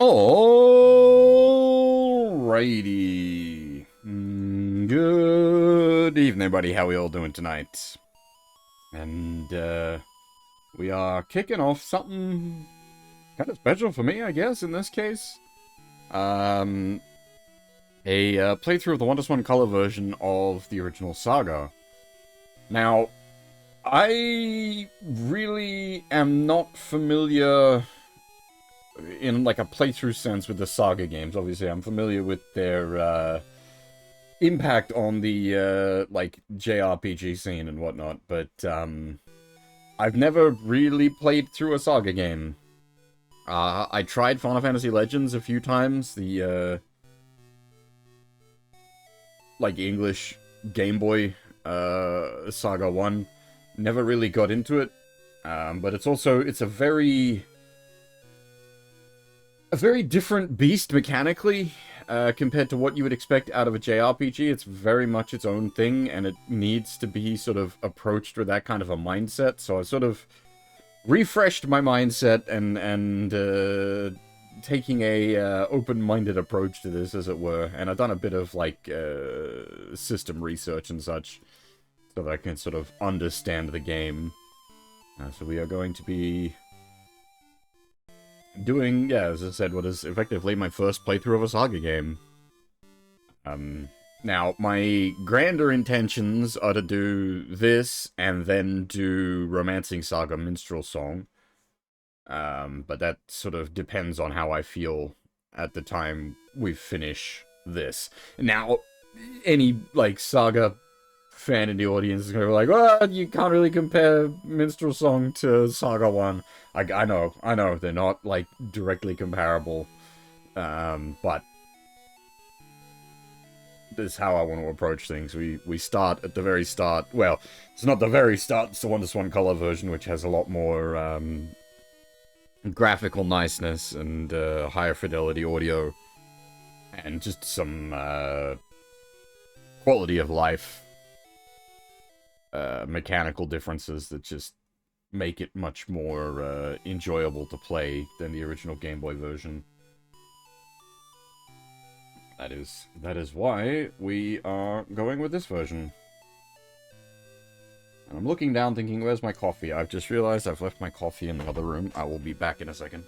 Alrighty. Good evening, everybody. How we all doing tonight? And, we are kicking off something kind of special for me, I guess, in this case. A playthrough of the Wonderswan color version of the original SaGa. Now, I really am not familiar in like a playthrough sense with the SaGa games. Obviously, I'm familiar with their impact on the like JRPG scene and whatnot, but I've never really played through a SaGa game. I tried Final Fantasy Legends a few times, the like English Game Boy SaGa 1. Never really got into it, but it's a very different beast mechanically compared to what you would expect out of a JRPG. It's very much its own thing, and it needs to be sort of approached with that kind of a mindset. So I sort of refreshed my mindset and taking a open-minded approach to this, as it were. And I've done a bit of like system research and such, so that I can sort of understand the game. So we are going to be doing, yeah, as I said, what is effectively my first playthrough of a SaGa game. Now, my grander intentions are to do this, and then do Romancing Saga Minstrel Song. But that sort of depends on how I feel at the time we finish this. Now, any, like, SaGa fan in the audience is going to be like, well, you can't really compare Minstrel Song to SaGa 1. I know, they're not, like, directly comparable, but this is how I want to approach things. We start at the very start. Well, it's not the very start, it's the Wonderswan color version, which has a lot more, graphical niceness and, higher fidelity audio, and just some, quality of life, mechanical differences that just make it much more enjoyable to play than the original Game Boy version. That is why we are going with this version. And I'm looking down thinking, where's my coffee? I've just realized I've left my coffee in the other room. I will be back in a second.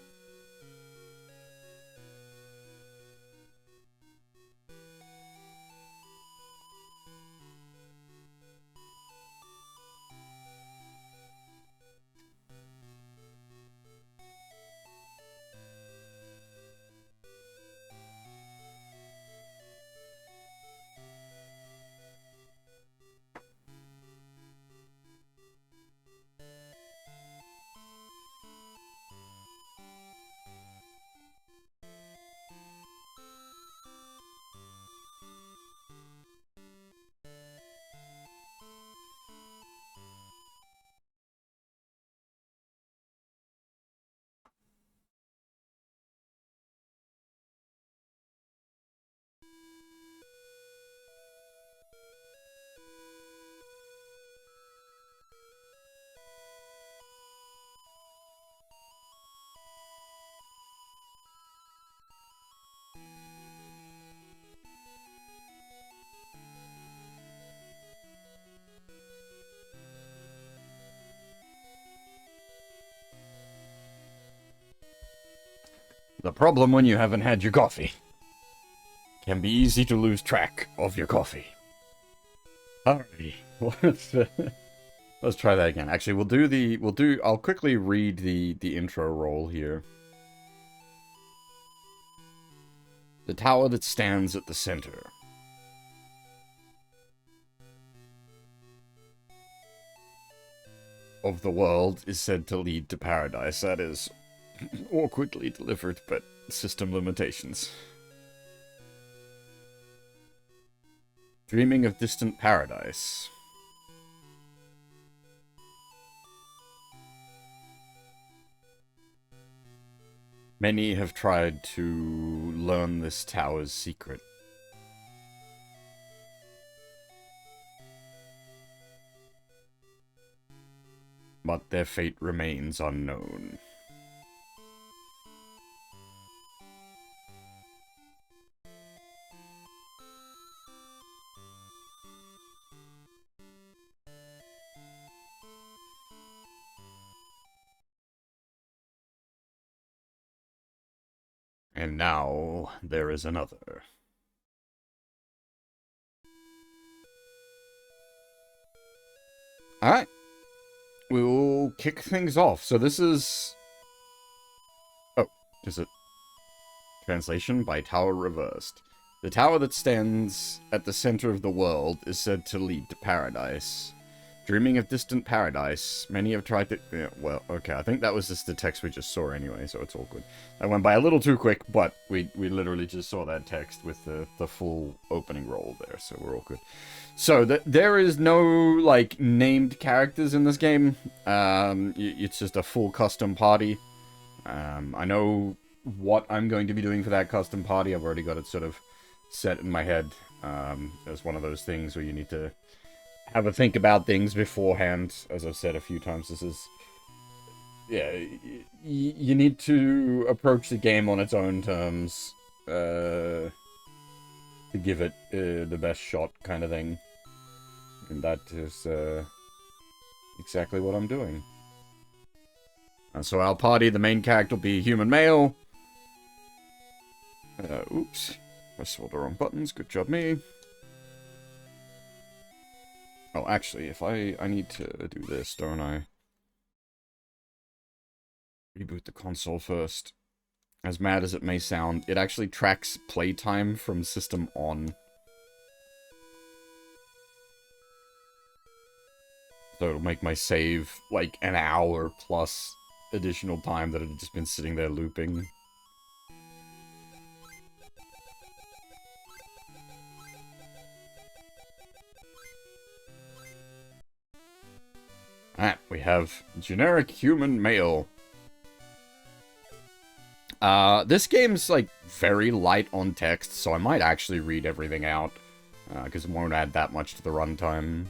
The problem when you haven't had your coffee. Can be easy to lose track of your coffee. Alrighty, let's try that again. Actually, I'll quickly read the intro roll here. The tower that stands at the center of the world is said to lead to paradise. That is awkwardly delivered, but system limitations. Dreaming of distant paradise. Many have tried to learn this tower's secret. But their fate remains unknown. And now there is another. Alright. We will kick things off. So this is... Oh, is it? Translation by Tower Reversed. The tower that stands at the center of the world is said to lead to paradise. Dreaming of distant paradise, many have tried to... Yeah, well, okay, I think that was just the text we just saw anyway, so it's all good. That went by a little too quick, but we literally just saw that text with the full opening roll there, so we're all good. So, there is no, like, named characters in this game. It's just a full custom party. I know what I'm going to be doing for that custom party. I've already got it sort of set in my head. It's one of those things where you need to have a think about things beforehand. As I've said a few times, this is... Yeah, you need to approach the game on its own terms. To give it the best shot kind of thing. And that is exactly what I'm doing. So our party, the main character will be human male. Oops. Pressed all the wrong buttons. Good job, me. Oh, actually, if I need to do this, don't I? Reboot the console first. As mad as it may sound, it actually tracks playtime from system on. So it'll make my save like an hour plus additional time that had just been sitting there looping. Alright, we have generic human male. This game's, like, very light on text, so I might actually read everything out, because it won't add that much to the runtime.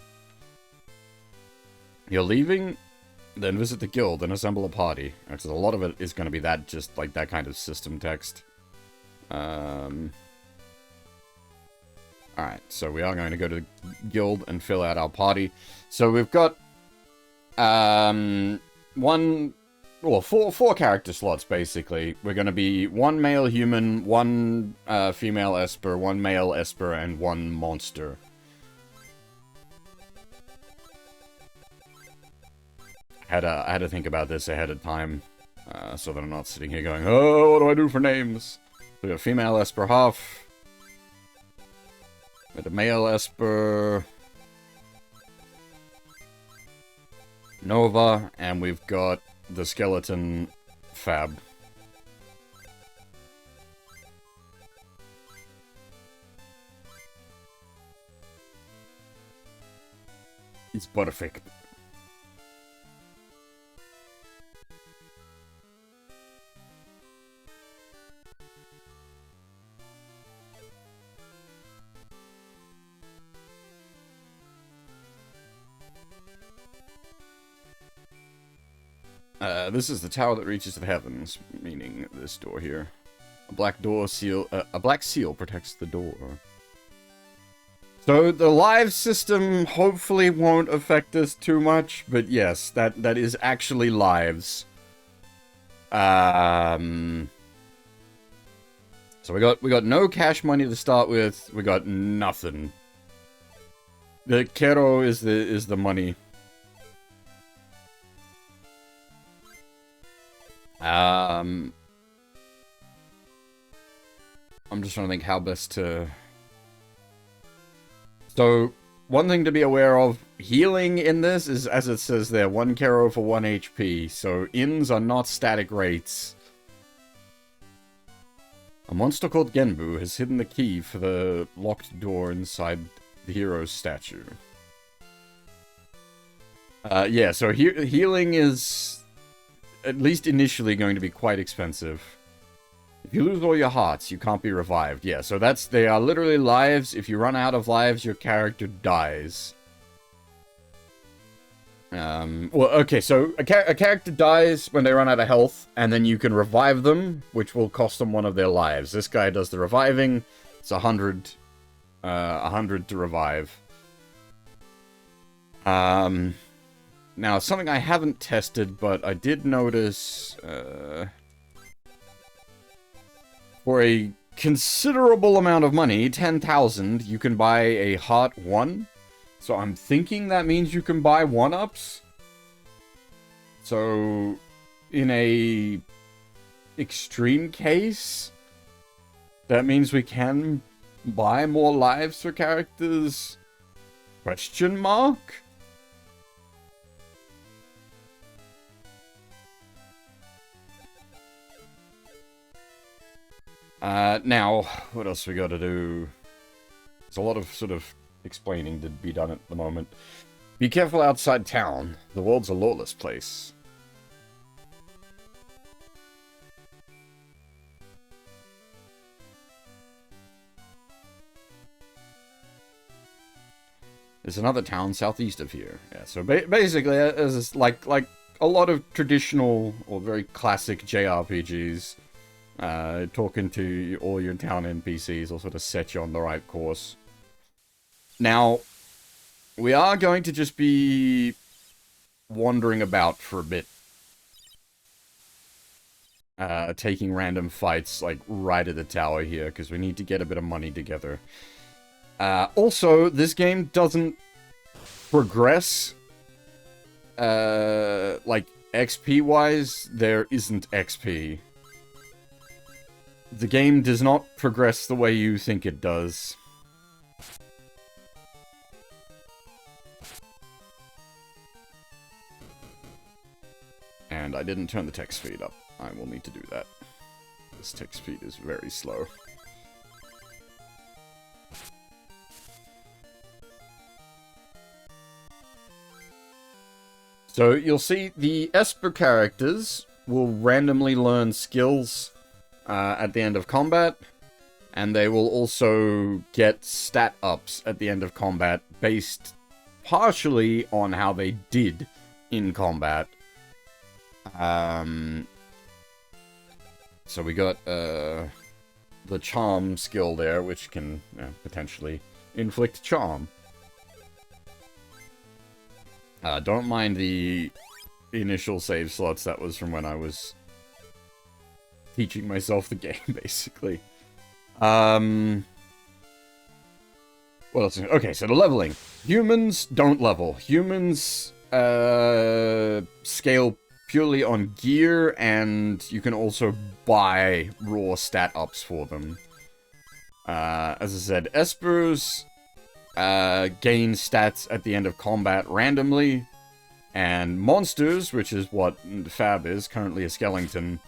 You're leaving? Then visit the guild and assemble a party. Because a lot of it is going to be that, just, like, that kind of system text. Alright, so we are going to go to the guild and fill out our party. So we've got... four character slots, basically. We're going to be one male human, one female esper, one male esper, and one monster. I had to think about this ahead of time, so that I'm not sitting here going, oh, what do I do for names? We got female esper half. We got a male esper... Nova, and we've got the skeleton Fab. It's perfect. This is the tower that reaches to the heavens, meaning this door here. A black seal protects the door. So the live system hopefully won't affect us too much, but yes, that is actually lives. So we got no cash money to start with. We got nothing. The Kero is the money. I'm just trying to think how best to... So, one thing to be aware of, healing in this is, as it says there, 1 Kero for 1 HP, so ins are not static rates. A monster called Genbu has hidden the key for the locked door inside the hero's statue. Yeah, so healing is... at least initially going to be quite expensive. If you lose all your hearts, you can't be revived. Yeah, so they are literally lives. If you run out of lives, your character dies. Well, okay, so a character dies when they run out of health, and then you can revive them, which will cost them one of their lives. This guy does the reviving. It's 100 to revive. Now, something I haven't tested, but I did notice, For a considerable amount of money, 10,000, you can buy a Heart 1. So I'm thinking that means you can buy 1-ups. So, in a extreme case, that means we can buy more lives for characters? Question mark? Now, what else we gotta do? There's a lot of sort of explaining to be done at the moment. Be careful outside town. The world's a lawless place. There's another town southeast of here. Yeah, so basically, it's like a lot of traditional or very classic JRPGs. Talking to all your town NPCs will sort of set you on the right course. Now, we are going to just be wandering about for a bit. Taking random fights, like, right at the tower here, because we need to get a bit of money together. Also, this game doesn't progress. Like, XP-wise, there isn't XP. The game does not progress the way you think it does. And I didn't turn the text speed up. I will need to do that. This text speed is very slow. So you'll see the Esper characters will randomly learn skills at the end of combat, and they will also get stat ups at the end of combat based partially on how they did in combat. So we got the charm skill there, which can potentially inflict charm. Don't mind the initial save slots. That was from when I was teaching myself the game, basically. What else? Okay, so the leveling. Humans don't level. Humans scale purely on gear, and you can also buy raw stat ups for them. As I said, Espers gain stats at the end of combat randomly, and monsters, which is what Fab is, currently a skeleton,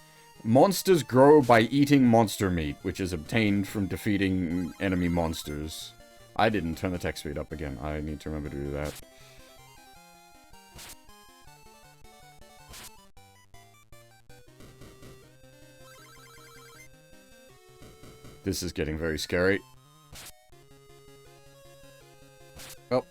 monsters grow by eating monster meat, which is obtained from defeating enemy monsters. I didn't turn the text speed up again. I need to remember to do that. This is getting very scary. Oh.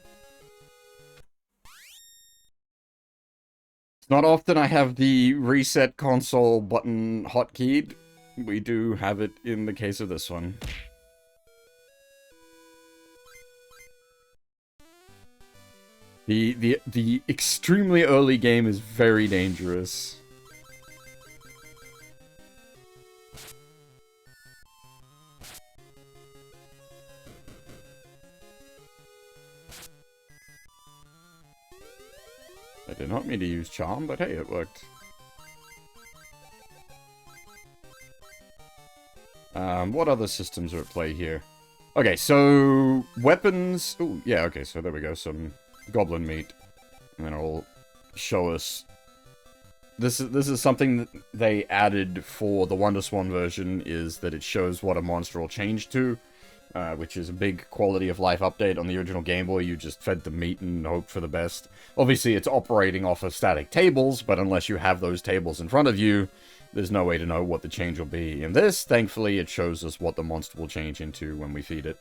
It's not often I have the reset console button hotkeyed. We do have it in the case of this one. The extremely early game is very dangerous. I did not mean to use charm, but hey, it worked. What other systems are at play here? Okay, so weapons. Ooh, yeah, okay, so there we go, some goblin meat. And then it'll show us. This is something that they added for the Wonderswan version, is that it shows what a monster will change to, which is a big quality of life update. On the original Game Boy, you just fed the meat and hoped for the best. Obviously, it's operating off of static tables, but unless you have those tables in front of you, there's no way to know what the change will be. In this, thankfully, it shows us what the monster will change into when we feed it.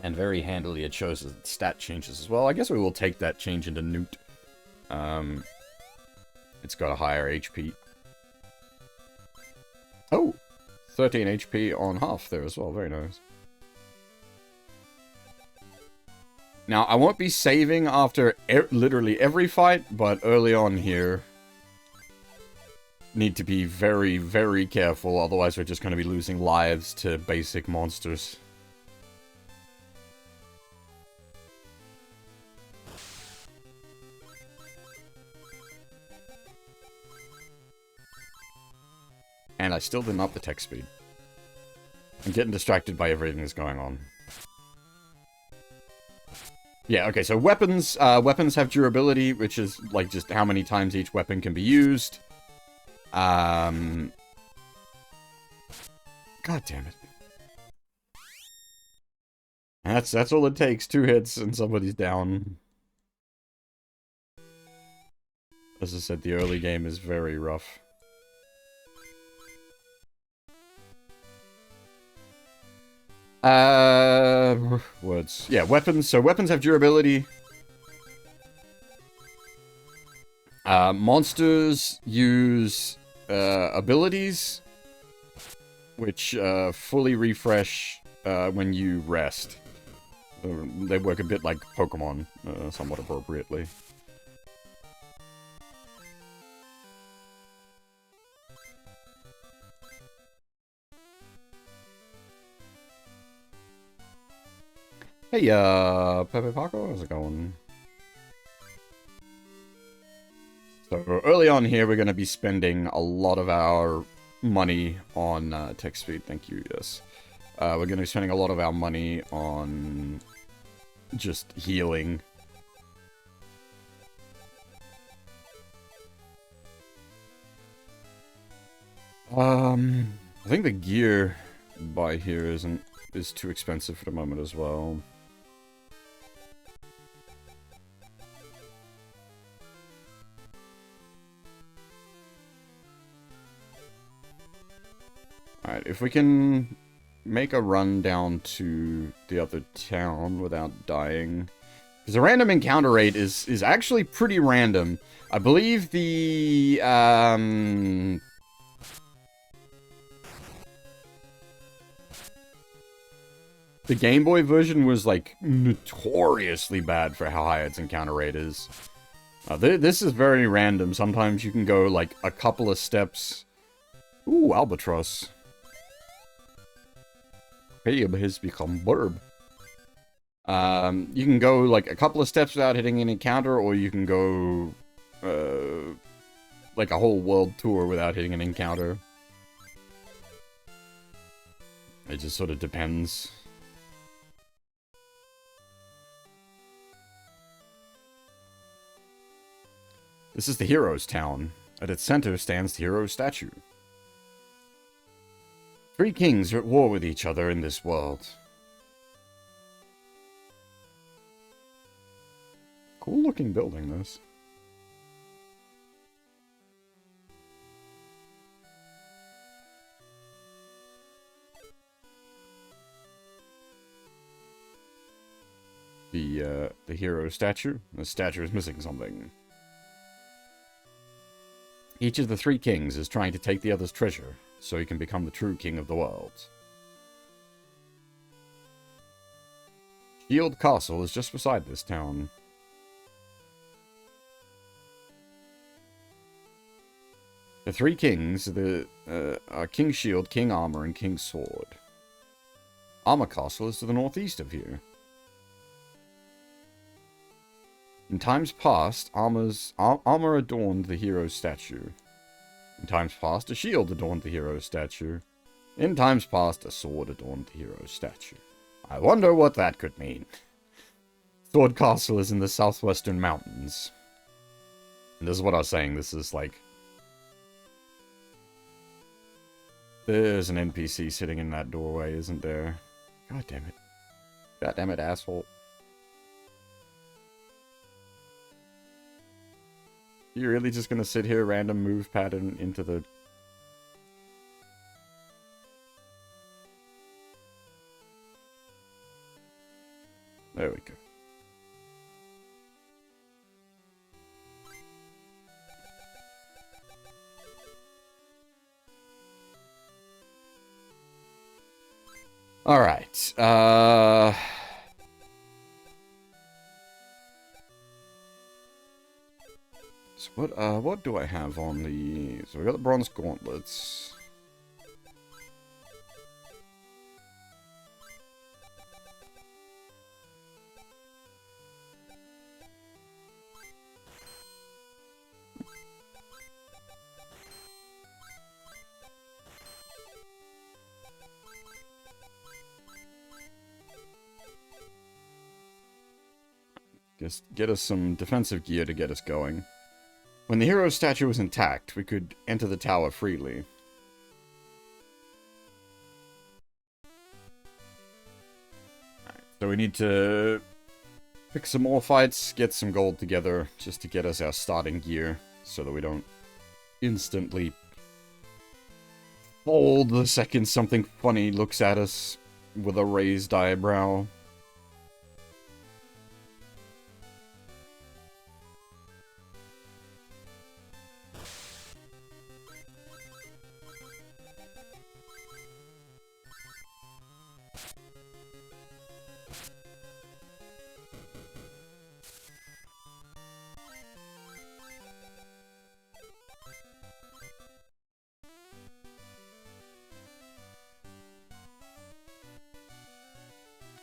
And very handily, it shows us stat changes as well. I guess we will take that change into Newt. It's got a higher HP. Oh! 13 HP on half there as well. Very nice. Now, I won't be saving after literally every fight, but early on here, need to be very, very careful, otherwise we're just going to be losing lives to basic monsters. And I still didn't up the tech speed. I'm getting distracted by everything that's going on. Yeah, okay, so weapons, weapons have durability, which is, like, just how many times each weapon can be used. God damn it. That's all it takes, 2 hits and somebody's down. As I said, the early game is very rough. Words. Yeah, weapons. So weapons have durability. Monsters use abilities, which fully refresh when you rest. They work a bit like Pokemon, somewhat appropriately. Hey, Pepe Paco, how's it going? So early on here, we're going to be spending a lot of our money on tech speed. Thank you, yes. We're going to be spending a lot of our money on just healing. I think the gear buy here is too expensive for the moment as well. Alright, if we can make a run down to the other town without dying. Because the random encounter rate is actually pretty random. I believe the Game Boy version was, like, notoriously bad for how high its encounter rate is. This is very random. Sometimes you can go, like, a couple of steps. Ooh, albatross. Babe has become burb. You can go, like, a couple of steps without hitting an encounter, or you can go, like, a whole world tour without hitting an encounter. It just sort of depends. This is the hero's town. At its center stands the hero's statue. 3 kings are at war with each other in this world. Cool looking building, this. The hero statue. The statue is missing something. Each of the 3 kings is trying to take the other's treasure, so he can become the true king of the world. Shield Castle is just beside this town. The 3 kings are King Shield, King Armor, and King Sword. Armor Castle is to the northeast of here. In times past, armor adorned the hero's statue. In times past, a shield adorned the hero's statue. In times past, a sword adorned the hero's statue. I wonder what that could mean. Sword Castle is in the southwestern mountains. And this is what I was saying, this is like... There's an NPC sitting in that doorway, isn't there? God damn it. God damn it, asshole. You're really just gonna sit here, random move pattern into the... There we go. Alright, So What do I have on the... So we got the bronze gauntlets. Just get us some defensive gear to get us going. When the hero statue was intact, we could enter the tower freely. Alright, so we need to pick some more fights, get some gold together, just to get us our starting gear, so that we don't instantly fold the second something funny looks at us with a raised eyebrow.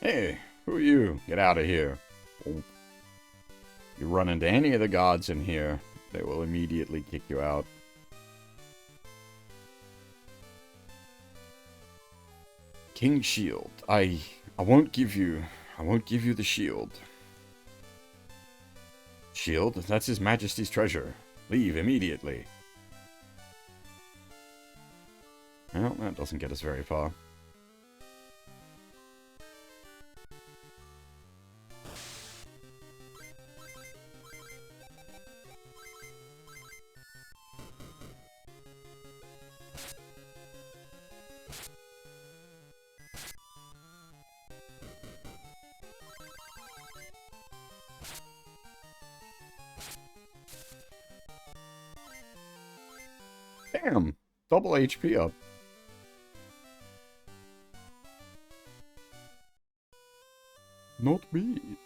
Hey, who are you? Get out of here. You run into any of the gods in here, they will immediately kick you out. King Shield. I won't give you the shield. Shield? That's His Majesty's treasure. Leave immediately. Well, that doesn't get us very far. Damn! Double HP up. Not bad.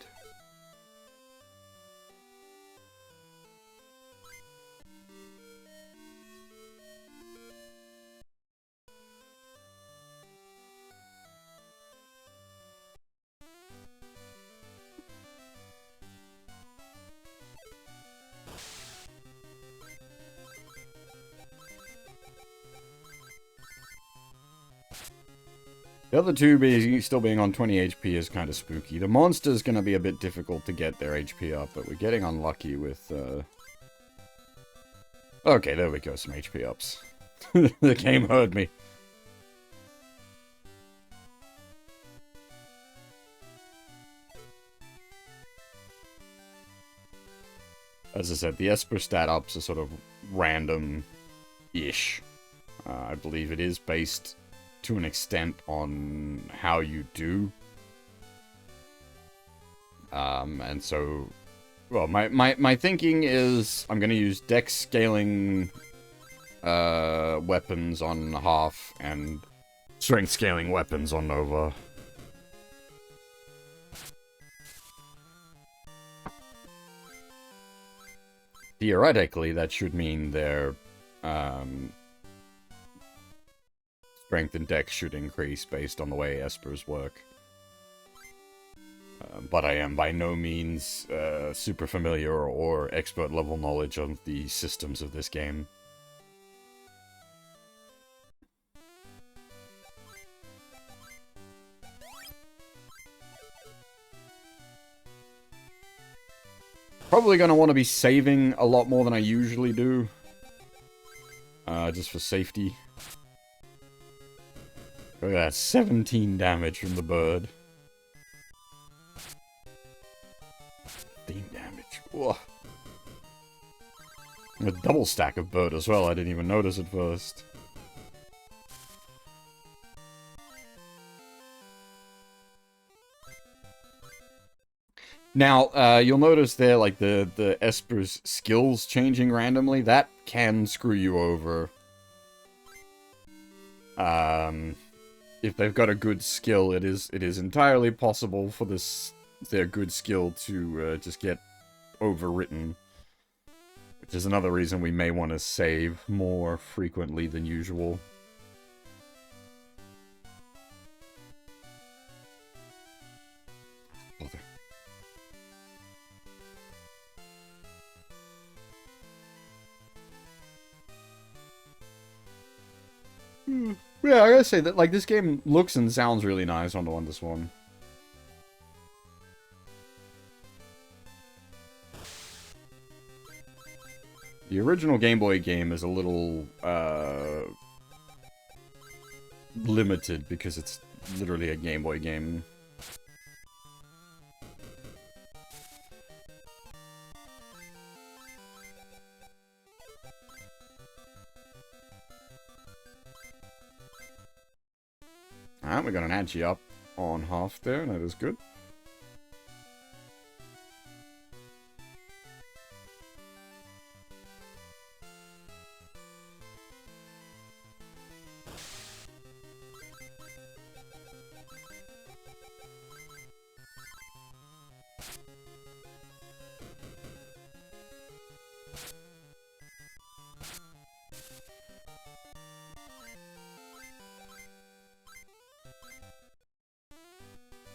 The other two still being on 20 HP is kind of spooky. The monster's going to be a bit difficult to get their HP up, but we're getting unlucky with... Okay, there we go, some HP ups. The game heard me. As I said, the Esper stat ups are sort of random-ish. I believe it is based to an extent on how you do. And so, well, my thinking is I'm going to use dex scaling weapons on half and strength scaling weapons on Nova. Theoretically, that should mean their strength and dex should increase based on the way Espers work. But I am by no means super familiar or expert level knowledge of the systems of this game. Probably going to want to be saving a lot more than I usually do. Just for safety. Look at that, 17 damage from the bird. 15 damage. Whoa. A double stack of bird as well, I didn't even notice at first. Now, you'll notice there, like, the Esper's skills changing randomly. That can screw you over. If they've got a good skill, it is entirely possible for their good skill to just get overwritten. Which is another reason we may want to save more frequently than usual. Yeah, I gotta say that, like, this game looks and sounds really nice on the Wonderswan. The original Game Boy game is a little, limited because it's literally a Game Boy game. Alright, we got an Agi up on half there, that is good.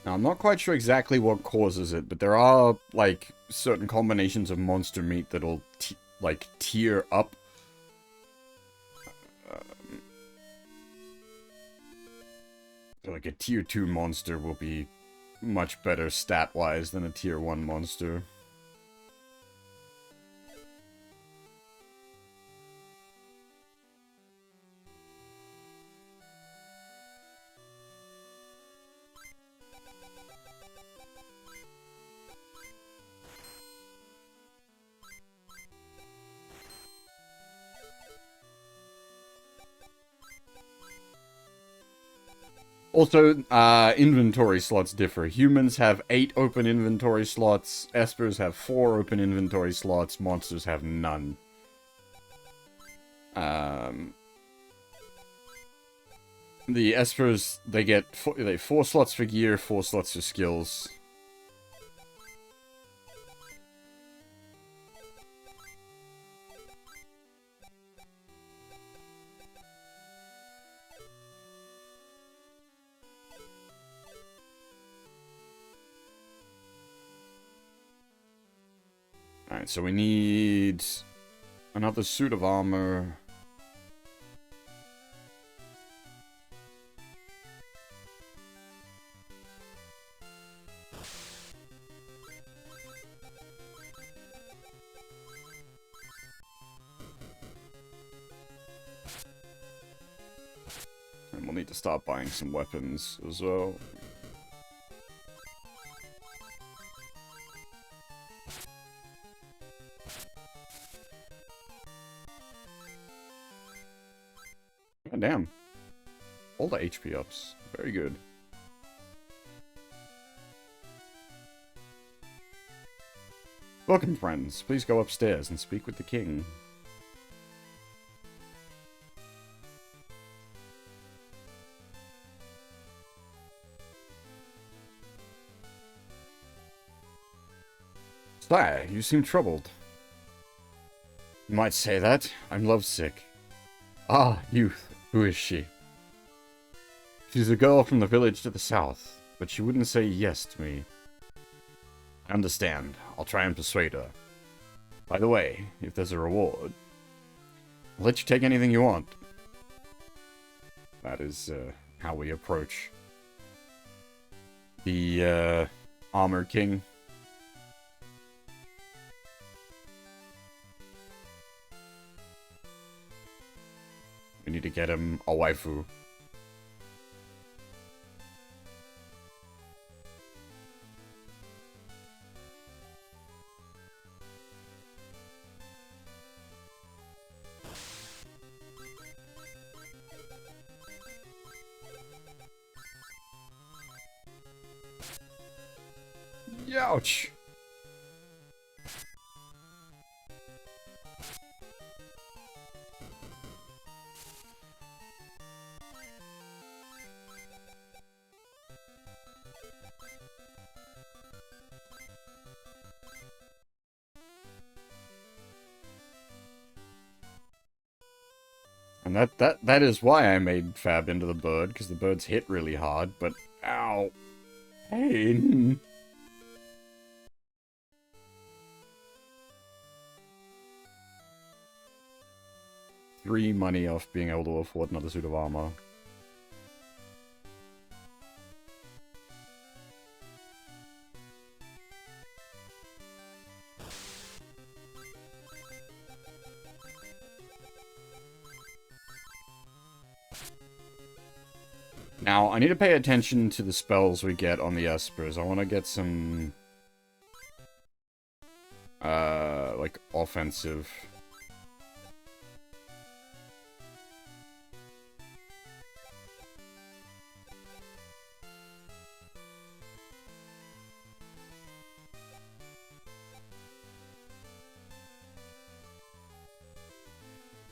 Now, I'm not quite sure exactly what causes it, but there are, like, certain combinations of monster meat that'll, like, tier up. Like, a tier 2 monster will be much better stat-wise than a tier 1 monster. Also, inventory slots differ. Humans have 8 open inventory slots, Espers have 4 open inventory slots, monsters have none. The Espers, they get 4 slots for gear, 4 slots for skills. Alright, so we need another suit of armor. And we'll need to start buying some weapons as well. God damn. All the HP ups. Very good. Welcome, friends. Please go upstairs and speak with the king. Sire, you seem troubled. You might say that. I'm lovesick. Ah, youth. Who is she? She's a girl from the village to the south, but she wouldn't say yes to me. I understand. I'll try and persuade her. By the way, if there's a reward, I'll let you take anything you want. That is how we approach the Armor King. We need to get him a waifu. Ouch! And that is why I made Fab into the bird, because the birds hit really hard, but ow. Pain. 3 money off being able to afford another suit of armor. Now, I need to pay attention to the spells we get on the Espers. I want to get some... like, offensive...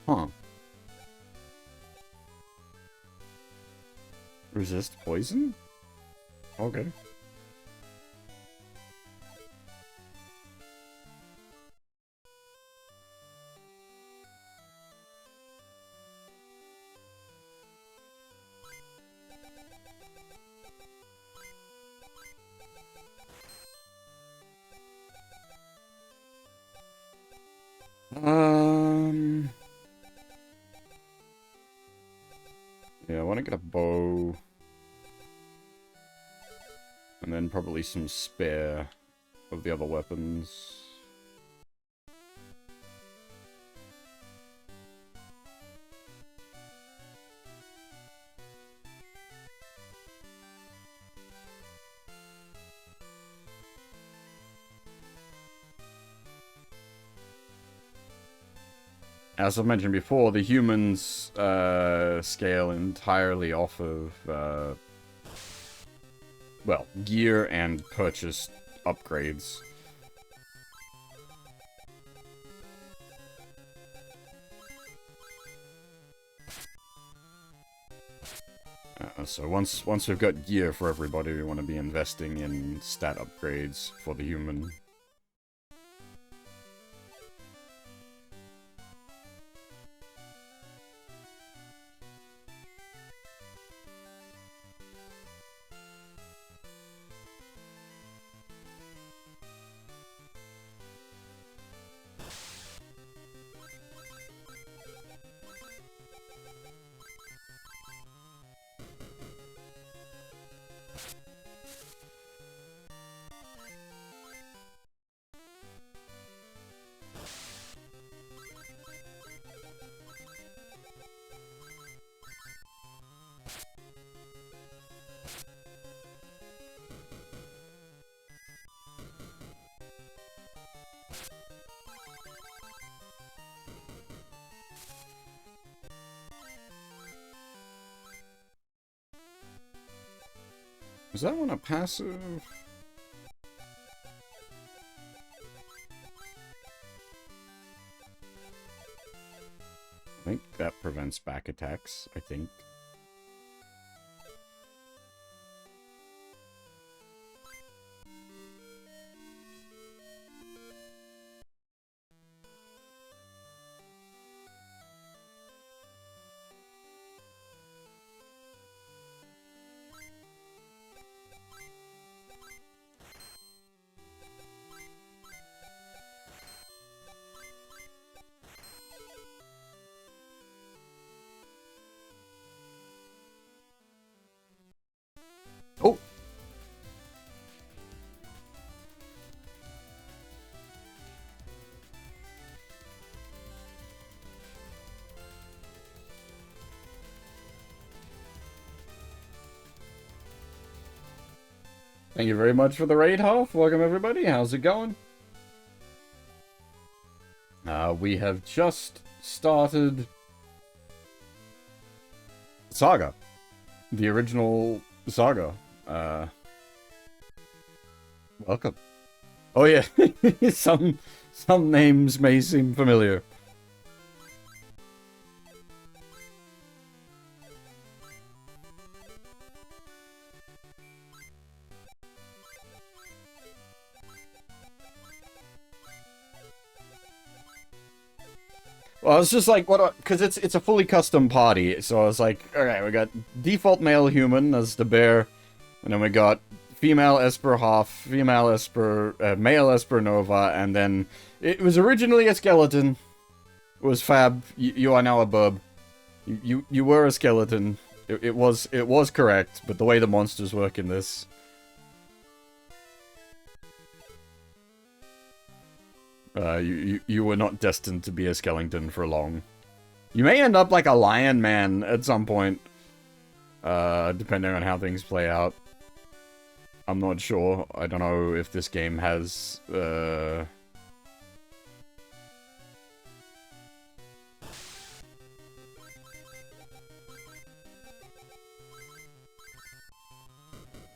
Huh. Resist poison? Okay. Yeah, I want to get a bow. And then probably some spare of the other weapons. As I've mentioned before, the humans scale entirely off of, well, gear and purchased upgrades. So once we've got gear for everybody, we want to be investing in stat upgrades for the human. Is that one a passive? I think that prevents back attacks, I think. Oh! Thank you very much for the raid, Hoff. Welcome, everybody. How's it going? We have just started SaGa. The original SaGa. Welcome. Oh yeah, some names may seem familiar. Well, I was just like, what? Because it's a fully custom party, so I was like, okay, we got default male human as the bear, and then we got female Esper Hoff, female Esper, male Esper Nova, and then it was originally a skeleton. It was fab. You are now a bub. You were a skeleton. It was correct, but the way the monsters work in this. You were not destined to be a skeleton for long. You may end up like a lion man at some point, depending on how things play out. I'm not sure. I don't know if this game has,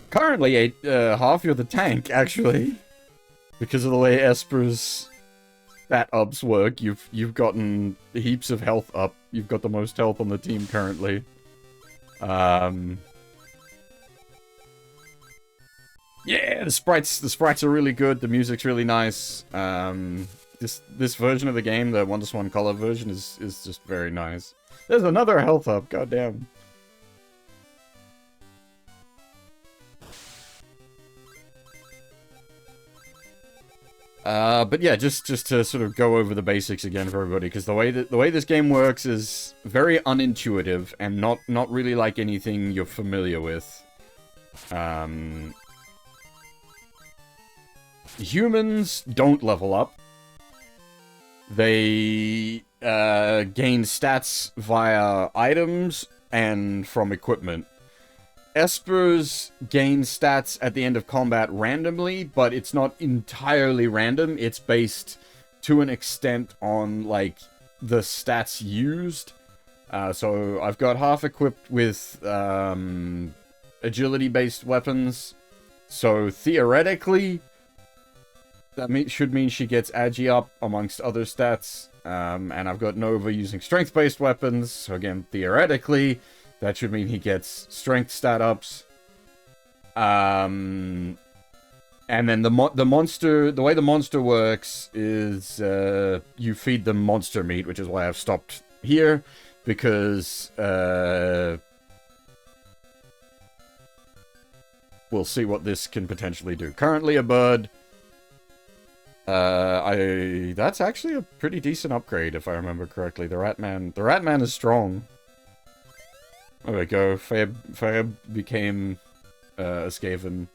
Currently, half you're the tank, actually. Because of the way Esper's stat ups work, you've gotten heaps of health up. You've got the most health on the team currently. Yeah, the sprites are really good. The music's really nice. This version of the game, the Wonderswan color version, is just very nice. There's another health up. Goddamn. But yeah, just to sort of go over the basics again for everybody, because the way this game works is very unintuitive and not really like anything you're familiar with. Humans don't level up. They gain stats via items and from equipment. Espers gain stats at the end of combat randomly, but it's not entirely random. It's based to an extent on, like, the stats used. So I've got half equipped with agility-based weapons. So theoretically, that should mean she gets Agi up amongst other stats. And I've got Nova using strength-based weapons. So again, theoretically, that should mean he gets strength stat ups. And then the way the monster works is you feed them monster meat, which is why I've stopped here, because we'll see what this can potentially do. Currently a bird. That's actually a pretty decent upgrade if I remember correctly. The Ratman is strong. There we go. Fab became a Skaven.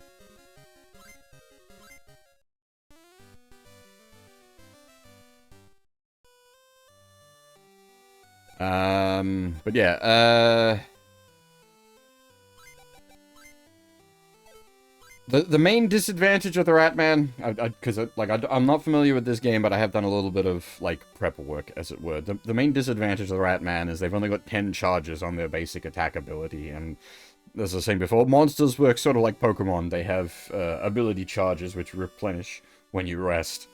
But yeah, the main disadvantage of the Ratman, because I'm not familiar with this game, but I have done a little bit of, like, prep work, as it were. The main disadvantage of the Ratman is they've only got 10 charges on their basic attack ability, and as I was saying before, monsters work sort of like Pokemon. They have ability charges which replenish when you rest.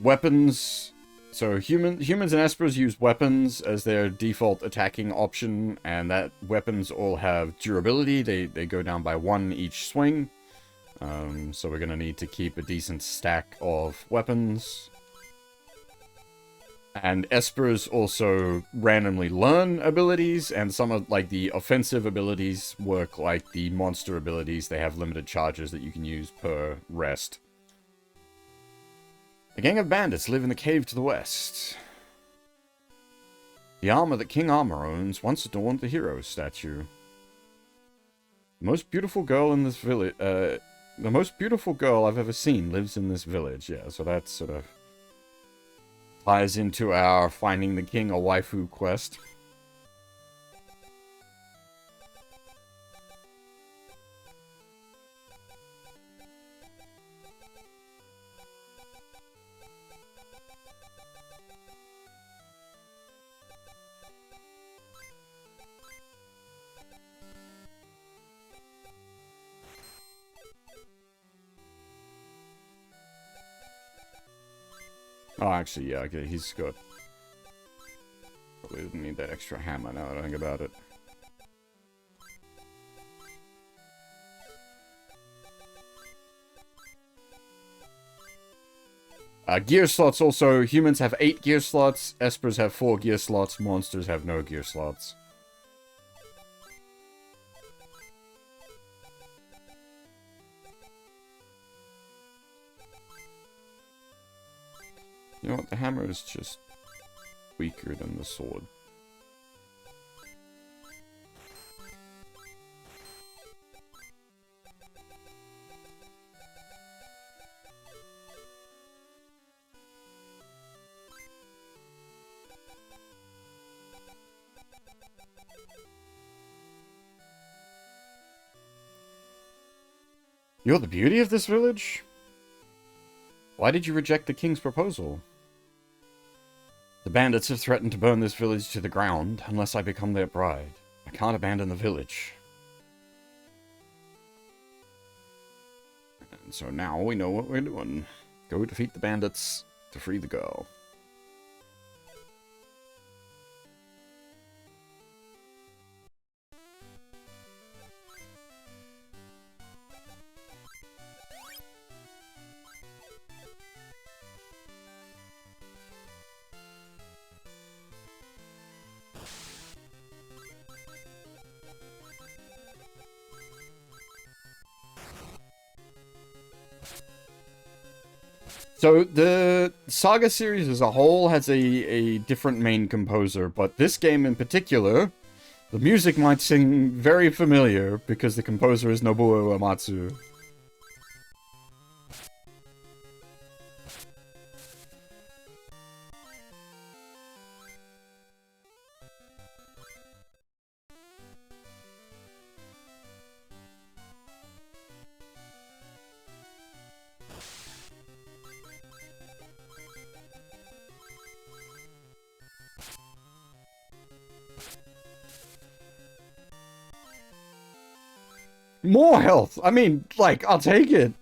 Weapons. So humans and Espers use weapons as their default attacking option, and that weapons all have durability. They go down by 1 each swing. So we're gonna need to keep a decent stack of weapons. And Espers also randomly learn abilities, and some of, like, the offensive abilities work like the monster abilities. They have limited charges that you can use per rest. A gang of bandits live in the cave to the west. The armor that King Armor owns once adorned the hero's statue. The most beautiful girl in this village, the most beautiful girl I've ever seen lives in this village. Yeah, so that sort of ties into our finding the king a waifu quest. Oh, actually, yeah, okay, he's good. Probably didn't need that extra hammer now that I think about it. Gear slots also, humans have 8 gear slots, espers have 4 gear slots, monsters have no gear slots. You know what, the hammer is just weaker than the sword. You're the beauty of this village? Why did you reject the king's proposal? The bandits have threatened to burn this village to the ground unless I become their bride. I can't abandon the village. And so now we know what we're doing. Go defeat the bandits to free the girl. So, the SaGa series as a whole has a different main composer, but this game in particular, the music might seem very familiar because the composer is Nobuo Uematsu. More health! I mean, like, I'll take it.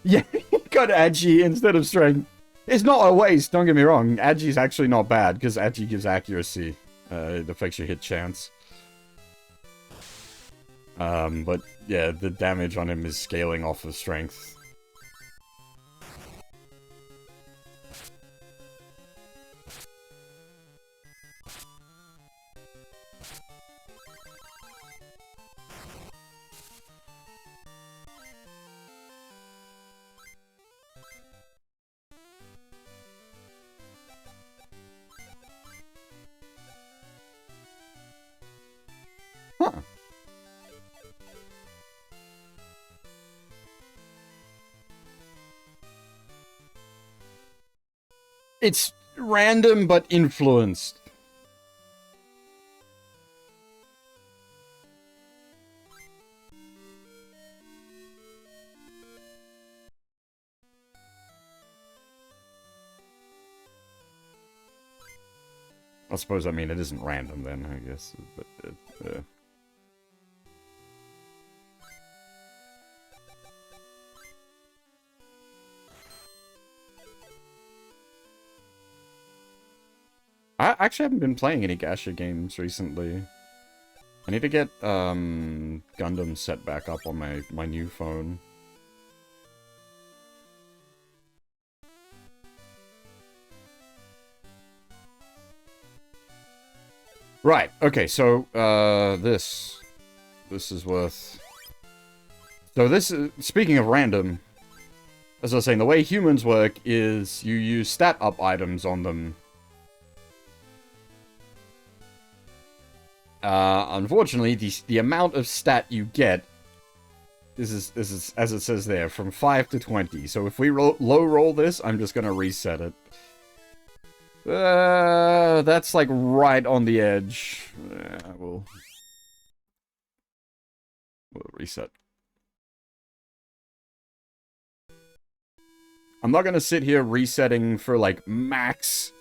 Yeah, got Agi instead of strength. It's not a waste, don't get me wrong. Agi's actually not bad, because Agi gives accuracy. It affects your hit chance. But, yeah, the damage on him is scaling off of strength. Huh. It's random but influenced. I suppose, I mean, it isn't random then, I guess, but, I actually haven't been playing any gacha games recently. I need to get, Gundam set back up on my new phone. Right, okay, so, this is worth... So this is, speaking of random, as I was saying, the way humans work is you use stat up items on them. Unfortunately, the amount of stat you get, this is, as it says there, from 5 to 20. So if we low roll this, I'm just gonna reset it. That's like right on the edge. We'll reset. I'm not gonna sit here resetting for like max,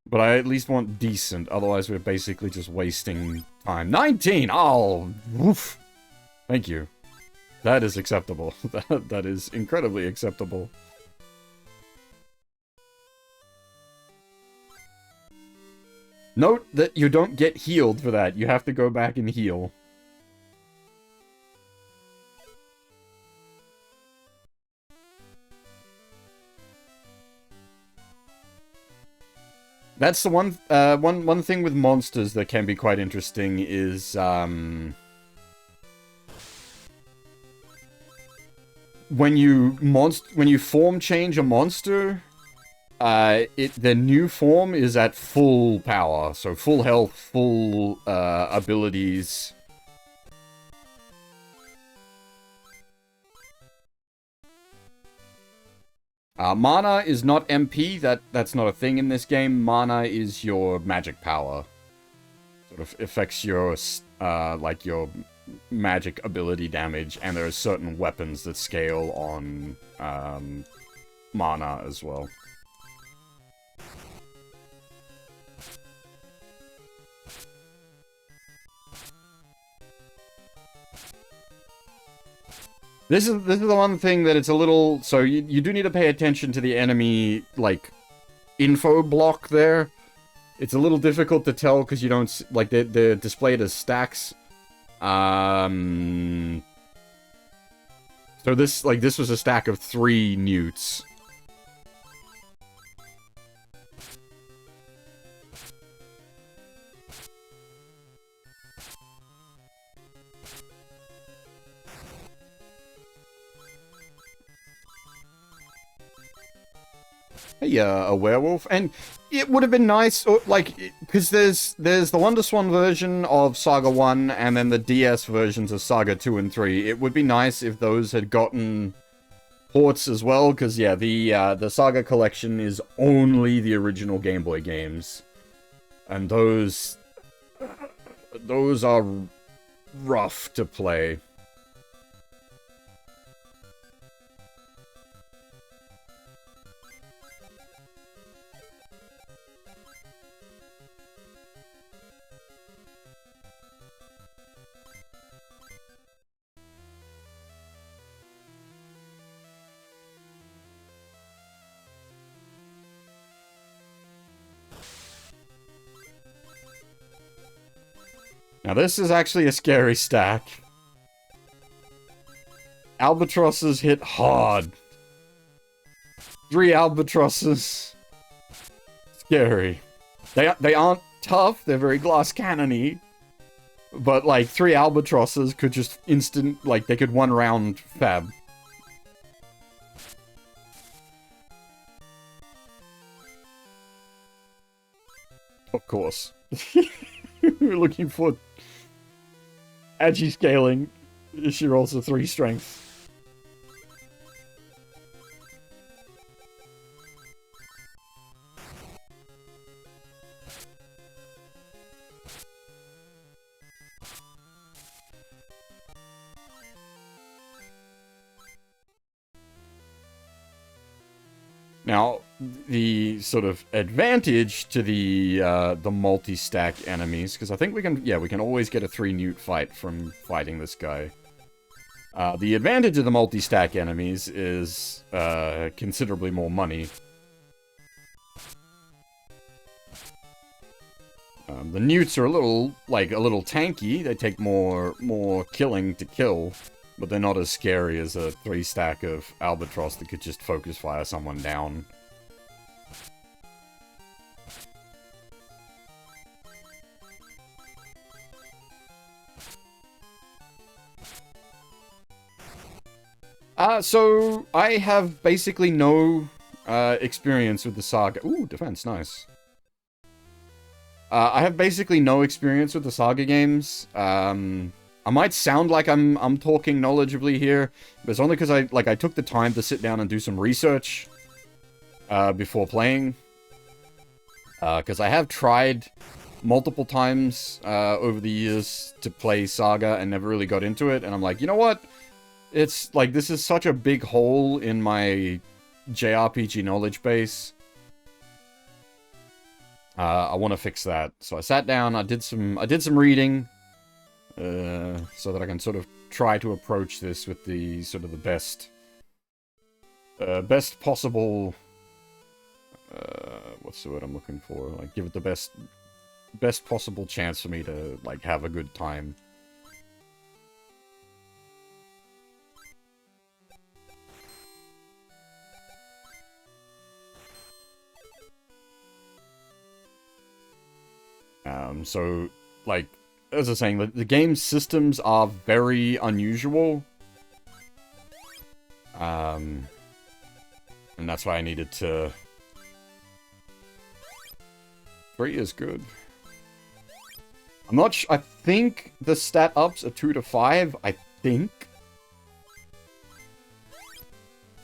but I at least want decent, otherwise we're basically just wasting time. 19! Oh, woof. Thank you. That is acceptable. That is incredibly acceptable. Note that you don't get healed for that. You have to go back and heal. That's the one thing with monsters that can be quite interesting is, when you form change a monster, the new form is at full power, so full health, full abilities. Mana is not MP. That's not a thing in this game. Mana is your magic power. Sort of affects your like your magic ability damage, and there are certain weapons that scale on mana as well. This is the one thing that it's a little... So you do need to pay attention to the enemy, like, info block there. It's a little difficult to tell because you don't... Like, they're displayed as stacks. So this was a stack of 3 newts. Hey, a werewolf, and it would have been nice, like, because there's the Wonderswan version of Saga 1, and then the DS versions of Saga 2 and 3. It would be nice if those had gotten ports as well, because, yeah, the Saga collection is only the original Game Boy games. And those are rough to play. Now this is actually a scary stack. Albatrosses hit hard. 3 albatrosses. Scary. They aren't tough, they're very glass cannon-y. But like 3 albatrosses could just they could 1 round fab. Of course. We're looking for Agi scaling. She rolls a 3 strength. Now, the sort of advantage to the multi-stack enemies, because I think we can always get a 3 newt fight from fighting this guy. The advantage of the multi-stack enemies is considerably more money. The newts are a little tanky. They take more killing to kill. But they're not as scary as a 3 stack of Albatross that could just focus fire someone down. So I have basically no experience with the Saga. Ooh, defense, nice. I have basically no experience with the Saga games. I might sound like I'm talking knowledgeably here, but it's only because I took the time to sit down and do some research before playing. Because I have tried multiple times over the years to play Saga and never really got into it, and I'm like, you know what? It's like, this is such a big hole in my JRPG knowledge base. I want to fix that. So I sat down, I did some reading. So that I can sort of try to approach this with the sort of the best possible, what's the word I'm looking for? Like, give it the best possible chance for me to, like, have a good time. So, like, as I was saying, the game systems are very unusual. And that's why I needed to... 3 is good. I'm not I think the stat ups are 2 to 5. I think.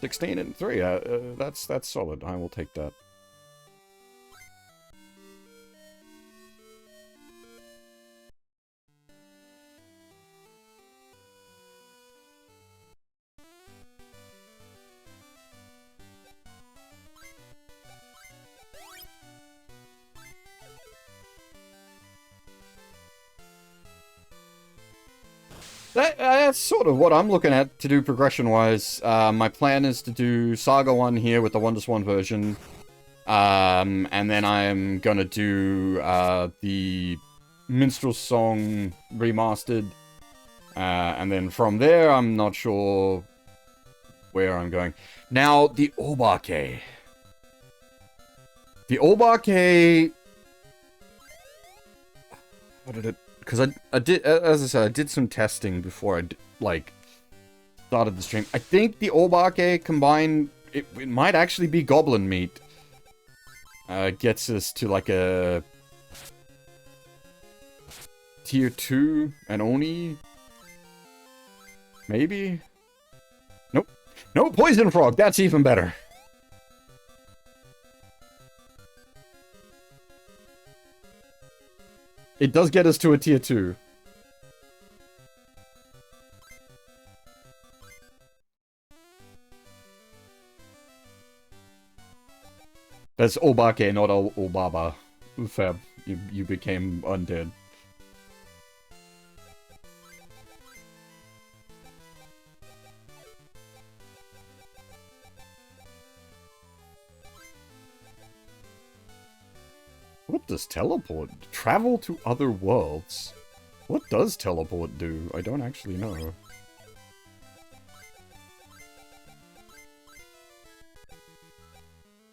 16 and 3. That's solid. I will take that. That's sort of what I'm looking at to do progression-wise. My plan is to do SaGa 1 here with the Wonderswan version. And then I'm gonna do the Minstrel Song remastered. And then from there, I'm not sure where I'm going. Now, the Obake. The Obake... What did it... Because I did, as I said, I did some testing before I, like, started the stream. I think the Obake combined, it might actually be goblin meat. Gets us to, like, a... Tier 2 and Oni? Maybe? Nope. No, Poison Frog! That's even better! It does get us to a tier 2. That's Obake, not Obaba. Fab. You became undead. What does teleport? Travel to other worlds? What does teleport do? I don't actually know.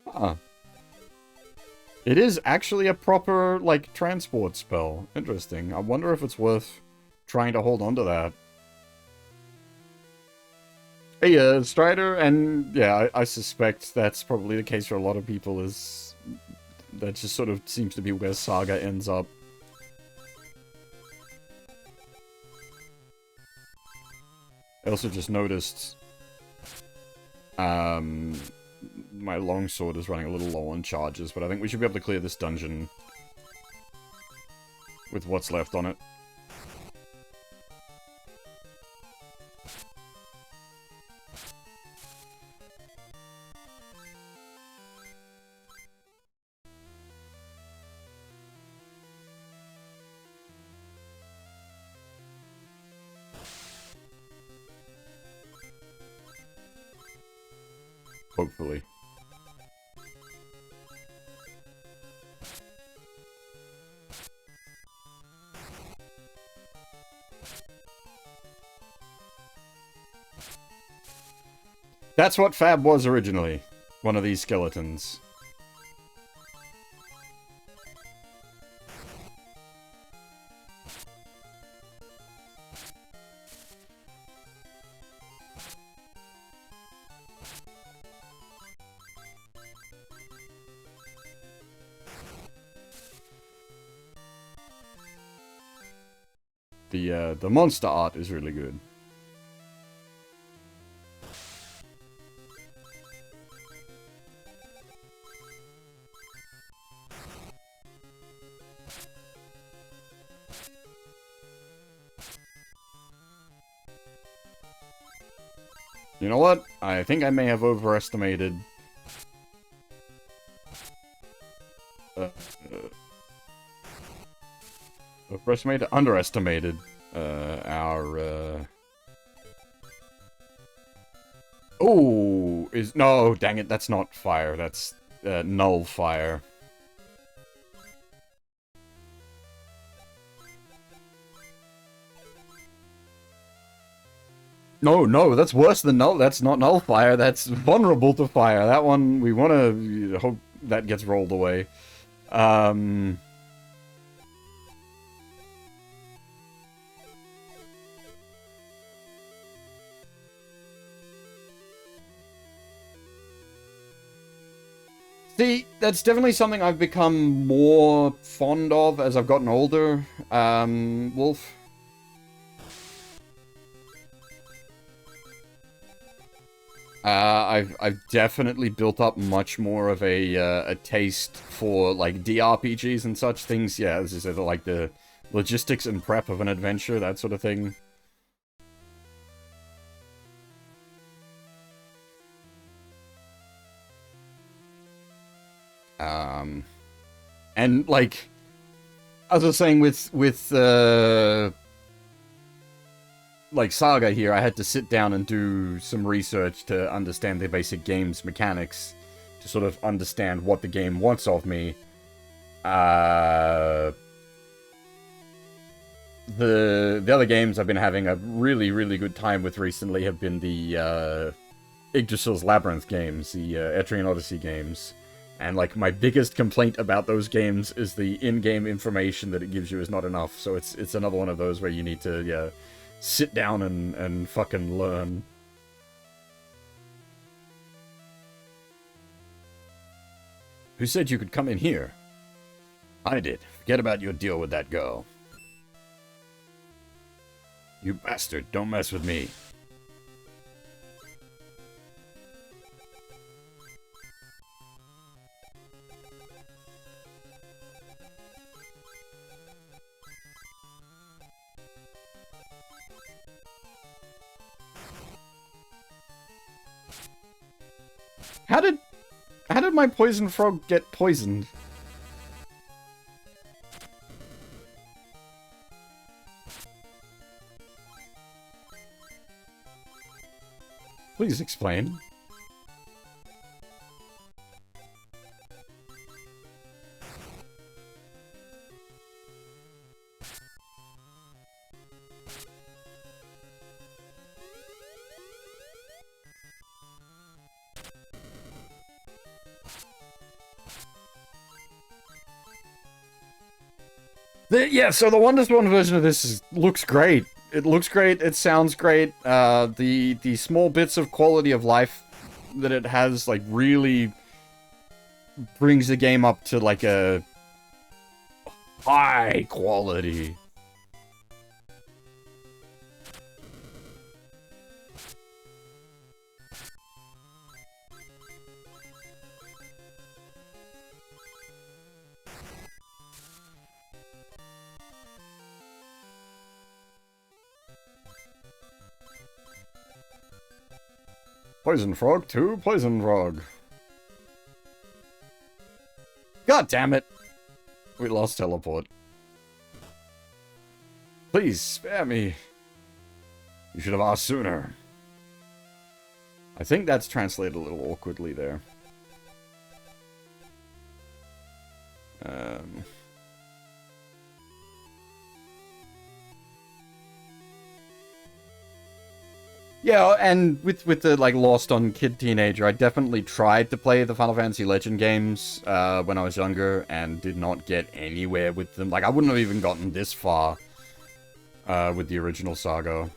Huh. It is actually a proper, like, transport spell. Interesting. I wonder if it's worth trying to hold on to that. Hey, Strider, and yeah, I suspect that's probably the case for a lot of people, is... That just sort of seems to be where SaGa ends up. I also just noticed... my longsword is running a little low on charges, but I think we should be able to clear this dungeon with what's left on it. Hopefully. That's what Fab was originally. One of these skeletons. The monster art is really good. You know what? I think I may have overestimated... underestimated our... Oh! No, dang it, that's not fire. That's null fire. No, that's worse than null. That's not null fire. That's vulnerable to fire. That one, we want to hope that gets rolled away. See, that's definitely something I've become more fond of as I've gotten older, Wolf. I've definitely built up much more of a taste for, like, DRPGs and such things. Yeah, as I said, like the logistics and prep of an adventure, that sort of thing. And, like, as I was saying with like, SaGa here, I had to sit down and do some research to understand the basic game's mechanics, to sort of understand what the game wants of me. The other games I've been having a really, really good time with recently have been the Yggdrasil's Labyrinth games, the Etrian Odyssey games. And, like, my biggest complaint about those games is the in-game information that it gives you is not enough. So it's another one of those where you need to, yeah, sit down and fucking learn. Who said you could come in here? I did. Forget about your deal with that girl. You bastard, don't mess with me. How did my poison frog get poisoned? Please explain. Yeah, so the Wonderswan version of this looks great. It looks great, it sounds great. The small bits of quality of life that it has, like, really brings the game up to, like, a high quality. Poison frog to poison frog. God damn it! We lost teleport. Please, spare me. You should have asked sooner. I think that's translated a little awkwardly there. Yeah, and with the, like, Lost on Kid Teenager, I definitely tried to play the Final Fantasy Legend games when I was younger, and did not get anywhere with them. Like, I wouldn't have even gotten this far with the original SaGa.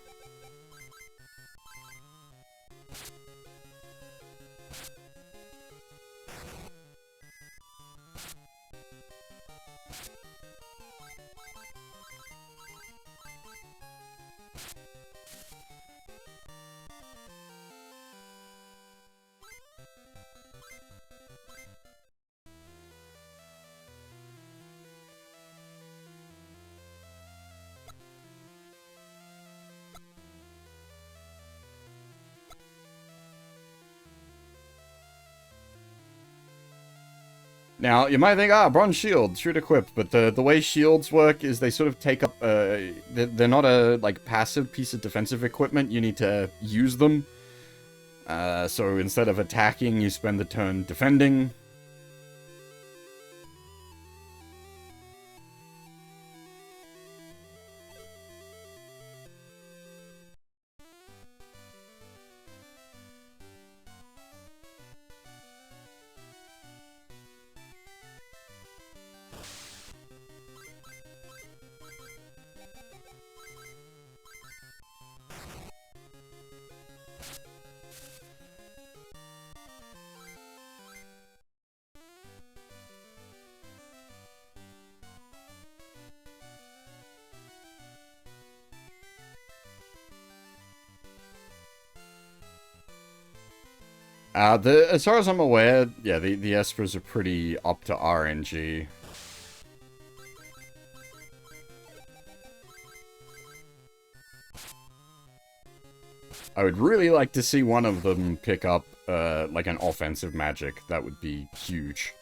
Now, you might think, bronze shield, should equip, but the way shields work is they sort of take up, they're not a, like, passive piece of defensive equipment, you need to use them. So instead of attacking, you spend the turn defending. As far as I'm aware, yeah, the Espers are pretty up to RNG. I would really like to see one of them pick up, like an offensive magic. That would be huge.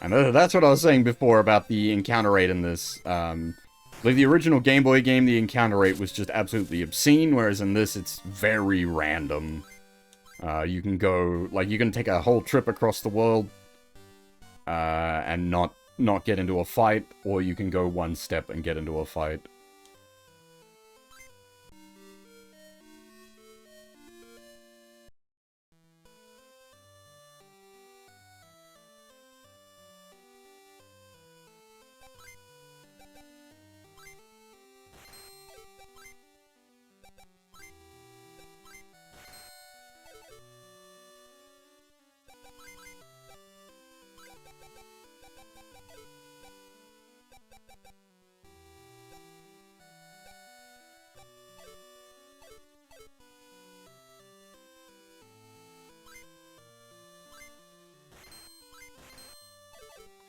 And that's what I was saying before about the encounter rate in this. Like the original Game Boy game, the encounter rate was just absolutely obscene, whereas in this, it's very random. You can go, like, you can take a whole trip across the world, and not get into a fight, or you can go one step and get into a fight.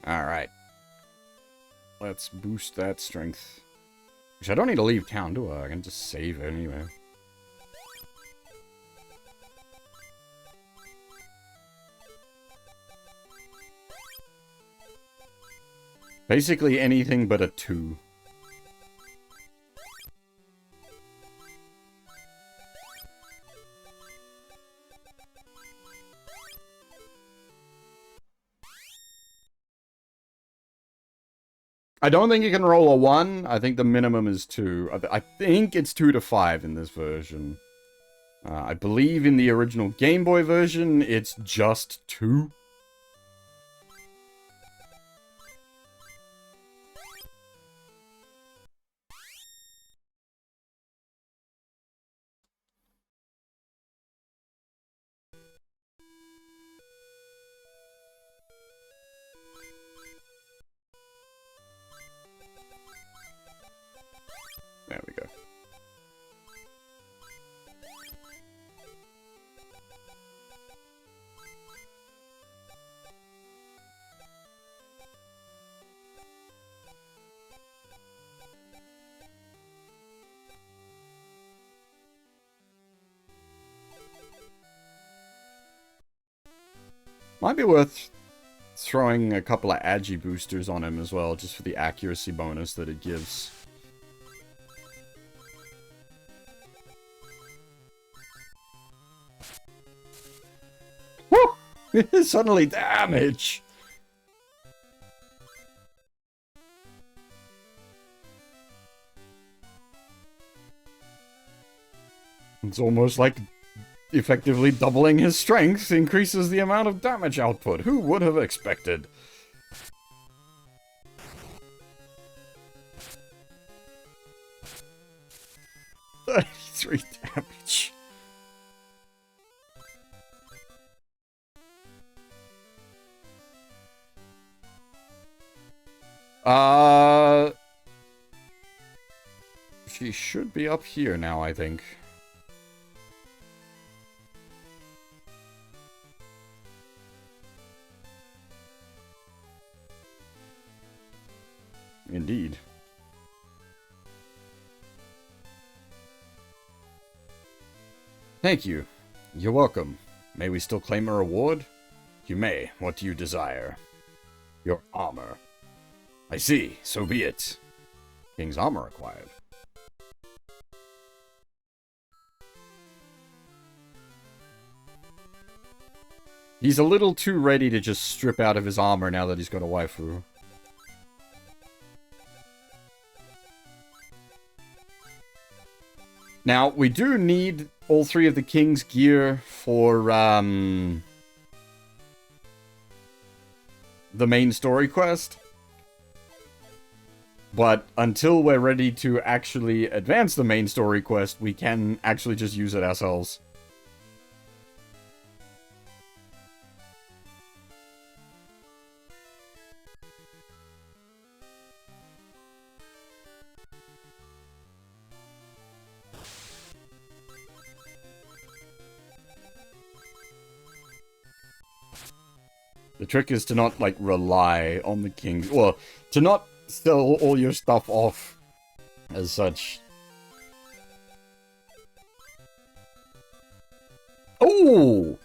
Alright. Let's boost that strength. Which I don't need to leave town, do I? I can just save it anyway. Basically anything but a 2. I don't think you can roll a 1. I think the minimum is 2. I think it's 2 to 5 in this version. I believe in the original Game Boy version, it's just 2. There we go. Might be worth throwing a couple of Agi boosters on him as well, just for the accuracy bonus that it gives. Woo! Suddenly damage! It's almost like effectively doubling his strength increases the amount of damage output. Who would have expected? $33 damage. She should be up here now, I think. Indeed. Thank you. You're welcome. May we still claim a reward? You may. What do you desire? Your armor. I see. So be it. King's armor acquired. He's a little too ready to just strip out of his armor now that he's got a waifu. Now, we do need all 3 of the king's gear for, the main story quest. But until we're ready to actually advance the main story quest, we can actually just use it ourselves. The trick is to not, like, rely on the kings. Well, to not sell all your stuff off as such. Oh!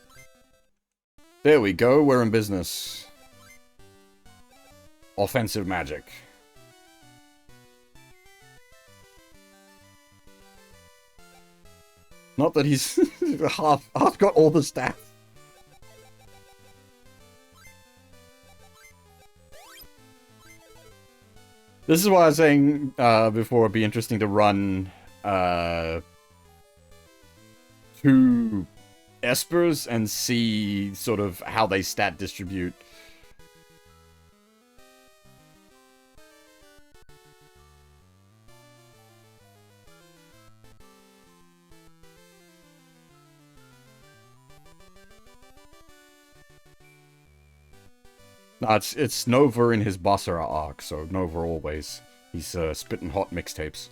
There we go, we're in business. Offensive magic. Not that he's half got all the stats. This is why I was saying before it'd be interesting to run 2 Espers and see sort of how they stat distribute. No, it's Nova in his Basara arc, so Nova always. He's spitting hot mixtapes.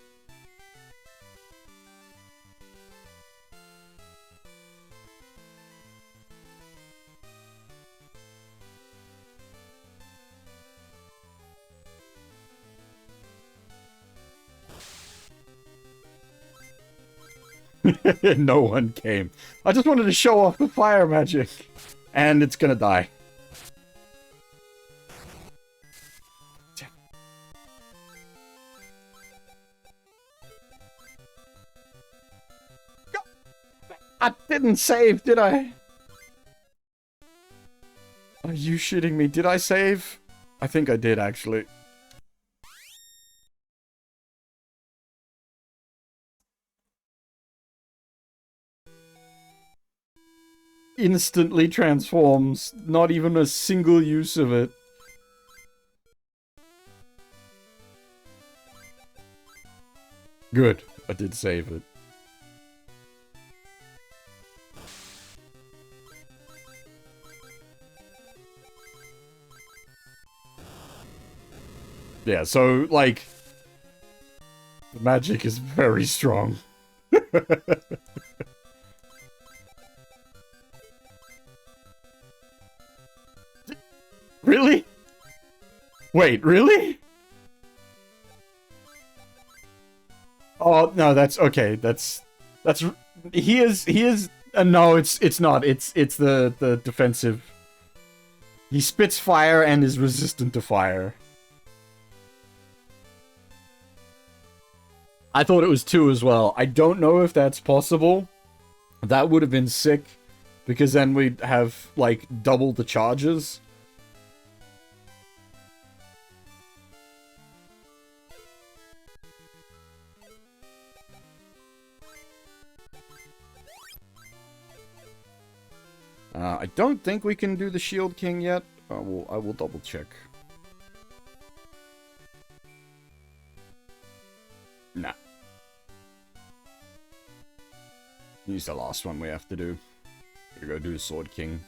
No one came. I just wanted to show off the fire magic. And it's gonna die. I didn't save, did I? Are you shitting me? Did I save? I think I did, actually. Instantly transforms. Not even a single use of it. Good. I did save it. Yeah, so, like, the magic is very strong. Really? Wait, really? Oh, no, that's, okay, he is, no, it's not, it's the defensive. He spits fire and is resistant to fire. I thought it was 2 as well. I don't know if that's possible. That would have been sick, because then we'd have, like, double the charges. I don't think we can do the Shield King yet. I will double check. Nah. He's the last one we have to do. Gotta go do Sword King.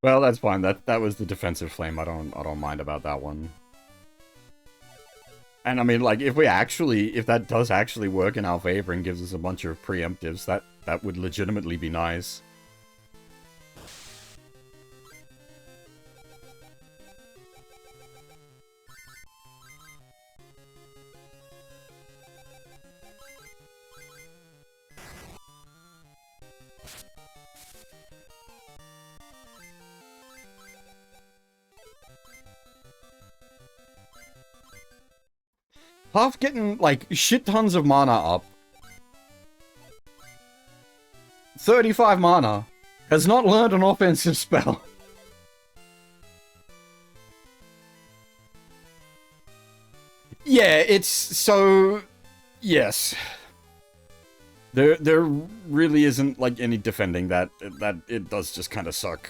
Well, that's fine. That was the defensive flame. I don't mind about that one. And I mean, like, if that does actually work in our favor and gives us a bunch of preemptives, that would legitimately be nice. Half getting, like, shit tons of mana up. 35 mana. Has not learned an offensive spell. Yeah, it's so... Yes. There really isn't, like, any defending that. That it does just kind of suck.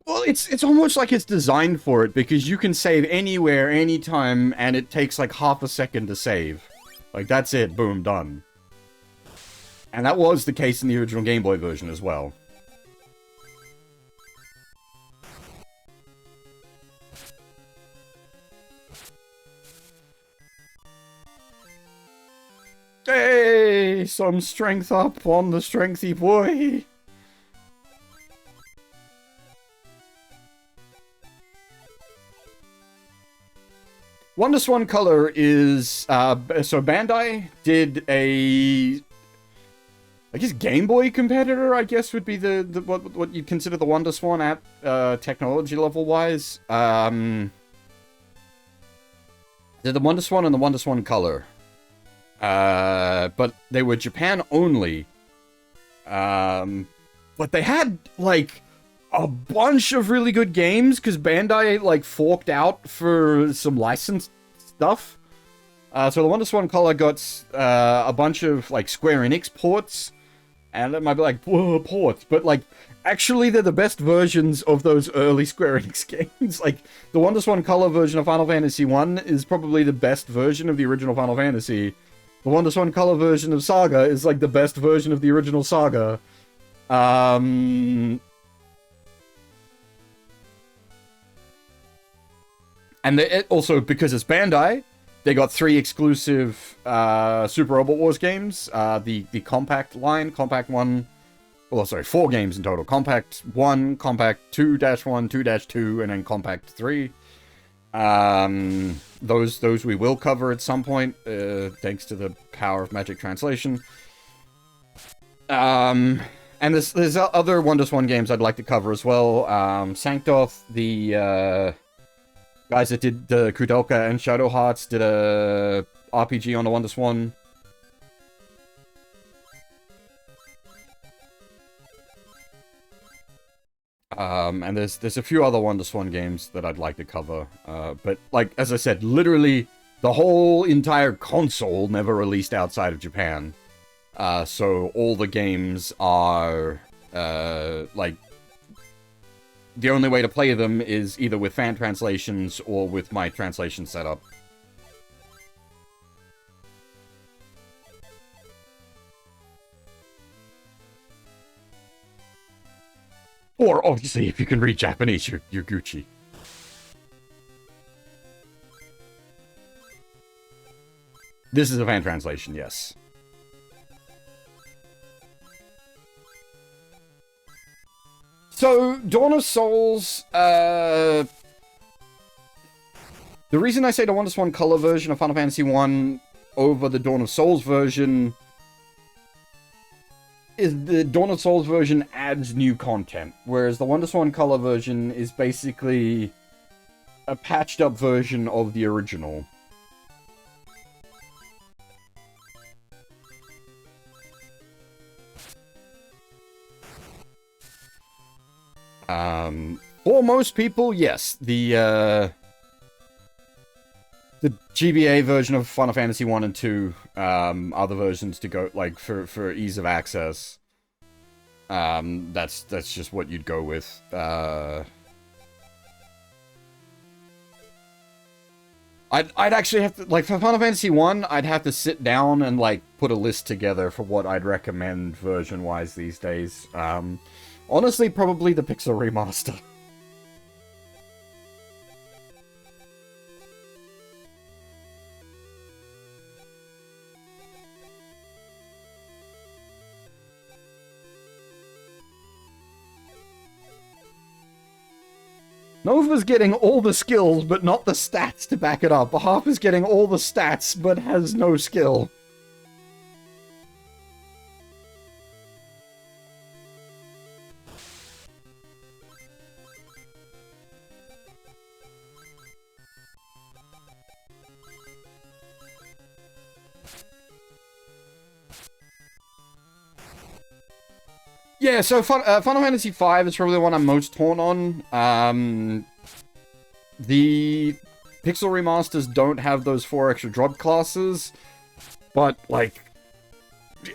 Well, it's almost like it's designed for it, because you can save anywhere, anytime, and it takes like half a second to save. Like, that's it, boom, done. And that was the case in the original Game Boy version as well. Hey, some strength up on the strengthy boy. Wonderswan Color is, so Bandai did a, I guess, Game Boy competitor, I guess, would be what you'd consider the Wonderswan at, technology level-wise. They're the Wonderswan and the Wonderswan Color. But they were Japan only. But they had, like, a bunch of really good games, because Bandai, like, forked out for some licensed stuff. So the Wonderswan Color got a bunch of, like, Square Enix ports, and it might be like, whoa, ports, but, like, actually they're the best versions of those early Square Enix games. Like, the Wonderswan Color version of Final Fantasy 1 is probably the best version of the original Final Fantasy. The Wonderswan Color version of SaGa is, like, the best version of the original SaGa. And also, because it's Bandai, they got 3 exclusive Super Robot Wars games. The Compact line, Compact 1... Well, sorry, 4 games in total. Compact 1, Compact 2-1, 2-2, and then Compact 3. Those we will cover at some point, thanks to the power of Magic Translation. And there's other Wonderswan games I'd like to cover as well. Sanctoth, the guys that did the Kudelka and Shadow Hearts, did a RPG on the Wonderswan. And there's a few other Wonderswan games that I'd like to cover. But, like, as I said, literally the whole entire console never released outside of Japan. So all the games are, like, the only way to play them is either with fan translations or with my translation setup. Or, obviously, if you can read Japanese, you're Gucci. This is a fan translation, yes. So, Dawn of Souls, the reason I say the Wonderswan Color version of Final Fantasy 1 over the Dawn of Souls version is the Dawn of Souls version adds new content, whereas the Wonderswan Color version is basically a patched up version of the original. For most people, yes, the GBA version of Final Fantasy 1 and 2 are the versions to go, like, for ease of access. That's just what you'd go with. I'd actually have to, like, for Final Fantasy 1, I'd have to sit down and, like, put a list together for what I'd recommend version-wise these days. Honestly, probably the Pixel Remaster. Nova's getting all the skills, but not the stats to back it up. Harp is getting all the stats, but has no skill. Yeah, so Final Fantasy V is probably the one I'm most torn on. The Pixel remasters don't have those 4 extra drop classes, but, like,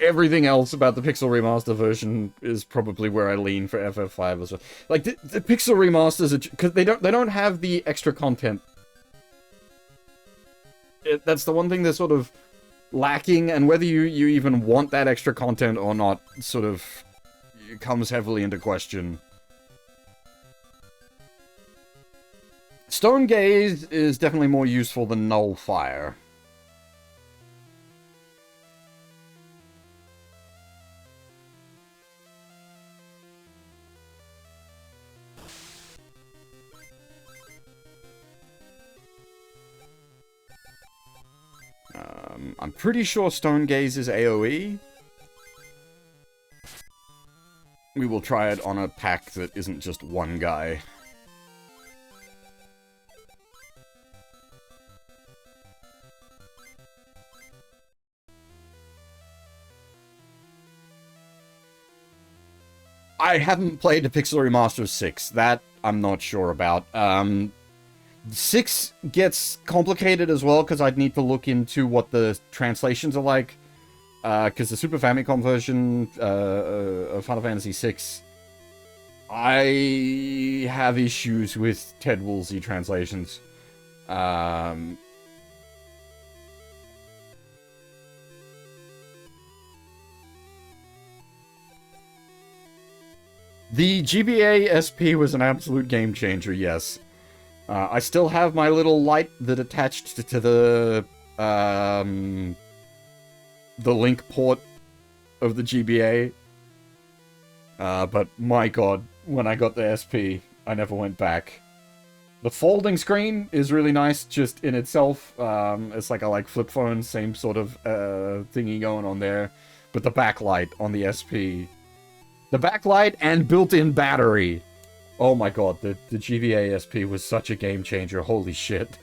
everything else about the Pixel remaster version is probably where I lean for FF5 as well. Like, the Pixel remasters are, because they don't have the extra content. That's the one thing they're sort of lacking, and whether you even want that extra content or not, sort of comes heavily into question. Stone Gaze is definitely more useful than Null Fire. I'm pretty sure Stone Gaze is AoE. We will try it on a pack that isn't just one guy. I haven't played the Pixel Remaster 6. That I'm not sure about. 6 gets complicated as well, because I'd need to look into what the translations are like. Because the Super Famicom version of Final Fantasy VI, I have issues with Ted Woolsey translations. The GBA SP was an absolute game changer, yes. I still have my little light that attached to the link port of the GBA. But my god, when I got the SP, I never went back. The folding screen is really nice just in itself. It's like a flip phone, same sort of thingy going on there. But the backlight on the SP... The backlight and built-in battery. Oh my god, the GBA SP was such a game changer. Holy shit.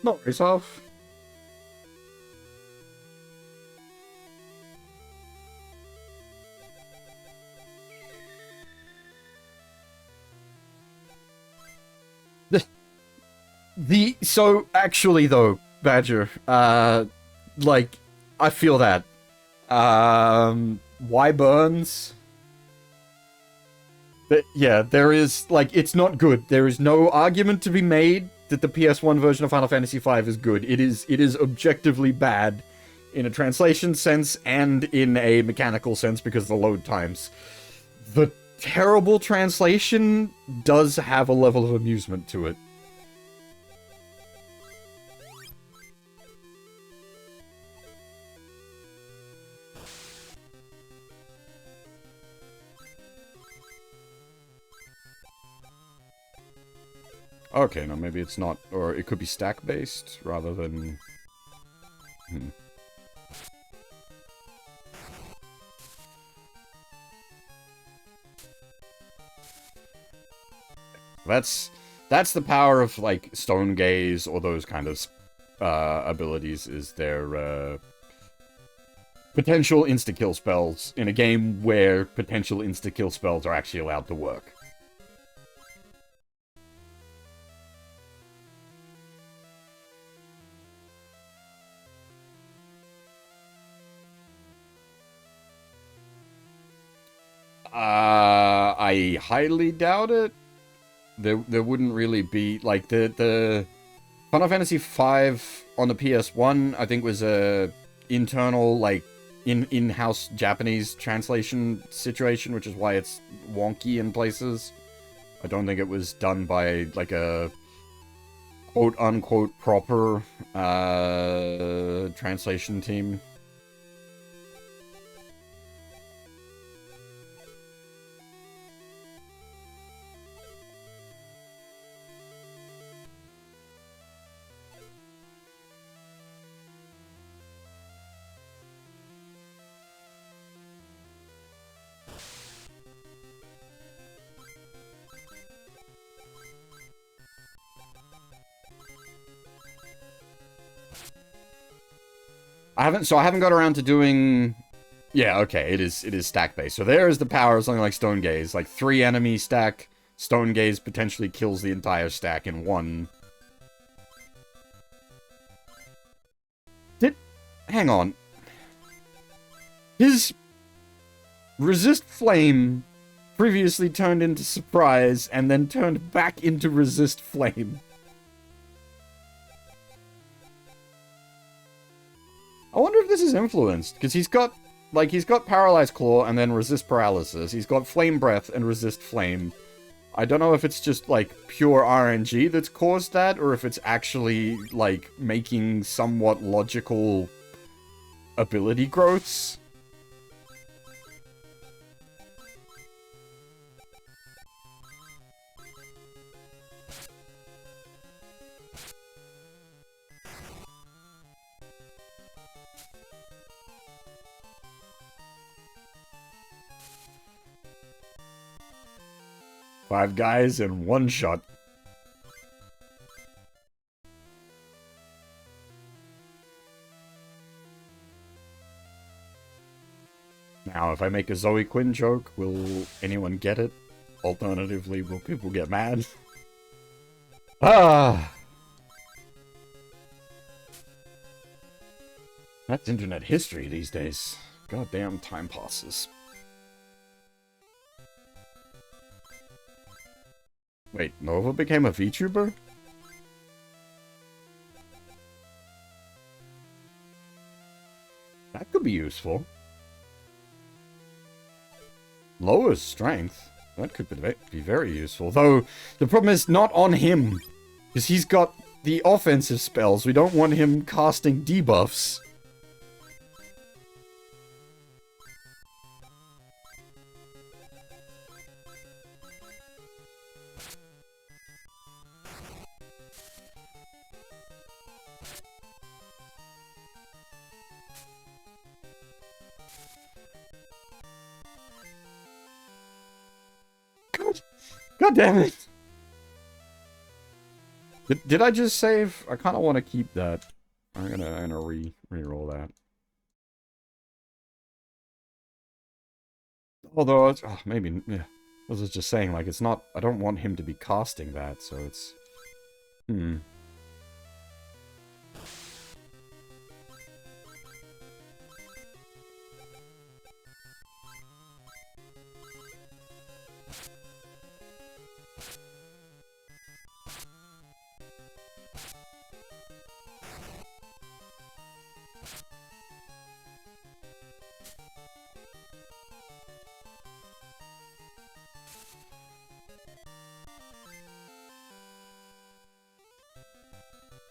No worries off. So actually though, Badger, like, I feel that. Why Burns? But yeah, there is, like, it's not good. There is no argument to be made that the PS1 version of Final Fantasy V is good. It is objectively bad in a translation sense and in a mechanical sense because of the load times. The terrible translation does have a level of amusement to it. Okay, no, maybe it's not, or it could be stack-based, rather than... That's the power of, like, Stone Gaze, or those kind of abilities, is their, potential insta-kill spells in a game where potential insta-kill spells are actually allowed to work. I highly doubt it. There wouldn't really be, like, the Final Fantasy V on the PS1, I think, was a internal, like, in-house Japanese translation situation, which is why it's wonky in places. I don't think it was done by, like, a quote-unquote proper translation team. I haven't got around to doing... Yeah, okay, it is stack based. So there is the power of something like Stone Gaze. Like 3 enemy stack, Stone Gaze potentially kills the entire stack in one. Hang on. His Resist Flame previously turned into Surprise and then turned back into Resist Flame. I wonder if this is influenced, because he's got Paralyzed Claw and then Resist Paralysis. He's got Flame Breath and Resist Flame. I don't know if it's just, like, pure RNG that's caused that, or if it's actually, like, making somewhat logical ability growths. Five guys in one shot. Now, if I make a Zoe Quinn joke, will anyone get it? Alternatively, will people get mad? Ah! That's internet history these days. Goddamn time passes. Wait, Nova became a VTuber? That could be useful. Lower strength? That could be very useful. Though, the problem is not on him. Because he's got the offensive spells. We don't want him casting debuffs. God damn it! Did I just save? I kind of want to keep that. I'm gonna re-roll that. Although, maybe, yeah. I was just saying, like, it's not, I don't want him to be casting that, so it's,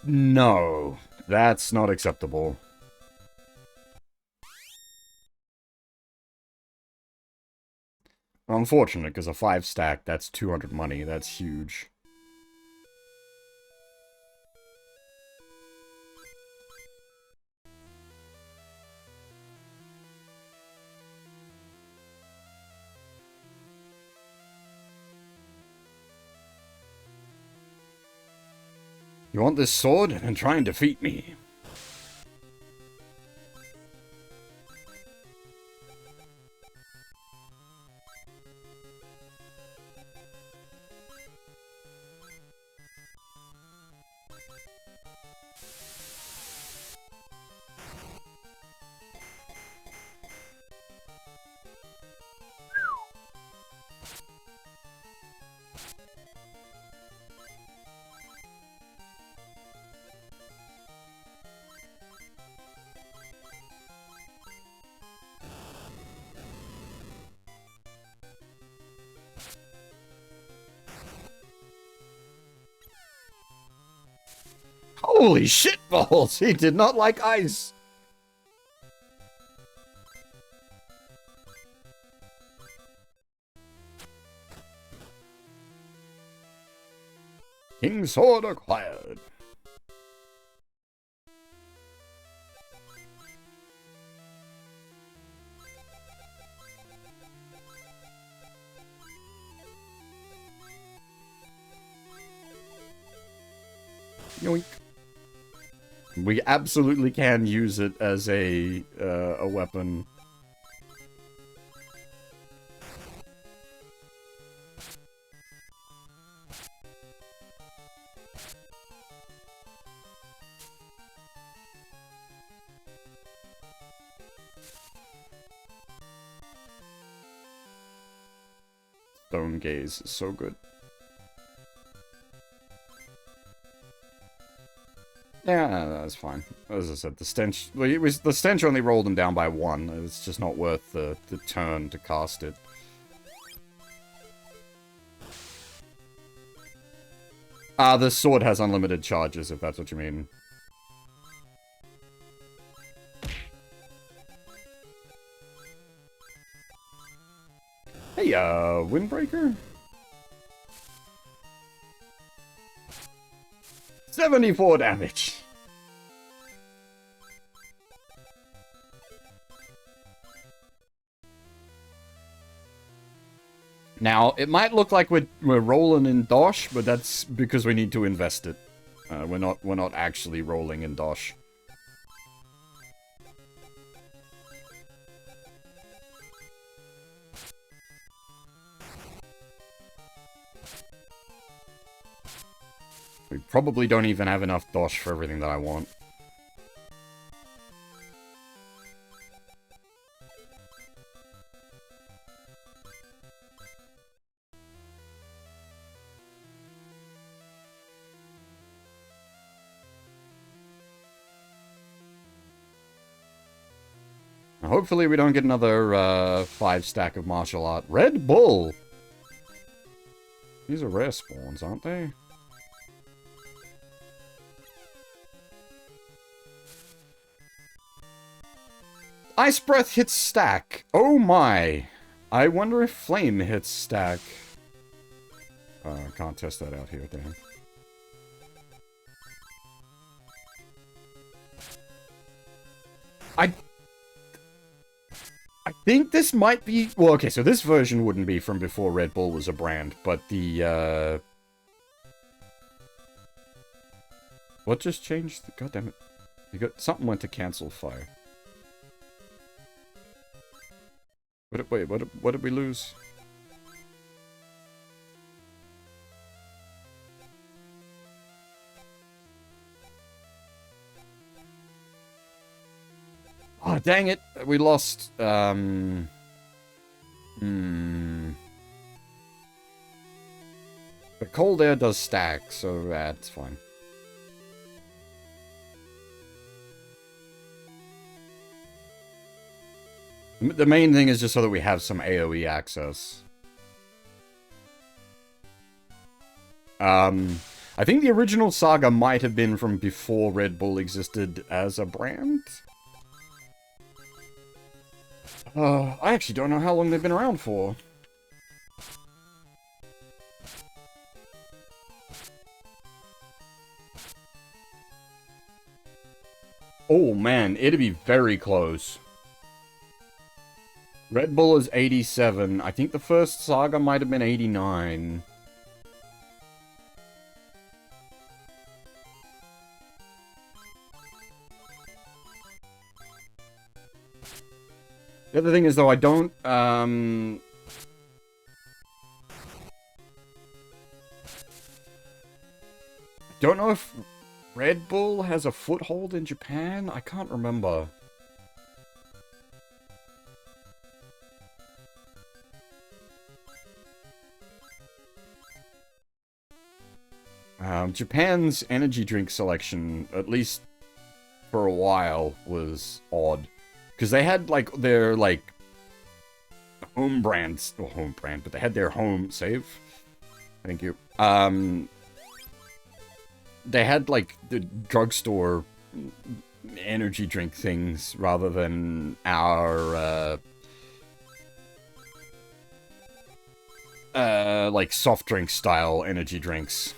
No, that's not acceptable. Unfortunate, because a 5 stack, that's 200 money. That's huge. You want this sword? And try and defeat me. Holy shitballs! He did not like ice! King's Sword acquired. Yoink. We absolutely can use it as a weapon. Stone Gaze is so good. Yeah, that's fine. As I said, the stench... Well, the stench only rolled him down by 1. It's just not worth the turn to cast it. The sword has unlimited charges, if that's what you mean. Hey, Windbreaker? 74 damage. Now, it might look like we're rolling in Dosh, but that's because we need to invest it. We're not actually rolling in Dosh. We probably don't even have enough Dosh for everything that I want. Hopefully we don't get another 5 stack of martial art. Red Bull! These are rare spawns, aren't they? Ice Breath hits stack. Oh my. I wonder if Flame hits stack. I can't test that out here, damn. I think this might be... Well, okay, so this version wouldn't be from before Red Bull was a brand, but the, What just changed? God damn it. Something went to cancel fire. Wait, what did we lose? Oh, dang it. We lost, The cold air does stack, so that's fine. The main thing is just so that we have some AoE access. I think the original SaGa might have been from before Red Bull existed as a brand. I actually don't know how long they've been around for. Oh man, it'd be very close. Red Bull is 87. I think the first SaGa might have been 89. The other thing is, though, I don't, don't know if Red Bull has a foothold in Japan? I can't remember. Japan's energy drink selection, at least for a while, was odd. Because they had, like, their, like, home brands, well, home brand, but they had their home save. Thank you. they had like the drugstore energy drink things rather than our like soft drink style energy drinks.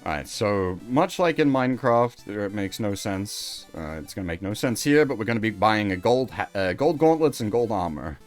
Alright, so much like in Minecraft, it makes no sense. It's gonna make no sense here, but we're gonna be buying a gold gauntlets and gold armor.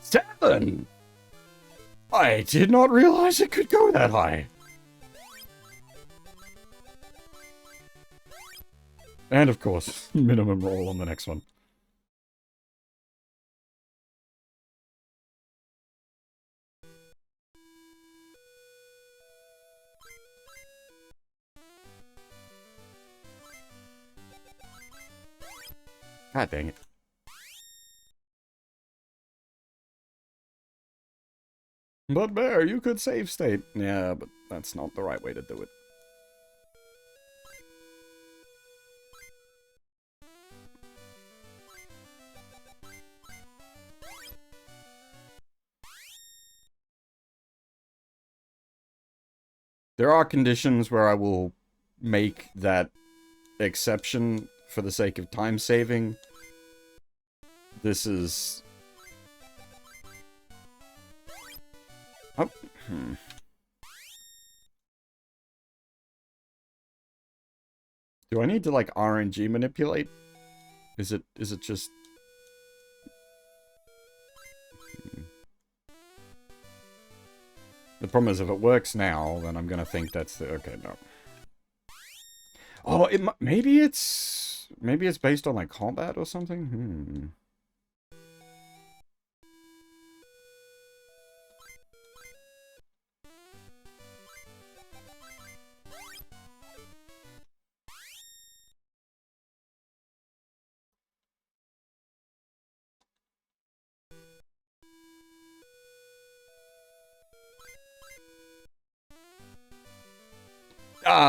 Seven! I did not realize it could go that high. And of course, minimum roll on the next one. God dang it. But Bear, you could save state. Yeah, but that's not the right way to do it. There are conditions where I will make that exception for the sake of time saving. This is... Oh, Do I need to, like, RNG manipulate? Is it just... The problem is, if it works now, then I'm gonna think that's the... Okay, no. Oh, maybe it's based on, like, combat or something?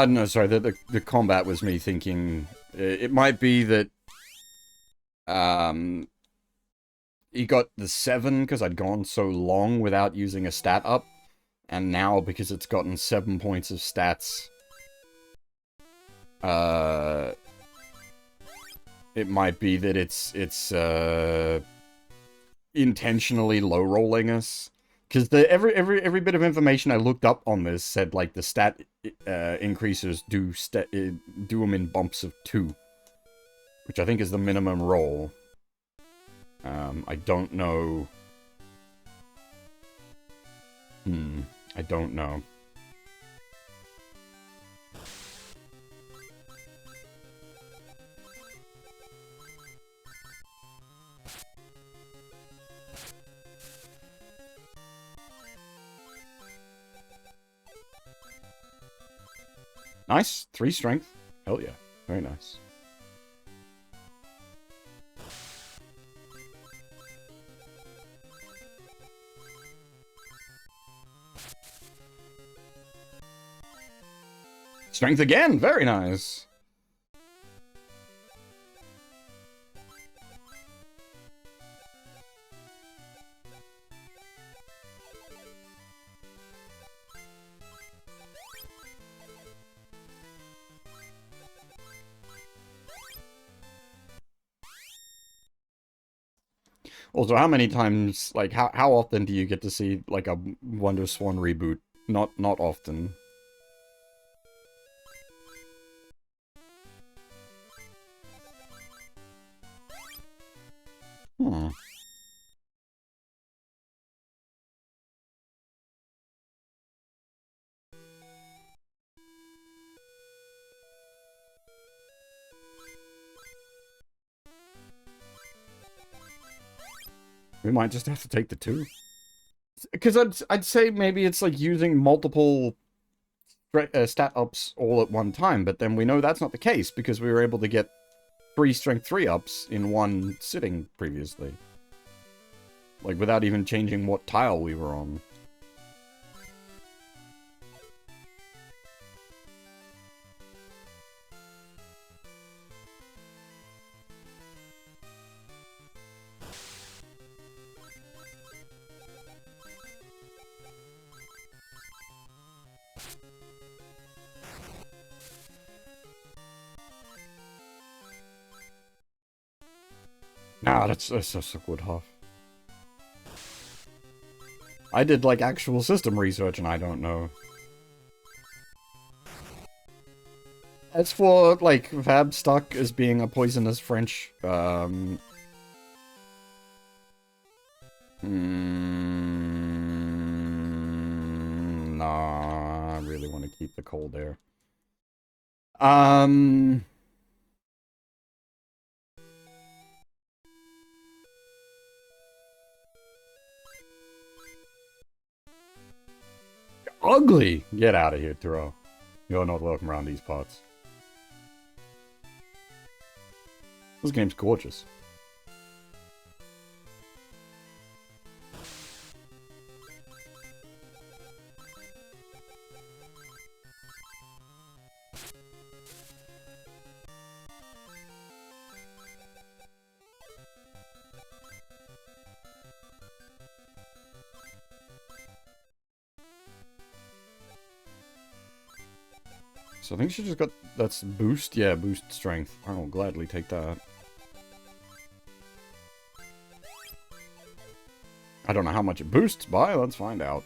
No, sorry, the combat was me thinking... It might be that... He got the 7 because I'd gone so long without using a stat up. And now, because it's gotten 7 points of stats, it might be that it's intentionally low-rolling us. Because every bit of information I looked up on this said, like, the stat increases do them in bumps of 2. Which I think is the minimum roll. I don't know. I don't know. Nice. 3 strength. Hell yeah. Very nice. Strength again! Very nice! Also, how many times, like, how often do you get to see, like, a Wonderswan reboot? Not often. We might just have to take the 2. Because I'd say maybe it's like using multiple stat ups all at one time, but then we know that's not the case because we were able to get 3 strength 3 ups in one sitting previously. Like, without even changing what tile we were on. Nah, that's a good half. I did, like, actual system research, and I don't know. As for, like, Fab stuck as being a poisonous French, nah, I really want to keep the cold air. Ugly! Get out of here, Turo. You're not welcome around these parts. This game's gorgeous. So I think she just got... That's boost? Yeah, boost strength. I will gladly take that. I don't know how much it boosts by. Let's find out.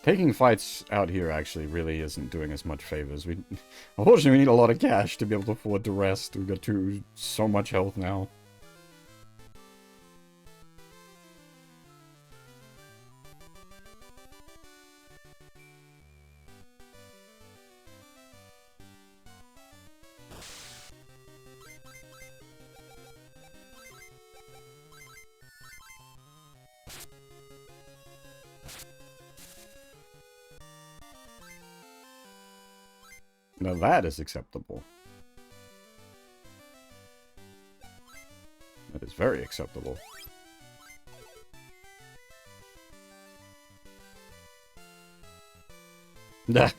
Taking fights out here actually really isn't doing us much favors. Unfortunately, we need a lot of cash to be able to afford to rest. We've got so much health now. Now that is acceptable. That is very acceptable. Nah.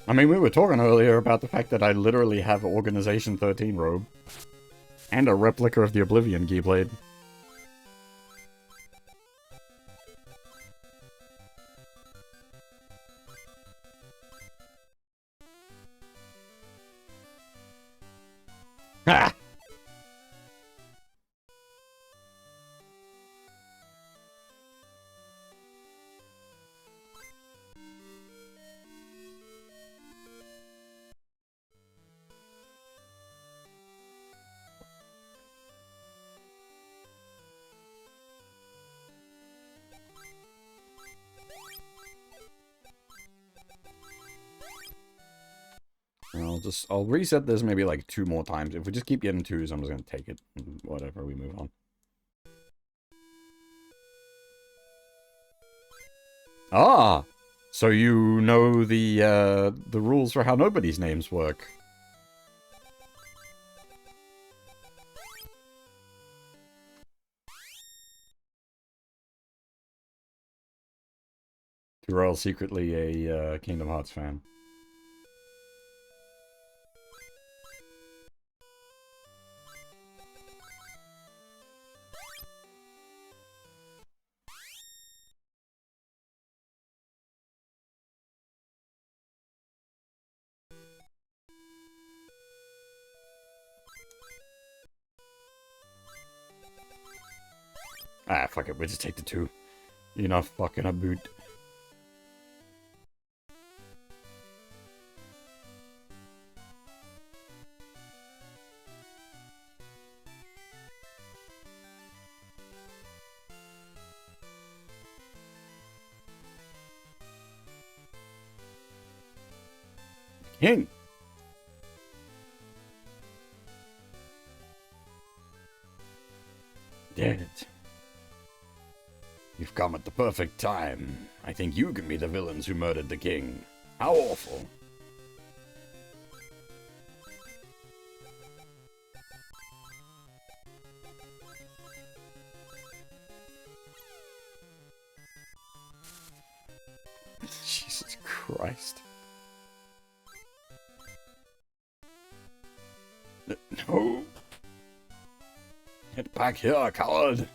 I mean, we were talking earlier about the fact that I literally have Organization 13 robe. And a replica of the Oblivion Keyblade. Ha! I'll reset this maybe like 2 more times. If we just keep getting 2s, I'm just gonna take it. Whatever, we move on. Ah! So you know the rules for how nobody's names work. You're all secretly a Kingdom Hearts fan. Ah, fuck it, we just take the 2. You're not fucking a boot. King! Did it. You've come at the perfect time. I think you can be the villains who murdered the king. How awful. Jesus Christ. No. Get back here, coward.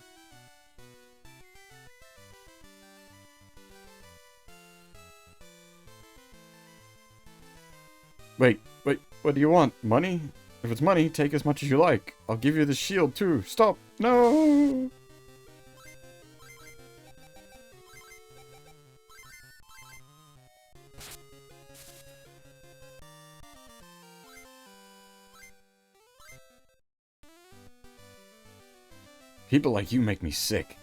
Wait, what do you want? Money? If it's money, take as much as you like. I'll give you the shield too. Stop! No! People like you make me sick.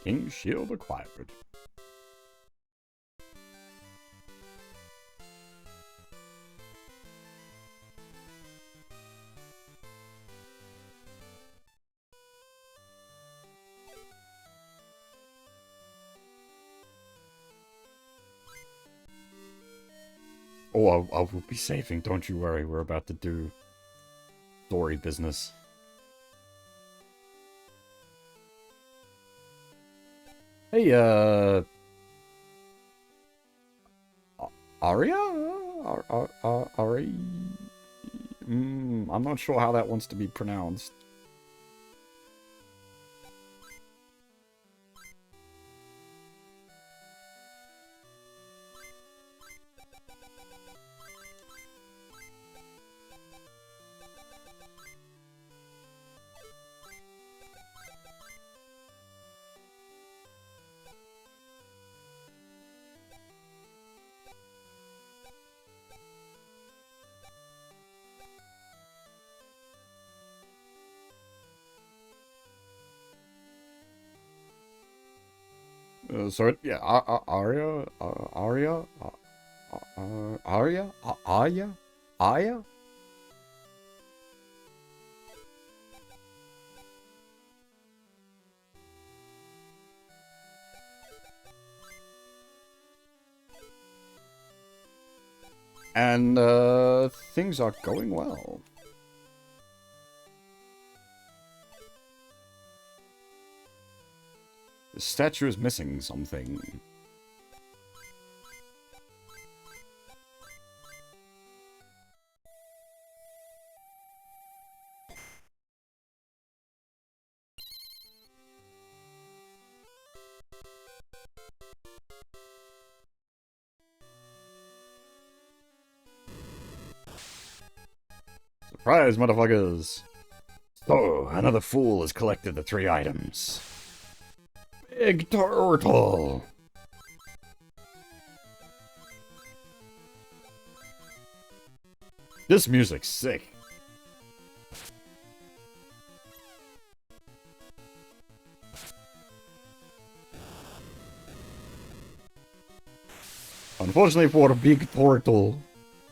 King's shield acquired. Oh, I will be saving, don't you worry. We're about to do story business. Hey, Aria? Ari? I'm not sure how that wants to be pronounced. Sorry, yeah, Aria? Aria? Aria? Aya? Aya? And, things are going well. The statue is missing something. Surprise, motherfuckers! So, another fool has collected the 3 items. Big turtle! This music's sick. Unfortunately for Big Turtle,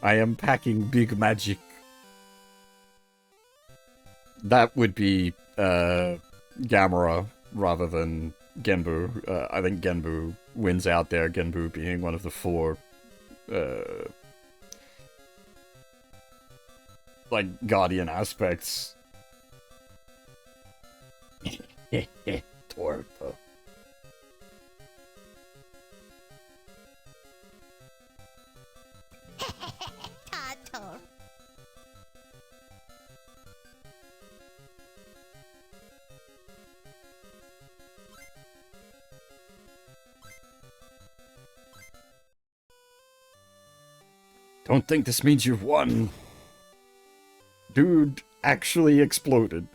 I am packing Big Magic. That would be, Gamera rather than Genbu. I think Genbu wins out there, Genbu being one of the 4, like, Guardian aspects. Turtle. Don't think this means you've won. Dude actually exploded.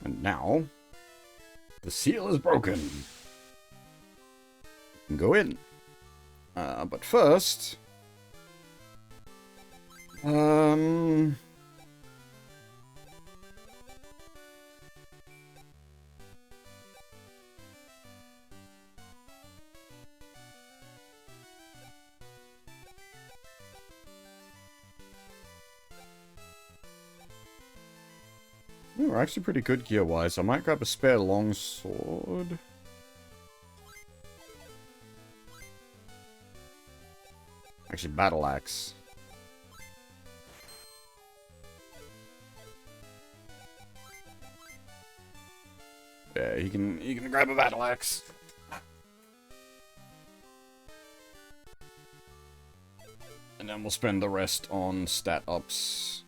And now, the seal is broken. You can go in. But first... We're actually pretty good gear-wise. I might grab a spare longsword. Actually, battle axe. Yeah, he can grab a battle axe. And then we'll spend the rest on stat ups.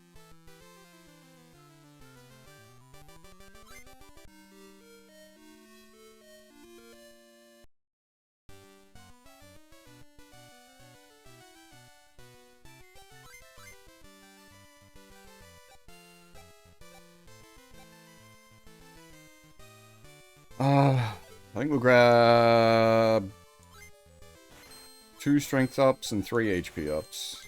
I think we'll grab 2 strength ups and 3 HP ups.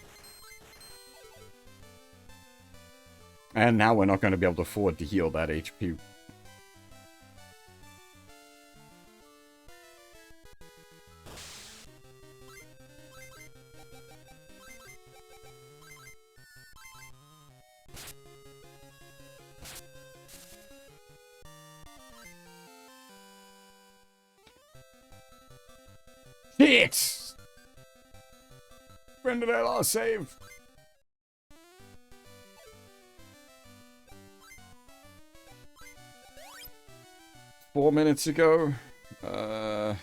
And now we're not going to be able to afford to heal that HP. Shit! When did I last save? Four minutes ago. That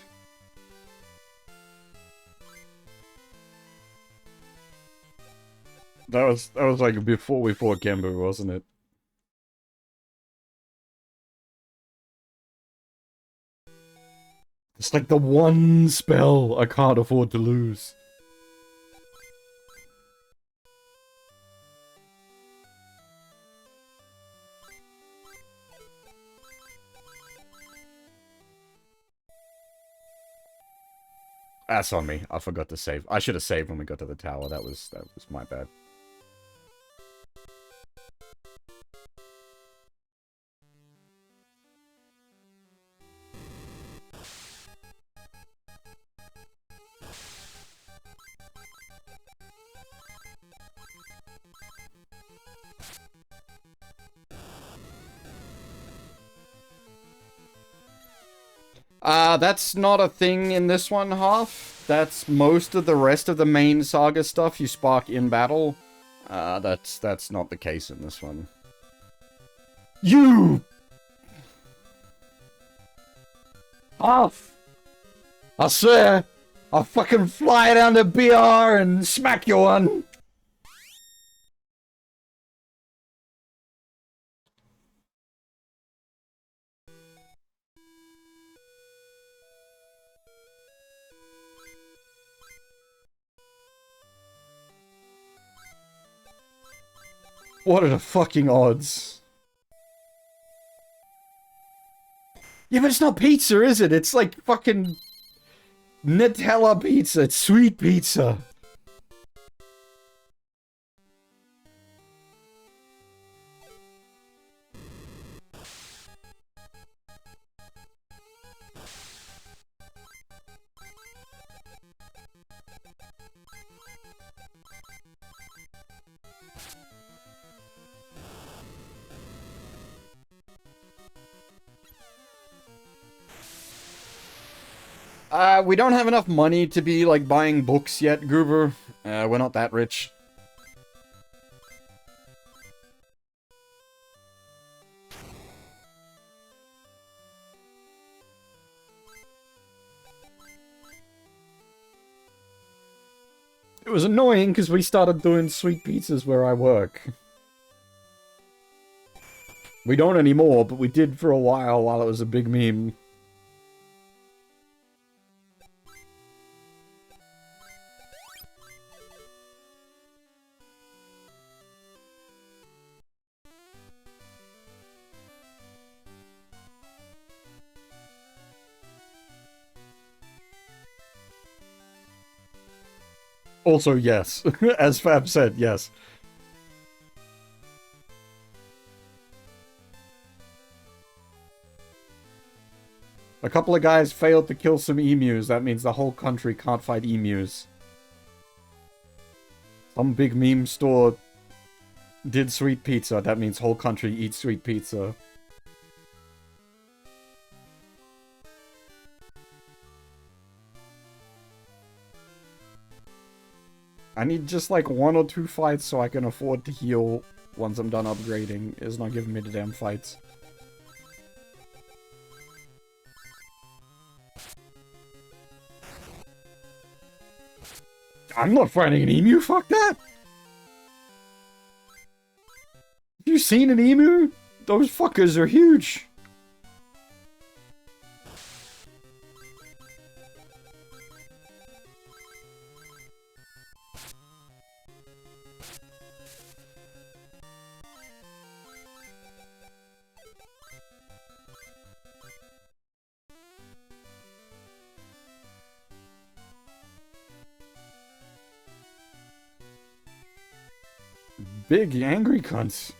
was like before we fought Genbu, wasn't it? It's like the one spell I can't afford to lose. That's on me. I forgot to save. I should have saved when we got to the tower. That was my bad. That's not a thing in this one, half. That's most of the rest of the main SaGa stuff you spark in battle. That's not the case in this one. You! Half! I swear, I'll fucking fly down to BR and smack you one! What are the fucking odds? Yeah, but it's not pizza, is it? It's like fucking Nutella pizza. It's sweet pizza. We don't have enough money to be, like, buying books yet, Goober. We're not that rich. It was annoying because we started doing sweet pizzas where I work. We don't anymore, but we did for a while it was a big meme. Also, yes. As Fab said, yes. A couple of guys failed to kill some emus. That means the whole country can't fight emus. Some big meme store did sweet pizza. That means whole country eats sweet pizza. I need just like 1 or 2 fights so I can afford to heal once I'm done upgrading. It's not giving me the damn fights. I'm not fighting an emu, fuck that! Have you seen an emu? Those fuckers are huge! Big angry cunts.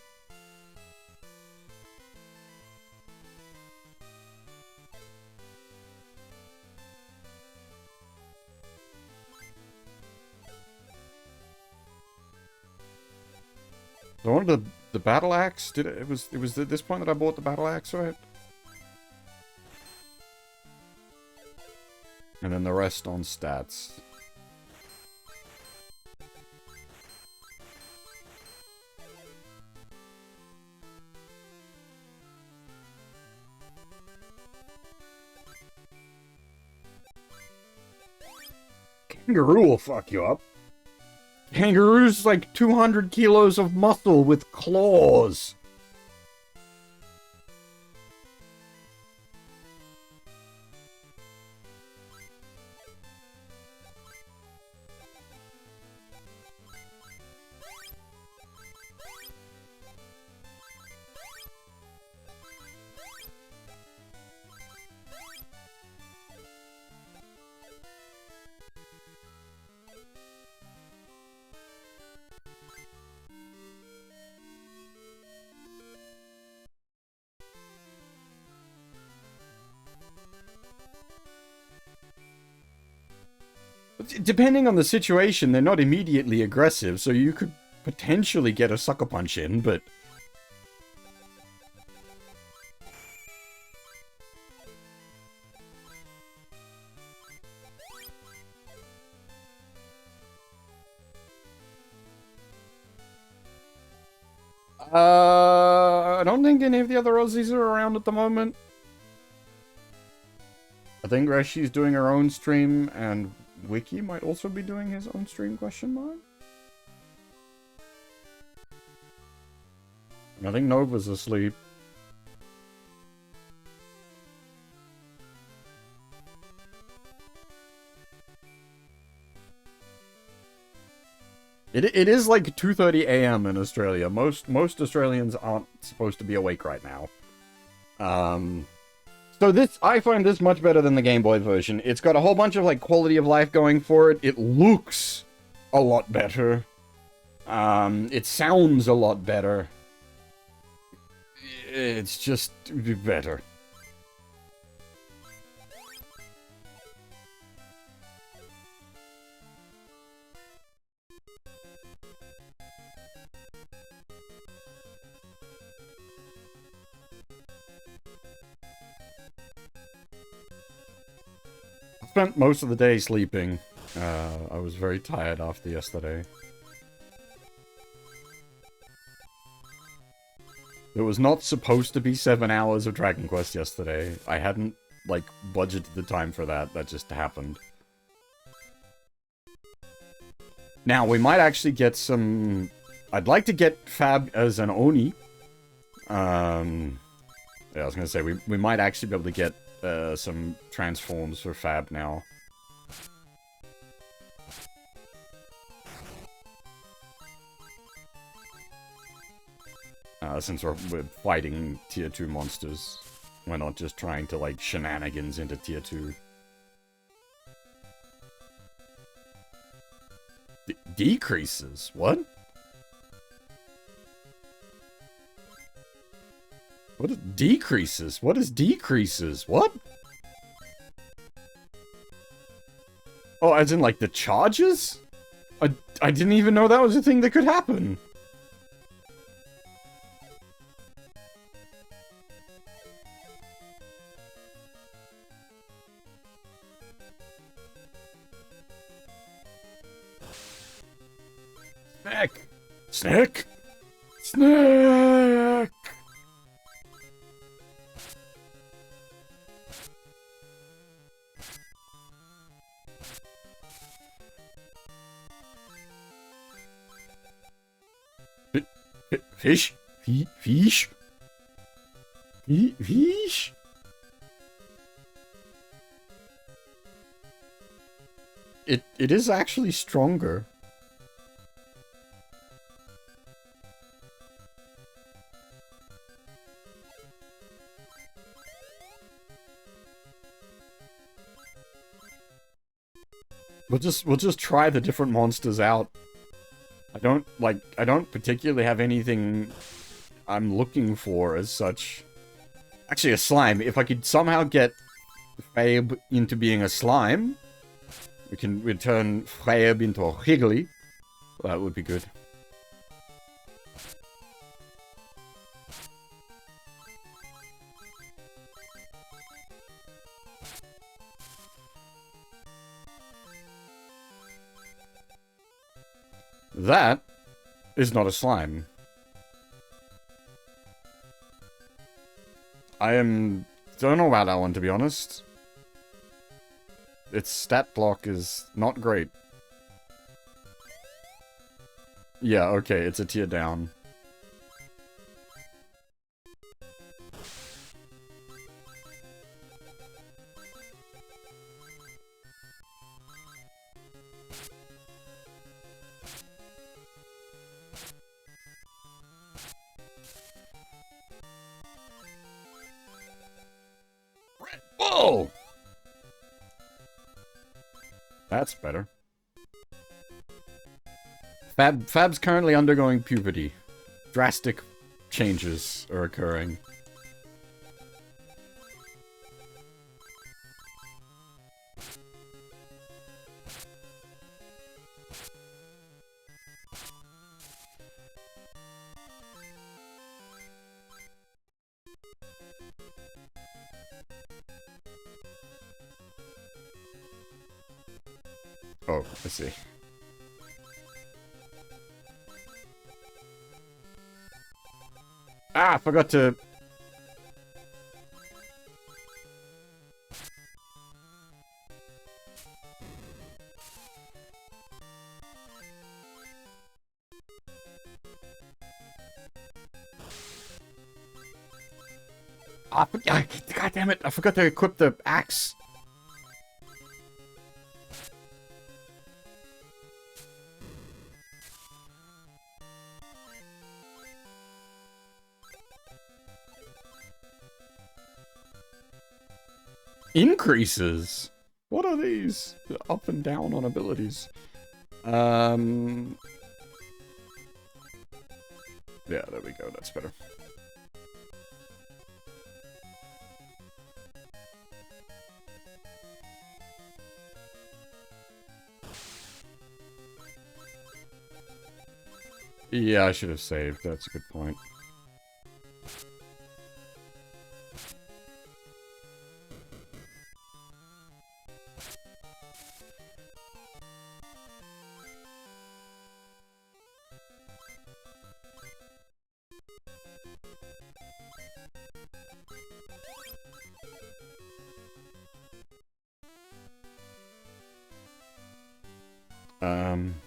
I wanted the battle axe. It was at this point that I bought the battle axe, right? And then the rest on stats. Kangaroo will fuck you up. Kangaroo's like 200 kilos of muscle with claws. Depending on the situation, they're not immediately aggressive, so you could potentially get a sucker punch in, but... I don't think any of the other Aussies are around at the moment. I think Reshi's doing her own stream, and Wiki might also be doing his own stream, question mark? I think Nova's asleep. It is like 2:30 a.m. in Australia. Most Australians aren't supposed to be awake right now. So this, I find this much better than the Game Boy version. It's got a whole bunch of, like, quality of life going for it. It looks a lot better. It sounds a lot better. It's just better. Spent most of the day sleeping. I was very tired after yesterday. There was not supposed to be 7 hours of Dragon Quest yesterday. I hadn't, like, budgeted the time for that. That just happened. Now, we might actually get some... I'd like to get Fab as an Oni. Yeah, I was gonna say, we might actually be able to get some transforms for Fab now. Since we're fighting tier 2 monsters. We're not just trying to, like, shenanigans into tier 2. Decreases? What? What is decreases? What is decreases? What? Oh, as in, like, the charges? I didn't even know that was a thing that could happen. Snack! Snack! Snack! Fish? Fish? Fish? It is actually stronger. We'll just try the different monsters out. I don't particularly have anything I'm looking for as such. Actually, a slime. If I could somehow get Fabe into being a slime, we can return Fabe into a Higgly. That would be good. That is not a slime. Don't know about that one, to be honest. Its stat block is not great. Yeah, okay, it's a tier down. Whoa! That's better. Fab's currently undergoing puberty. Drastic changes are occurring. Oh, I see. Ah, I forgot to... Ah, God damn it, I forgot to equip the axe. Increases? What are these? Up and down on abilities. Yeah, there we go, that's better. Yeah, I should have saved, that's a good point.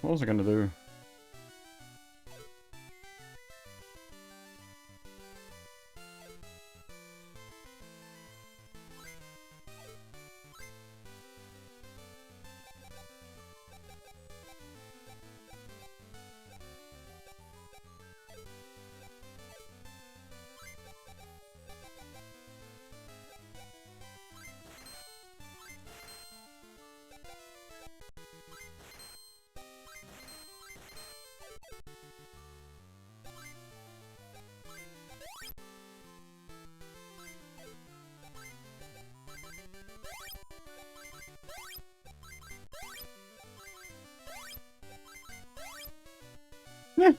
What was I gonna do? Yeah.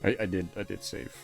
I did save.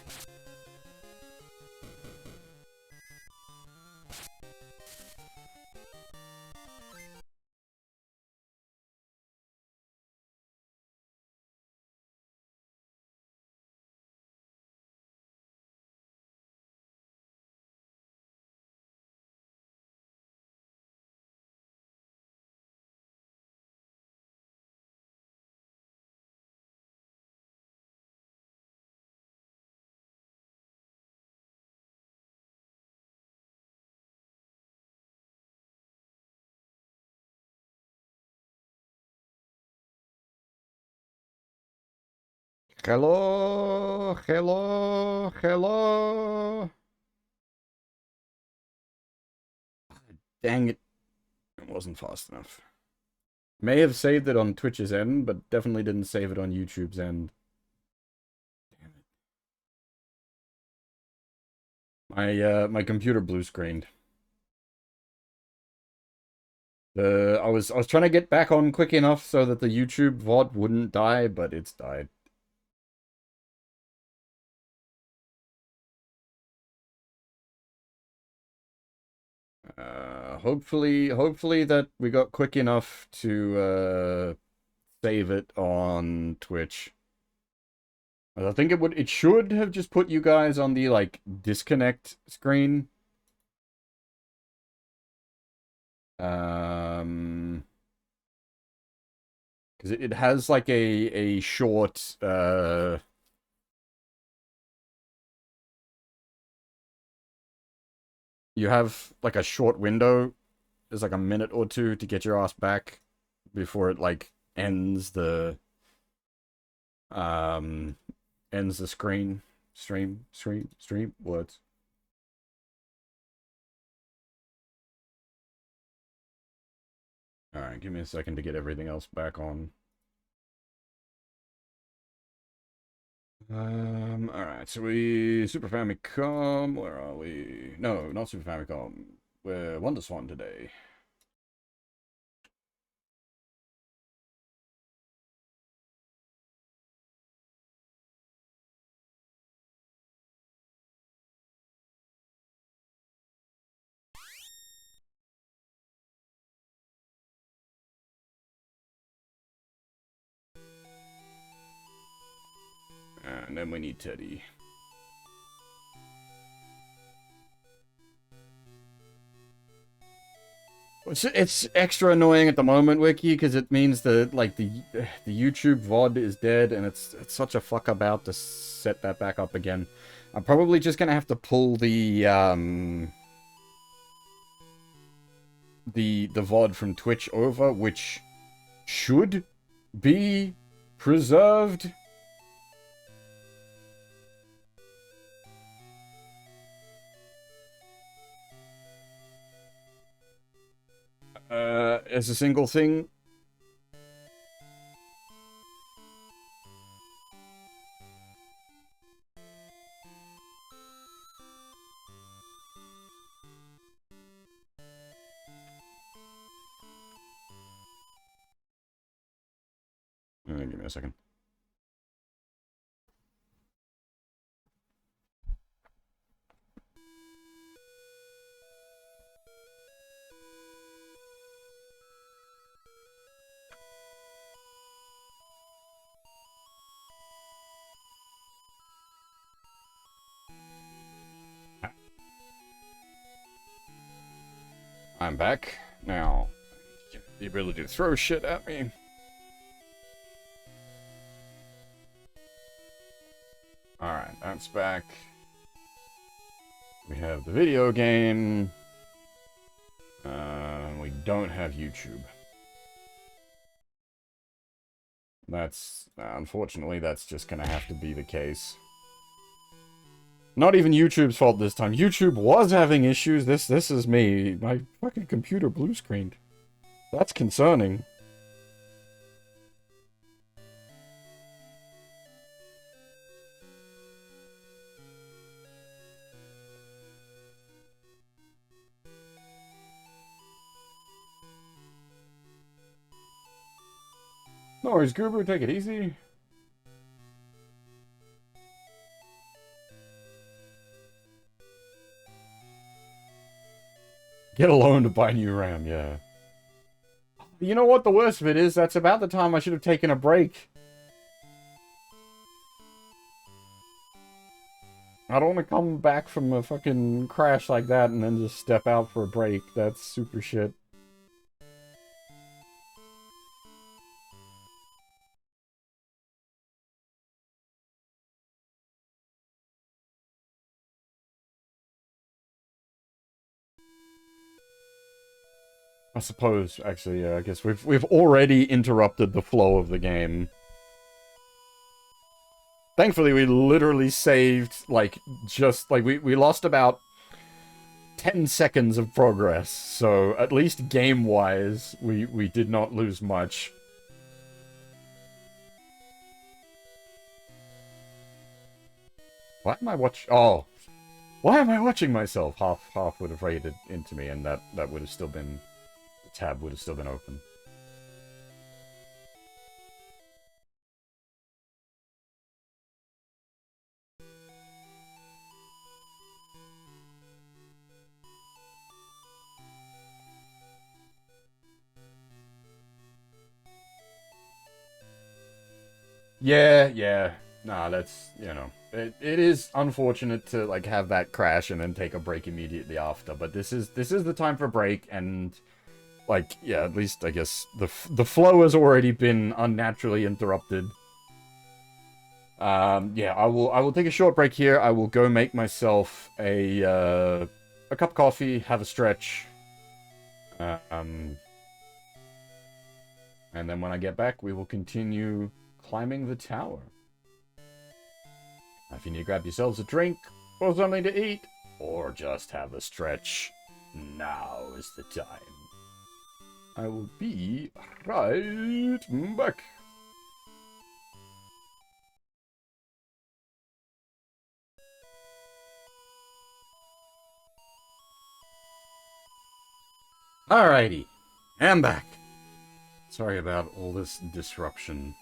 Hello, hello, hello. Dang it. It wasn't fast enough. May have saved it on Twitch's end, but definitely didn't save it on YouTube's end. Damn it. My computer blue screened. I was trying to get back on quick enough so that the YouTube VOD wouldn't die, but it's died. Hopefully that we got quick enough to save it on Twitch. I think it should have just put you guys on the like disconnect screen. Because it has like a short you have like a short window. There's like a minute or two to get your ass back before it like ends the stream words. Alright, give me a second to get everything else back on. Alright, so Super Famicom, where are we? No, not Super Famicom. We're Wonderswan today. And then we need Teddy. It's extra annoying at the moment, Wiki, because it means that like the YouTube VOD is dead, and it's such a fuck about to set that back up again. I'm probably just gonna have to pull the VOD from Twitch over, which should be preserved. As a single thing. Give me a second. I'm back. Now, the ability to throw shit at me. Alright, that's back. We have the video game. We don't have YouTube. That's, unfortunately, that's just gonna have to be the case. Not even YouTube's fault this time. YouTube was having issues. This is me. My fucking computer blue screened. That's concerning. No worries, Goober. Take it easy. Get a loan to buy new RAM, yeah. You know what the worst of it is? That's about the time I should have taken a break. I don't want to come back from a fucking crash like that and then just step out for a break. That's super shit. I suppose, actually, yeah, I guess we've already interrupted the flow of the game. Thankfully, we literally saved, like, just, like, we lost about 10 seconds of progress, so at least game-wise, we did not lose much. Why am I Oh! Why am I watching myself? Half would have raided into me, and that would have still been... The tab would have still been open. Yeah. Nah, that's, you know, it is unfortunate to, like, have that crash and then take a break immediately after, but this is the time for break, and, like, yeah, at least, I guess, the flow has already been unnaturally interrupted. Yeah, I will take a short break here. I will go make myself a cup of coffee, have a stretch, and then when I get back, we will continue climbing the tower. If you need to grab yourselves a drink, or something to eat, or just have a stretch, now is the time. I will be right back. Alrighty, I'm back. Sorry about all this disruption.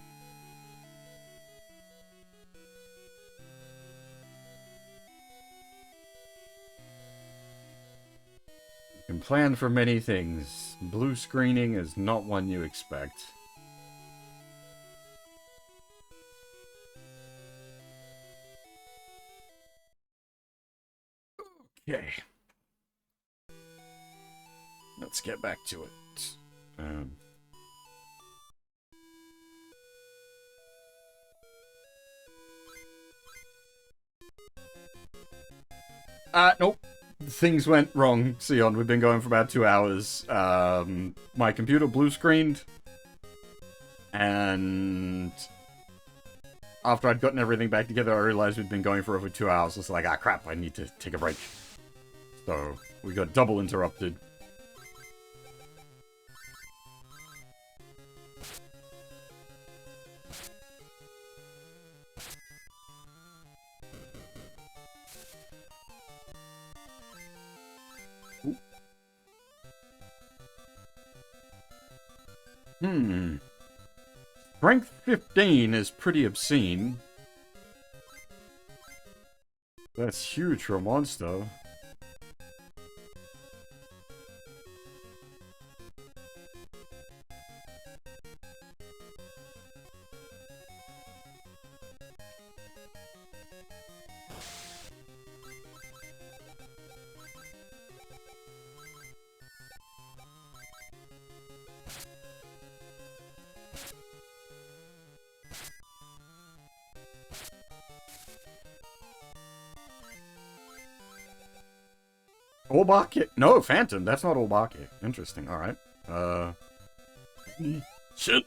You can plan for many things. Blue screening is not one you expect. Okay. Let's get back to it. Nope. Things went wrong, Sion. We've been going for about 2 hours. My computer blue screened. And after I'd gotten everything back together, I realized we'd been going for over 2 hours. It's like, ah, crap, I need to take a break. So, we got double interrupted. Strength 15 is pretty obscene. That's huge for a monster. Obake? No, Phantom. That's not Obake. Interesting. Alright. Shit.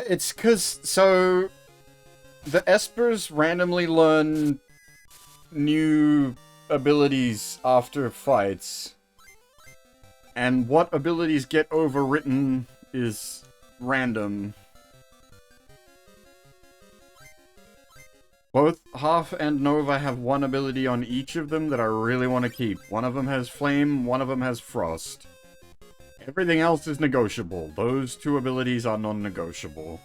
It's because, so, the Espers randomly learn new abilities after fights, and what abilities get overwritten is random. Both Half and Nova have one ability on each of them that I really want to keep. One of them has Flame, one of them has Frost. Everything else is negotiable. Those two abilities are non-negotiable.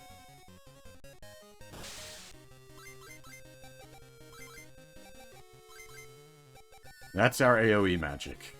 That's our AoE magic.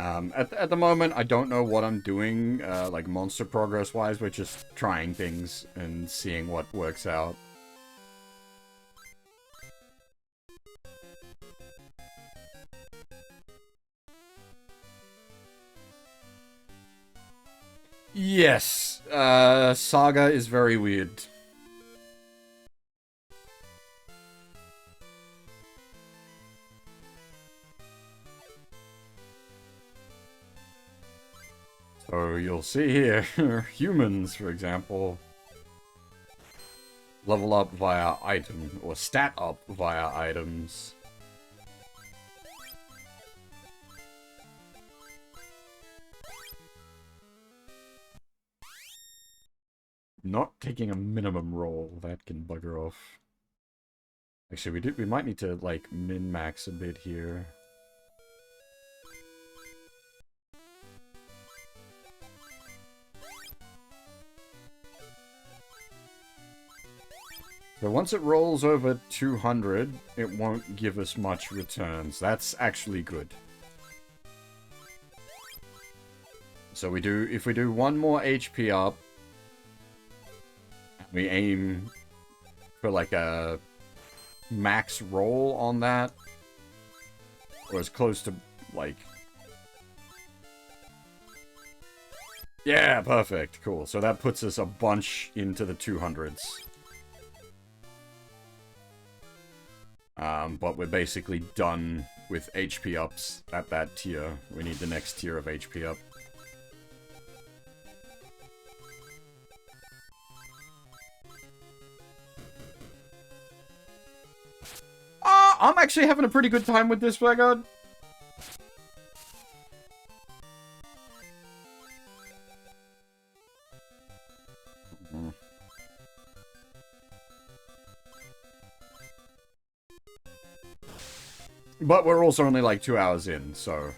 At the moment, I don't know what I'm doing, like monster progress-wise. We're just trying things and seeing what works out. Yes, SaGa is very weird. So you'll see here, humans, for example, level up via item, or stat up via items. Not taking a minimum roll, that can bugger off. Actually, we might need to, like, min-max a bit here. So once it rolls over 200, it won't give us much returns. That's actually good. So if we do one more HP up, we aim for like a max roll on that, or as close to like... Yeah, perfect, cool. So that puts us a bunch into the 200s. But we're basically done with HP ups at that tier. We need the next tier of HP up. I'm actually having a pretty good time with this, Blackguard. But we're also only like 2 hours in, so...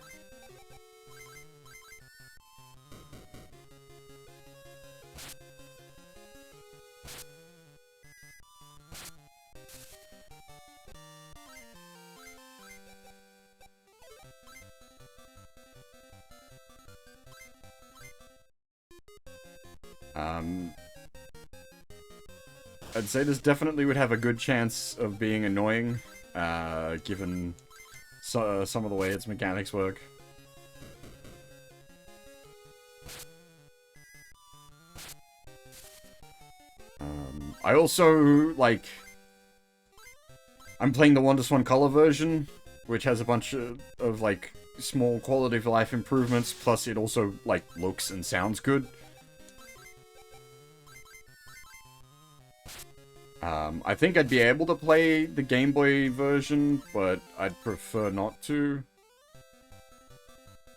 I'd say this definitely would have a good chance of being annoying, given some of the way its mechanics work. I also, like... I'm playing the Wonderswan color version, which has a bunch of like, small quality of life improvements, plus it also, like, looks and sounds good. I think I'd be able to play the Game Boy version, but I'd prefer not to.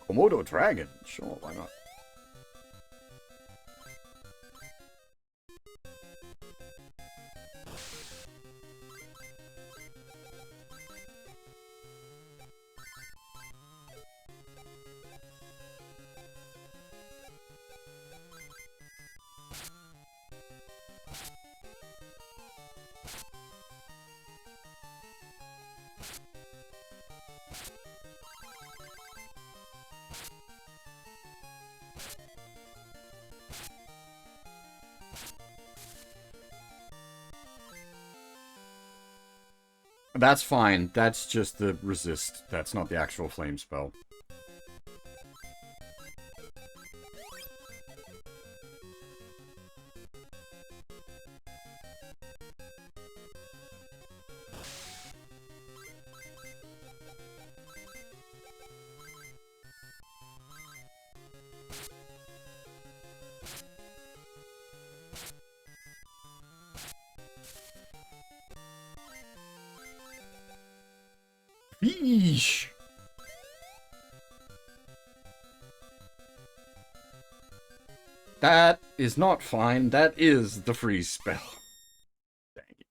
Komodo Dragon? Sure, why not? That's fine. That's just the resist. That's not the actual flame spell. Yeesh. That is not fine. That is the freeze spell. Dang it.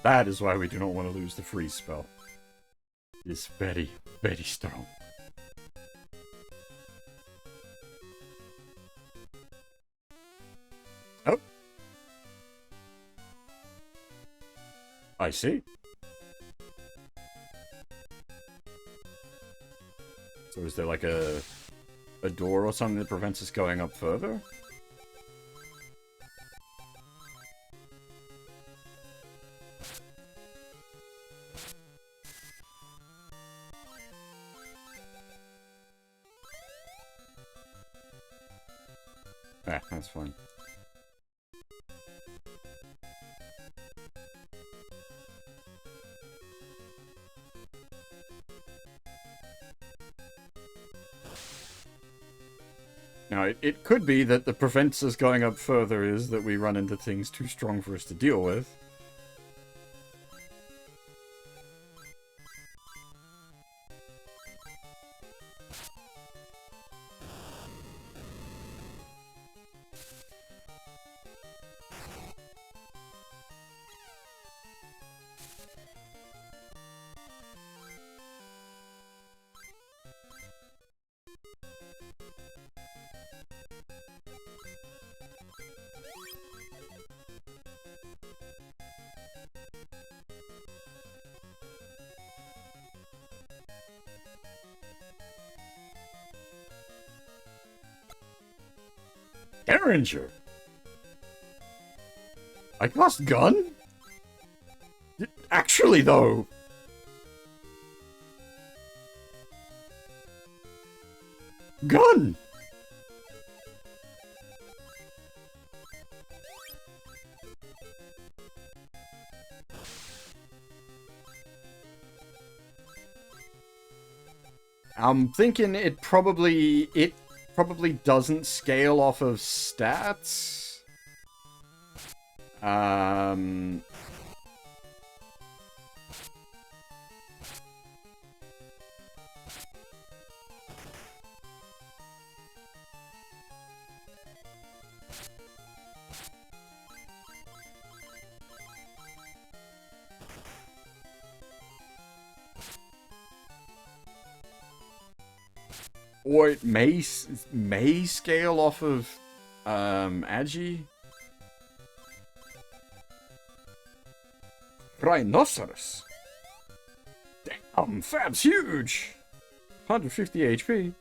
That is why we do not want to lose the freeze spell. It is very, very strong. Oh. I see. So is there like a door or something that prevents us going up further? Ah, that's fine. Now, it could be that the prevents us going up further is that we run into things too strong for us to deal with. Derringer! I cast gun? Actually, though! Gun! I'm thinking it probably doesn't scale off of stats. Or it may scale off of Agi. Rhinoceros. Damn, Fab's huge. 150 HP.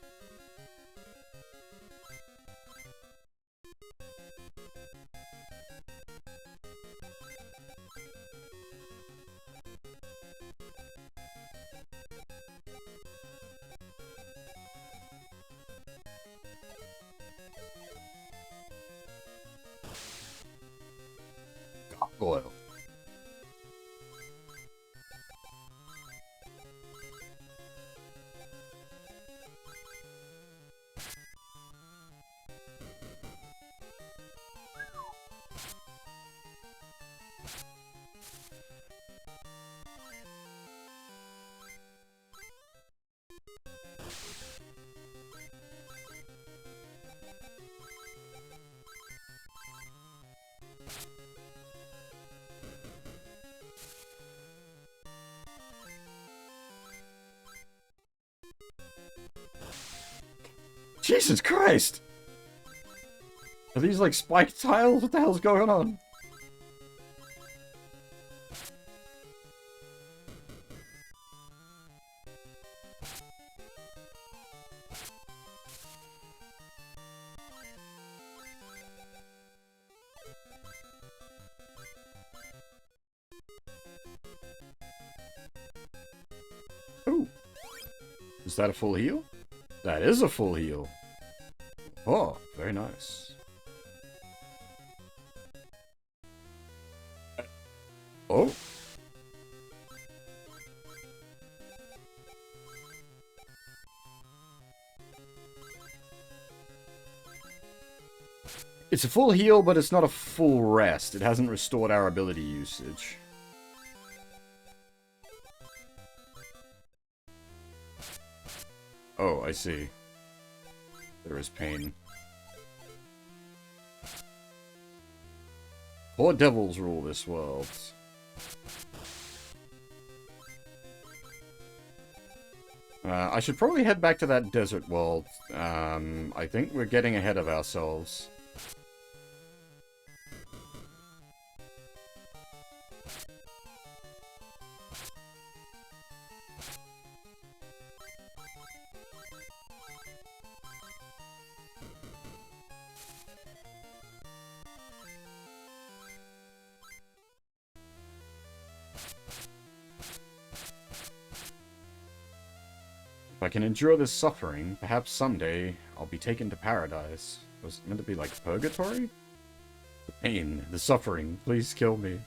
Gargoyle. Jesus Christ! Are these like spiked tiles? What the hell's going on? Ooh. Is that a full heal? That is a full heal. Oh, very nice. Oh. It's a full heal, but it's not a full rest. It hasn't restored our ability usage. Oh, I see. There is pain. Poor devils rule this world. I should probably head back to that desert world. I think we're getting ahead of ourselves. If I can endure this suffering, perhaps someday I'll be taken to paradise. Was it meant to be like purgatory? The pain, the suffering, please kill me.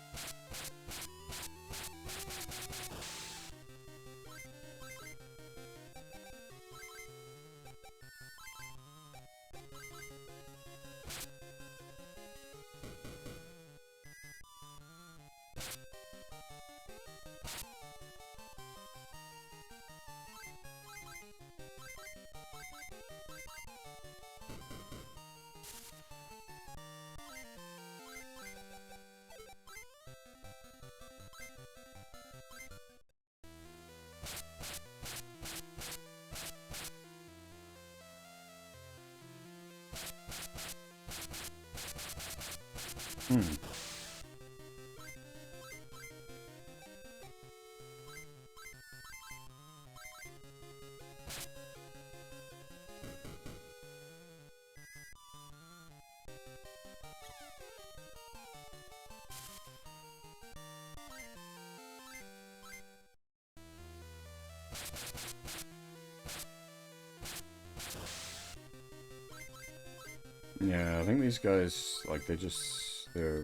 Yeah, I think these guys, like, they're...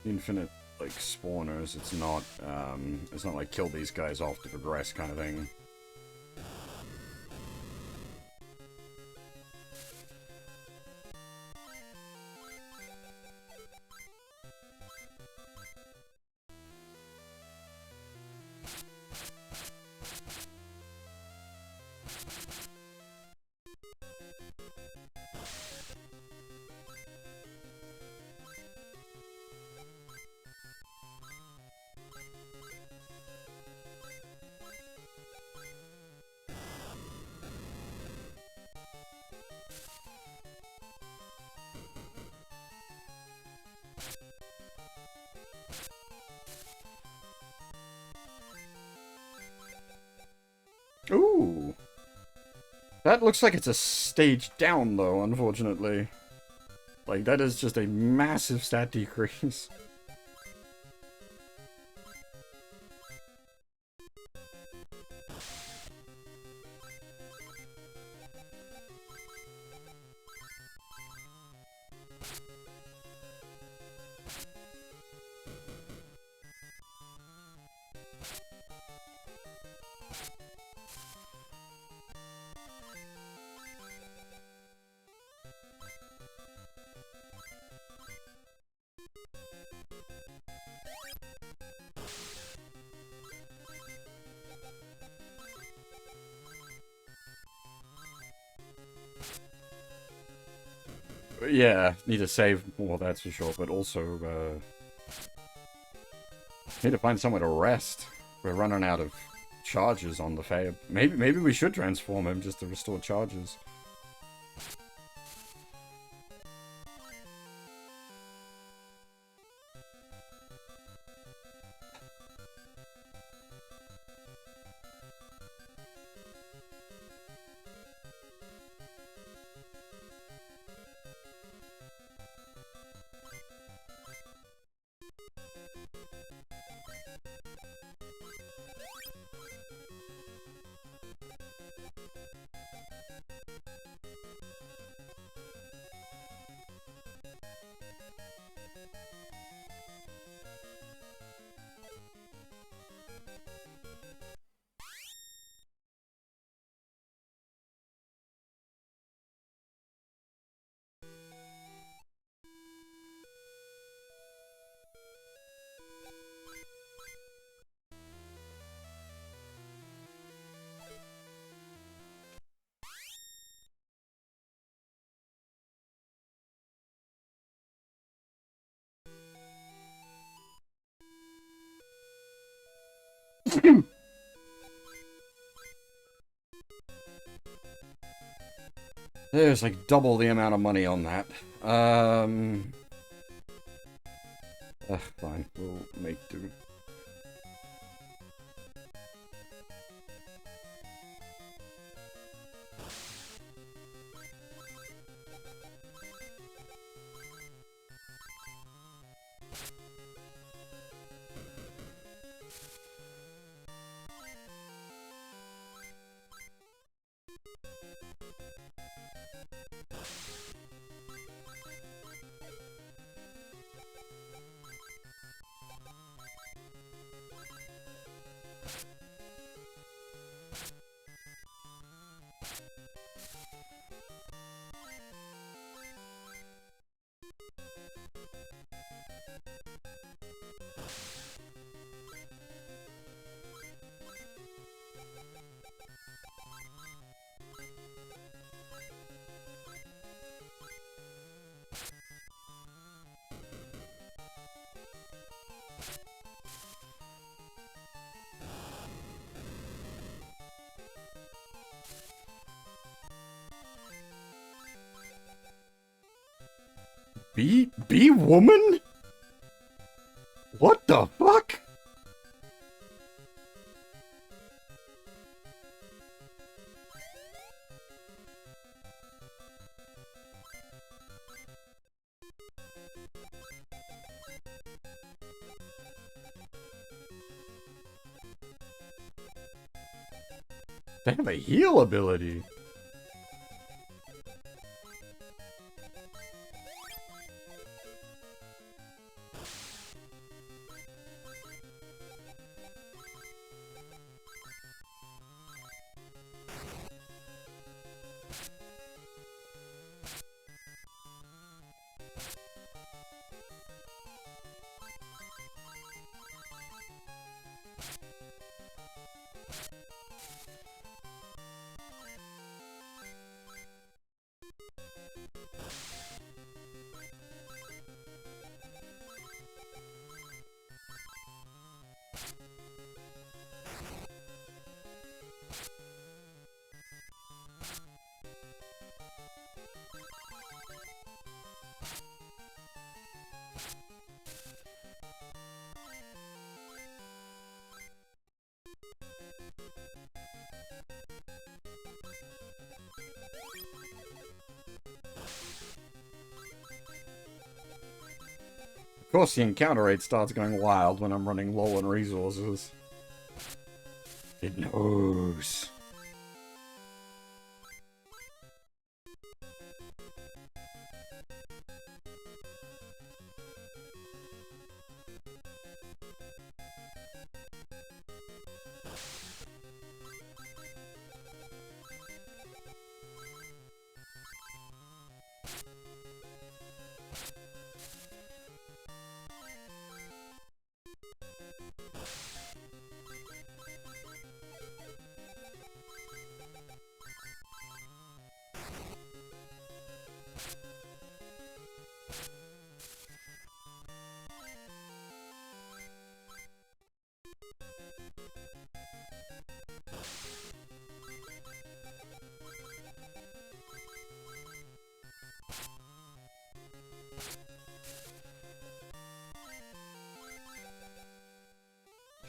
infinite, like, spawners. It's not like kill these guys off to progress kind of thing. Ooh! That looks like it's a stage down, though, unfortunately. Like, that is just a massive stat decrease. Yeah, need to save more, that's for sure, but also, need to find somewhere to rest. We're running out of charges on the Fab. Maybe we should transform him just to restore charges. There's like double the amount of money on that. Fine. We'll make do. Be woman? What the fuck? They have a heal ability. Of course, the encounter rate starts going wild when I'm running low on resources. It knows.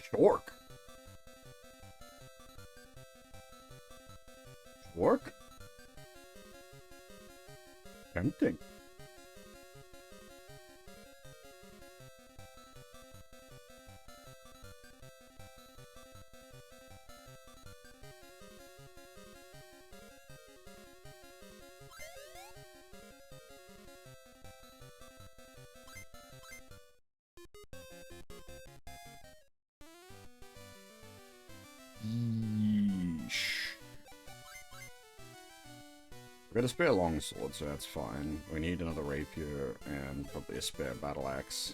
Shork. Shork? Tempting. Yeesh. We've got a spare longsword, so that's fine. We need another rapier and probably a spare battle axe.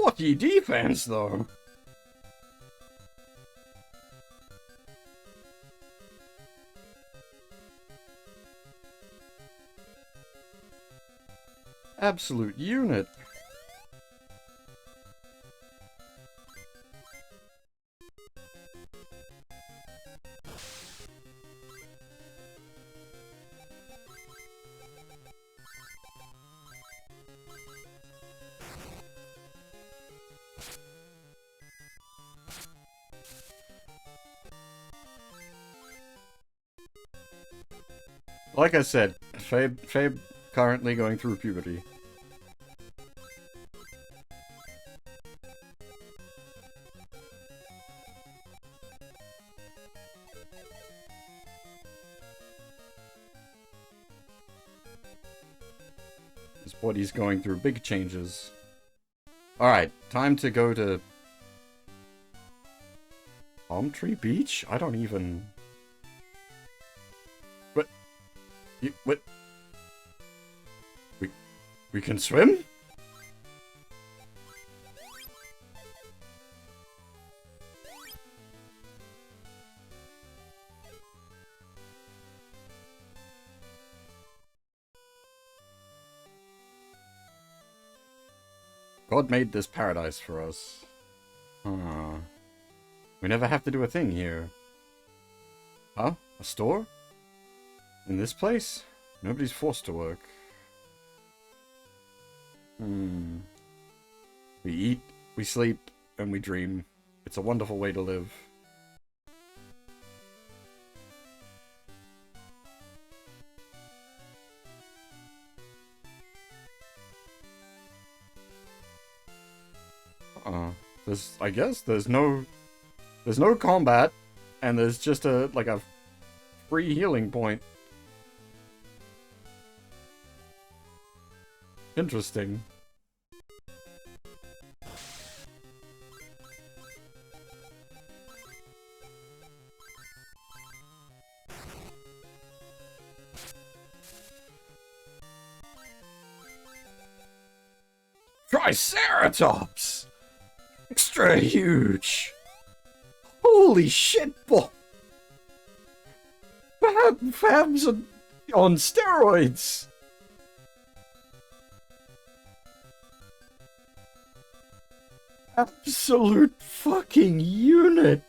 40 defense, though. Absolute unit. Like I said, Fabe currently going through puberty. His body's going through big changes. Alright, time to go to Palm Tree Beach? I don't even... What? We can swim? God made this paradise for us. Huh. We never have to do a thing here. Huh? A store? In this place? Nobody's forced to work. We eat, we sleep, and we dream. It's a wonderful way to live. I guess there's no combat, and there's just a free healing point. Interesting. Triceratops! Extra huge! Holy shit, boy! Fab's on steroids! Absolute fucking unit!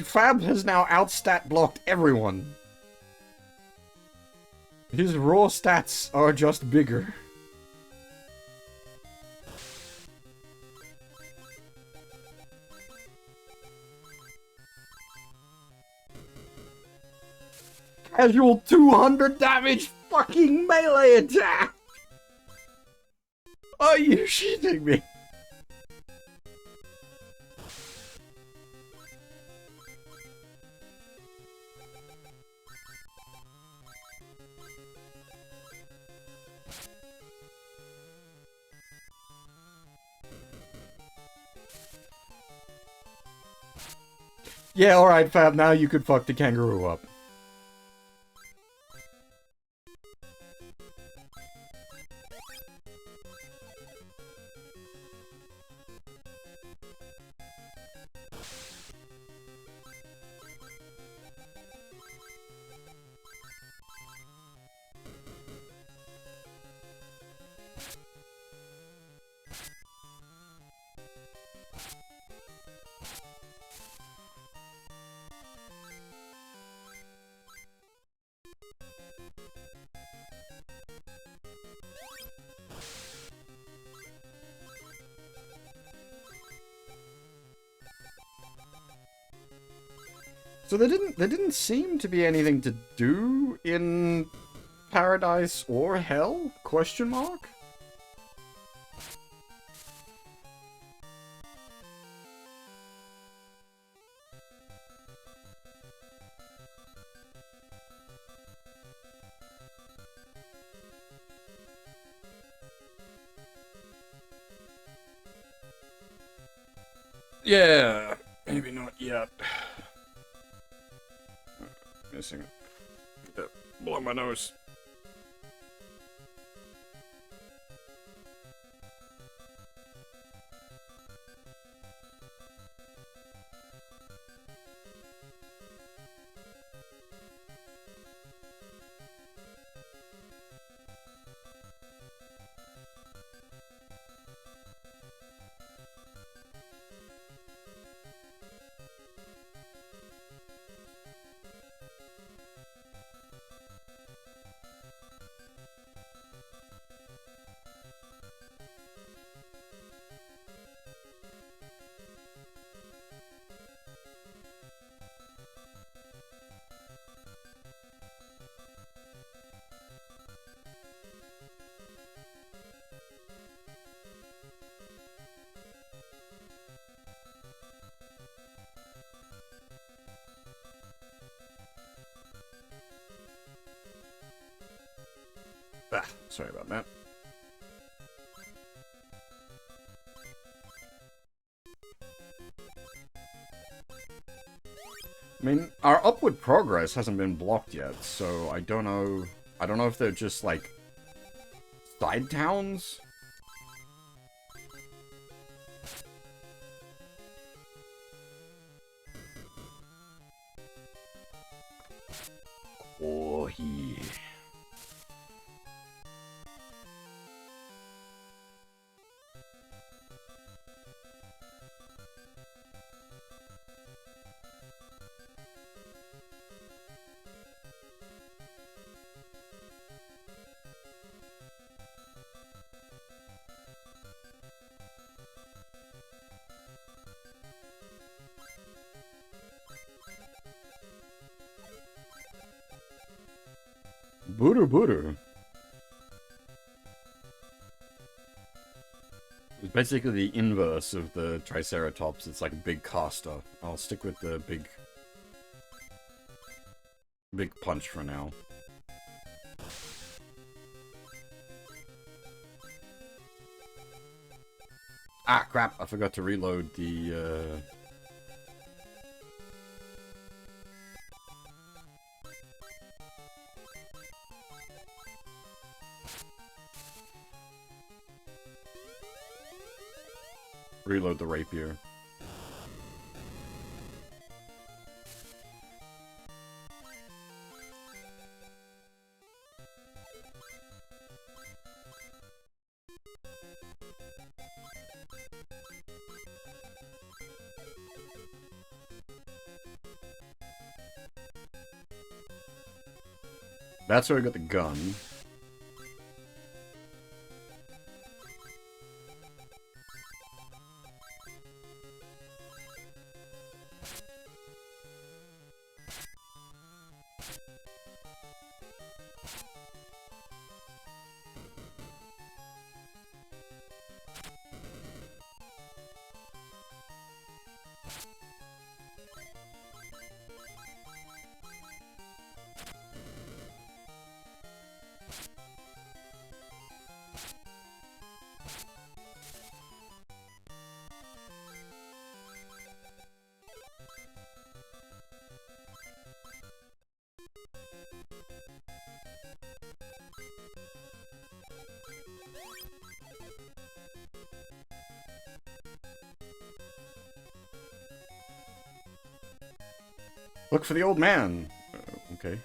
Fab has now outstat blocked everyone. His raw stats are just bigger. Casual 200 damage fucking melee attack! Are you shitting me? Yeah, alright, Fab, now you could fuck the kangaroo up. So there didn't seem to be anything to do in Paradise or Hell? Question mark? Yeah, maybe not yet. Missing it. Blow my nose. Ah, sorry about that. I mean, our upward progress hasn't been blocked yet, so I don't know. I don't know if they're just, like, side towns? Oh, yeah. Buru Buru. It's basically the inverse of the Triceratops. It's like a big caster. I'll stick with the big punch for now. Ah, crap. I forgot to reload the, reload the rapier. That's where I got the gun. Look for the old man. Okay.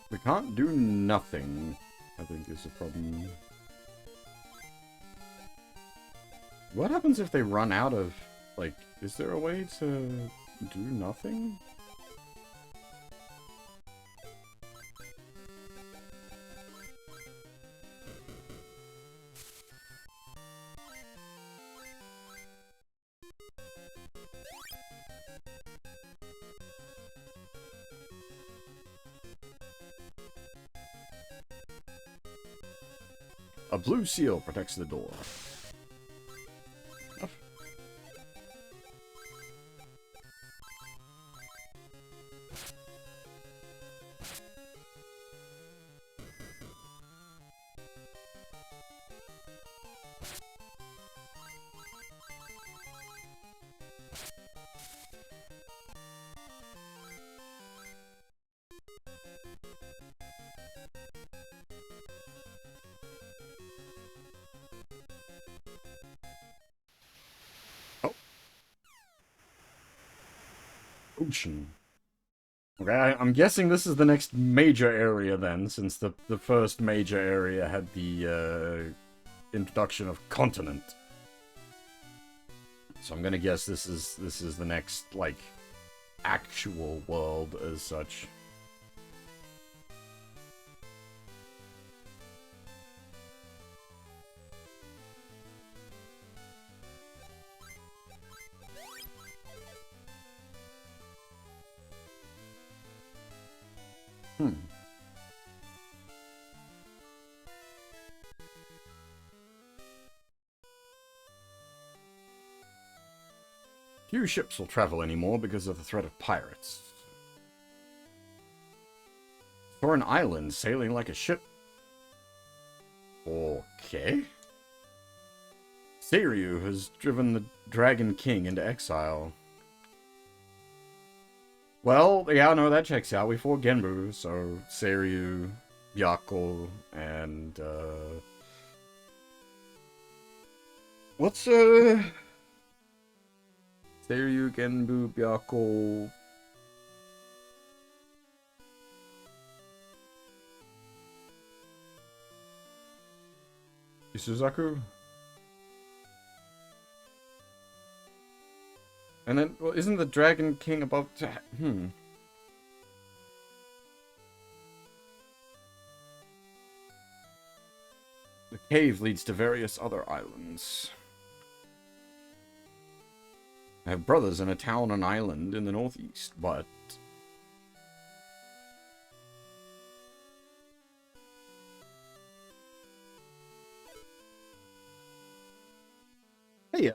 We can't do nothing, I think is the problem. What happens if they run out of, like, is there a way to do nothing? A blue seal protects the door. Ocean. Okay, I'm guessing this is the next major area then, since the first major area had the introduction of continent. So I'm gonna guess this is the next, like, actual world as such. Few ships will travel anymore because of the threat of pirates. For an island sailing like a ship. Okay. Seiryu has driven the Dragon King into exile. Well, yeah, no, that checks out. We fought Genbu, so Seiryu, Byakko, and, what's, Seiryu, Genbu, Byakko... Isuzaku? And then, well, isn't the Dragon King above... The cave leads to various other islands. I have brothers in a town and island in the northeast, but... Hey,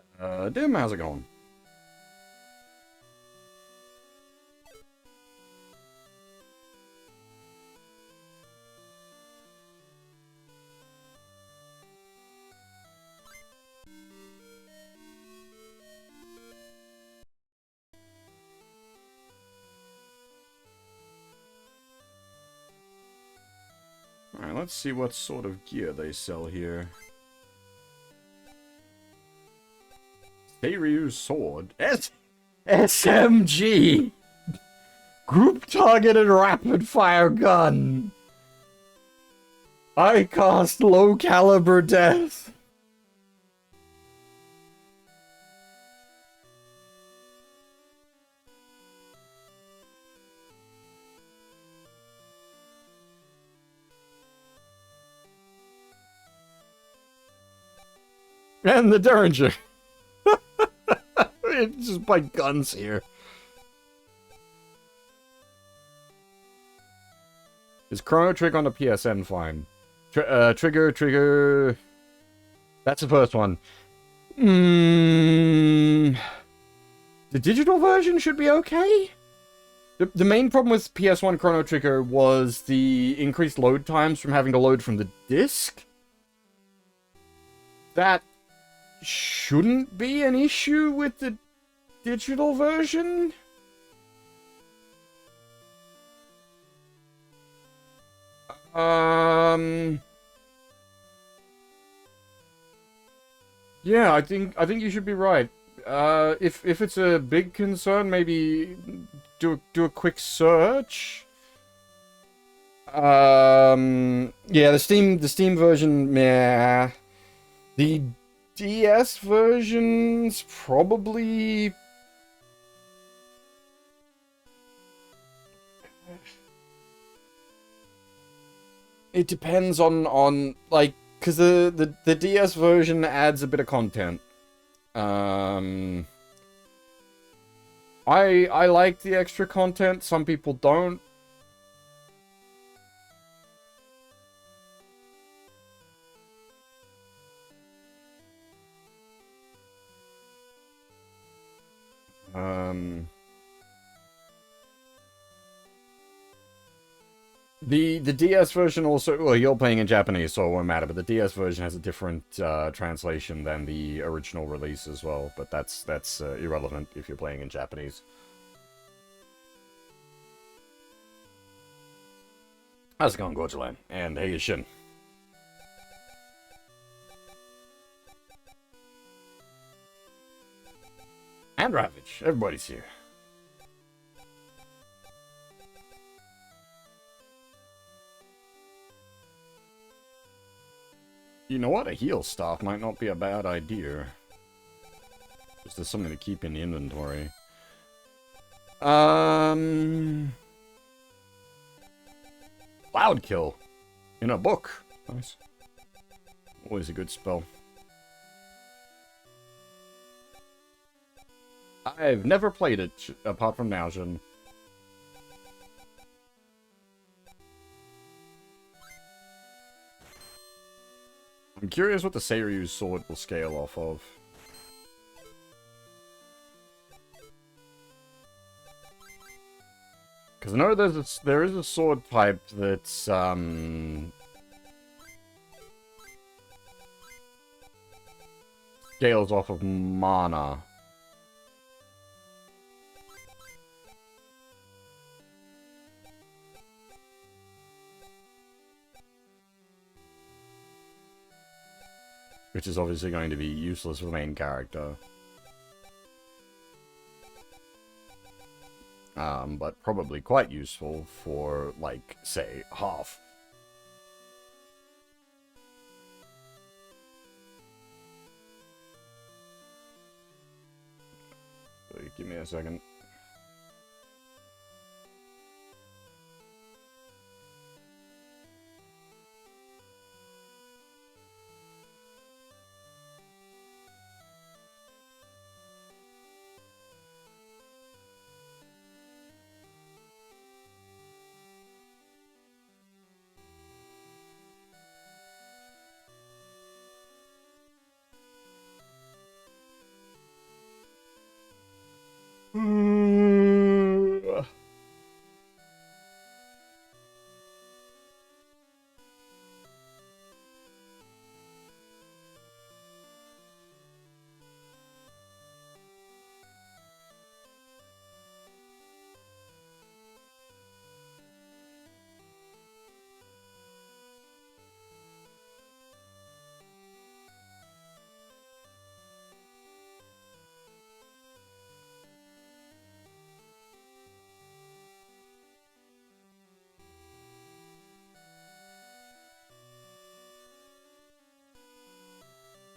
Dim, how's it going? Alright, let's see what sort of gear they sell here. Seiryu's sword. SMG! Group targeted rapid fire gun! I cast low caliber death! And the Derringer. It's just by guns here. Is Chrono Trigger on the PSN fine? Trigger. That's the first one. The digital version should be okay? The main problem with PS1 Chrono Trigger was the increased load times from having to load from the disc. That shouldn't be an issue with the digital version. Yeah, I think you should be right. If it's a big concern, maybe do a quick search. Yeah, the Steam version, meh. The DS version's probably. It depends on like, because the DS version adds a bit of content. I like the extra content. Some people don't. The DS version also, well, you're playing in Japanese, so it won't matter, but the DS version has a different translation than the original release as well, but that's irrelevant if you're playing in Japanese. How's it going, Gorgelan? And hey, Shin. And Ravage. Everybody's here. You know what? A heal staff might not be a bad idea. Just as something to keep in the inventory. Cloud Kill. In a book. Nice. Always a good spell. I've never played it, apart from Naujin. I'm curious what the Seiryu's sword will scale off of. Because I know there is a sword type that's, scales off of mana. Which is obviously going to be useless for the main character. But probably quite useful for, like, say, half. Wait, give me a second.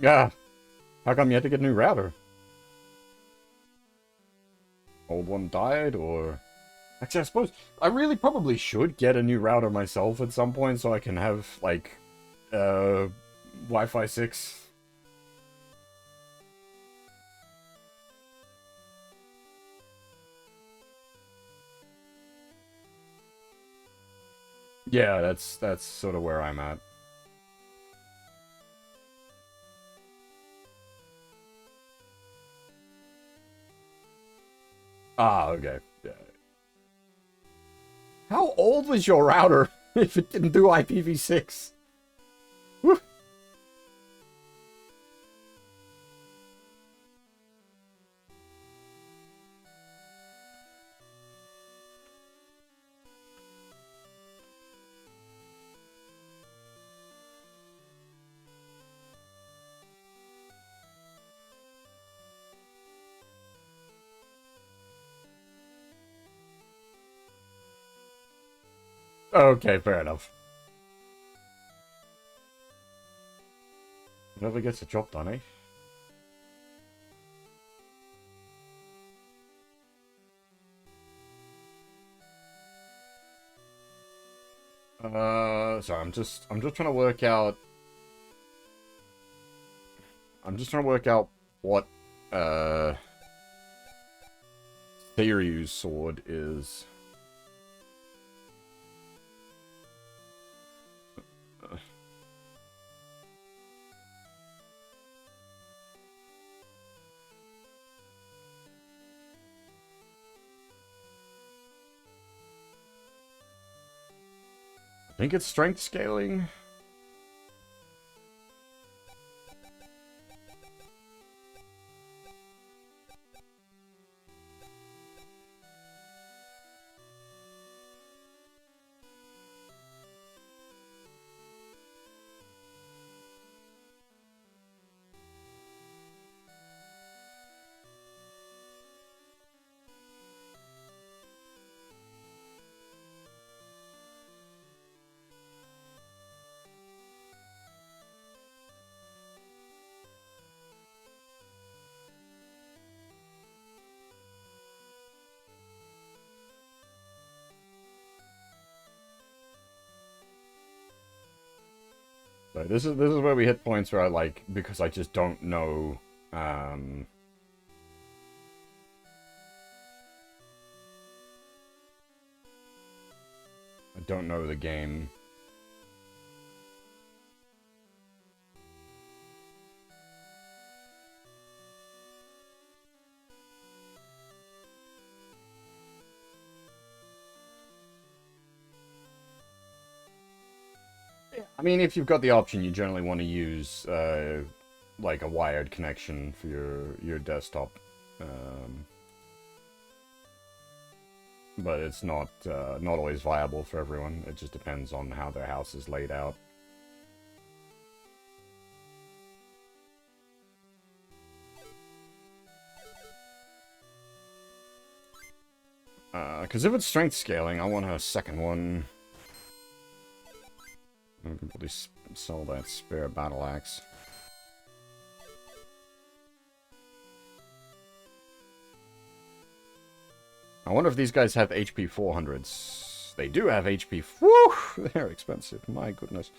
Yeah. How come you had to get a new router? Old one died, or... Actually, I suppose I really probably should get a new router myself at some point so I can have, like, Wi-Fi 6. Yeah, that's sort of where I'm at. Ah, okay. Yeah. How old was your router if it didn't do IPv6? Whew. Okay, fair enough. Whatever gets the job done, eh? Sorry, I'm just trying to work out. I'm just trying to work out what Seiryu's sword is. I think it's strength scaling. So this is where we hit points where I like, because I just don't know I don't know the game. I mean, if you've got the option, you generally want to use like a wired connection for your desktop, but it's not always viable for everyone. It just depends on how their house is laid out. Because if it's strength scaling, I want a second one. I can probably sell that spare battle axe. I wonder if these guys have HP 400s. They do have HP. Woo! They're expensive. My goodness.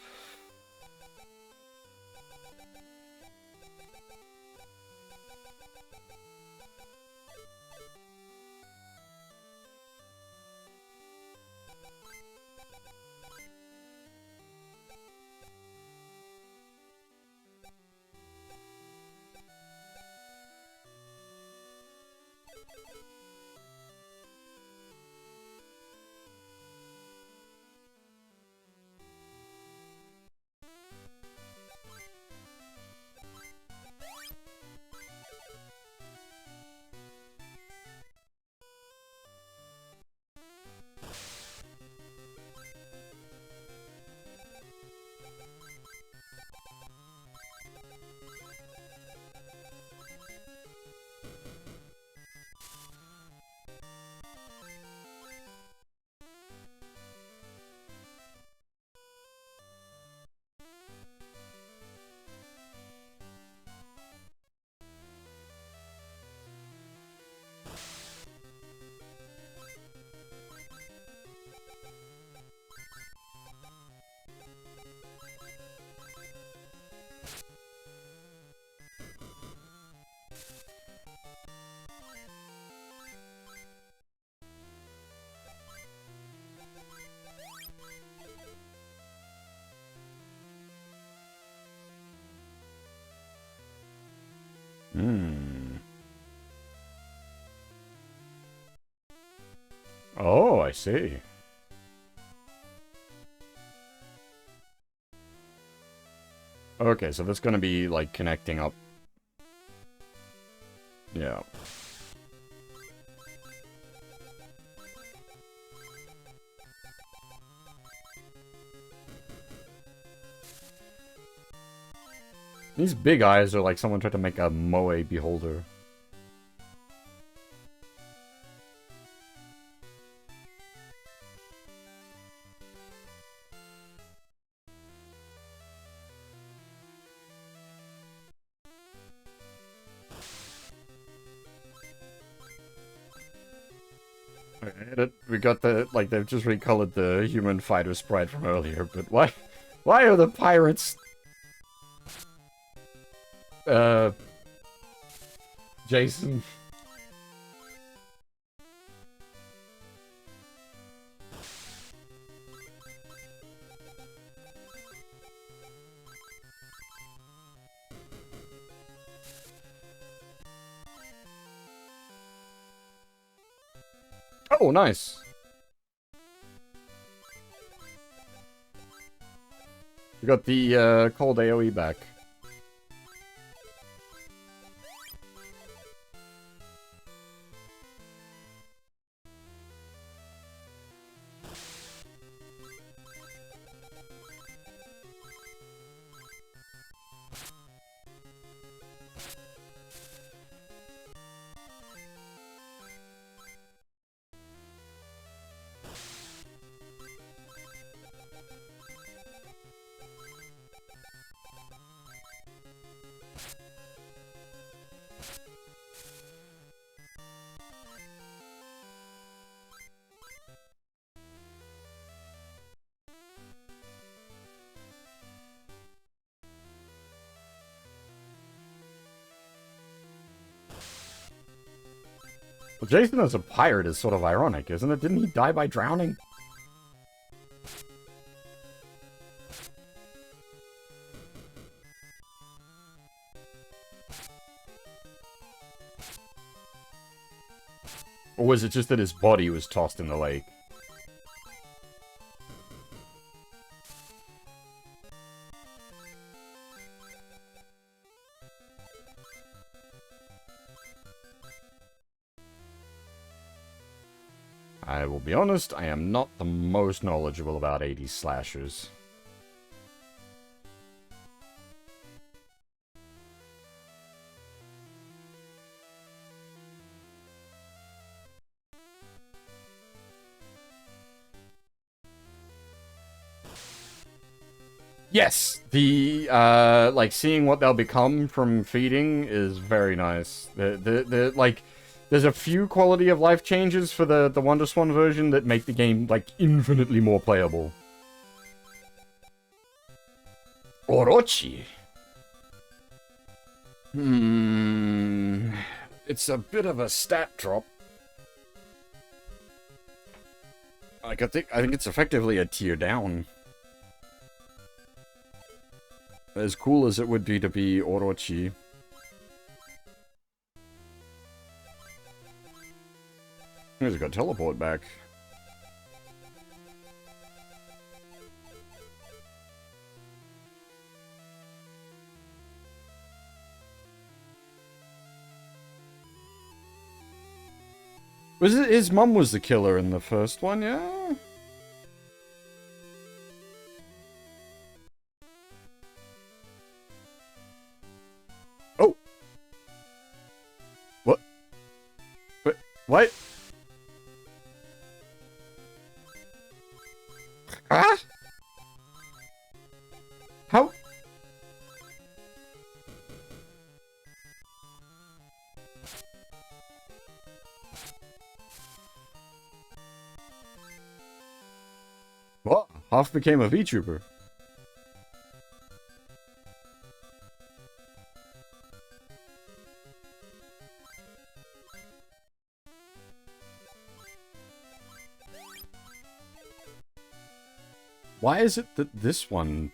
Hmm. Oh, I see. Okay, so that's gonna be, like, connecting up. Yeah. These big eyes are like someone tried to make a Moe beholder. We got the, like, they've just recolored the human fighter sprite from earlier, but why are the pirates, Jason? Oh, nice. We got the, cold AoE back. Well, Jason as a pirate is sort of ironic, isn't it? Didn't he die by drowning? Or was it just that his body was tossed in the lake? I will be honest, I am not the most knowledgeable about 80s slashers. Yes! The, like, seeing what they'll become from feeding is very nice. Like, there's a few quality of life changes for the Wonderswan version that make the game, like, infinitely more playable. Orochi? It's a bit of a stat drop. Like, I think it's effectively a tier down. As cool as it would be to be Orochi. He's got teleport back. Was it his mum was the killer in the first one, yeah? Oh! What? What? Ah? How? What? Hoff became a VTuber. Why is it that this one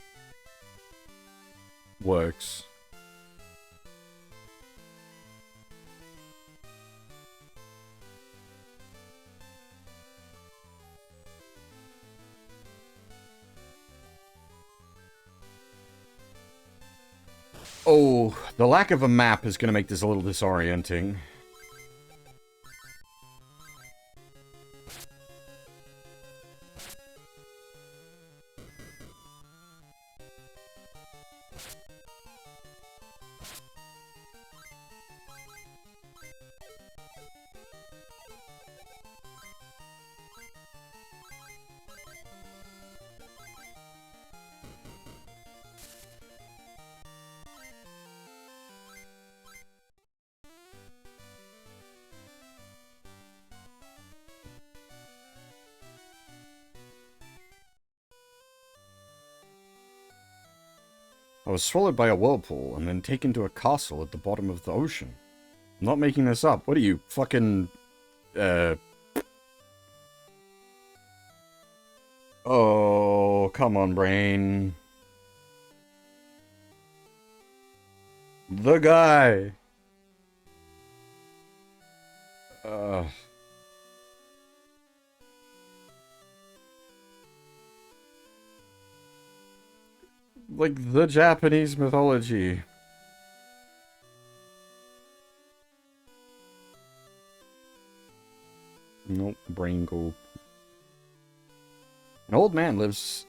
works? Oh, the lack of a map is going to make this a little disorienting. I was swallowed by a whirlpool and then taken to a castle at the bottom of the ocean. I'm not making this up. What are you, fucking... Oh, come on, brain. The guy! Like, the Japanese mythology. Nope, brain go. An old man lives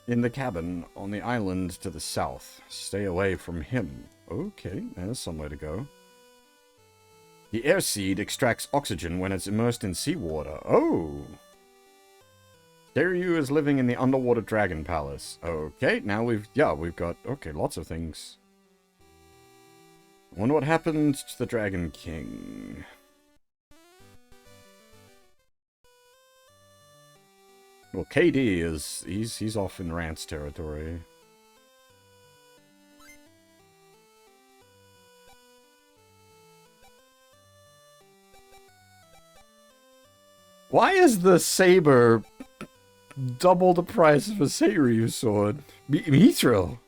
in the cabin on the island to the south. Stay away from him. Okay, there's somewhere to go. The air seed extracts oxygen when it's immersed in seawater. Oh! Daryu is living in the underwater dragon palace. Okay, now we've got, okay, lots of things. I wonder what happened to the Dragon King. Well, KD is, he's off in Rant's territory. Why is the saber double the price of a Seiryu sword? Mithril.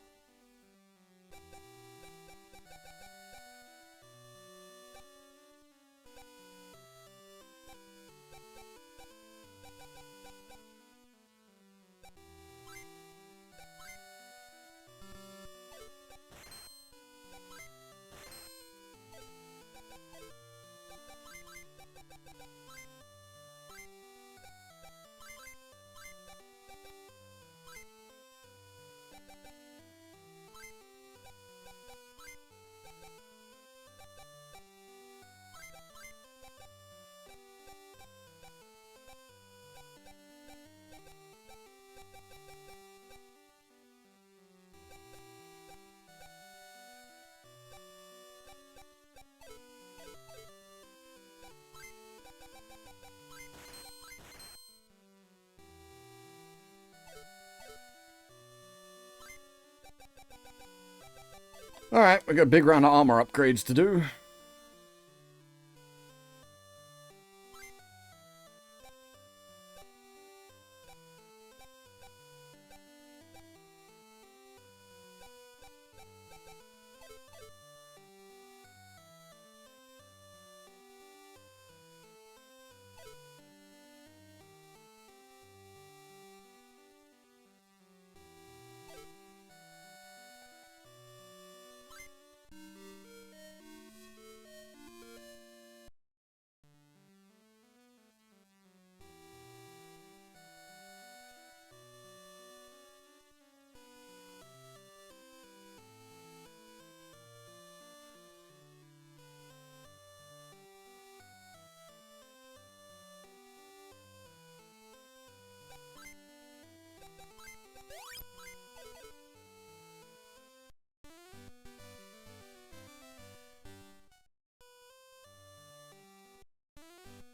Alright, we got a big round of armor upgrades to do.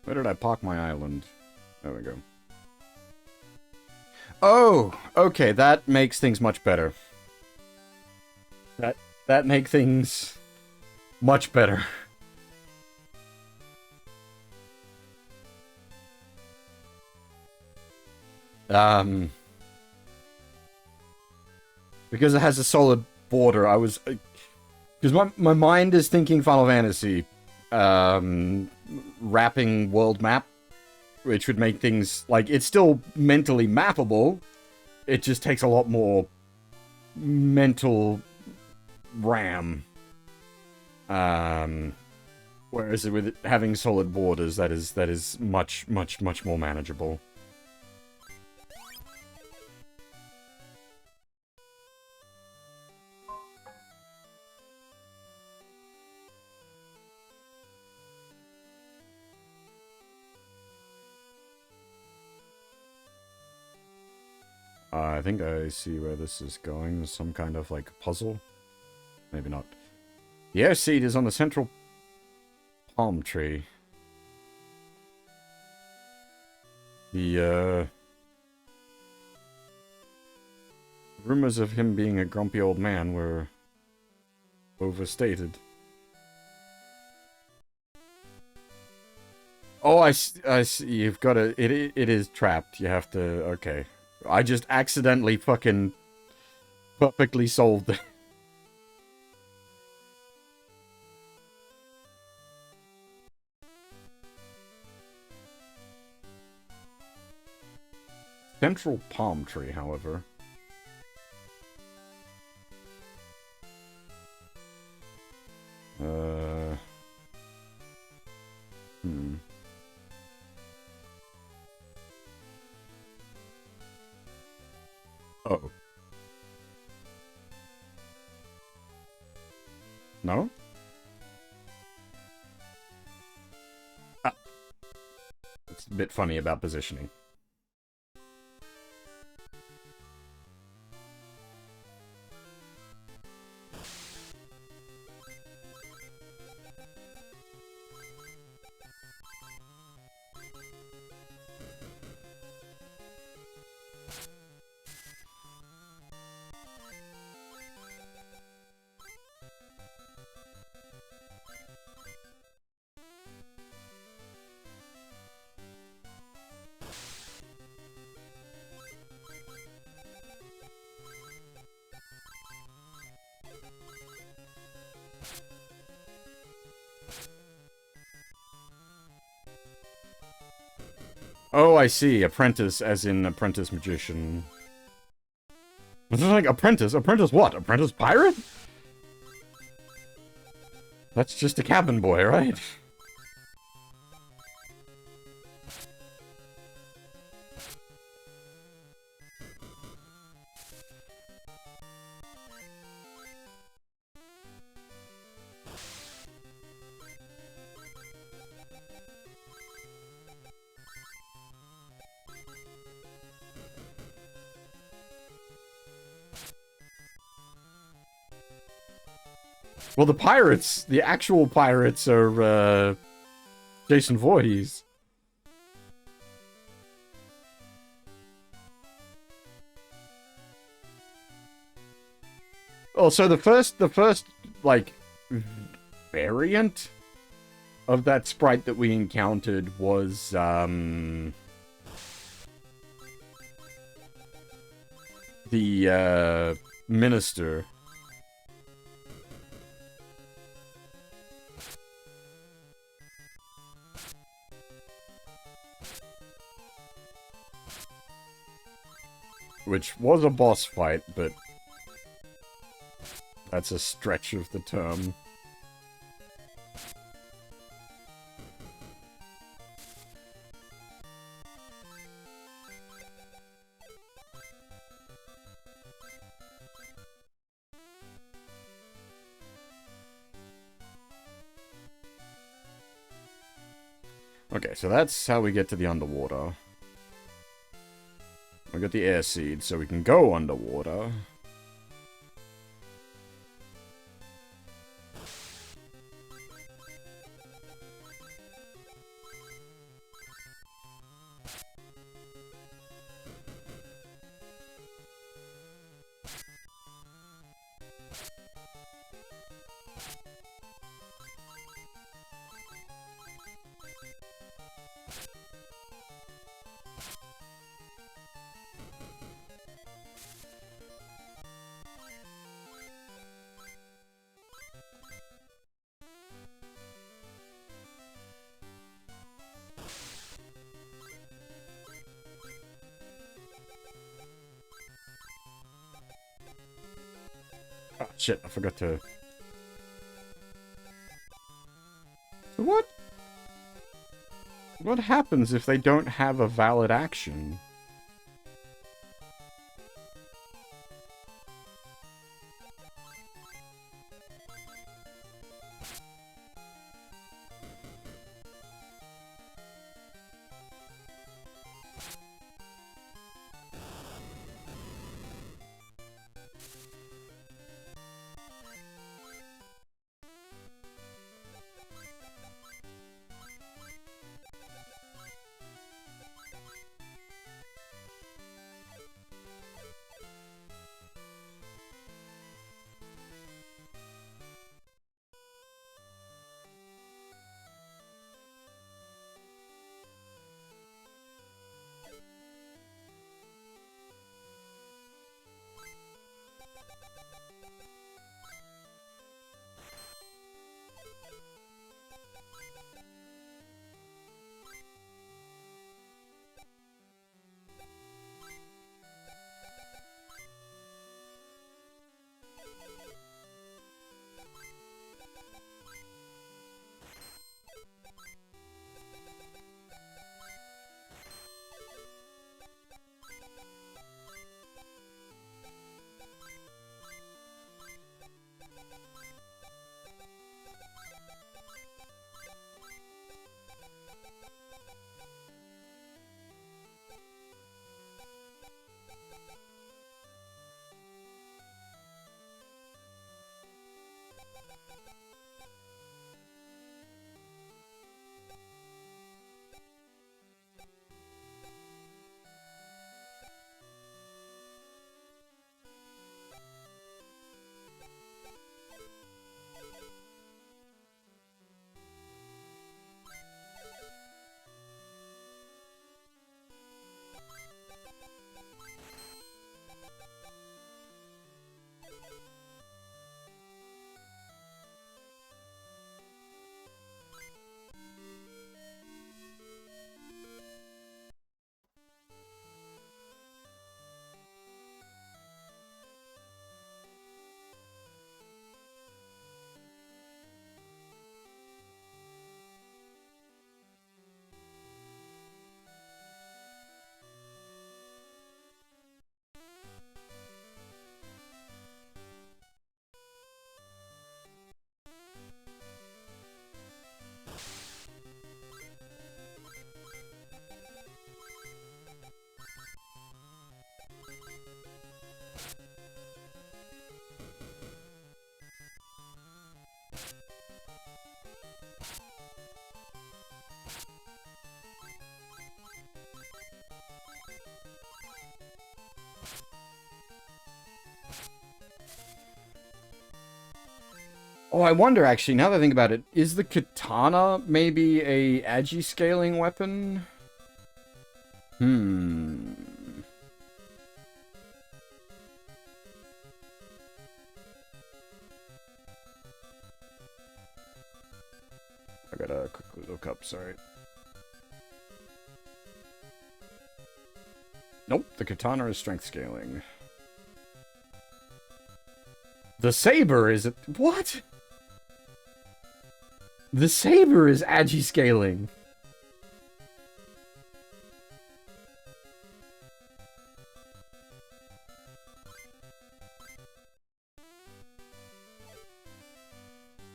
Where did I park my island? There we go. Oh, okay, that makes things much better. That makes things much better. Because it has a solid border, I was... Because my mind is thinking Final Fantasy. Wrapping world map, which would make things, like, it's still mentally mappable, it just takes a lot more mental RAM. Whereas with having solid borders, that is much more manageable. I think I see where this is going. Some kind of, like, puzzle? Maybe not. The air seed is on the central palm tree. The, rumors of him being a grumpy old man were overstated. Oh, I see. You've got to... It is trapped. You have to... Okay. I just accidentally fucking perfectly solved it. Central palm tree, however. Oh. No? Ah. It's a bit funny about positioning. Oh, I see. Apprentice, as in apprentice magician. Was it like apprentice? Apprentice what? Apprentice pirate? That's just a cabin boy, right? Well, the pirates, the actual pirates are, Jason Voorhees. Oh, so the first, like, variant of that sprite that we encountered was, the, minister. Which was a boss fight, but that's a stretch of the term. Okay, so that's how we get to the underwater. We got the air seed, so we can go underwater. Shit, I forgot to... What? What happens if they don't have a valid action? Oh, I wonder, actually, now that I think about it, is the katana maybe a agi scaling weapon? Hmm. I gotta quickly look up, sorry. Nope, the katana is strength scaling. The saber is... What? The saber is agi scaling.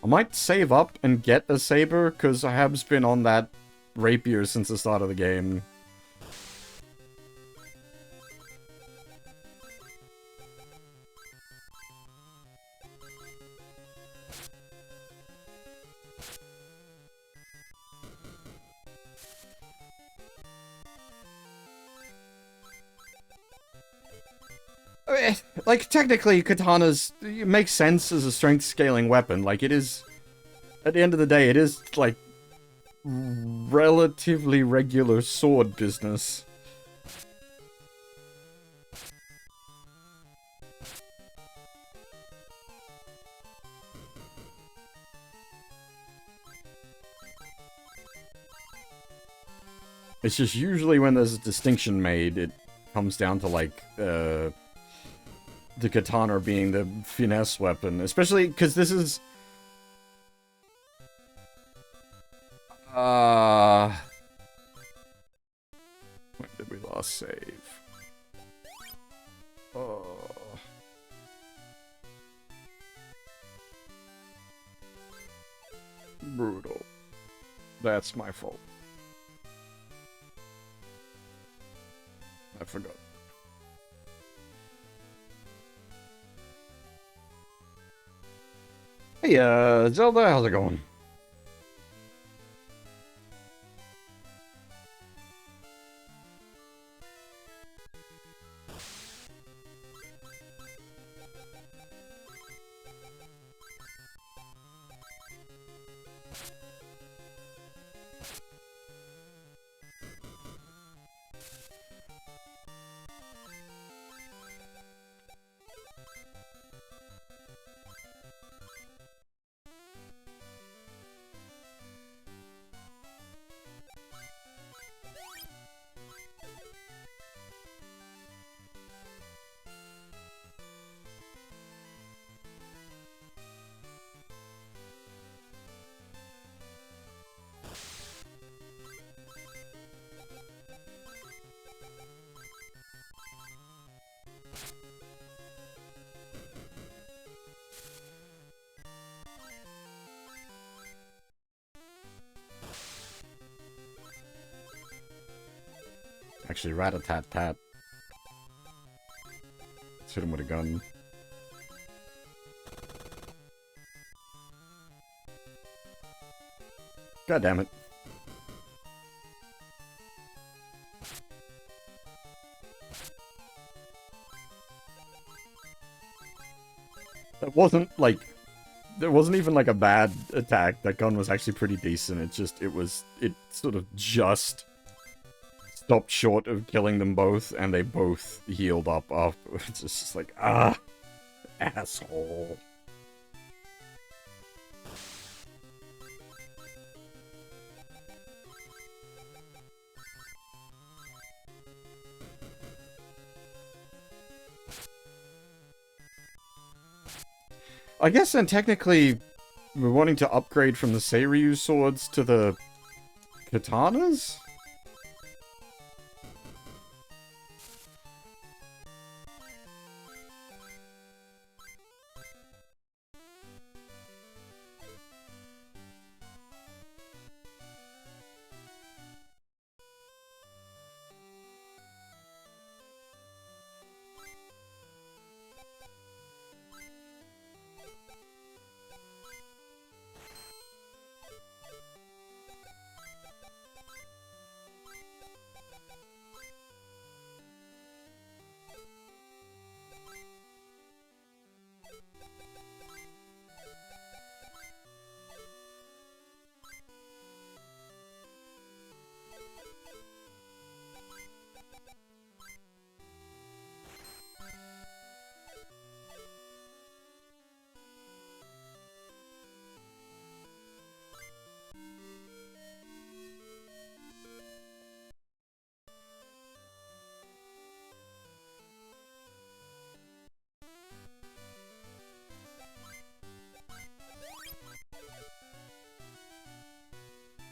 I might save up and get a saber, because I have been on that rapier since the start of the game. Like, technically, katanas make sense as a strength-scaling weapon. Like, it is... At the end of the day, it is, like, relatively regular sword business. It's just usually when there's a distinction made, it comes down to, like, the katana being the finesse weapon, especially because this is... When did we last save? Oh... Brutal. That's my fault. I forgot. Hey, Zelda, how's it going? Actually, rat-a-tat-tat. Let's hit him with a gun. God damn it. That wasn't, like... There wasn't even, like, a bad attack. That gun was actually pretty decent. It sort of just... stopped short of killing them both, and they both healed up afterwards. It's just like, ah, asshole. I guess then technically we're wanting to upgrade from the Seiryu swords to the katanas?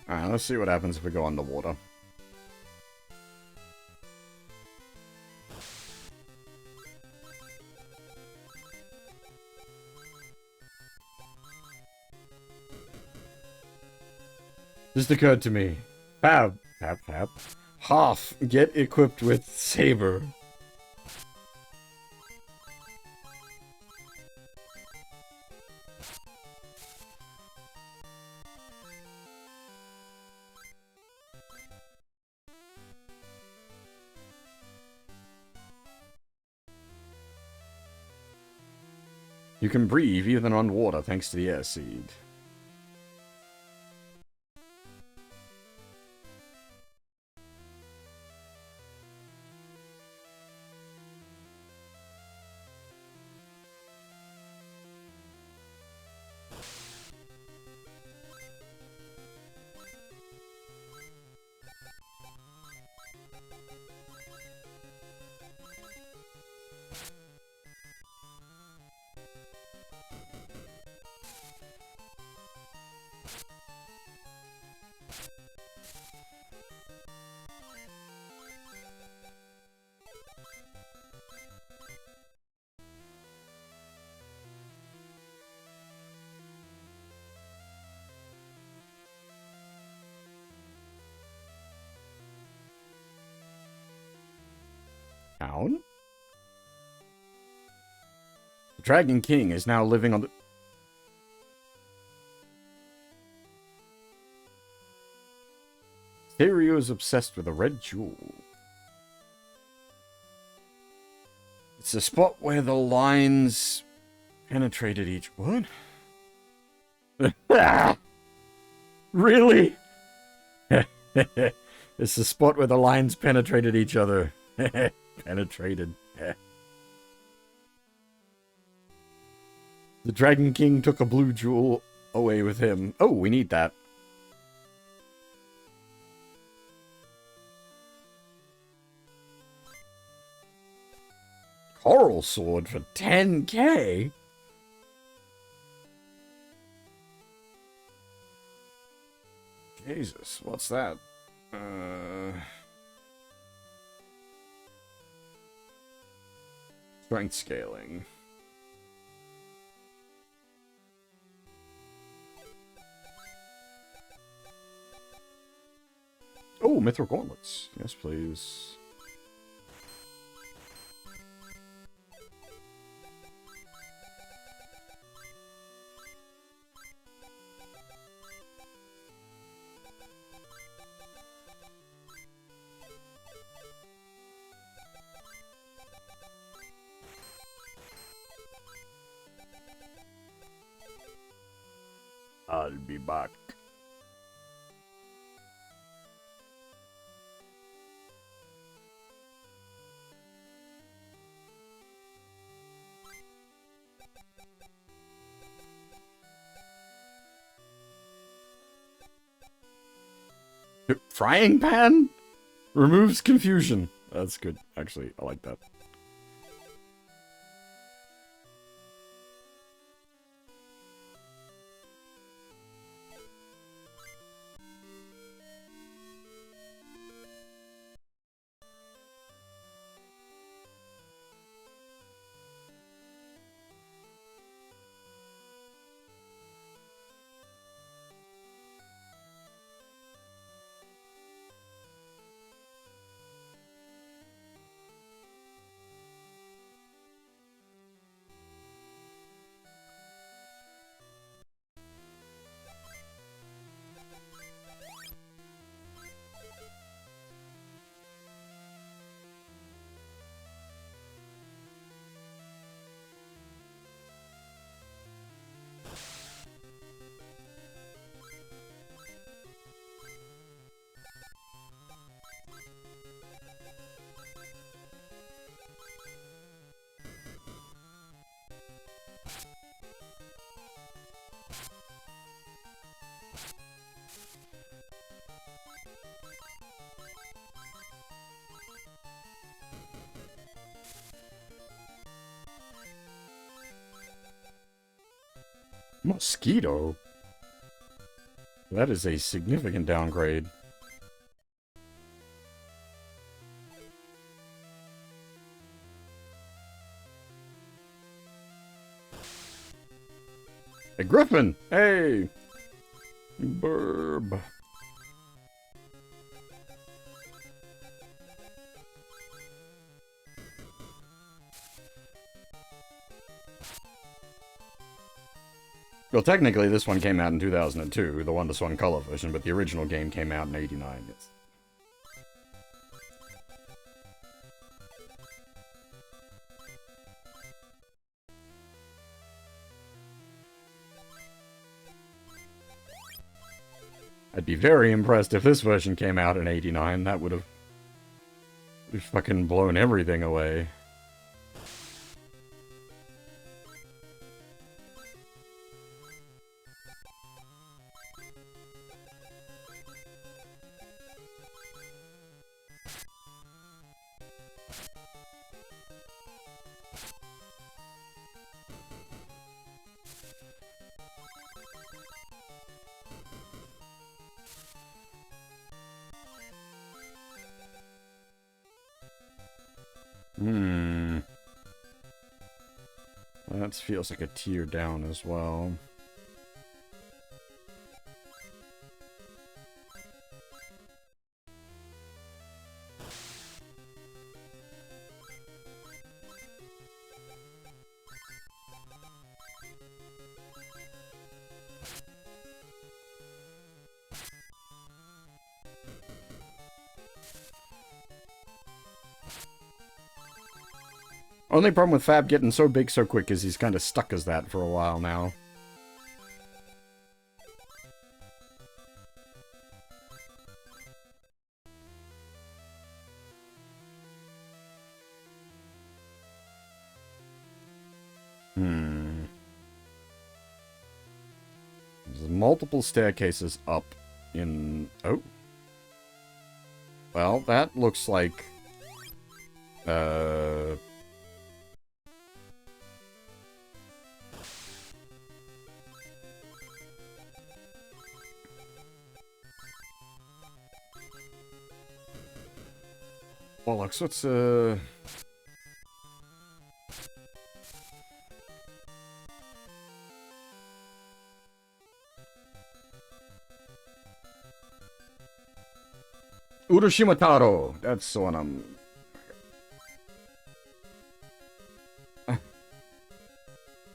Alright, let's see what happens if we go underwater. Just occurred to me. Fab. Half, get equipped with Saber. You can breathe even on water thanks to the air seed. Town? The Dragon King is now living on the... Stereo is obsessed with a red jewel. It's the spot where the lines penetrated each... What? Really? It's the spot where the lines penetrated each other. Penetrated. The Dragon King took a blue jewel away with him. Oh, we need that. Coral sword for 10k? Jesus, what's that? Strength scaling. Oh, Mithril Gauntlets. Yes, please. I'll be back. Frying pan? Removes confusion. That's good. Actually, I like that. Mosquito? That is a significant downgrade. A griffin! Hey! Burb. Well, technically, this one came out in 2002, the Wonderswan color version, but the original game came out in '89. Yes. I'd be very impressed if this version came out in '89. That would have fucking blown everything away. That feels like a tier down as well. Only problem with Fab getting so big so quick is he's kind of stuck as that for a while now. There's multiple staircases up in... Oh. Well, that looks like... Bollocks, what's, Urashima Taro! That's the one I'm...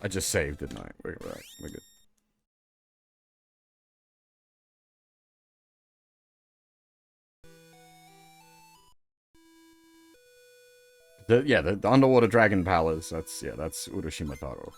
I just saved, didn't I? We're good. The underwater dragon palace. That's Urashima Taro.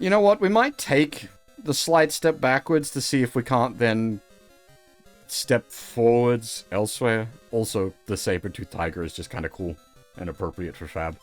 You know what? We might take the slight step backwards to see if we can't then step forwards elsewhere. Also, the saber-toothed tiger is just kind of cool and appropriate for Fab.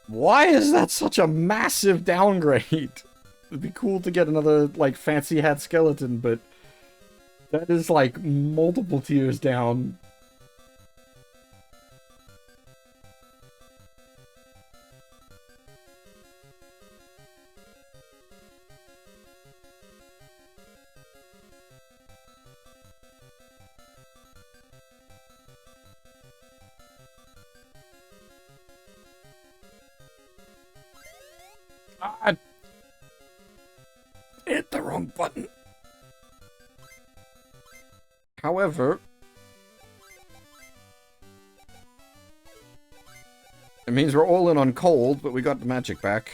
Why is that such a massive downgrade? It'd be cool to get another, like, fancy hat skeleton, but that is, like, multiple tiers down. I hit the wrong button. However, it means we're all in on cold, but we got the magic back.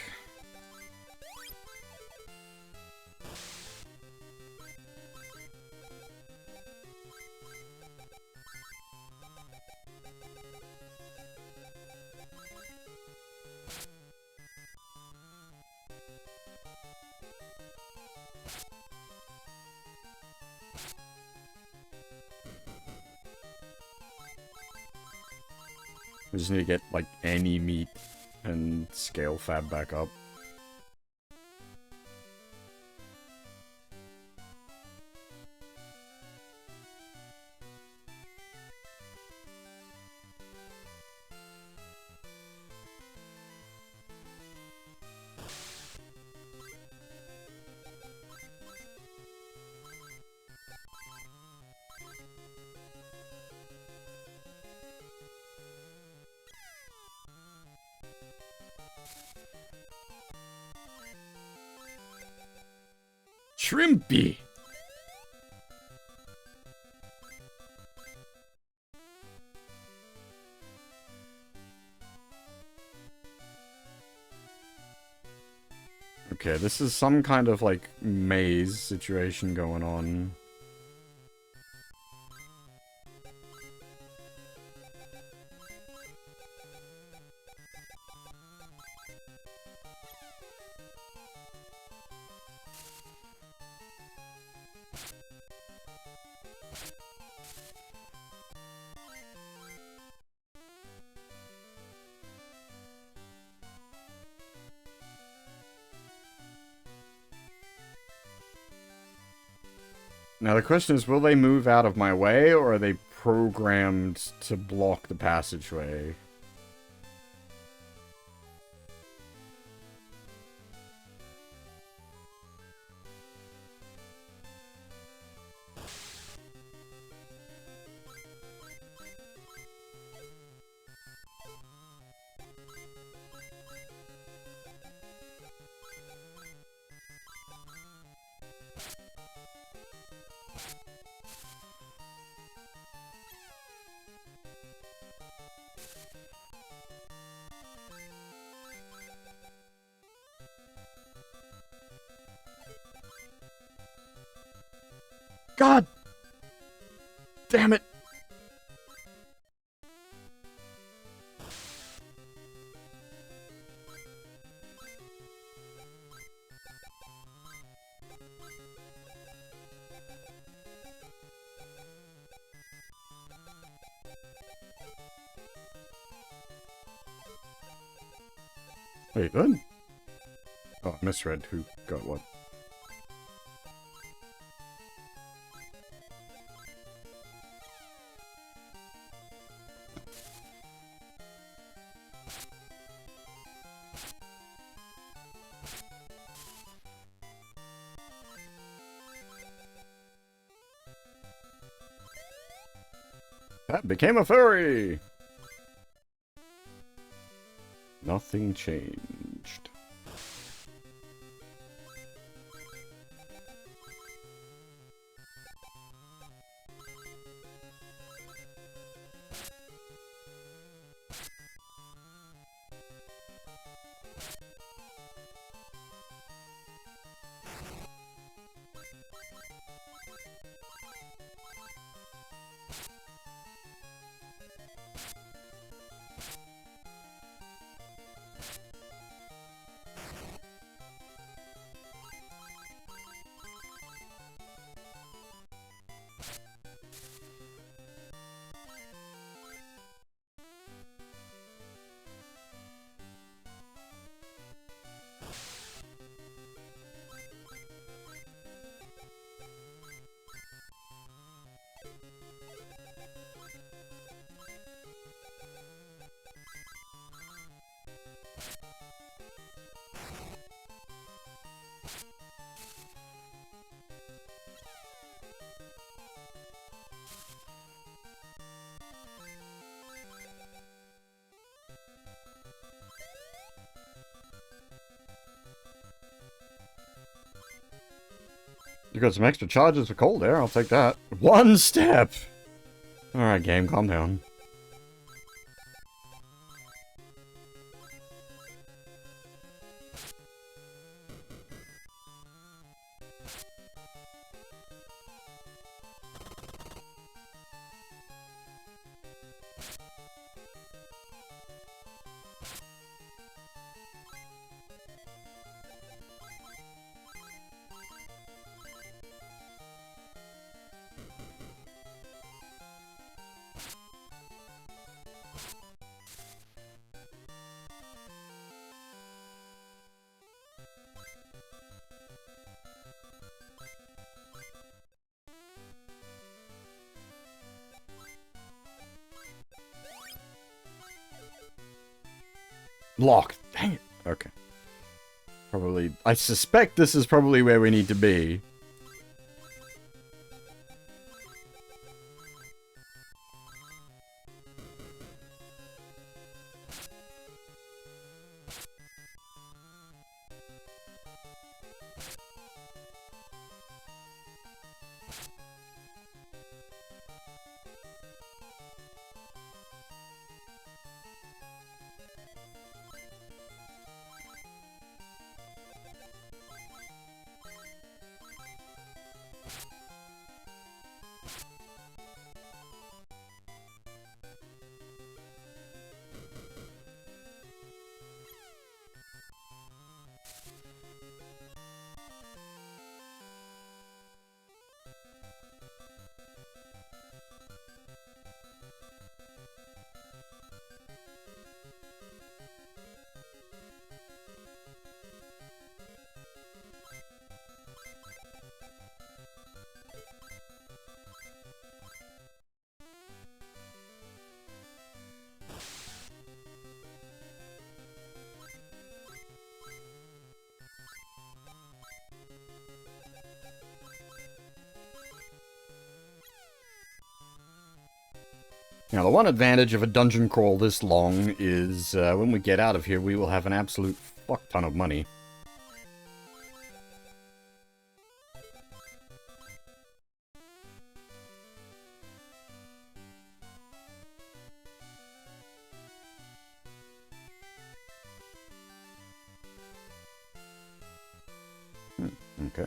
We just need to get, like, any meat and scale Fab back up. Shrimpy! Okay, this is some kind of, like, maze situation going on. Now the question is, will they move out of my way, or are they programmed to block the passageway? God damn it! Wait, what? Oh, I misread who got what. That became a furry! Nothing changed. You got some extra charges for cold air, I'll take that. One step! Alright, game, calm down. Locked. Dang it. Okay. Probably. I suspect this is probably where we need to be. Now, the one advantage of a dungeon crawl this long is when we get out of here, we will have an absolute fuck ton of money. Okay.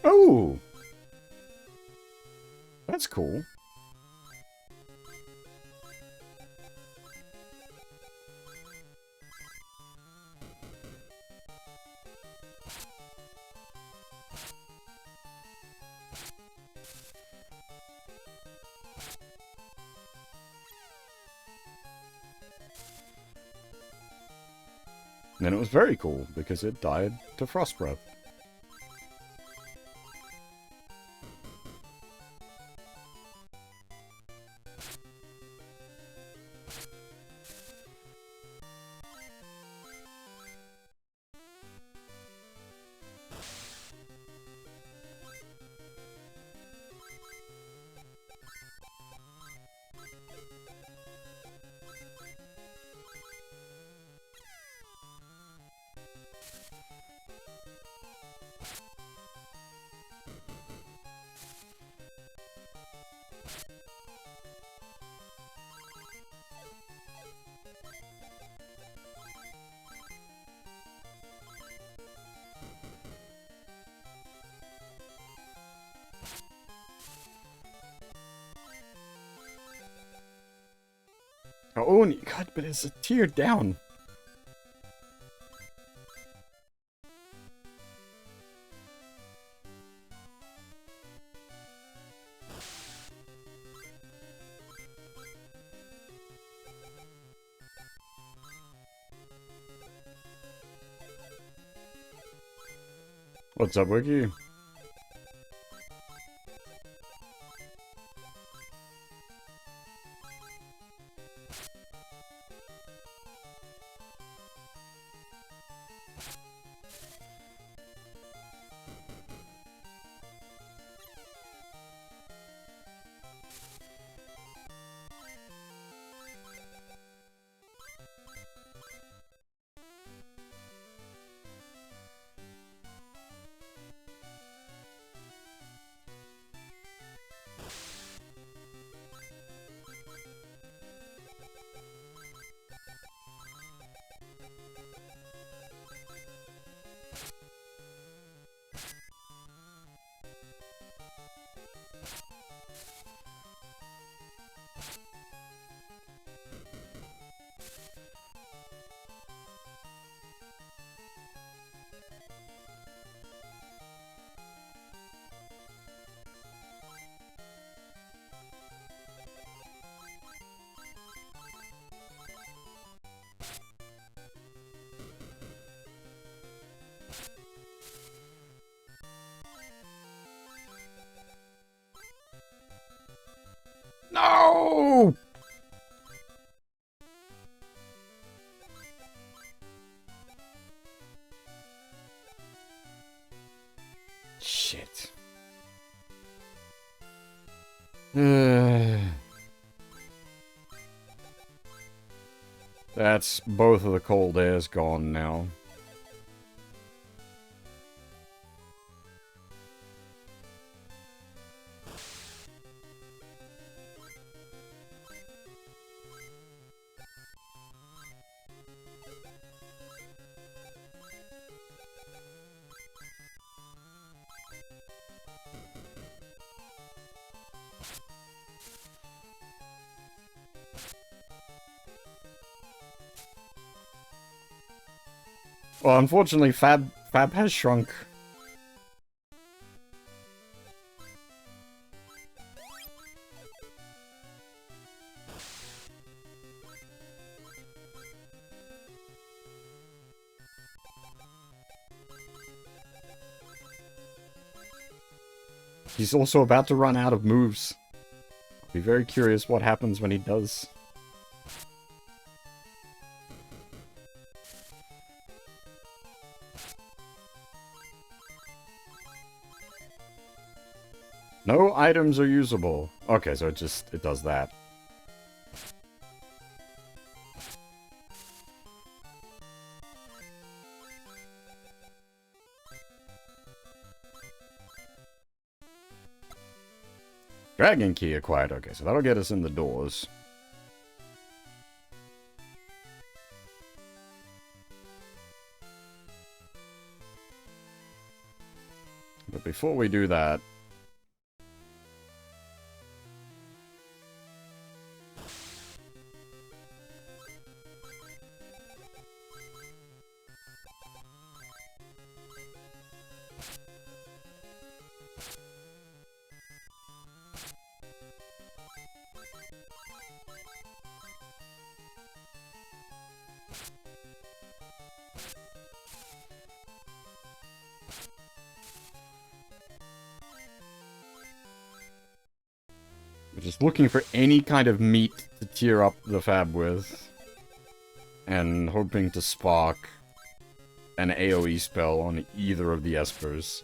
Oh! That's cool. And it was very cool, because it died to frost breath. Oh, God, but it's a tier down. What's up, Wiki? No! Shit. That's both of the cold airs gone now. Well, unfortunately, Fab has shrunk. He's also about to run out of moves. I'll be very curious what happens when he does. No items are usable. Okay, so it does that. Dragon Key acquired. Okay, so that'll get us in the doors. But before we do that... We're just looking for any kind of meat to tear up the Fab with. And hoping to spark an AoE spell on either of the Espers.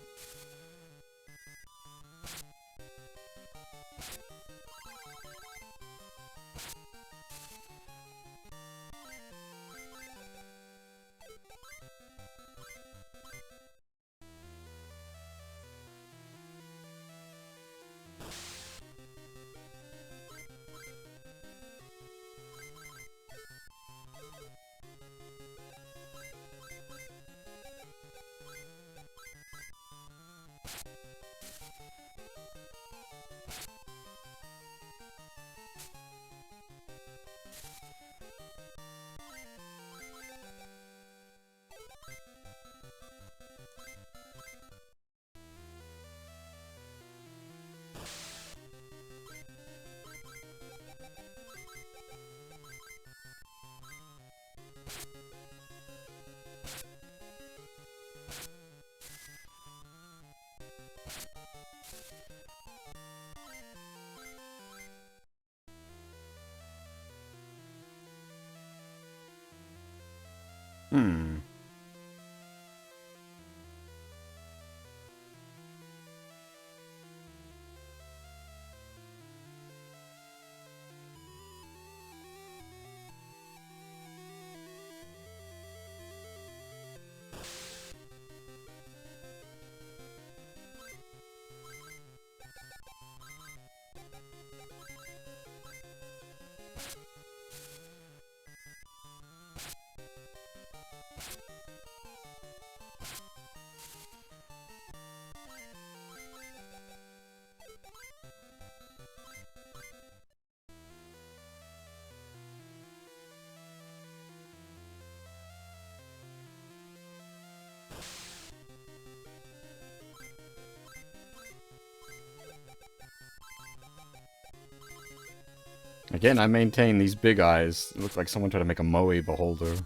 Again, I maintain these big eyes look like someone tried to make a Moe beholder.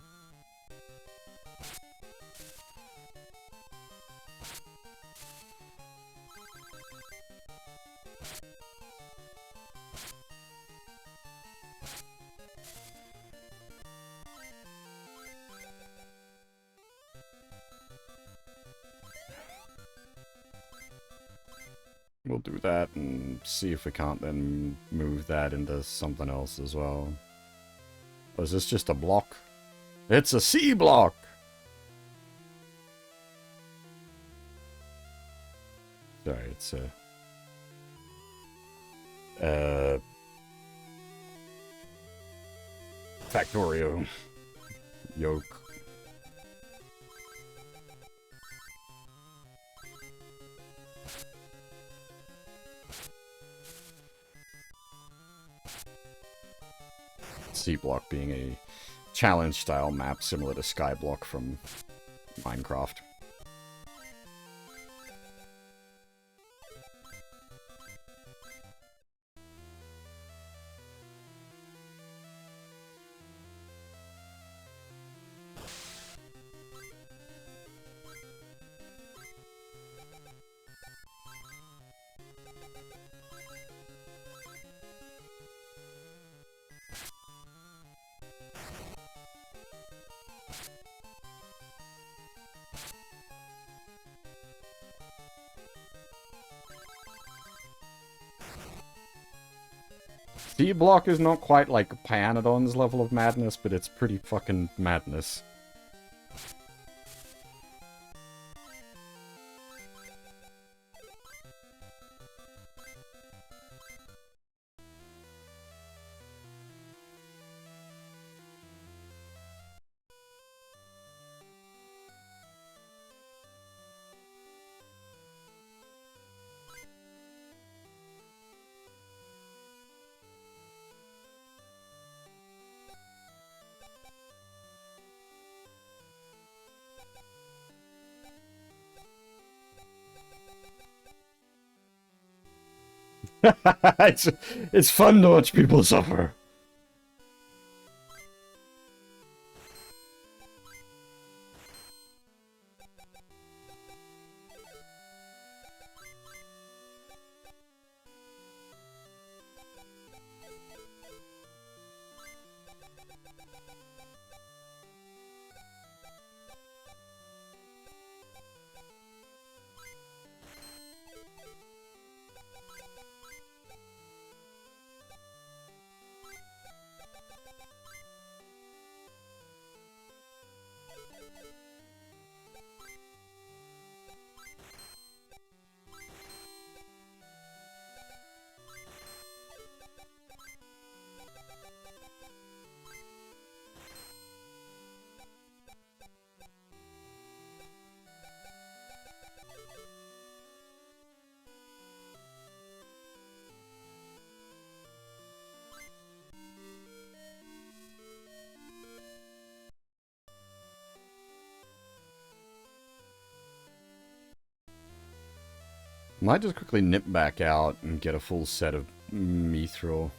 We'll do that and see if we can't then move that into something else as well. Or is this just a block? It's a C block! Sorry, it's a... Factorio. Yoke. C block being a challenge style map similar to Skyblock from Minecraft. D-Block is not quite like Pyanodon's level of madness, but it's pretty fucking madness. it's fun to watch people suffer. Might just quickly nip back out and get a full set of Mithril.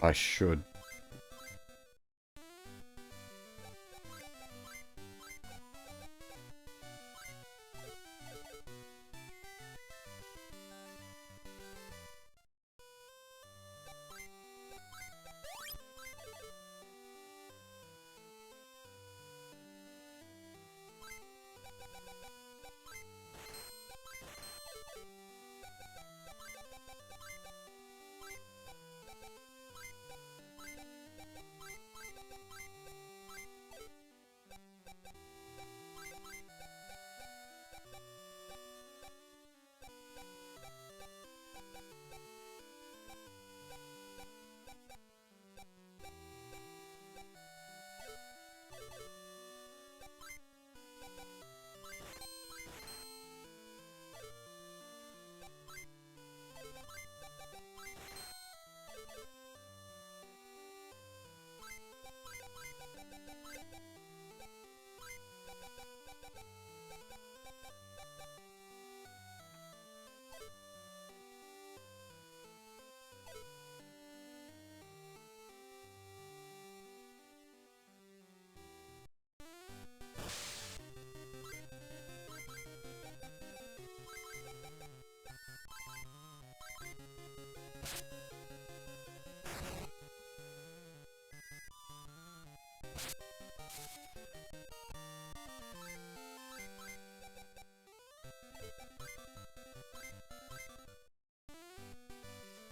I should.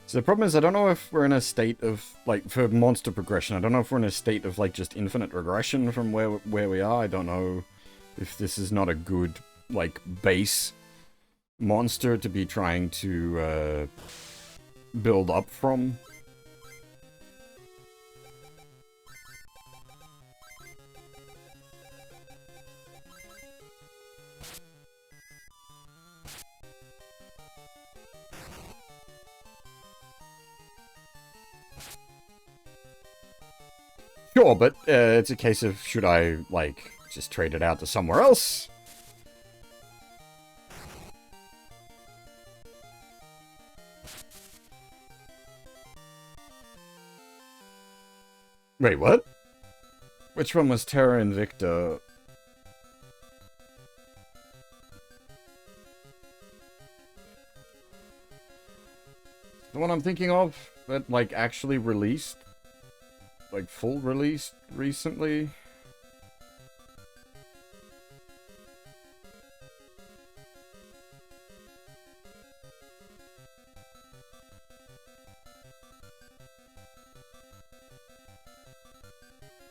So the problem is I don't know if we're in a state of, like, for monster progression, I don't know if we're in a state of, like, just infinite regression from where we are. I don't know if this is not a good, like, base monster to be trying to build up from. Sure, but it's a case of should I, like, just trade it out to somewhere else? Wait, what? Which one was Terra Invicta? The one I'm thinking of that, like, actually released? Like, full release recently?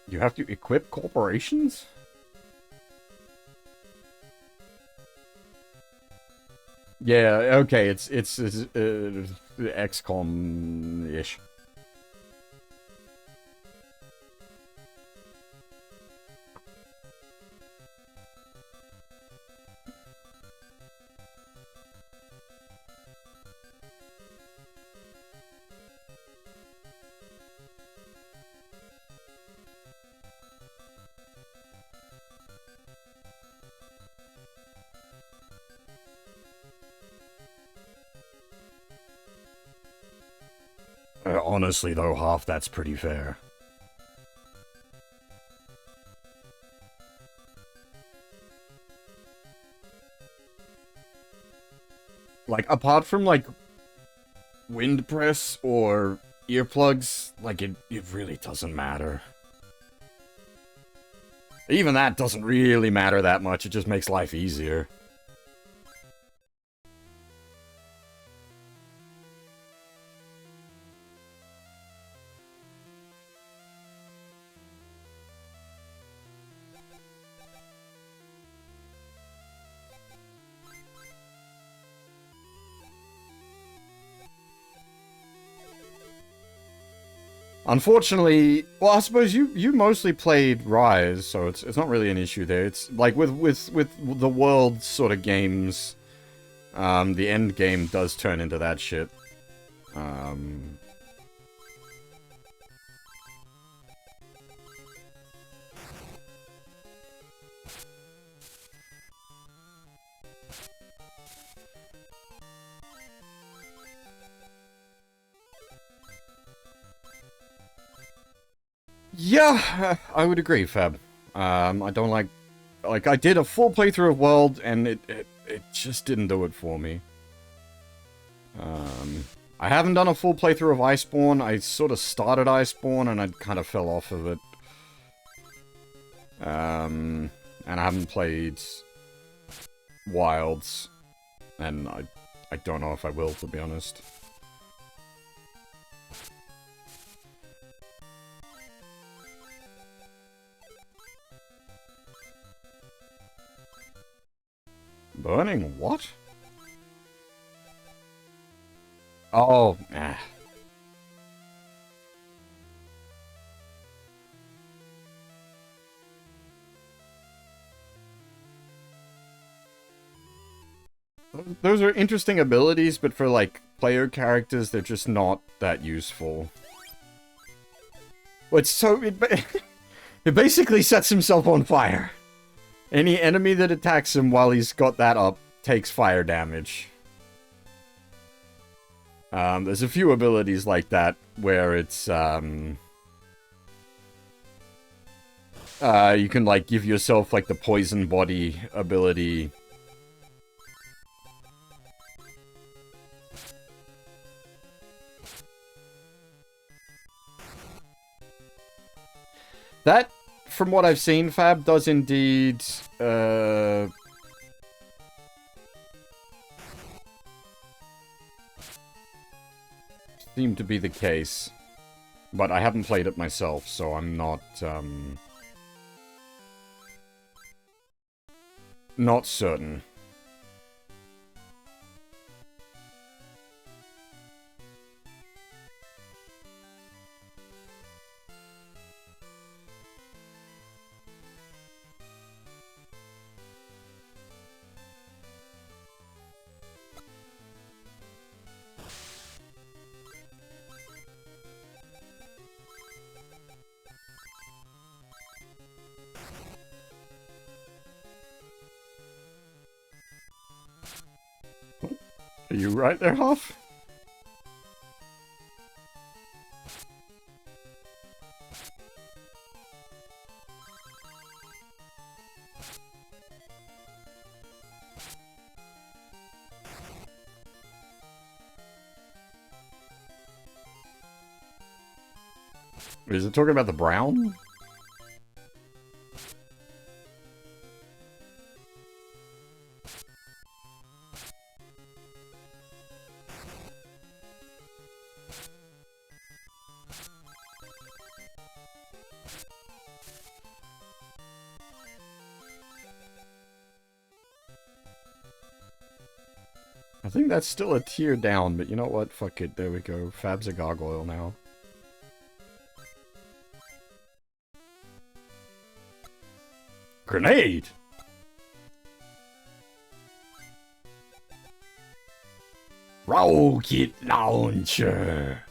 You have to equip corporations? Yeah, okay, it's XCOM-ish. Honestly, though, half that's pretty fair. Like, apart from, like, wind press or earplugs, like, it really doesn't matter. Even that doesn't really matter that much, it just makes life easier. Unfortunately, well, I suppose you mostly played Rise, so it's not really an issue there. It's like with the world sort of games, the end game does turn into that shit. Yeah, I would agree, Fab. I don't like I did a full playthrough of World, and it just didn't do it for me. I haven't done a full playthrough of Iceborne. I sort of started Iceborne, and I kind of fell off of it. And I haven't played Wilds, and I don't know if I will, to be honest. Burning what? Oh, eh. Those are interesting abilities, but for, like, player characters, they're just not that useful. Well, it basically sets himself on fire. Any enemy that attacks him while he's got that up takes fire damage. There's a few abilities like that where it's, you can, like, give yourself, like, the poison body ability. That, from what I've seen, Fab, does indeed, seem to be the case. But I haven't played it myself, so I'm not, not certain. Are you right there, Huff? Is it talking about the brown? I think that's still a tier down, but you know what? Fuck it. There we go. Fab's a gargoyle now. Grenade! Rocket launcher!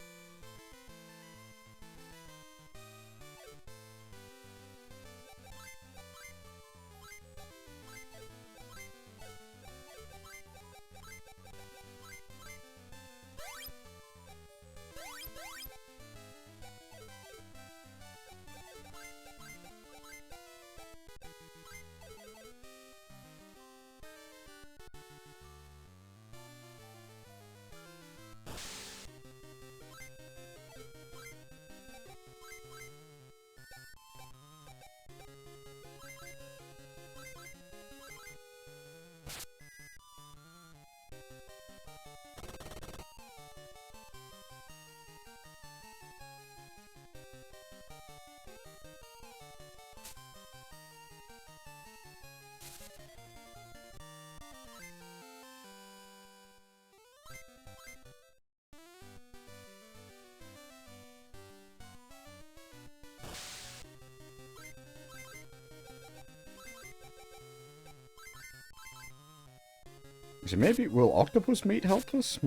So maybe will octopus meat help us?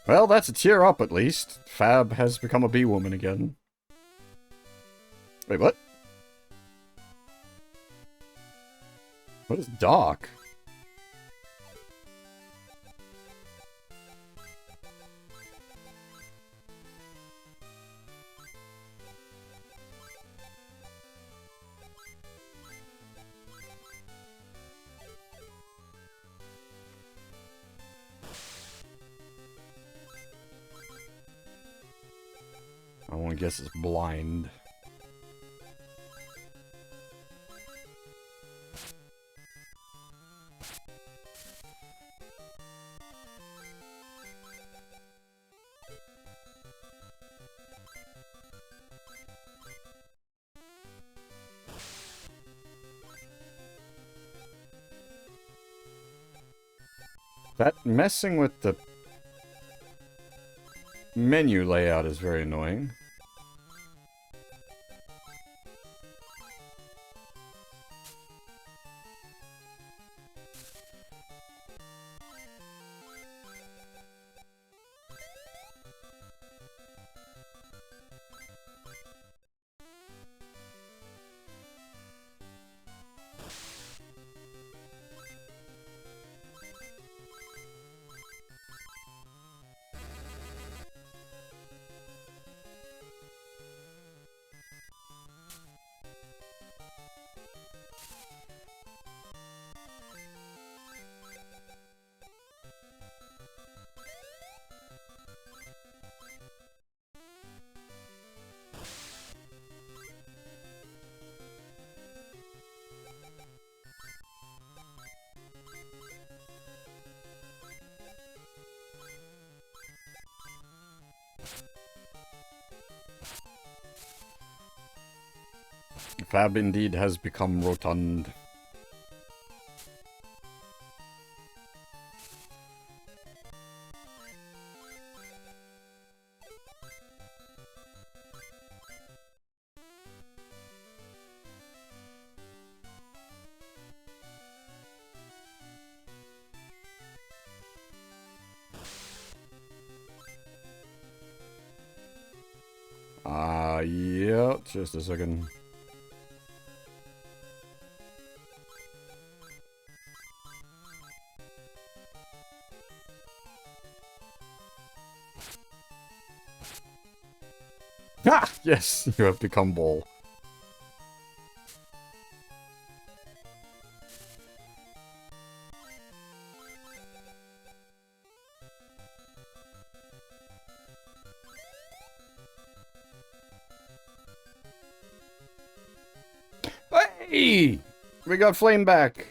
Well, that's a tier up at least. Fab has become a bee woman again. Wait, what? What is dark? I want to guess it's blind. That messing with the menu layout is very annoying. Fab indeed has become rotund. Yep. out. Just a second. Ah! Yes, you have become ball. Hey! We got Flame back.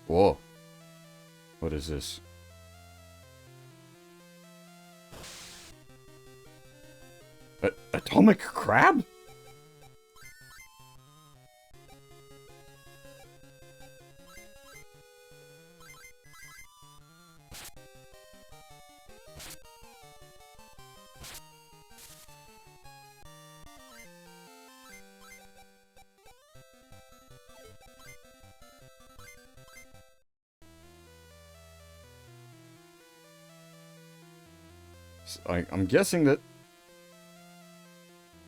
Whoa. What is this? Atomic crab? I'm guessing that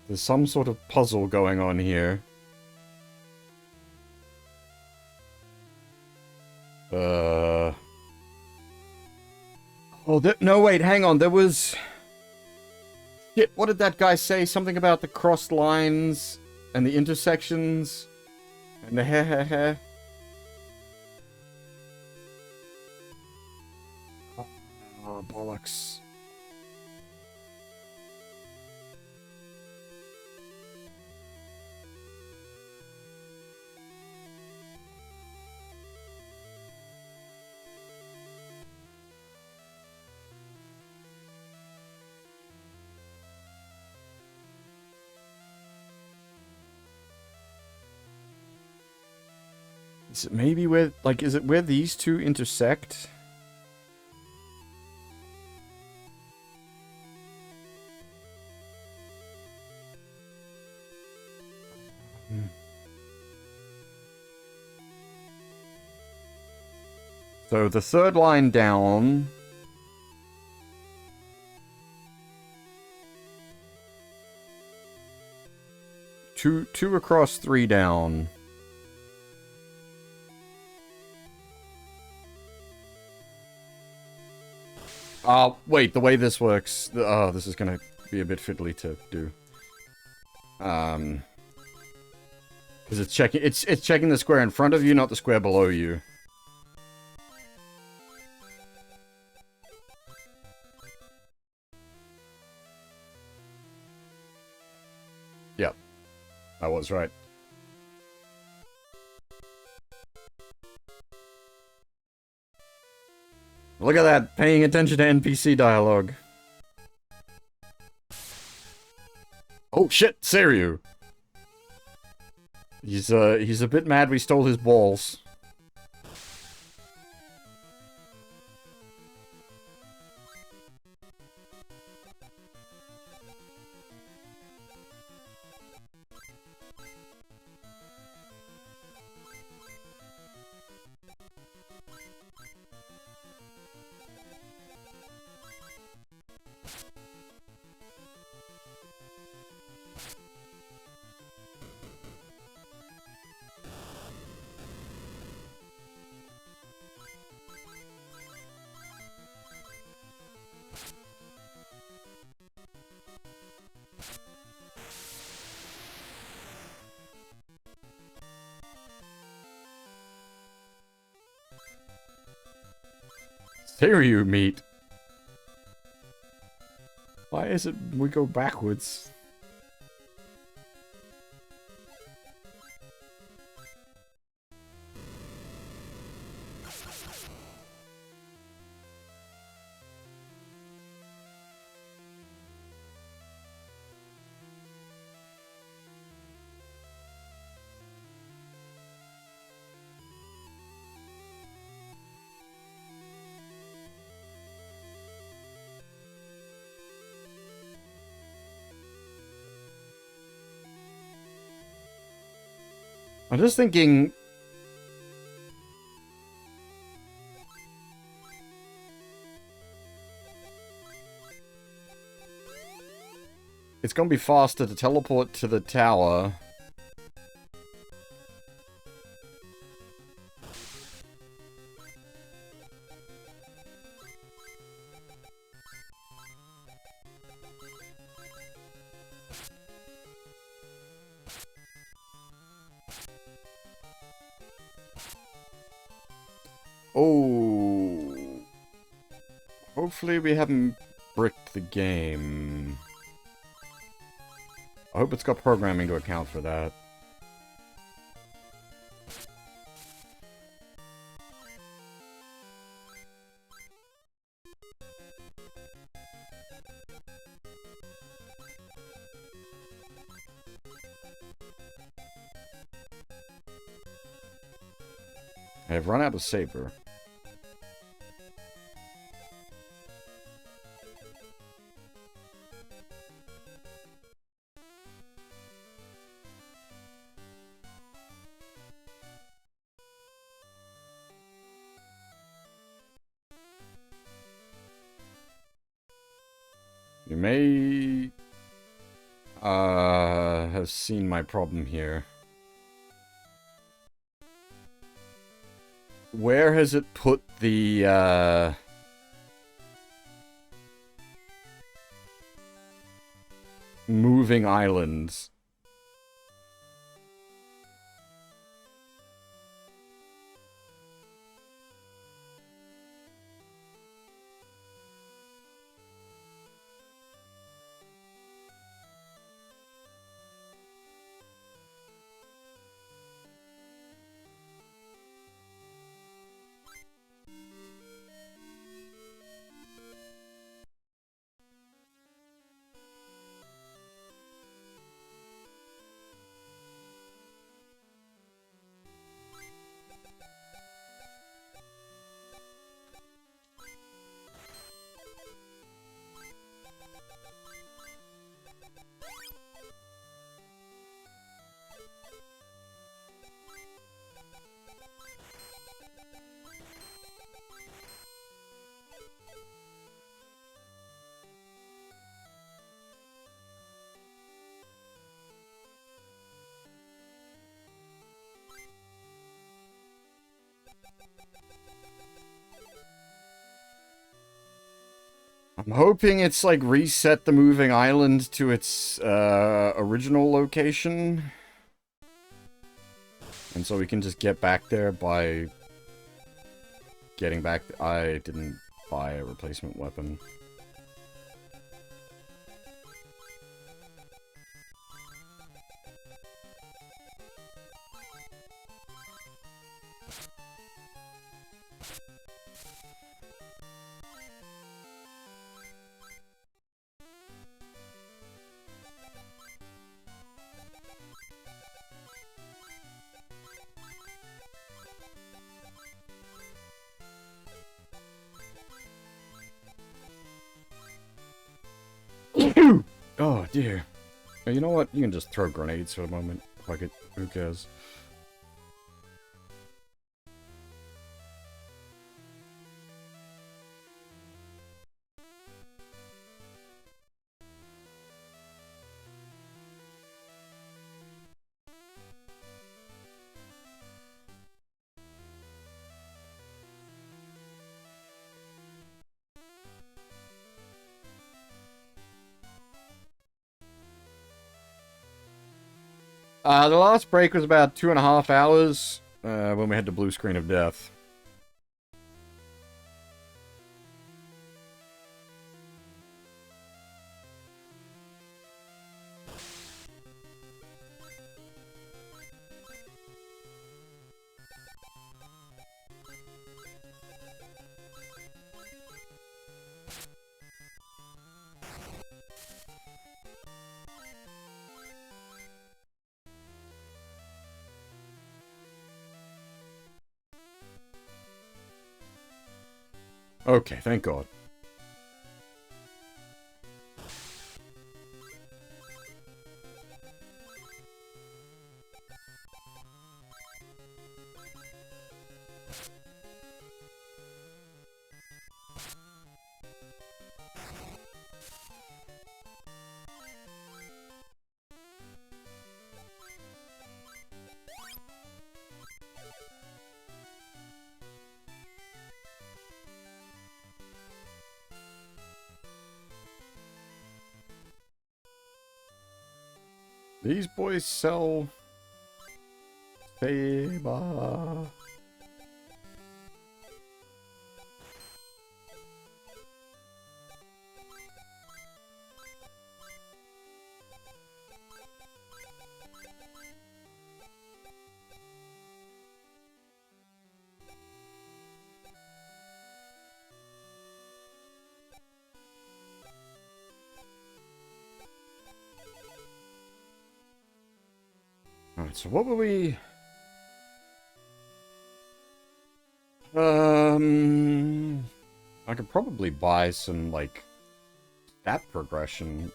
there's some sort of puzzle going on here. Oh, no, wait, hang on. There was... Shit, what did that guy say? Something about the crossed lines and the intersections and the heh. Oh, bollocks. Is it maybe where, like, is it where these two intersect? So the third line down. Two across, three down. Wait, the way this works... Oh, this is gonna be a bit fiddly to do. Because it's checking the square in front of you, not the square below you. Yep. I was right. Look at that, paying attention to NPC dialogue. Oh shit, Seiryu. He's a bit mad we stole his balls. Seiryu meat. Why is it we go backwards? I'm just thinking, It's gonna be faster to teleport to the tower. Oh. Hopefully we haven't bricked the game. I hope it's got programming to account for that. I've run out of saber. You may have seen my problem here. Where has it put the moving islands? I'm hoping it's like reset the moving island to its original location. And so we can just get back there by getting back. I didn't buy a replacement weapon. Oh, dear. You know what? You can just throw grenades for a moment. Fuck it. Who cares? The last break was about 2.5 hours when we had the blue screen of death. Okay, thank God. These boys sell... SaGa. Alright, so what were we... I could probably buy some, like, stat progression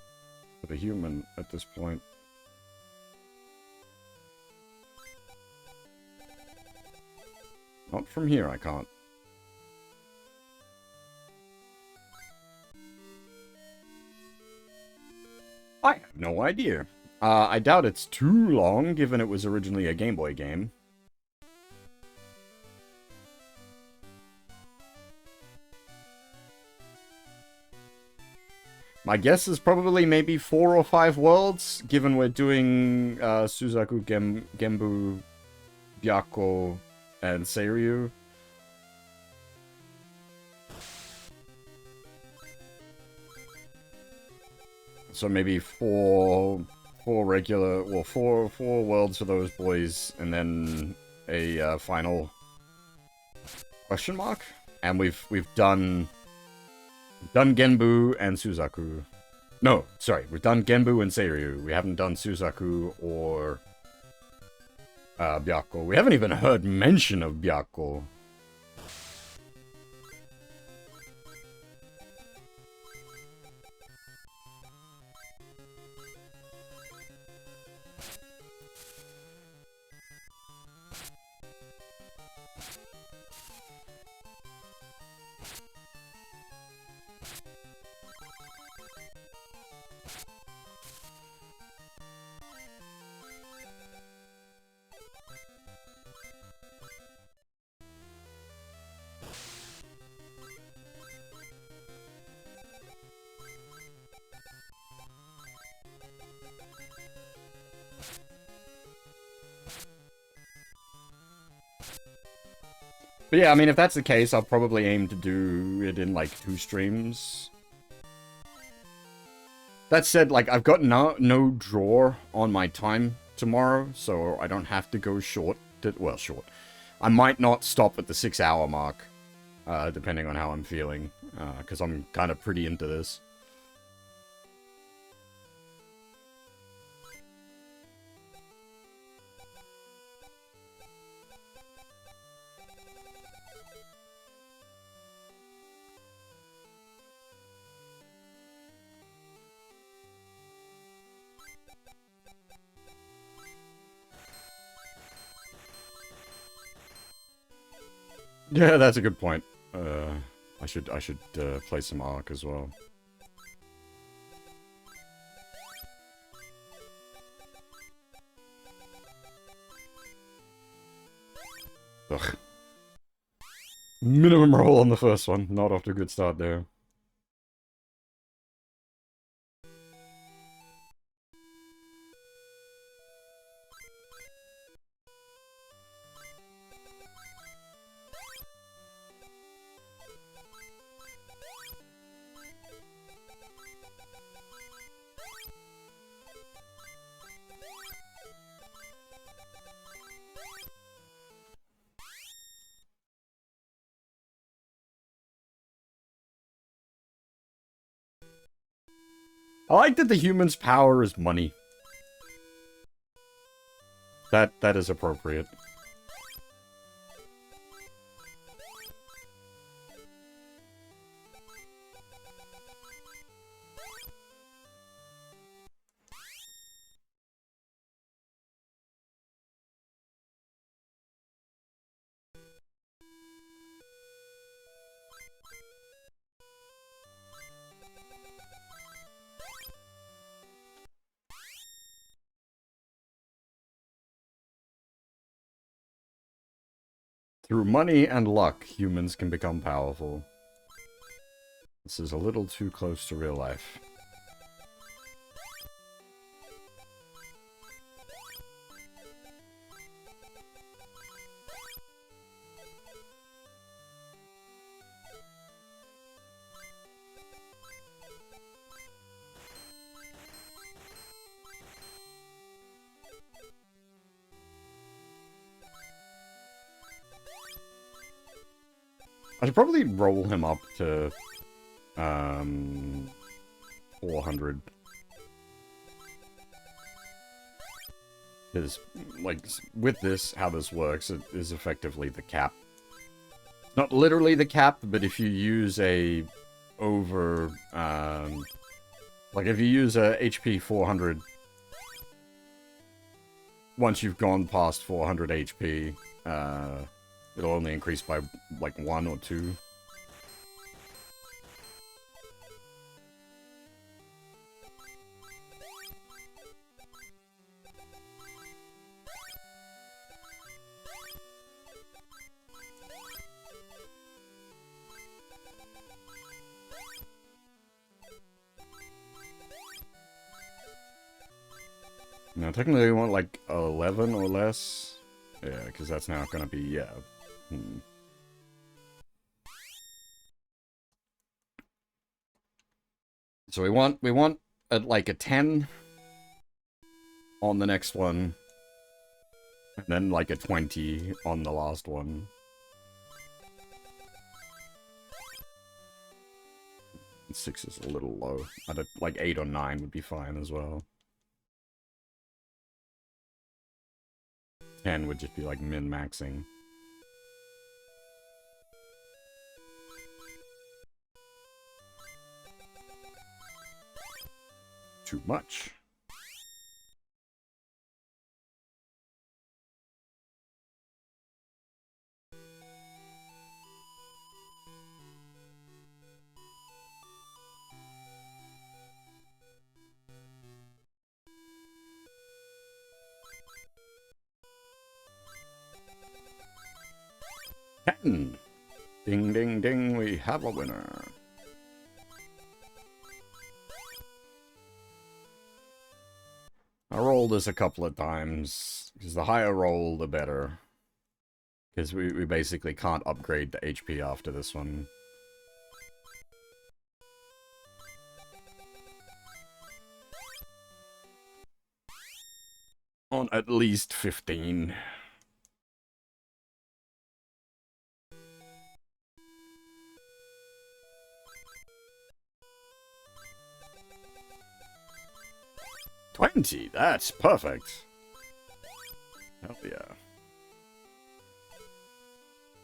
for the human at this point. Not from here, I can't. I have no idea. I doubt it's too long, given it was originally a Game Boy game. My guess is probably maybe 4 or 5 worlds, given we're doing Suzaku, Genbu, Byakko, and Seiryu. So maybe four regular, well, four worlds for those boys, and then a final question mark. And we've done Genbu and Suzaku. No, sorry, we've done Genbu and Seiryu. We haven't done Suzaku or Byakko. We haven't even heard mention of Byakko. But yeah, I mean, if that's the case, I'll probably aim to do it in, like, 2 streams. That said, like, I've got no draw on my time tomorrow, so I don't have to go short. Well, short. I might not stop at the 6-hour mark, depending on how I'm feeling, because I'm kind of pretty into this. Yeah, that's a good point. I should play some Ark as well. Ugh. Minimum roll on the first one. Not off to a good start there. I like that the human's power is money. That is appropriate. Through money and luck, humans can become powerful. This is a little too close to real life. I should probably roll him up to 400. Because, like, with this, how this works, it is effectively the cap. Not literally the cap, but if you use a over, like if you use a HP 400, once you've gone past 400 HP, it'll only increase by, like, 1 or 2. No, technically we want like 11 or less. Yeah, because that's now gonna be, yeah. So we want at like a 10 on the next one. And then like a 20 on the last one. 6 is a little low. I'd have, like 8 or 9 would be fine as well. 10 would just be like min-maxing. Too much. Ding, ding, ding, we have a winner. I rolled this a couple of times, because the higher roll, the better. Because we basically can't upgrade the HP after this one. On at least 15. $20, that's perfect. Hell yeah.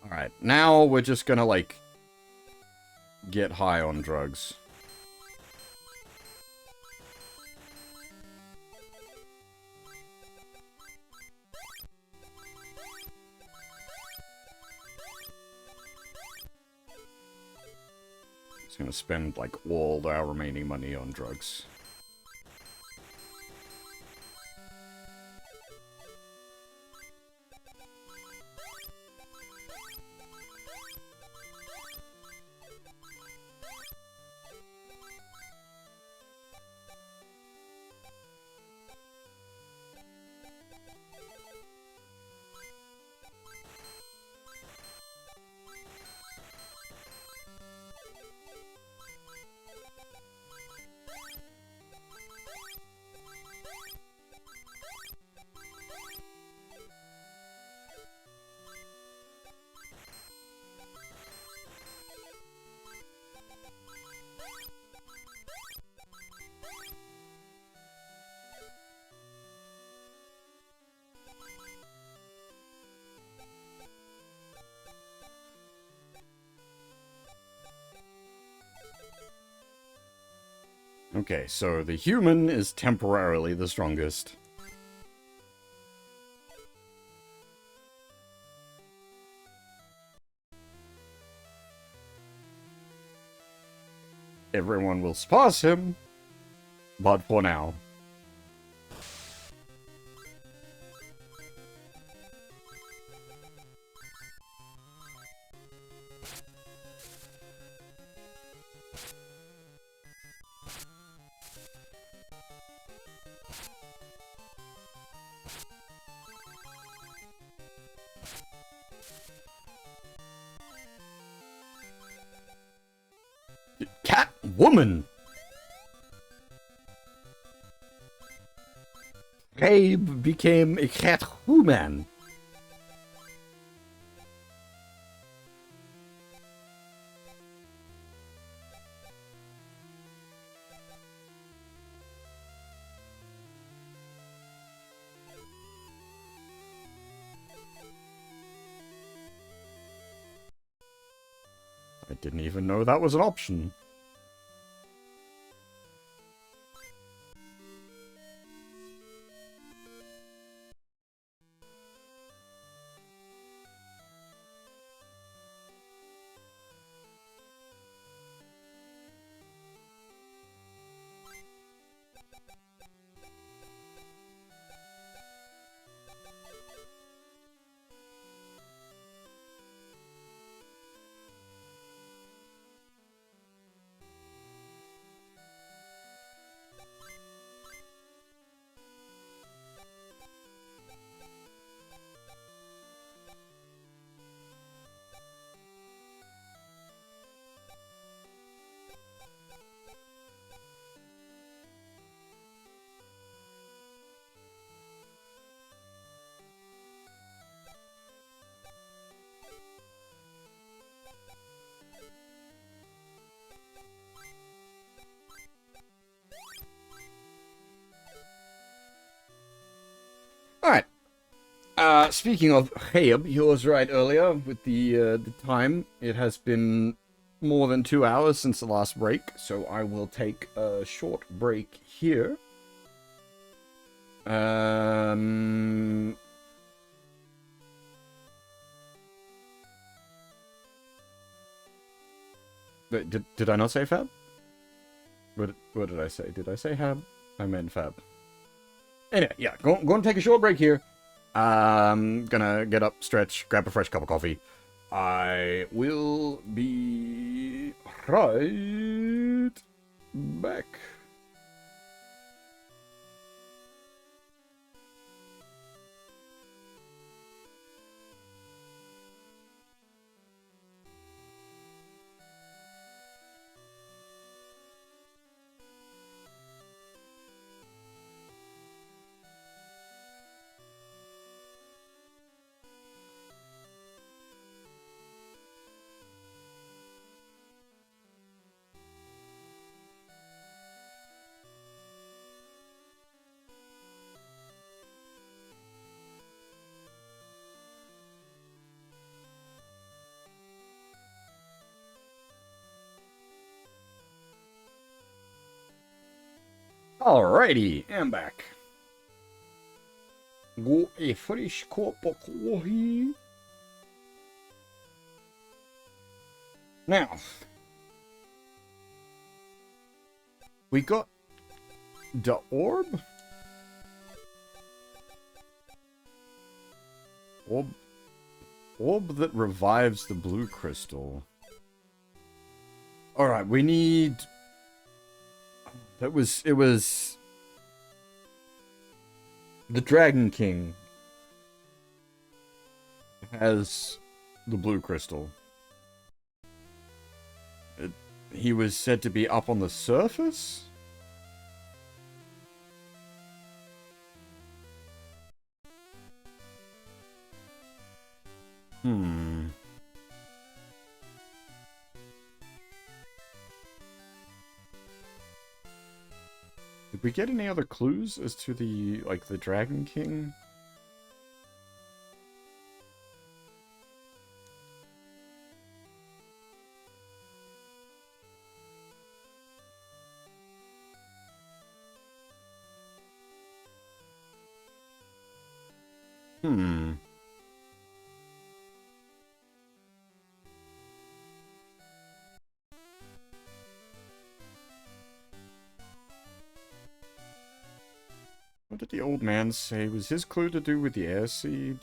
Alright, now we're just gonna, like, get high on drugs. Just gonna spend, like, all our remaining money on drugs. Okay, so the human is temporarily the strongest. Everyone will surpass him, but for now. Cat woman. Gabe became a cat woman. I didn't even know that was an option. Alright. Speaking of Hayab, he was right earlier with the time. It has been more than 2 hours since the last break, so I will take a short break here. Did I not say Fab? What did I say? Did I say Hab? I meant Fab. Anyway, yeah, going to take a short break here. Gonna get up, stretch, grab a fresh cup of coffee. I will be right back. Alrighty, I'm back. Go a fresh cup of coffee. Now, we got the orb. Orb that revives the blue crystal. Alright, we need... It was... The Dragon King has the blue crystal. He was said to be up on the surface? Did we get any other clues as to the, like, the Dragon King? What did the old man say? Was his clue to do with the air seed?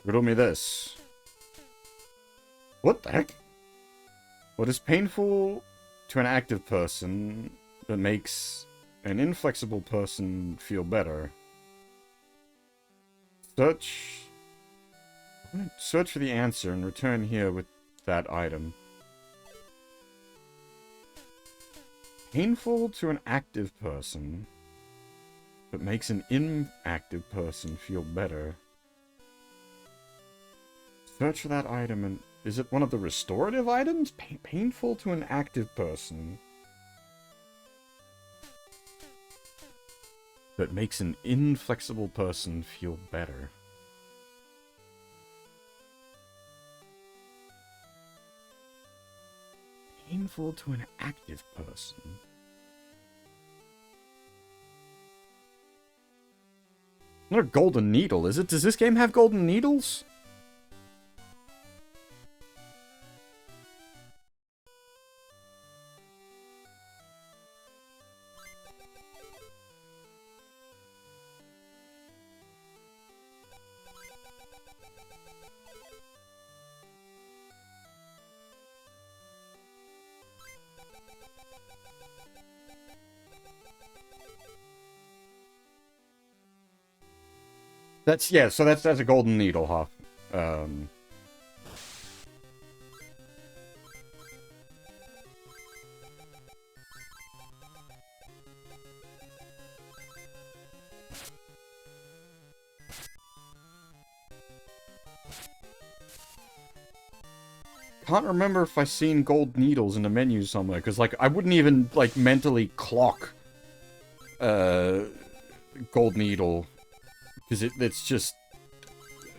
Riddle me this. What the heck? What is painful to an active person that makes an inflexible person feel better? Search for the answer and return here with that item. Painful to an active person, but makes an inactive person feel better. Search for that item, and is it one of the restorative items? Painful to an active person, but makes an inflexible person feel better. painful to an active person. Not a golden needle, is it? Does this game have golden needles? That's, yeah, so that's a golden needle, huh? Can't remember if I seen gold needles in the menu somewhere, because, like, I wouldn't even, like, mentally clock, gold needle, because it's just,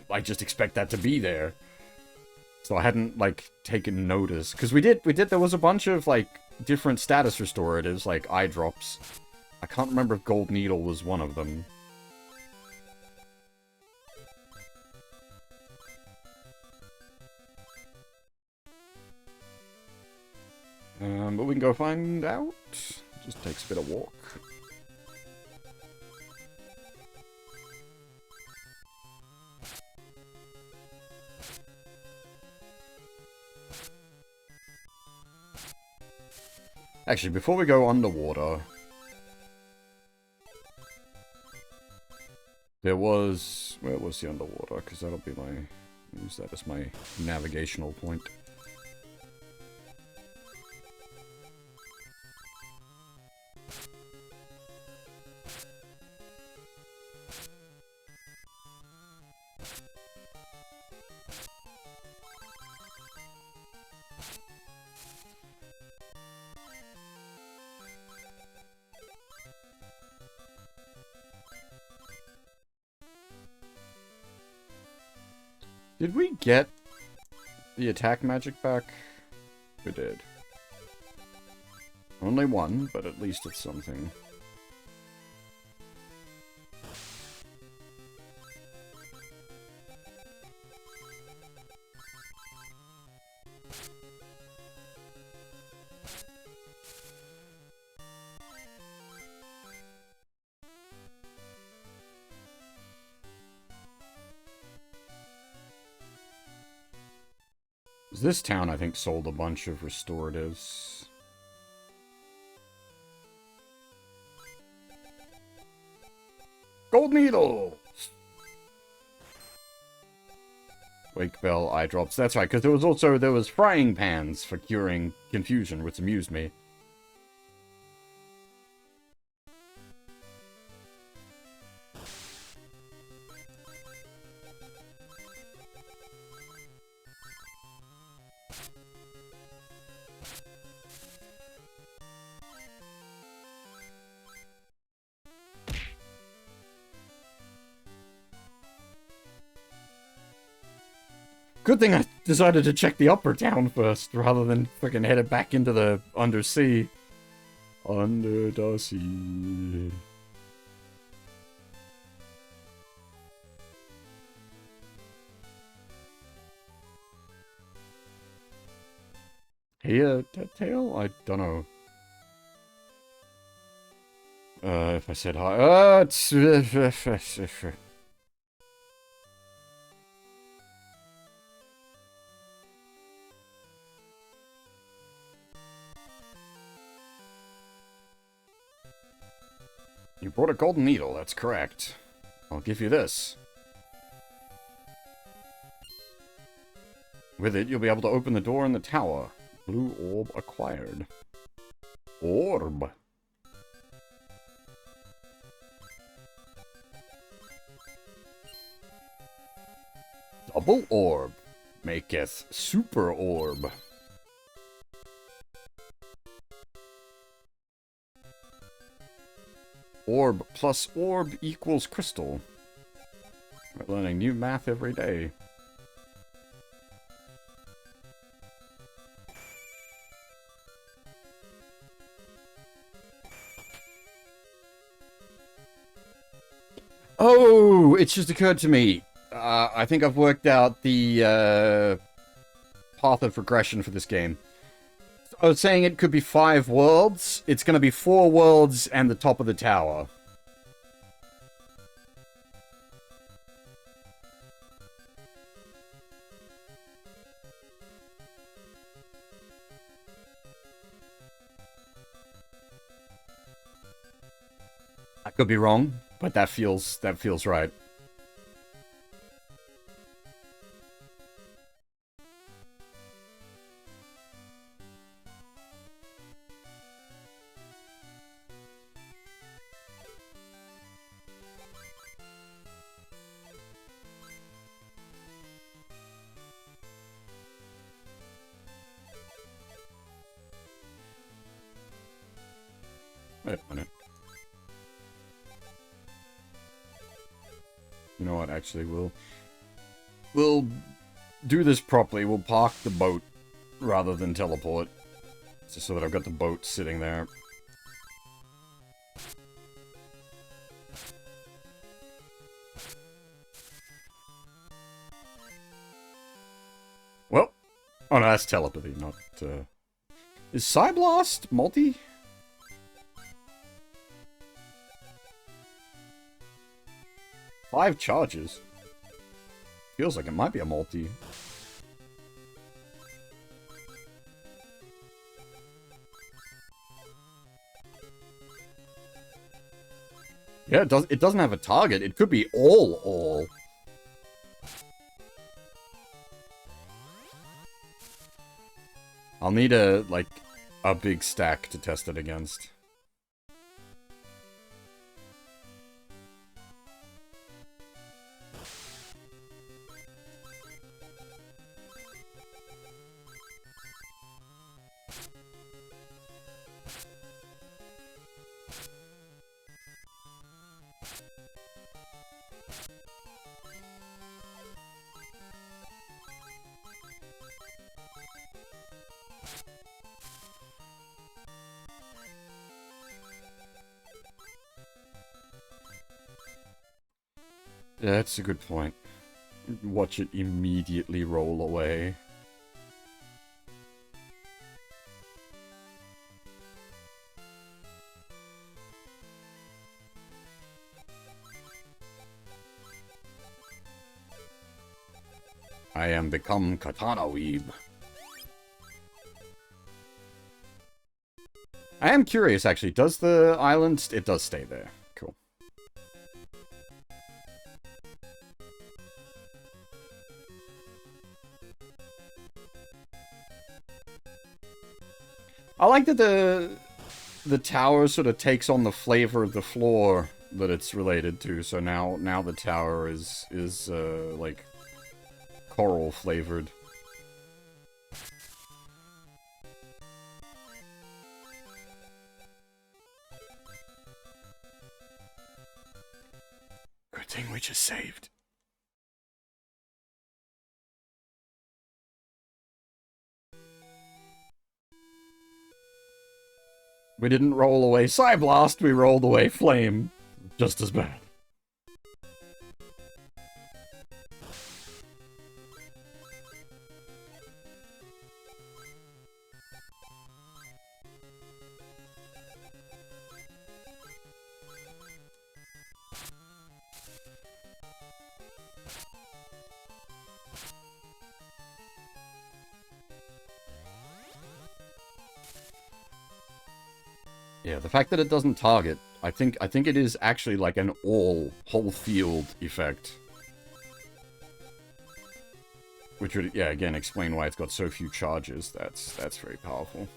I just expect that to be there. So I hadn't, like, taken notice, because there was a bunch of, like, different status restoratives, like eye drops. I can't remember if gold needle was one of them. But we can go find out. Just takes a bit of walk. Actually, before we go underwater, there was... Where was the underwater? Because that'll be my... Use that as my navigational point. Did we get the attack magic back? We did. Only one, but at least it's something. This town, I think, sold a bunch of restoratives. Gold needle! Wake bell, eye drops. That's right, because there was frying pans for curing confusion, which amused me. Good thing I decided to check the upper town first, rather than freaking head it back into the undersea. Under the sea. Here, tail? I don't know. If I said hi. You brought a golden needle, that's correct. I'll give you this. With it, you'll be able to open the door in the tower. Blue orb acquired. Orb. Double orb. Maketh super orb. Orb plus orb equals crystal. We're learning new math every day. Oh, it's just occurred to me. I think I've worked out the path of progression for this game. I was saying it could be 5 worlds. It's going to be 4 worlds and the top of the tower. I could be wrong, but that feels right. Wait a minute. You know what, actually, we'll do this properly. We'll park the boat rather than teleport. Just so that I've got the boat sitting there. Well, oh no, that's telepathy, not, Is Psyblast multi? Five charges. Feels like it might be a multi. Yeah, it doesn't have a target. It could be all. I'll need a big stack to test it against. Yeah, that's a good point. Watch it immediately roll away. I am become Katana Weeb. I am curious, actually. Does the island... It does stay there. Cool. I like that the tower sort of takes on the flavor of the floor that it's related to. So now the tower is like coral flavored. Good thing we just saved. We didn't roll away Psyblast, we rolled away Flame. Just as bad. Yeah, the fact that it doesn't target, I think it is actually like an whole field effect. Which would, yeah, again, explain why it's got so few charges. That's very powerful.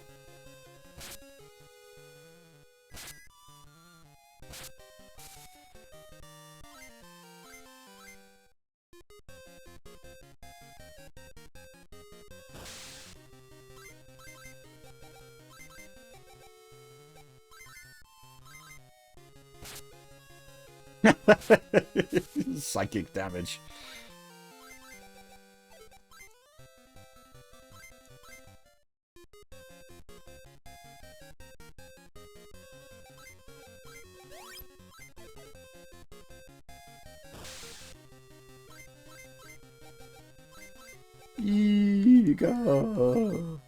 Psychic damage. SaGa.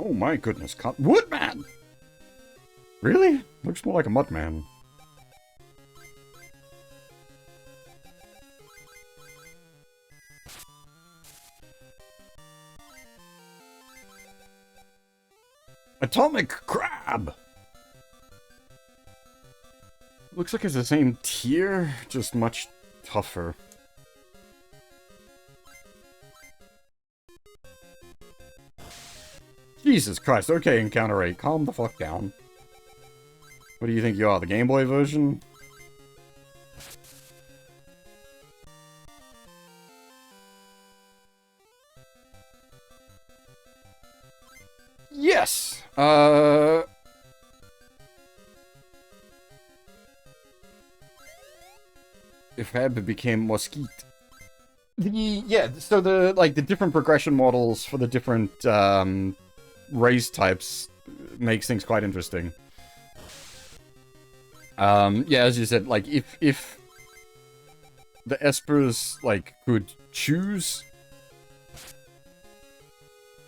Oh my goodness, Woodman! Really? Looks more like a Mudman. Atomic Crab! Looks like it's the same tier, just much tougher. Jesus Christ, okay, Encounter 8, calm the fuck down. What do you think you are, the Game Boy version? Yes! If Fab became Mosquite. Yeah, so the different progression models for the different, race types makes things quite interesting. Yeah, as you said, like, if the Espers, like, could choose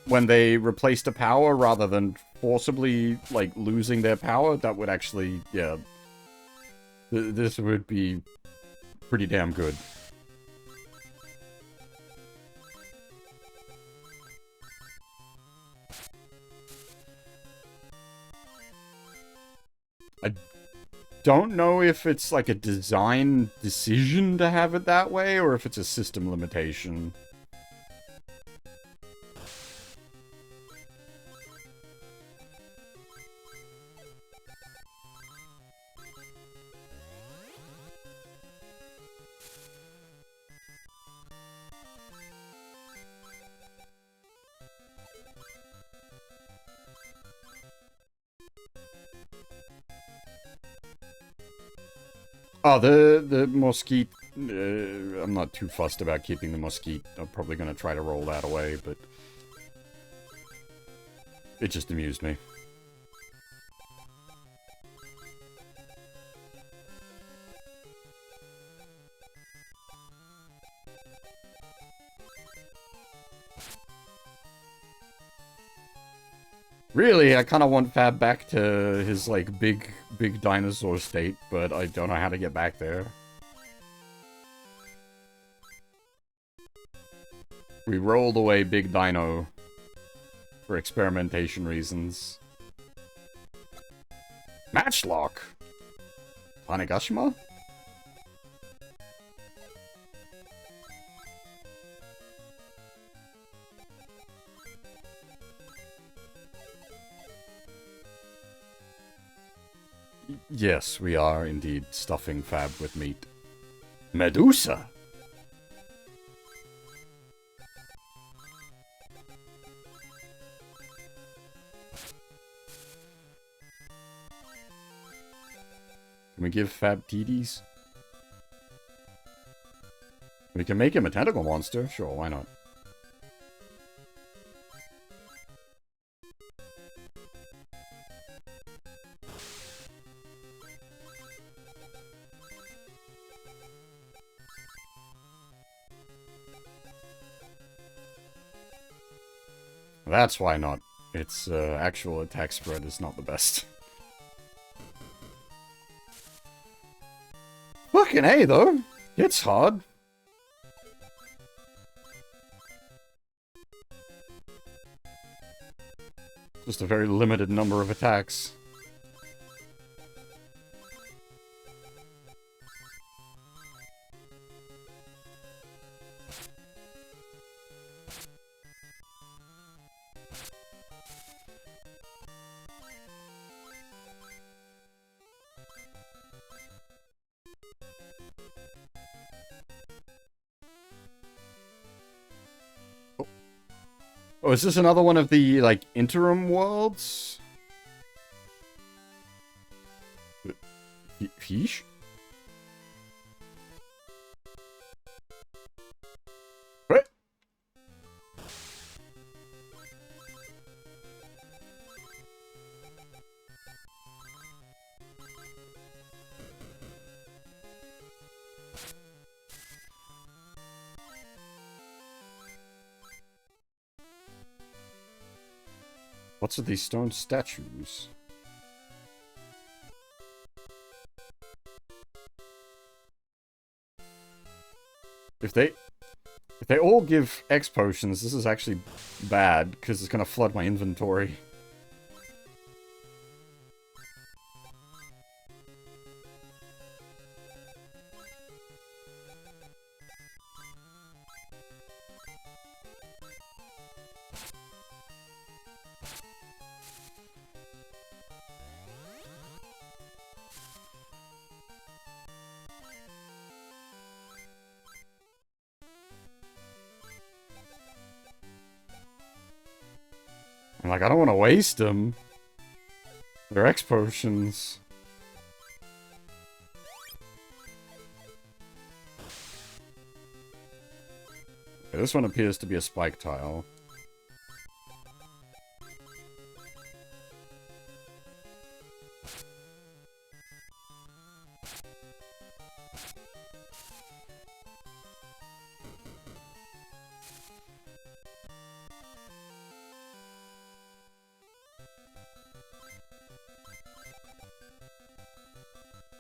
when they replaced a power rather than forcibly, like, losing their power, that would actually, yeah, this would be pretty damn good. I don't know if it's like a design decision to have it that way, or if it's a system limitation. Oh, the Mosquite, I'm not too fussed about keeping the Mosquite. I'm probably going to try to roll that away, but it just amused me. Really, I kind of want Fab back to his, like, big dinosaur state, but I don't know how to get back there. We rolled away Big Dino for experimentation reasons. Matchlock! Tanegashima? Yes, we are indeed stuffing Fab with meat. Medusa! Can we give Fab TDs? We can make him a tentacle monster. Sure, why not? That's why not. Its actual attack spread is not the best. Fucking A, though. It's hard. Just a very limited number of attacks. Oh, is this another one of the, like, interim worlds? Fish? What? What's with these stone statues? If they all give X potions, this is actually bad, because it's gonna flood my inventory. I'm like, I don't want to waste them. They're X potions. Okay, this one appears to be a spike tile.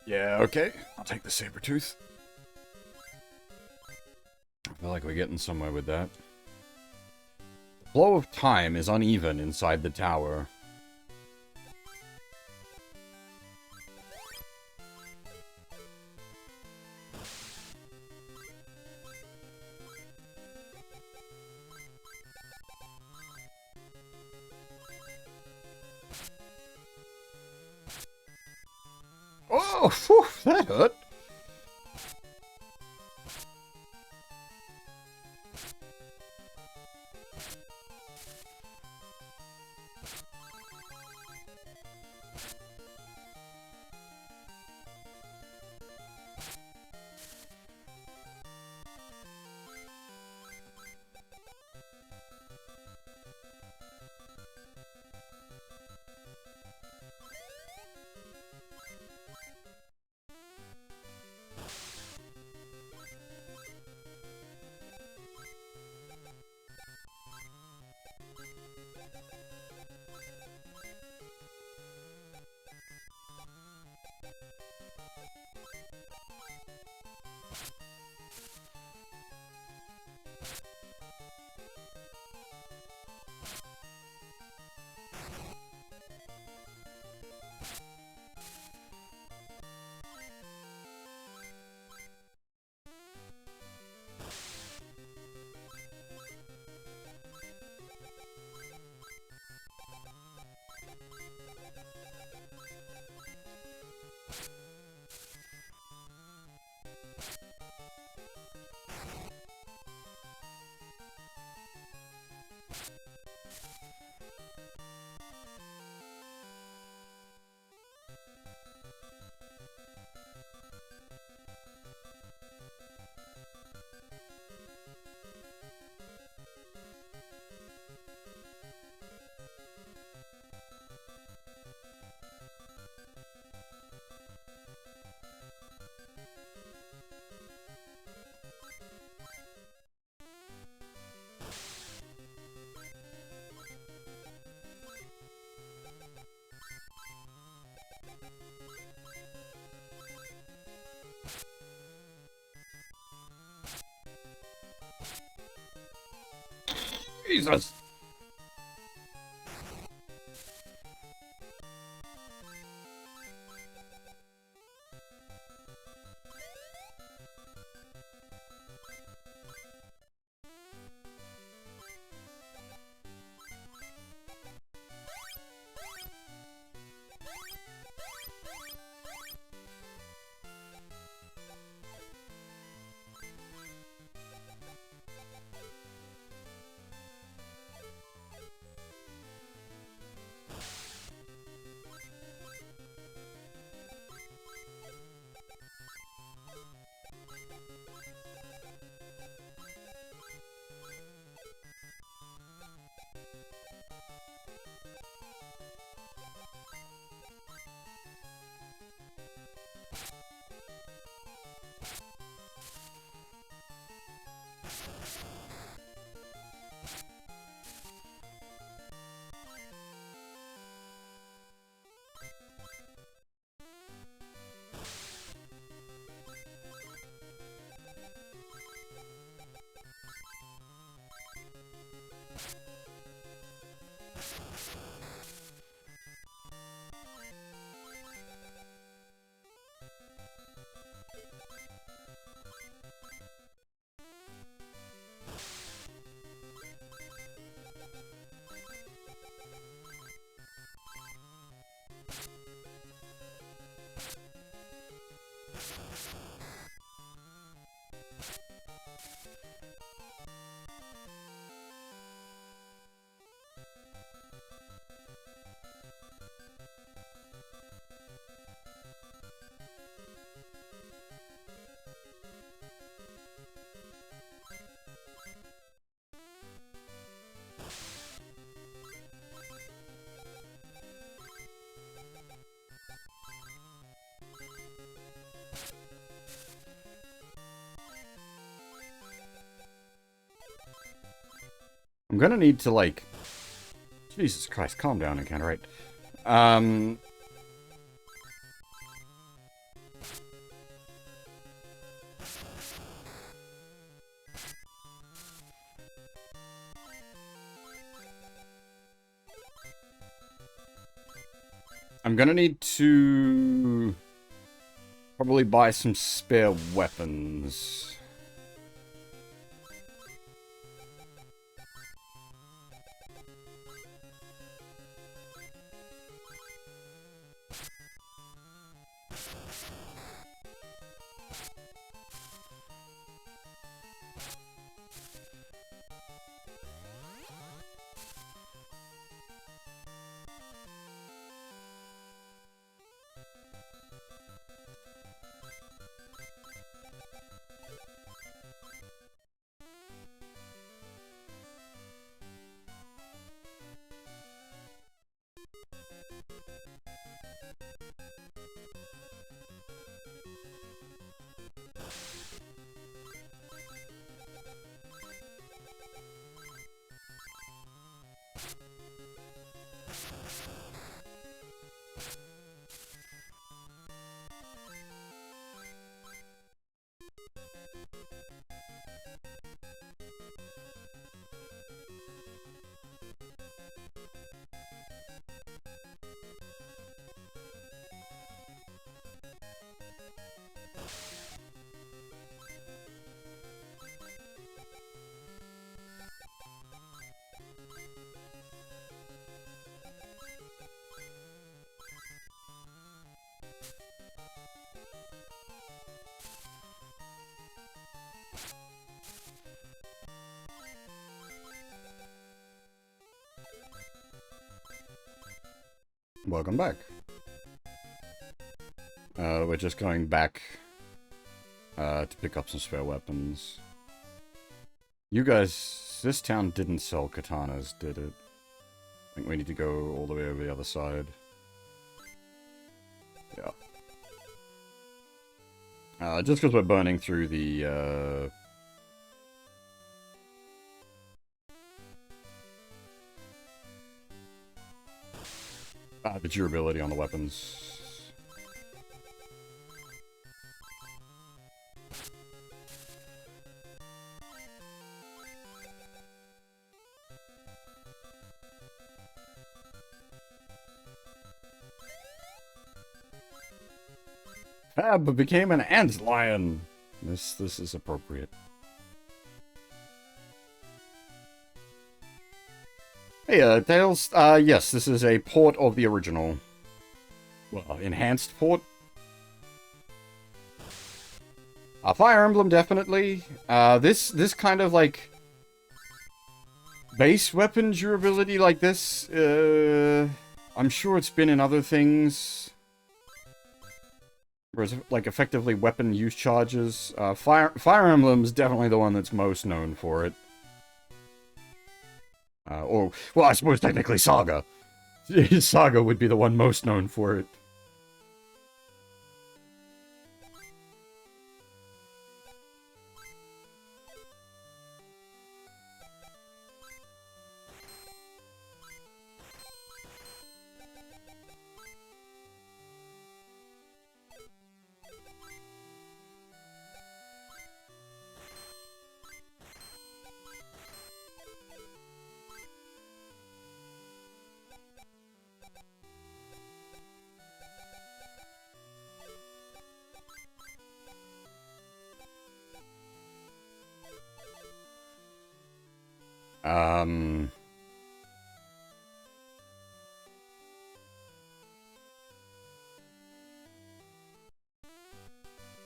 Yeah, okay. I'll take the saber tooth. I feel like we're getting somewhere with that. The flow of time is uneven inside the tower. Oh, whew, that hurt. Jesus. I'm gonna need to, like... Jesus Christ, calm down again, right? I'm gonna need to... probably buy some spare weapons. Welcome back. We're just going back to pick up some spare weapons. You guys, this town didn't sell katanas, did it? I think we need to go all the way over the other side. Yeah. Just because we're burning through the durability on the weapons. Fab became an ant lion. This is appropriate. Hey, Tails. Yes, this is a port of the original. Well, enhanced port. Fire Emblem, definitely. This kind of, like, base weapon durability like this, I'm sure it's been in other things. Whereas, like, effectively weapon use charges. Fire Emblem's definitely the one that's most known for it. Well, I suppose technically SaGa. SaGa would be the one most known for it.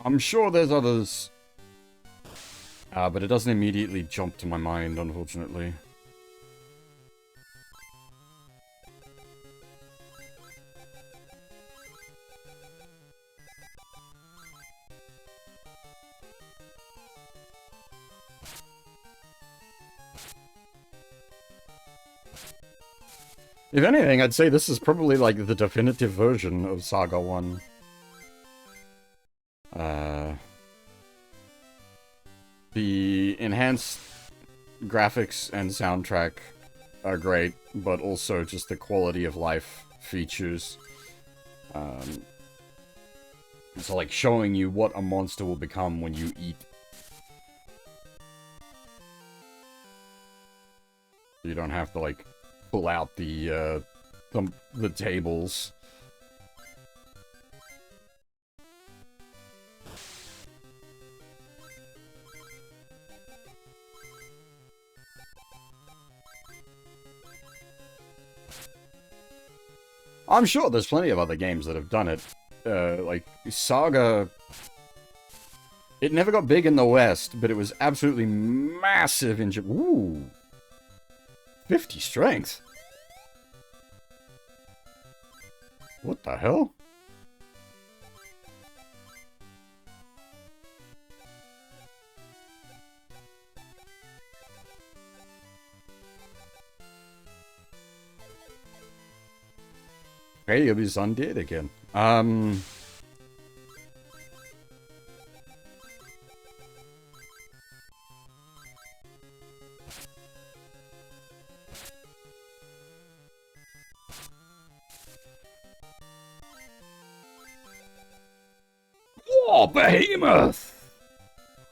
I'm sure there's others. But it doesn't immediately jump to my mind, unfortunately. If anything, I'd say this is probably, like, the definitive version of SaGa 1. The enhanced graphics and soundtrack are great, but also just the quality of life features. It's like showing you what a monster will become when you eat. You don't have to, like, pull out the tables. I'm sure there's plenty of other games that have done it. Like, SaGa... It never got big in the West, but it was absolutely massive in Japan. Ooh! 50 strength? What the hell? Hey, you'll be undead again. Oh, behemoth!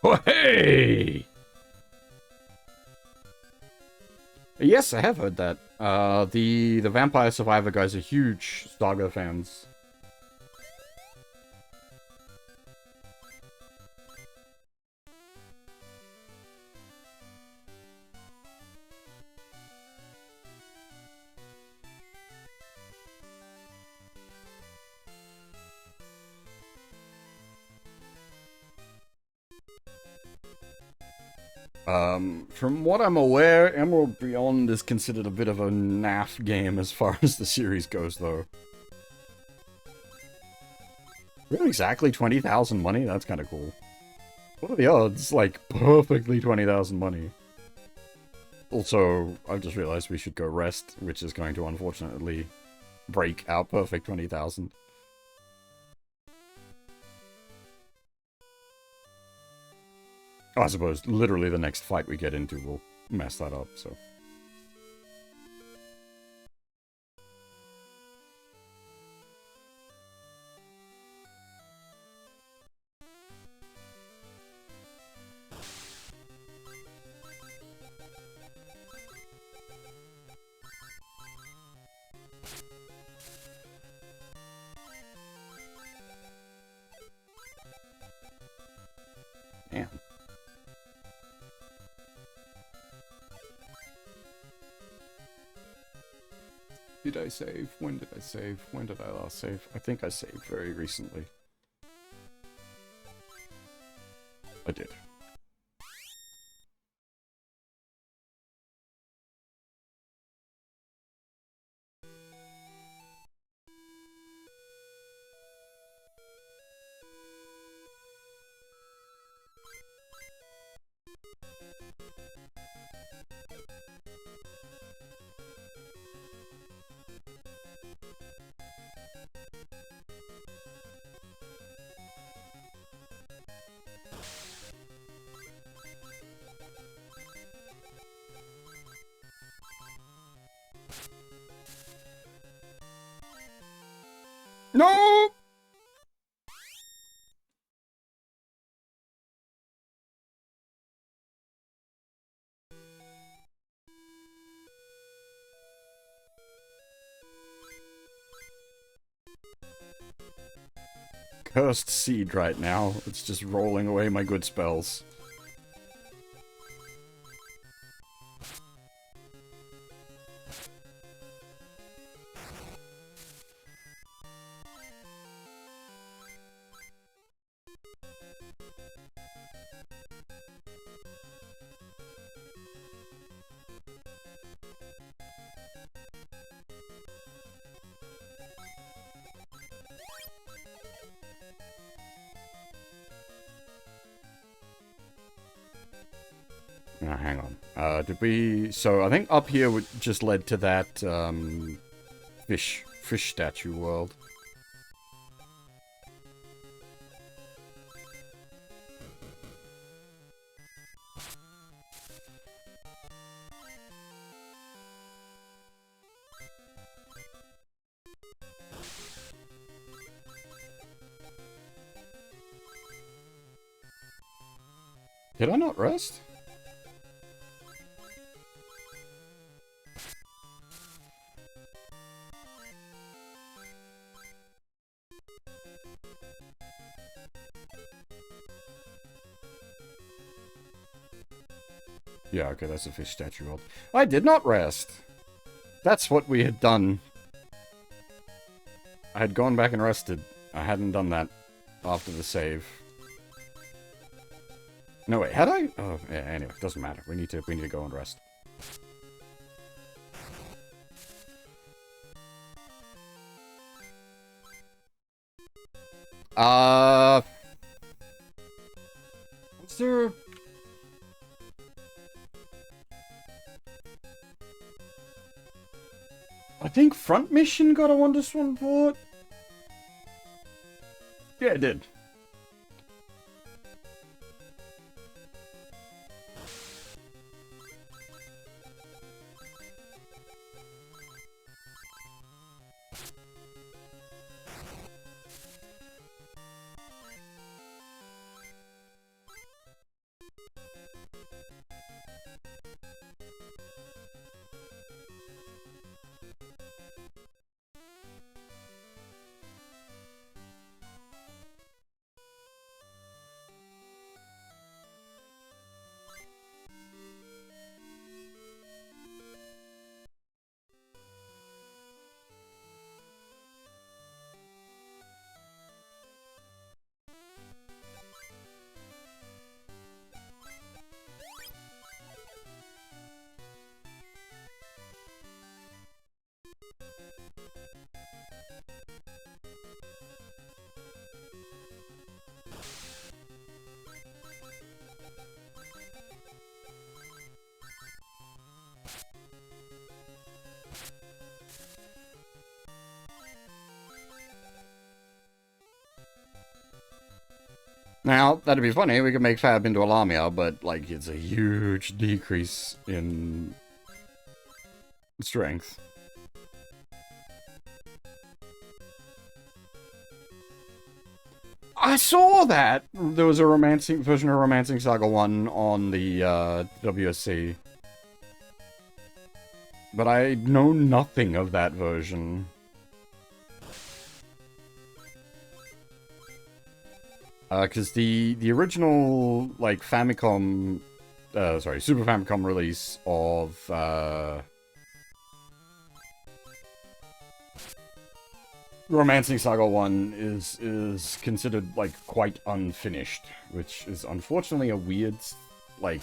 Oh, hey! Yes, I have heard that. The Vampire Survivor guys are huge SaGa fans. From what I'm aware, Emerald Beyond is considered a bit of a naff game as far as the series goes, though. Really exactly 20,000 money? That's kind of cool. What are the odds? Like, perfectly 20,000 money. Also, I've just realized we should go rest, which is going to unfortunately break our perfect 20,000. I suppose literally the next fight we get into will mess that up, so... Damn. Did I save? When did I save? When did I last save? I think I saved very recently. I did. No! Cursed seed right now. It's just rolling away my good spells. Now, hang on. Did we... So, I think up here just led to that, fish statue world. Did I not rest? Yeah, okay, that's a fish statue world. I did not rest! That's what we had done. I had gone back and rested. I hadn't done that after the save. No, wait, had I? Oh, yeah, anyway, doesn't matter. We need to go and rest. Was there... I think Front Mission got a Wonderswan port. Yeah, it did. Now, that'd be funny, we could make Fab into a Lamia, but, like, it's a huge decrease in strength. I saw that! There was a romancing version of Romancing Saga 1 on the WSC. But I know nothing of that version. Because the original, like, Famicom... sorry, Super Famicom release of, Romancing Saga 1 is considered, like, quite unfinished, which is unfortunately a weird, like...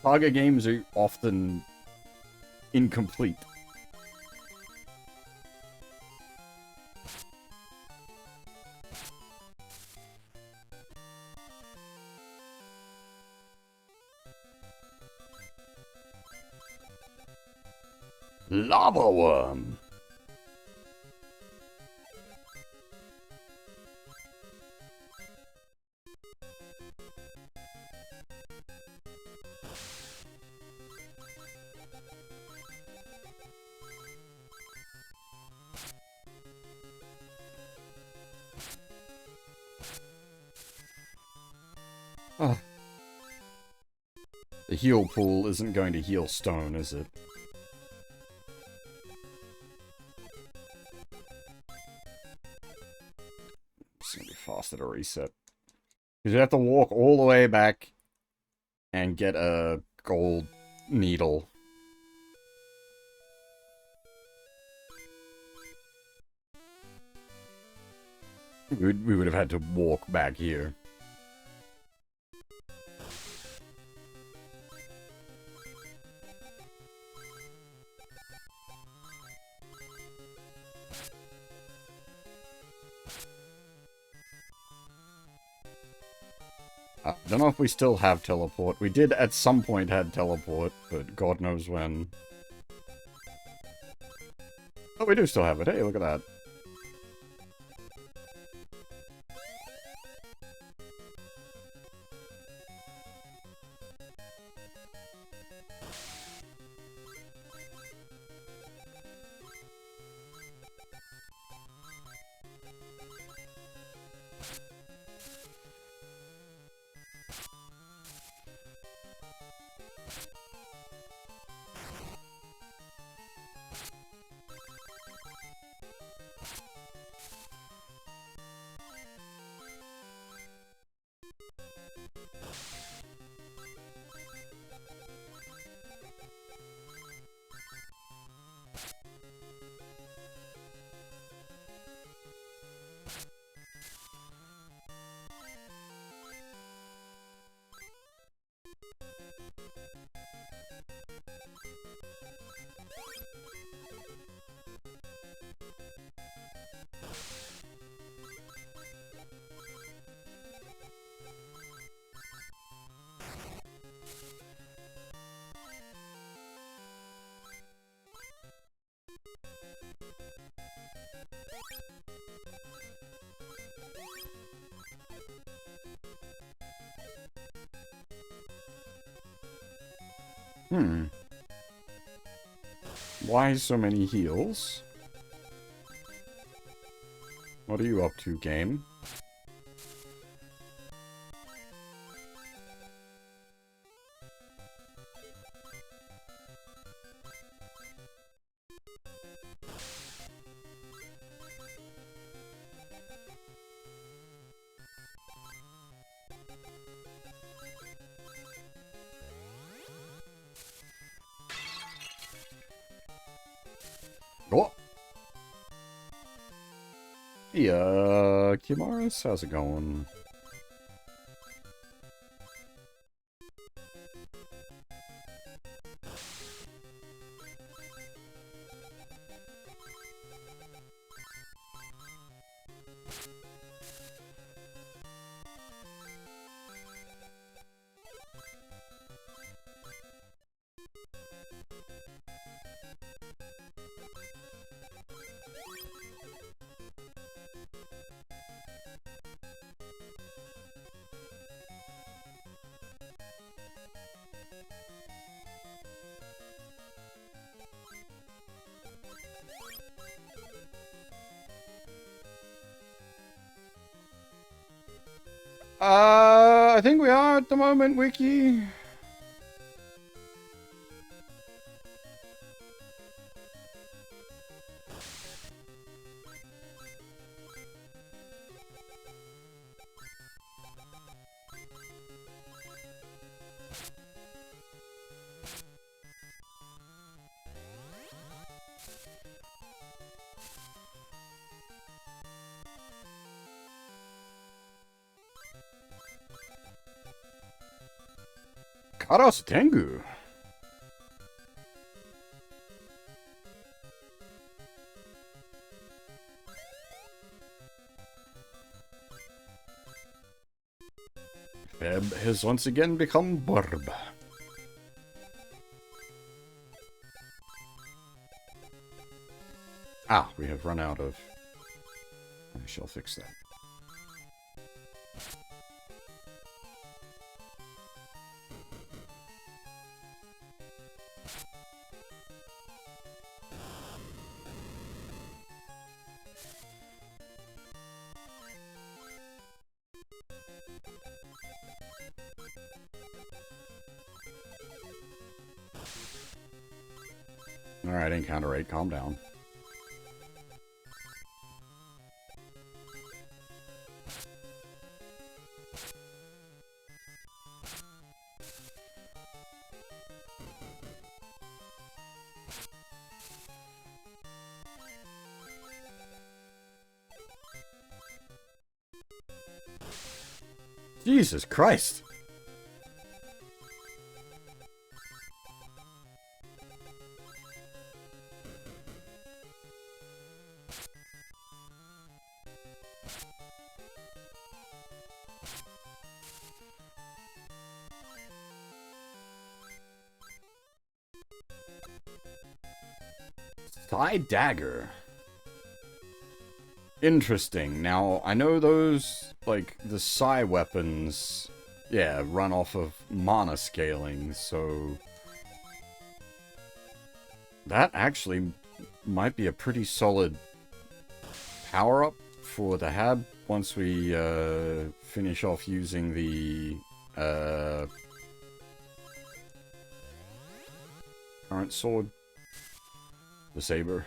Saga games are often incomplete. Lava worm. Oh. The heal pool isn't going to heal stone, is it? It's gonna be faster to reset. Because you have to walk all the way back and get a gold needle. We would have had to walk back here. I don't know if we still have teleport. We did at some point had teleport, but God knows when. Oh, we do still have it. Hey, look at that. Why so many heals? What are you up to, game? Oh! Yeah, Kimaris, how's it going? I think we are at the moment, Wiki. Karas Tengu. Feb has once again become Burb. Ah, we have run out of... I shall fix that. Alright, encounter 8, calm down. Jesus Christ! Thigh dagger. Interesting. Now, I know those, like, the psi weapons, yeah, run off of mana scaling, so... that actually might be a pretty solid power-up for the Hab once we finish off using the current sword. The saber.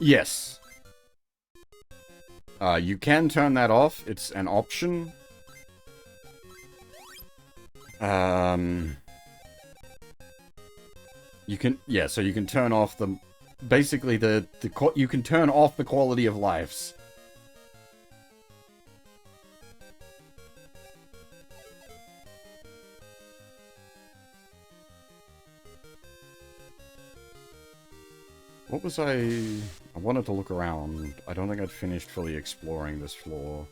Yes. You can turn that off. It's an option. You can, yeah, so you can turn off the, basically you can turn off the quality of lives. What was I wanted to look around. I don't think I'd finished fully exploring this floor.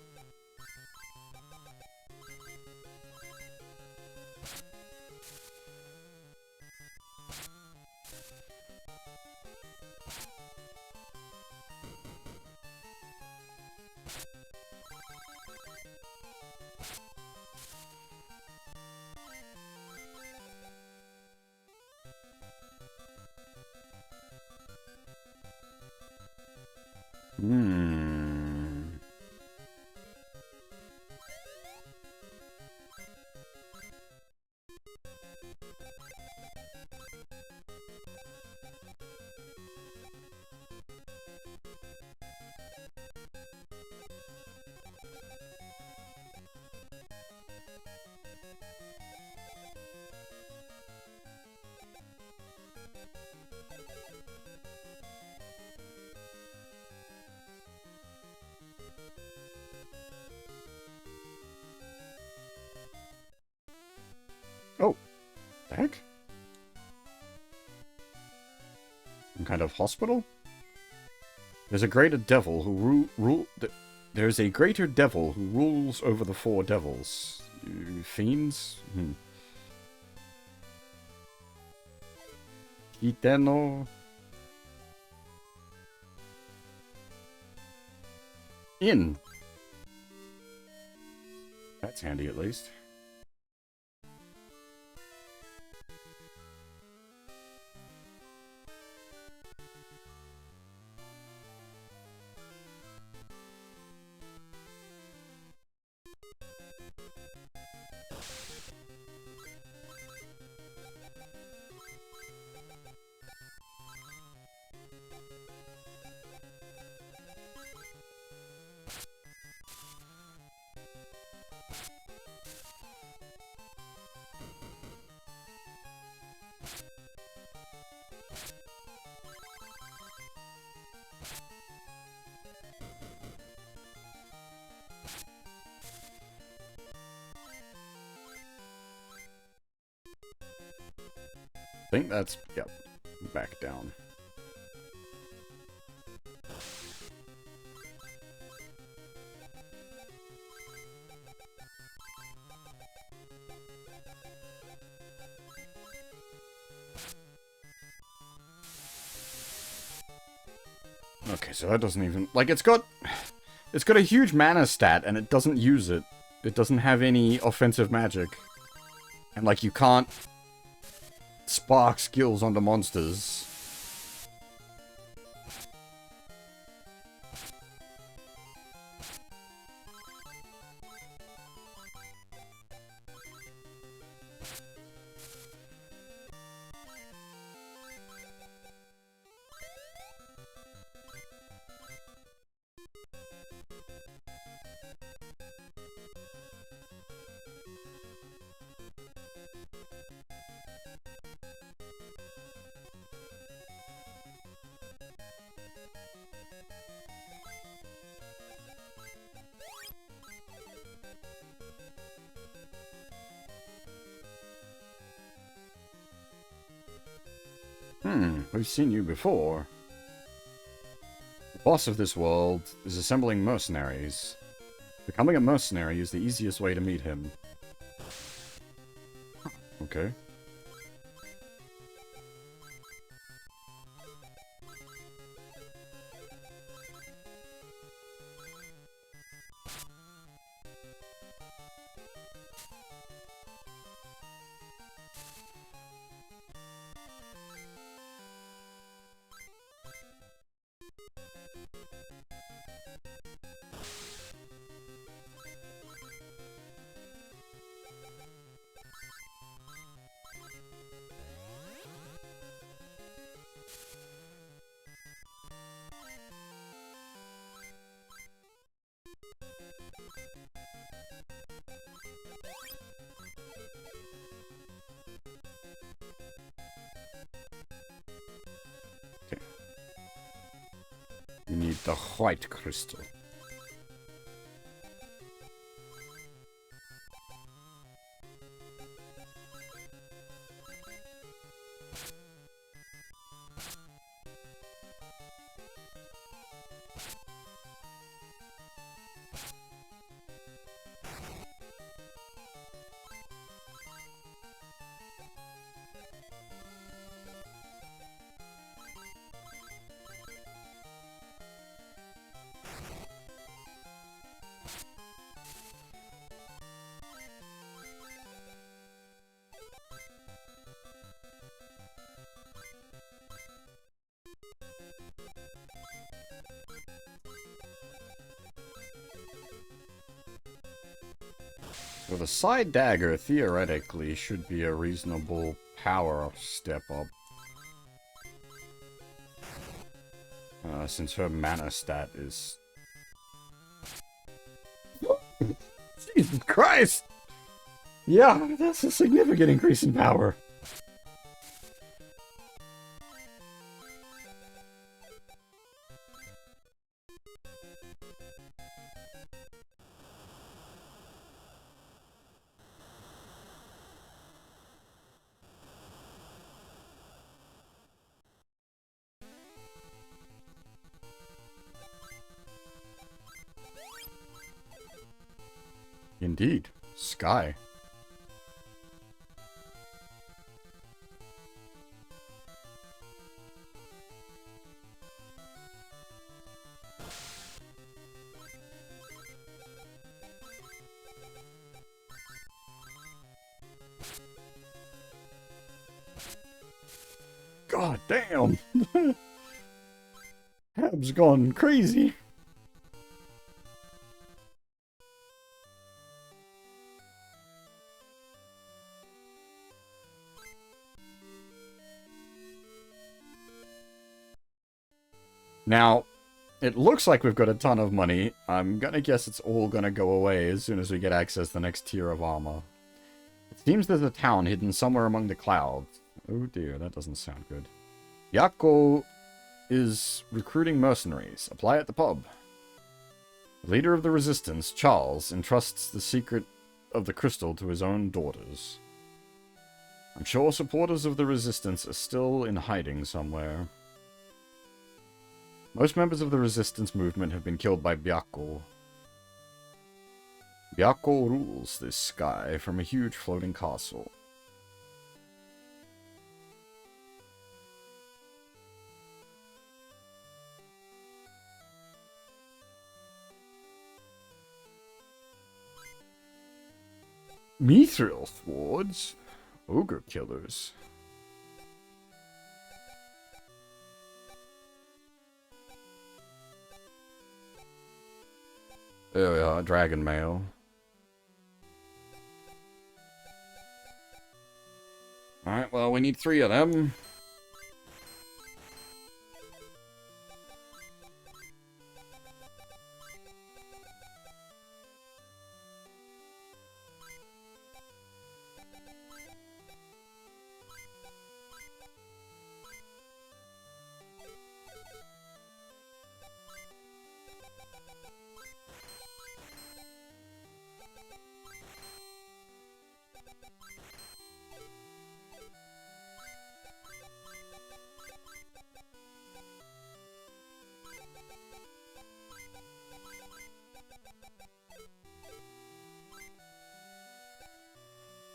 Oh, the heck? Some kind of hospital? There's a greater devil who There's a greater devil who rules over the four devils. Fiends? Iteno. Inn. That's handy at least. I think that's, yep, back down. Okay, so that doesn't even, like, it's got a huge mana stat and it doesn't use it. It doesn't have any offensive magic. And, like, you can't spark skills onto monsters. We've seen you before. The boss of this world is assembling mercenaries. Becoming a mercenary is the easiest way to meet him. Okay. Okay. We need the white crystal. So the side dagger, theoretically, should be a reasonable power step up. Since her mana stat is... Jesus Christ! Yeah, that's a significant increase in power. Indeed. Sky. God damn! Hab's gone crazy. Now, it looks like we've got a ton of money. I'm gonna guess it's all gonna go away as soon as we get access to the next tier of armor. It seems there's a town hidden somewhere among the clouds. Oh dear, that doesn't sound good. Yako is recruiting mercenaries. Apply at the pub. The leader of the resistance, Charles, entrusts the secret of the crystal to his own daughters. I'm sure supporters of the resistance are still in hiding somewhere. Most members of the resistance movement have been killed by Byakko. Byakko rules this sky from a huge floating castle. Mithril swords? Ogre killers. There we are, dragon mail. Alright, well, we need 3 of them.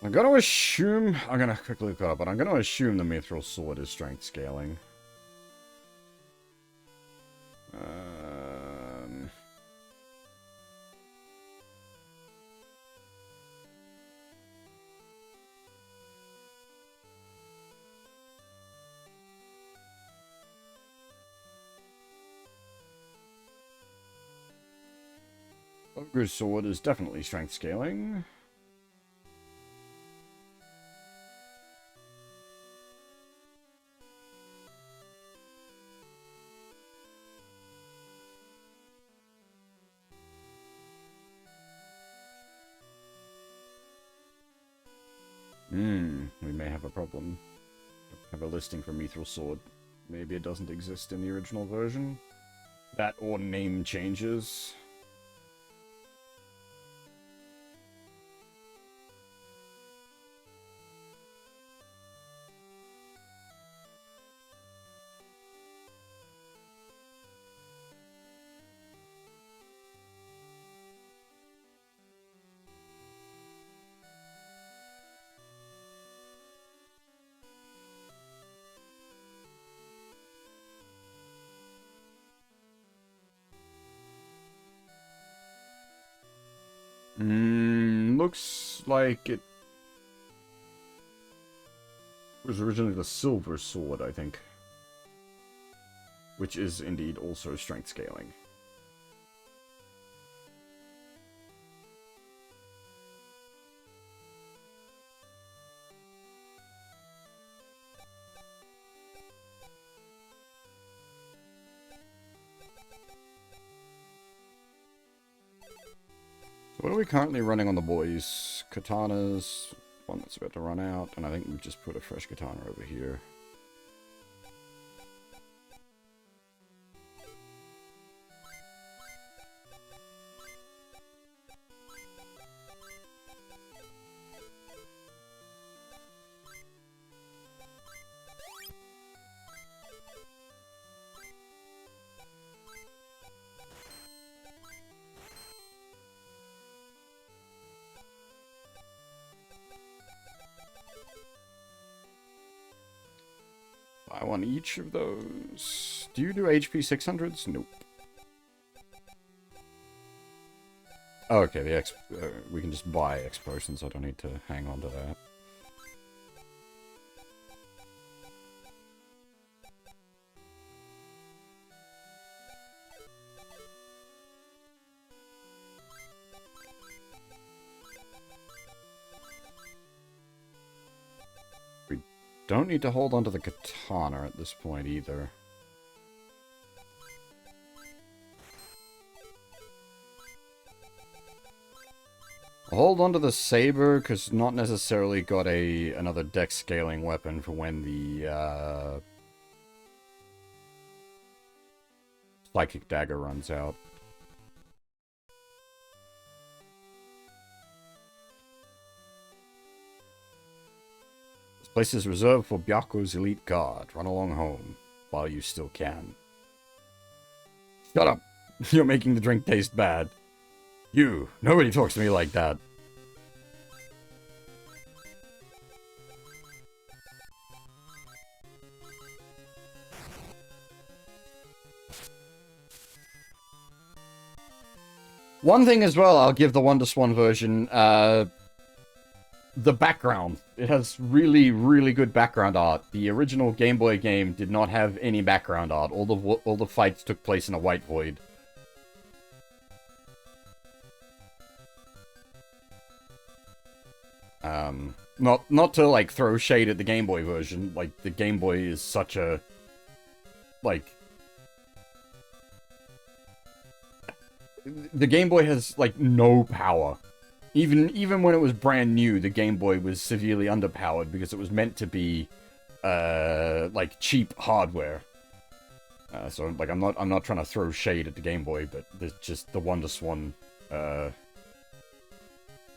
I'm gonna assume... I'm gonna quickly look it up, but I'm gonna assume the Mithril Sword is strength scaling. Ogre's Sword is definitely strength scaling. We may have a problem. Have a listing for Mithril Sword. Maybe it doesn't exist in the original version. That or name changes. Looks like it was originally the Silver Sword, I think. Which is indeed also strength scaling. What are we currently running on the boys? Katanas, one that's about to run out, and I think we've just put a fresh katana over here. I want each of those. Do you do HP 600s? Nope. Oh, okay, the we can just buy X potions. I don't need to hang on to that. Don't need to hold onto the katana at this point either. I'll hold onto the saber because not necessarily got another dex scaling weapon for when the psychic dagger runs out. Place is reserved for Byaku's elite guard. Run along home while you still can. Shut up! You're making the drink taste bad. You! Nobody talks to me like that. One thing as well, I'll give the Wonderswan version, the background. It has really, really good background art. The original Game Boy game did not have any background art. All the fights took place in a white void. Not to like throw shade at the Game Boy version. Like the Game Boy is such a the Game Boy has like no power. Even when it was brand new, the Game Boy was severely underpowered because it was meant to be, like cheap hardware. So like I'm not trying to throw shade at the Game Boy, but there's just the Wonderswan,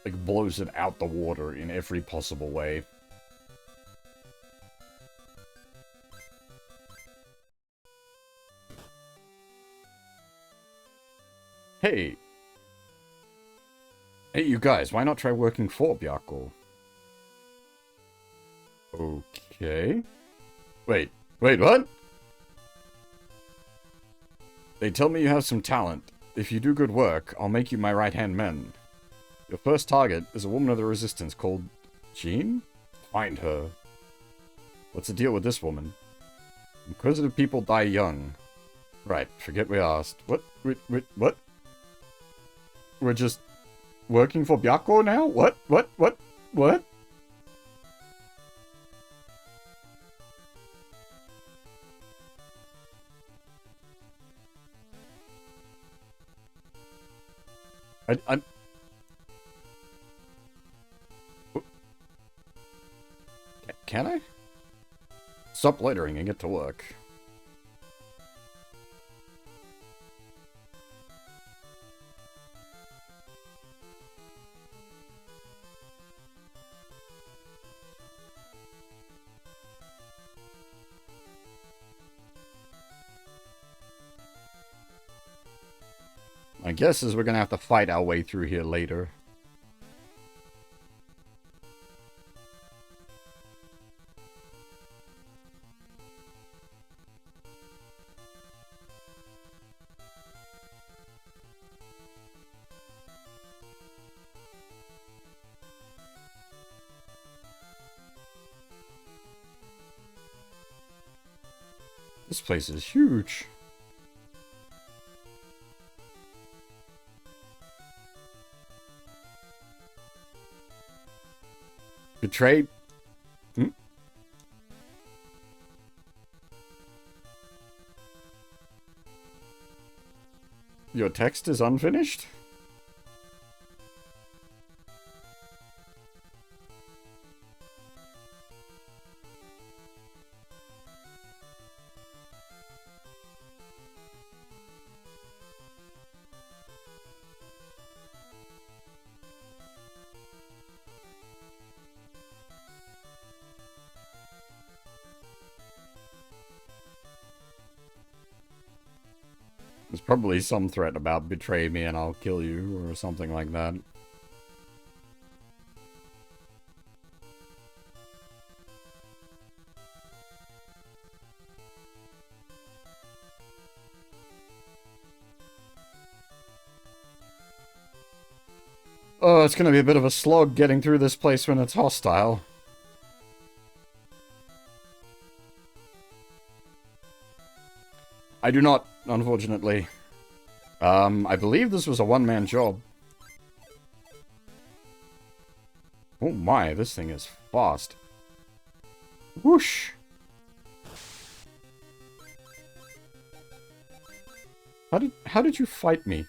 like blows it out the water in every possible way. Hey, you guys, why not try working for Byaku? Okay. Wait, what? They tell me you have some talent. If you do good work, I'll make you my right-hand man. Your first target is a woman of the Resistance called Jean? Find her. What's the deal with this woman? Inquisitive people die young. Right, forget we asked. What? Wait, what? We're just working for Byaku now? What? Can I? Stop loitering and get to work. My guess is we're gonna have to fight our way through here later. This place is huge. Betrayed? Hmm? Your text is unfinished? There's probably some threat about betray me and I'll kill you or something like that. Oh, it's gonna be a bit of a slog getting through this place when it's hostile. I do not, unfortunately. I believe this was a one-man job. Oh my, this thing is fast. Whoosh! How did you fight me?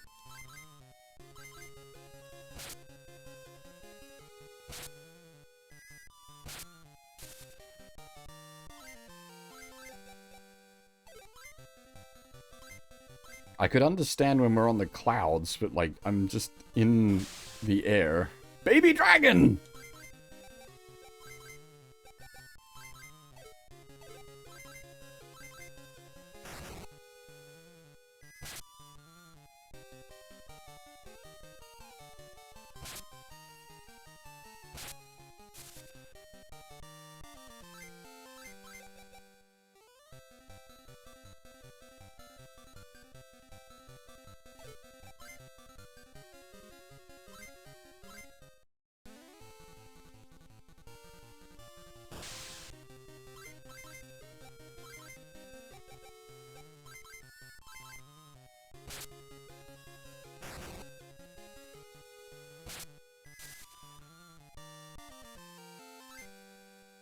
I could understand when we're on the clouds, but like, I'm just in the air. Baby dragon!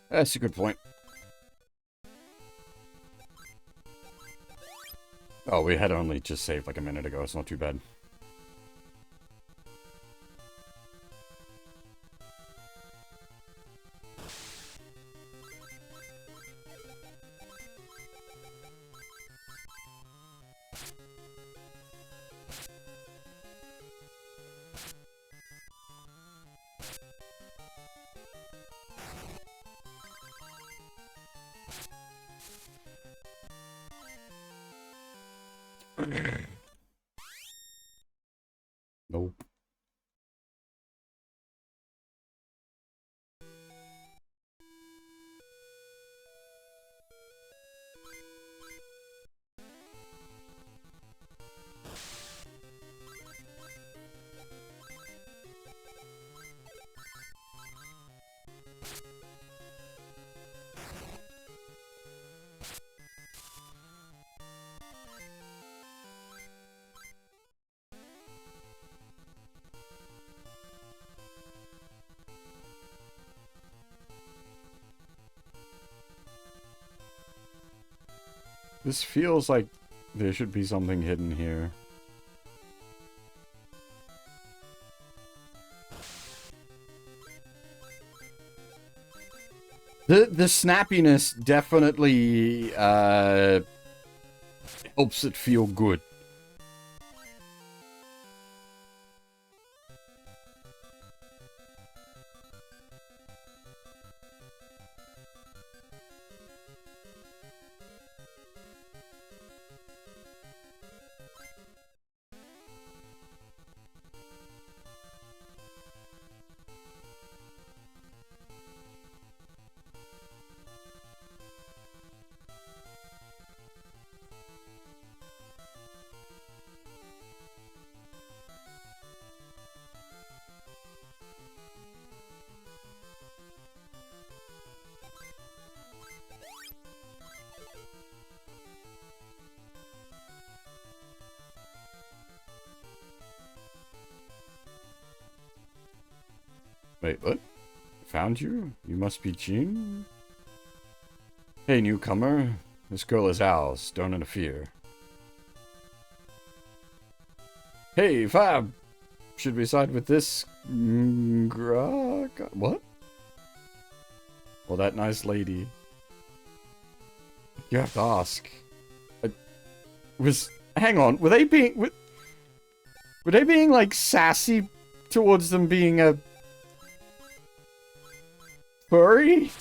That's a good point. Oh, we had only just saved like a minute ago. It's not too bad. Nope. This feels like there should be something hidden here. The snappiness definitely helps it feel good. Wait, what? Found you? You must be Jean? Hey, newcomer. This girl is ours. Don't interfere. Hey, Fab! Should we side with this... What? Well, that nice lady. You have to ask. Hang on, were they being... Were they being, like, sassy towards them being a... furry?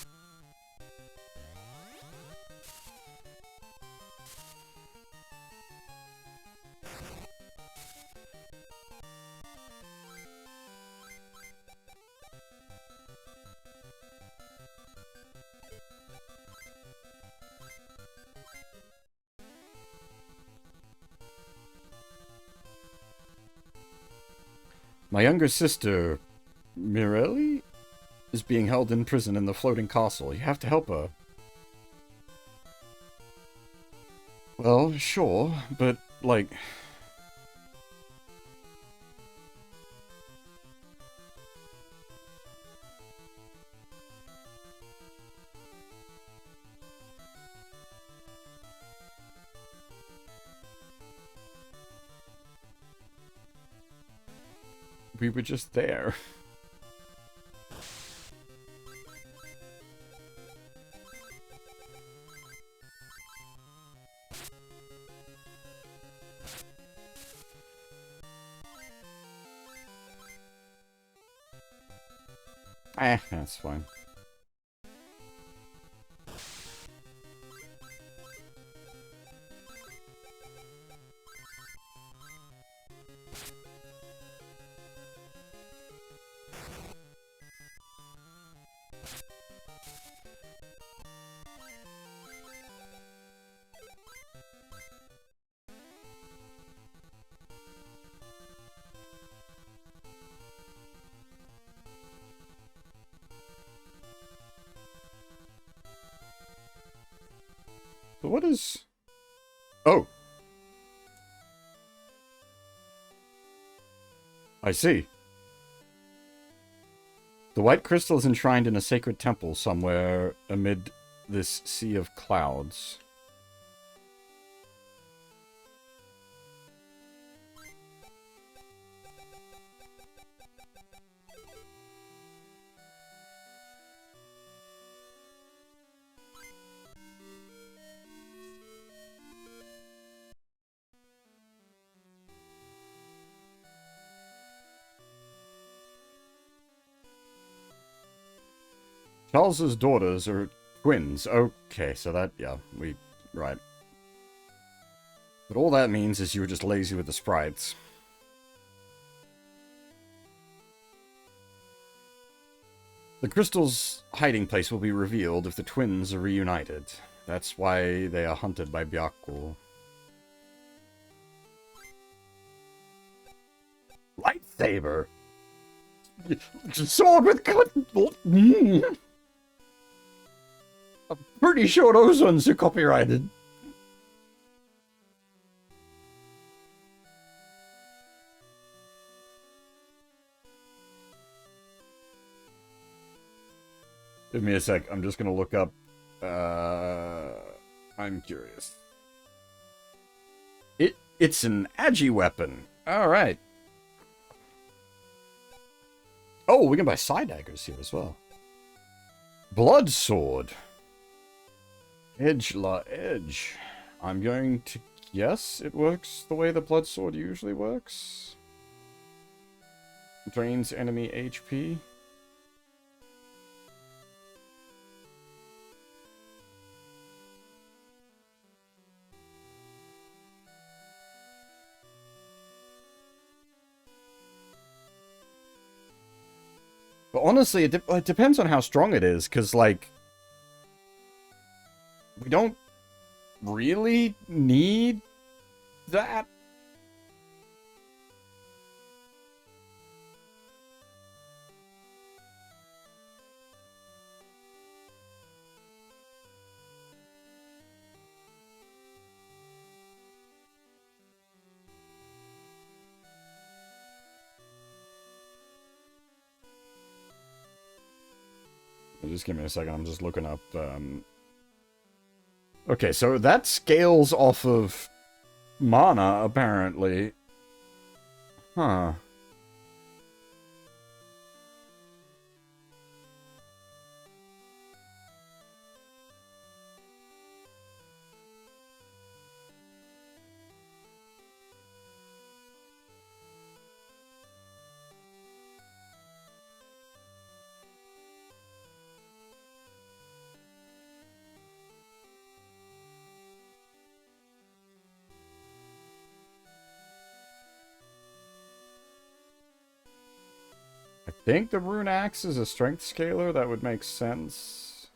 My younger sister, Mirelli, is being held in prison in the floating castle. You have to help her. Well, sure, but, like... we were just there. That's fine. But what is... Oh! I see. The white crystal is enshrined in a sacred temple somewhere amid this sea of clouds. Charles's daughters are twins. Okay, so that, yeah, right. But all that means is you were just lazy with the sprites. The crystal's hiding place will be revealed if the twins are reunited. That's why they are hunted by Byakuo. Lightsaber! Sword with good... I'm pretty sure those ones are copyrighted. Give me a sec. I'm just gonna look up. I'm curious. It's an agi weapon. All right. Oh, we can buy side daggers here as well. Blood sword. Edge la edge. I'm going to guess it works the way the blood sword usually works. Drains enemy HP. But honestly, it depends on how strong it is, because, like, we don't really need that. Just give me a second, I'm just looking up, Okay, so that scales off of mana, apparently. Huh. I think the rune axe is a strength scaler. That would make sense.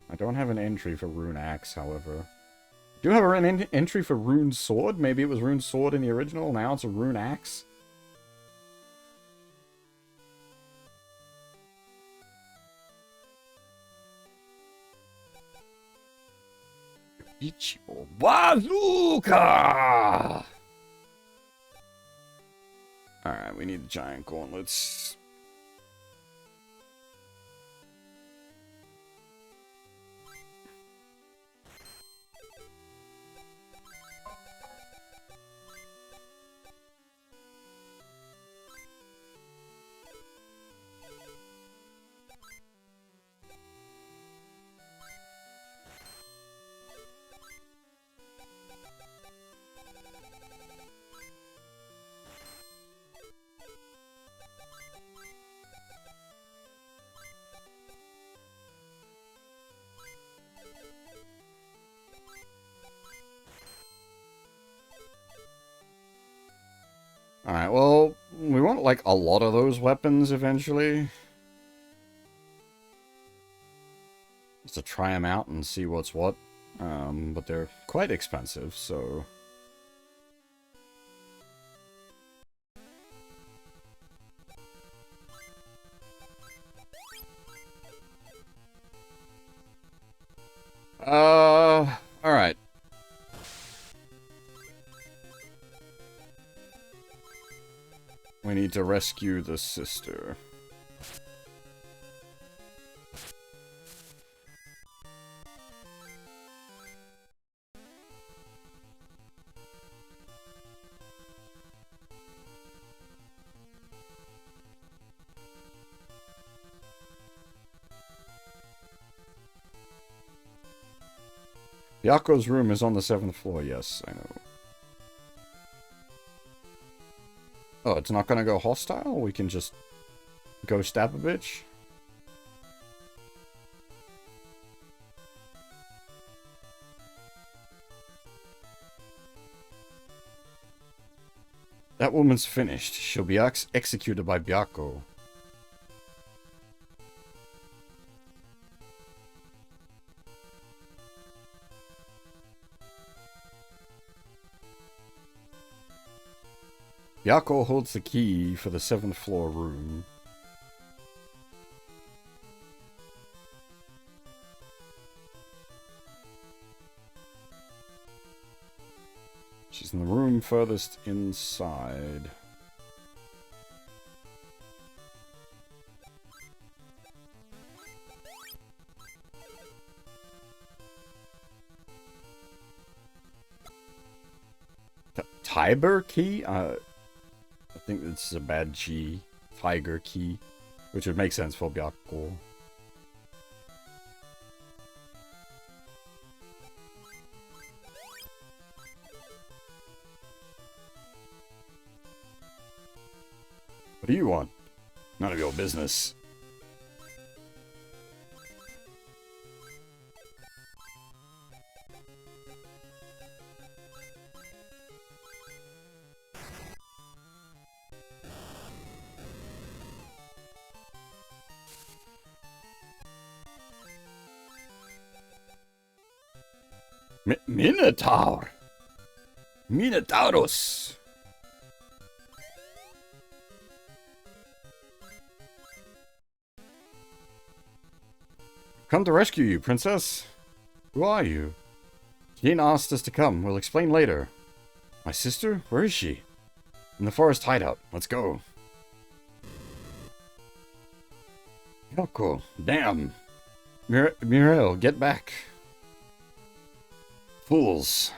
I don't have an entry for rune axe, however. I do have an entry for rune sword. Maybe it was rune sword in the original. Now it's a rune axe. Ichigo Bazooka! Alright, we need the giant gauntlets. Alright, well, we want, like, a lot of those weapons eventually. Just to try them out and see what's what. But they're quite expensive, so... Alright. We need to rescue the sister. Yako's room is on the 7th floor, yes, I know. Oh, it's not gonna go hostile? We can just go stab a bitch? That woman's finished. She'll be executed by Byako. Byako holds the key for the 7th floor room. She's in the room furthest inside. Tiber key? I think this is a bad G. Tiger key. Which would make sense for Byako. What do you want? None of your business. Minotaur! Minotaurus! Come to rescue you, princess. Who are you? Jean asked us to come. We'll explain later. My sister? Where is she? In the forest hideout. Let's go. Yoko. Damn. Mirel, get back. Fools.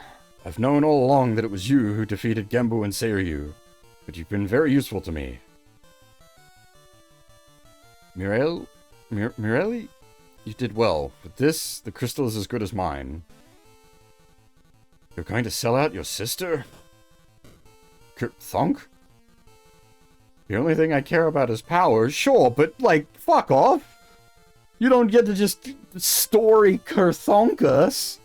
I've known all along that it was you who defeated Gembu and Seiryu, but you've been very useful to me. Mireli? You did well. With this, the crystal is as good as mine. You're going to sell out your sister? Thunk? The only thing I care about is power, sure, but, like, fuck off. You don't get to just story Kerthonk us.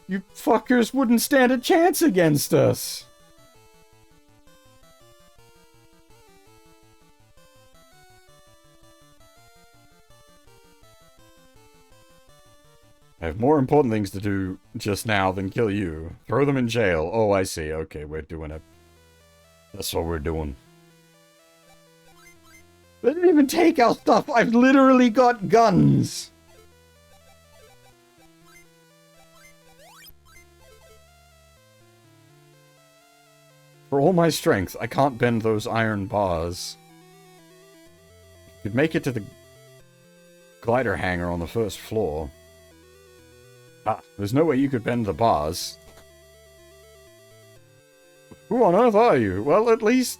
You fuckers wouldn't stand a chance against us. I have more important things to do just now than kill you. Throw them in jail. Oh, I see. Okay, we're doing it. That's what we're doing. They didn't even take our stuff. I've literally got guns. For all my strength, I can't bend those iron bars. You could make it to the glider hangar on the first floor. Ah, there's no way you could bend the bars. Who on earth are you? Well, at least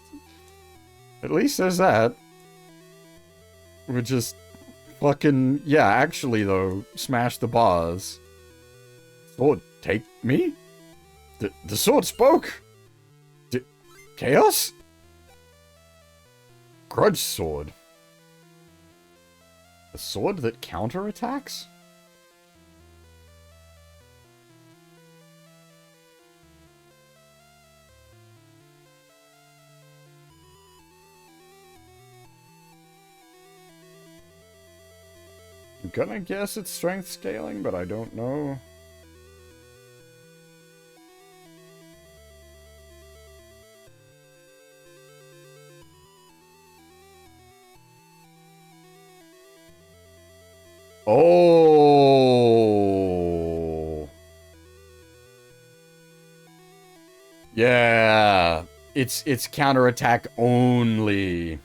there's that. We're just fucking... Yeah, actually, though, smash the bars. Sword, take me? The sword spoke! Chaos? Grudge sword. A sword that counterattacks? I'm gonna guess it's strength scaling, but I don't know. Oh. Yeah. It's counterattack only.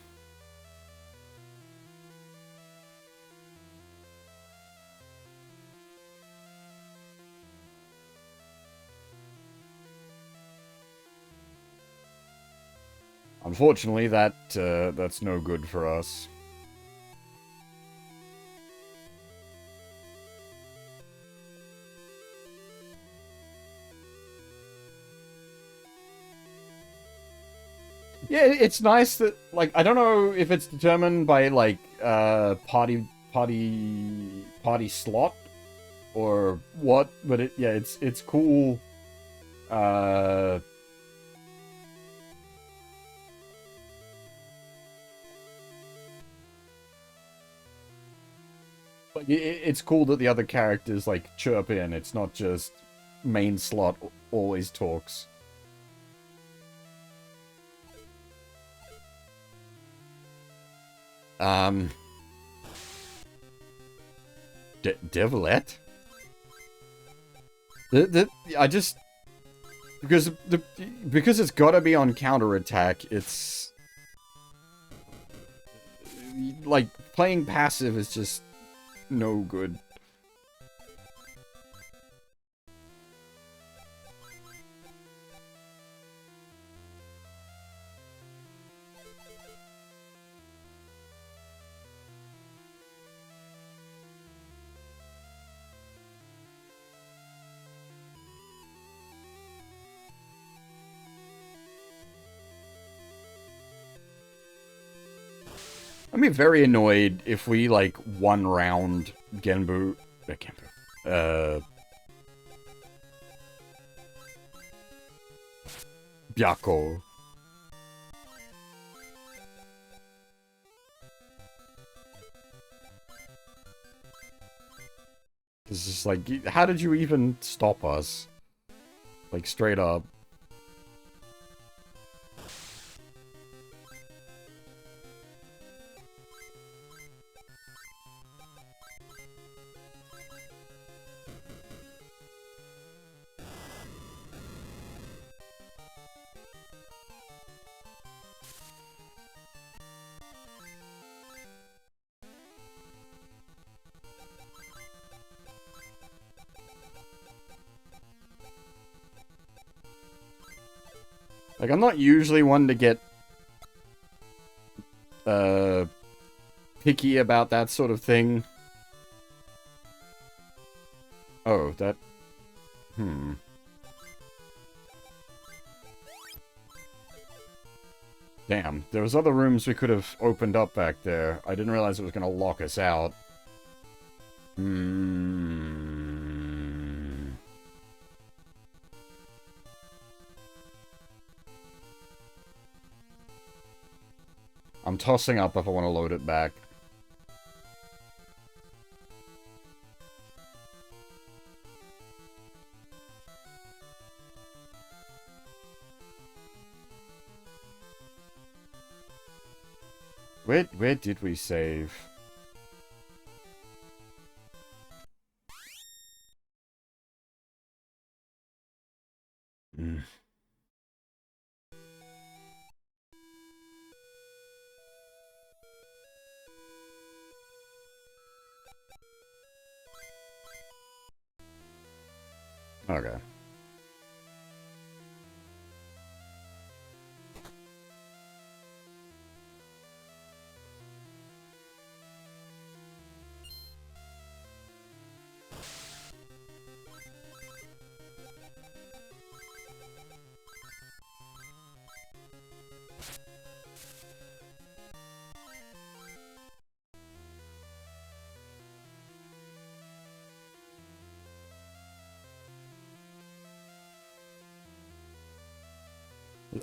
Unfortunately, that's no good for us. Yeah, it's nice that, like, I don't know if it's determined by, like, party slot or what, but it's cool. Like, it's cool that the other characters, like, chirp in. It's not just main slot always talks. Devilette? I just... Because it's gotta be on counterattack, it's... Like, playing passive is just no good. I'd be very annoyed if we, like, one round Byakko. It's just like, how did you even stop us? Like, straight up. Like, I'm not usually one to get, picky about that sort of thing. Oh, that... Damn, there was other rooms we could have opened up back there. I didn't realize it was gonna lock us out. I'm tossing up if I want to load it back. Where did we save? Okay.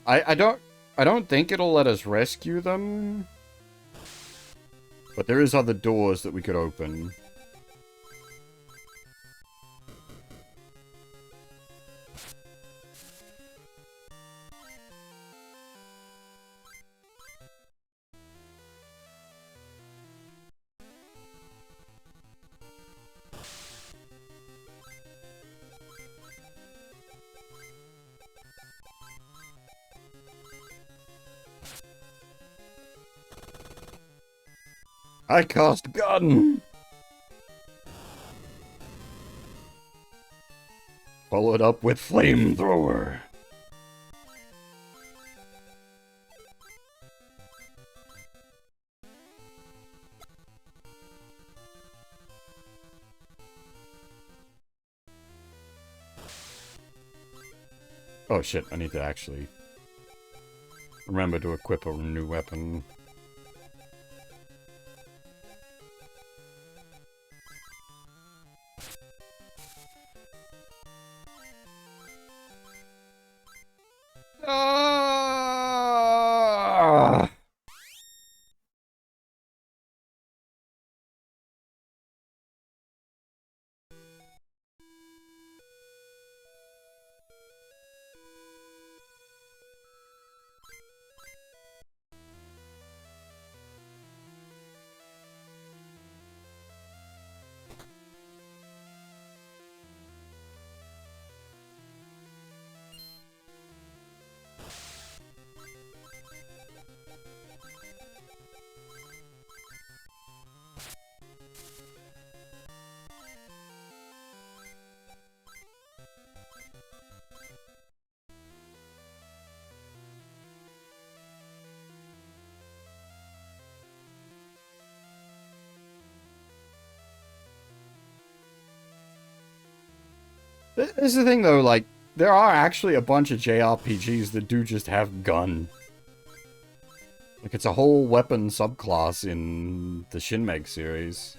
I don't think it'll let us rescue them. But there is other doors that we could open. I cast gun! Followed up with flamethrower. Oh shit, I need to actually remember to equip a new weapon. This is the thing, though, like, there are actually a bunch of JRPGs that do just have gun. Like, it's a whole weapon subclass in the Shin Meg series.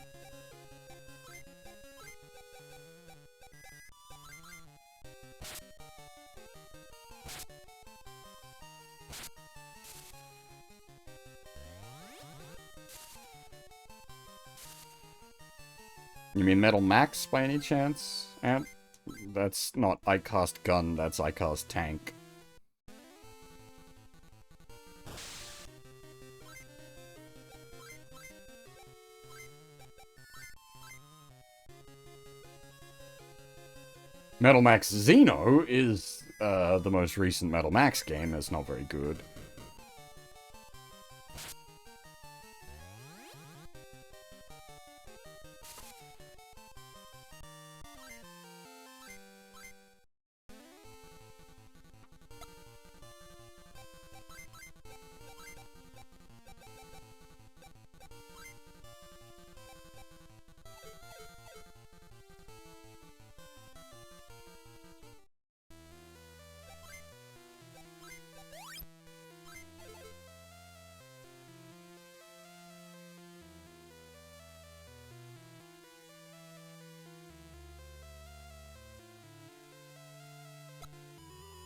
You mean Metal Max by any chance? And that's not I cast gun, that's I cast tank. Metal Max Xeno is the most recent Metal Max game. That's not very good.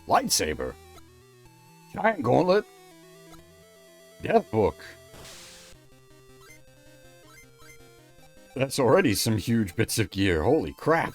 Lightsaber. Giant Gauntlet. Death Book. That's already some huge bits of gear. Holy crap.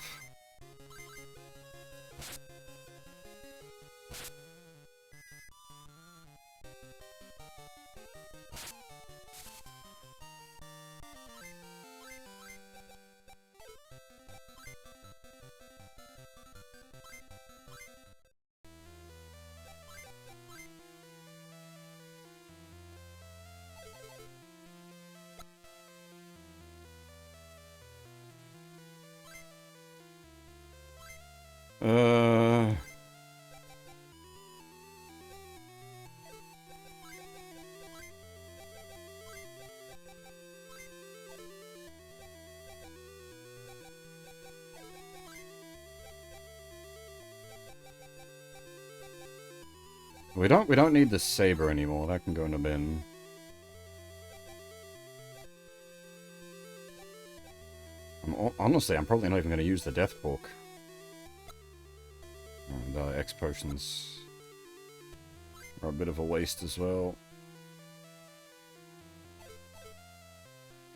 We don't need the saber anymore. That can go in the bin. Honestly, I'm probably not even going to use the Death Book. And X potions are a bit of a waste as well.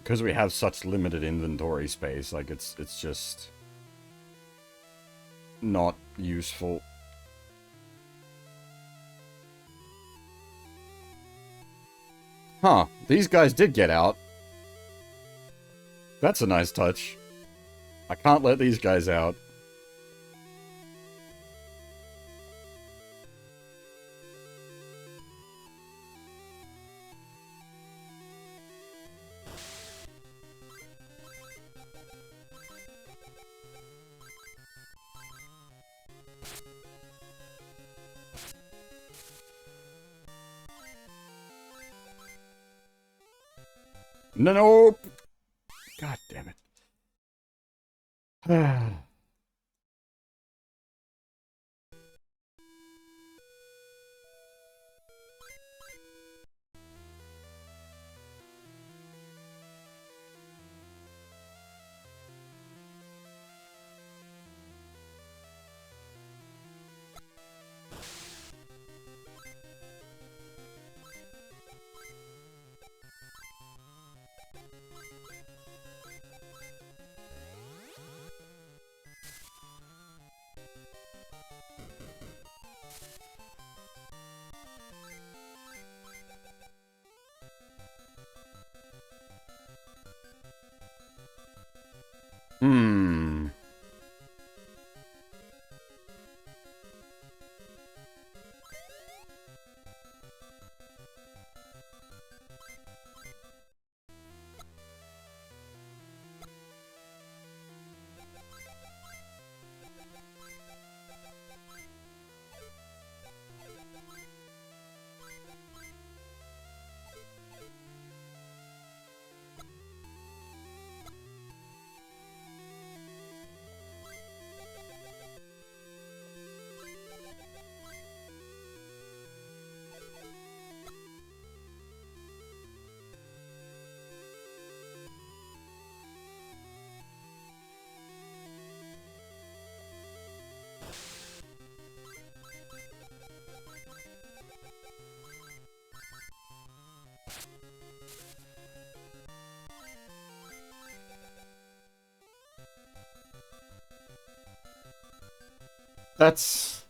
Because we have such limited inventory space, like it's just not useful. Huh, these guys did get out. That's a nice touch. I can't let these guys out. Nope. God damn it. Hmm. That's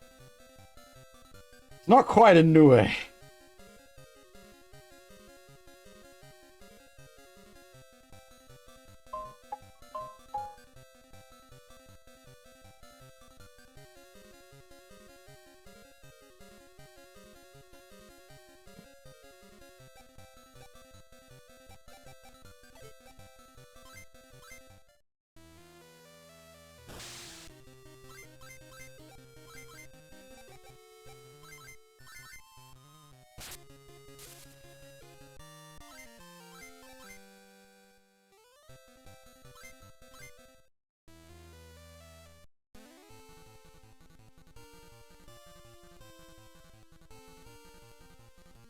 not quite a Nue.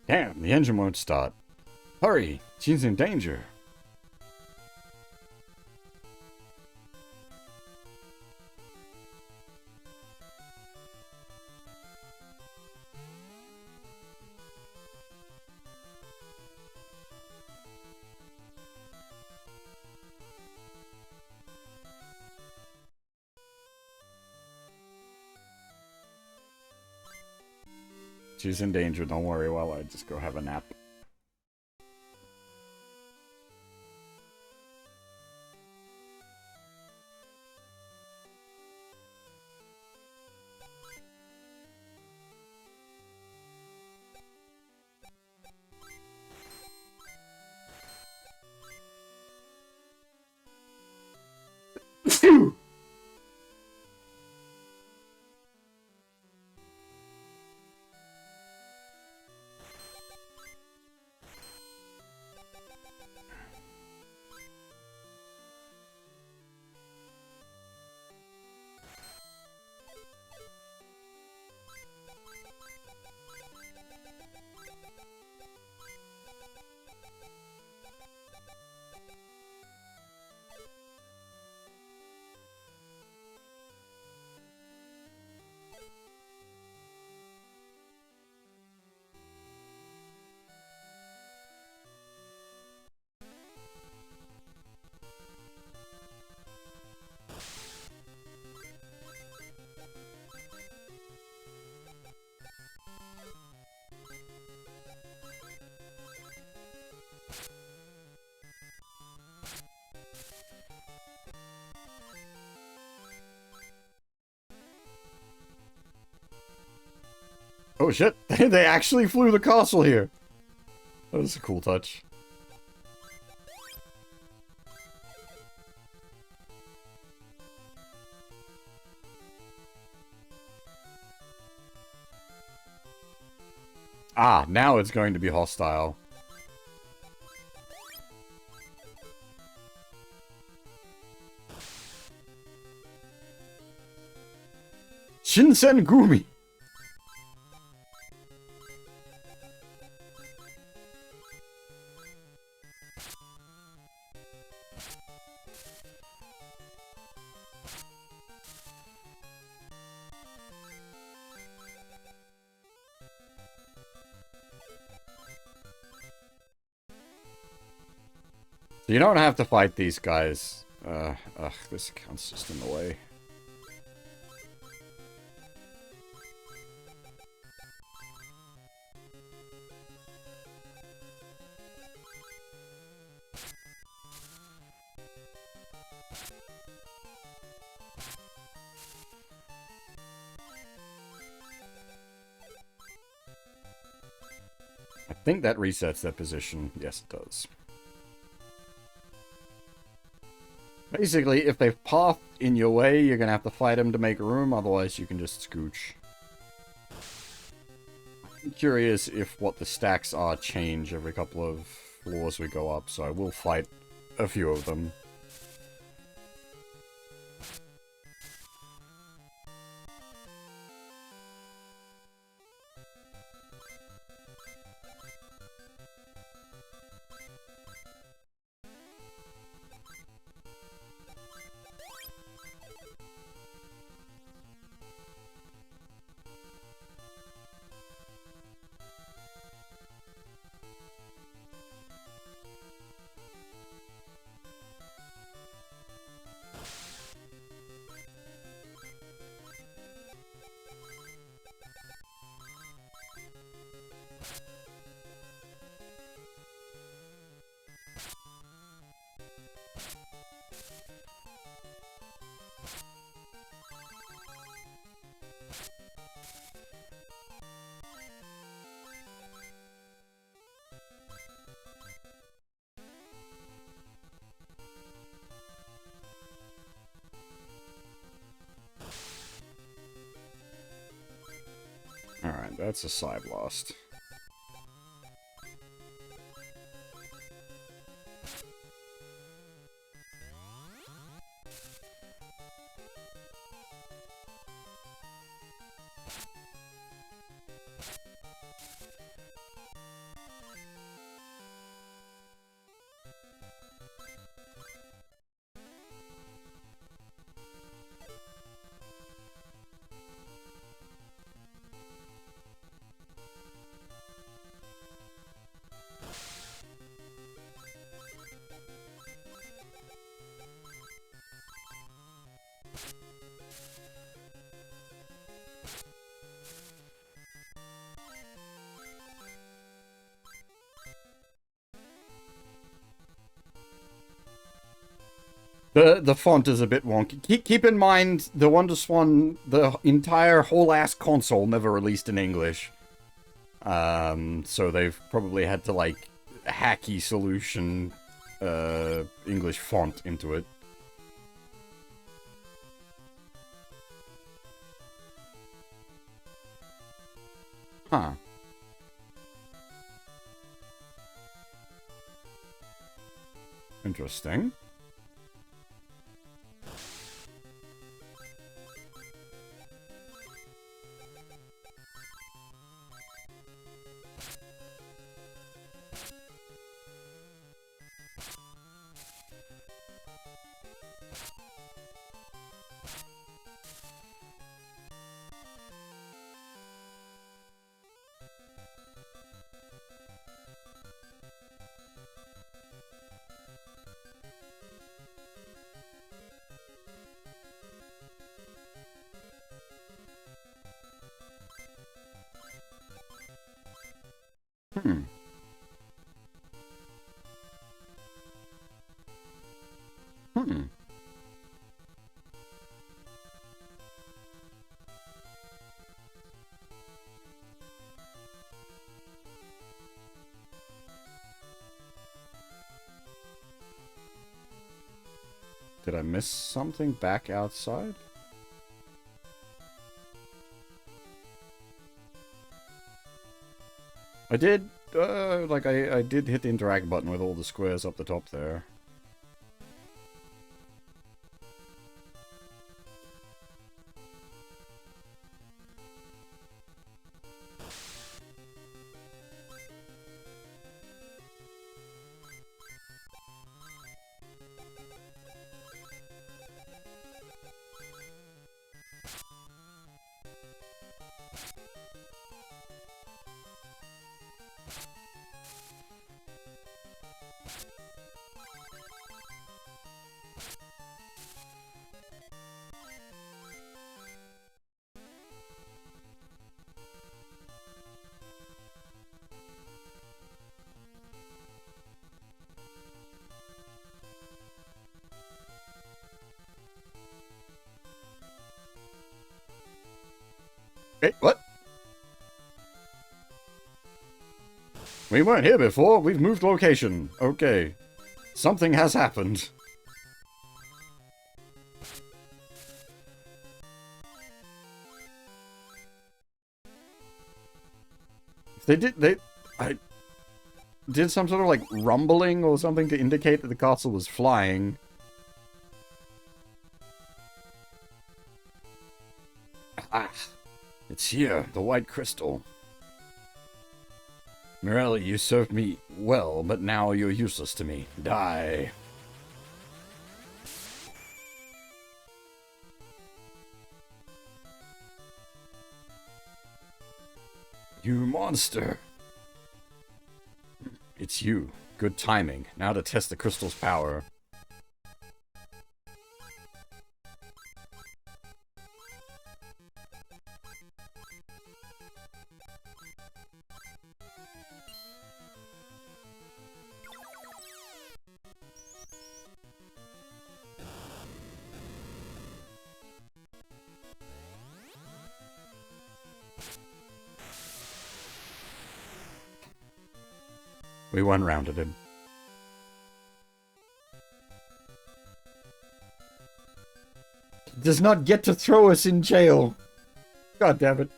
Damn, the engine won't start. Hurry, she's in danger. She's in danger, don't worry while I just go have a nap. Phew! Oh shit, they actually flew the castle here. That was a cool touch. Ah, now it's going to be hostile. Shinsen Gumi! You don't have to fight these guys. This account's just in the way. I think that resets their position. Yes, it does. Basically, if they've pathed in your way, you're gonna have to fight them to make room, otherwise you can just scooch. I'm curious if what the stacks are change every couple of floors we go up, so I will fight a few of them. Alright, that's a side blast. The font is a bit wonky. Keep in mind, the Wonderswan, the entire whole ass console never released in English. So they've probably had to, like, hacky solution English font into it. Huh. Interesting. Hmm. Hmm. Did I miss something back outside? I did, I did hit the interact button with all the squares up the top there. Hey, what? We weren't here before. We've moved location. Okay. Something has happened. I did some sort of, like, rumbling or something to indicate that the castle was flying. Ah, it's here, the white crystal. Morelli, you served me well, but now you're useless to me. Die. You monster. It's you. Good timing. Now to test the crystal's power. We one-rounded him. Does not get to throw us in jail. God damn it.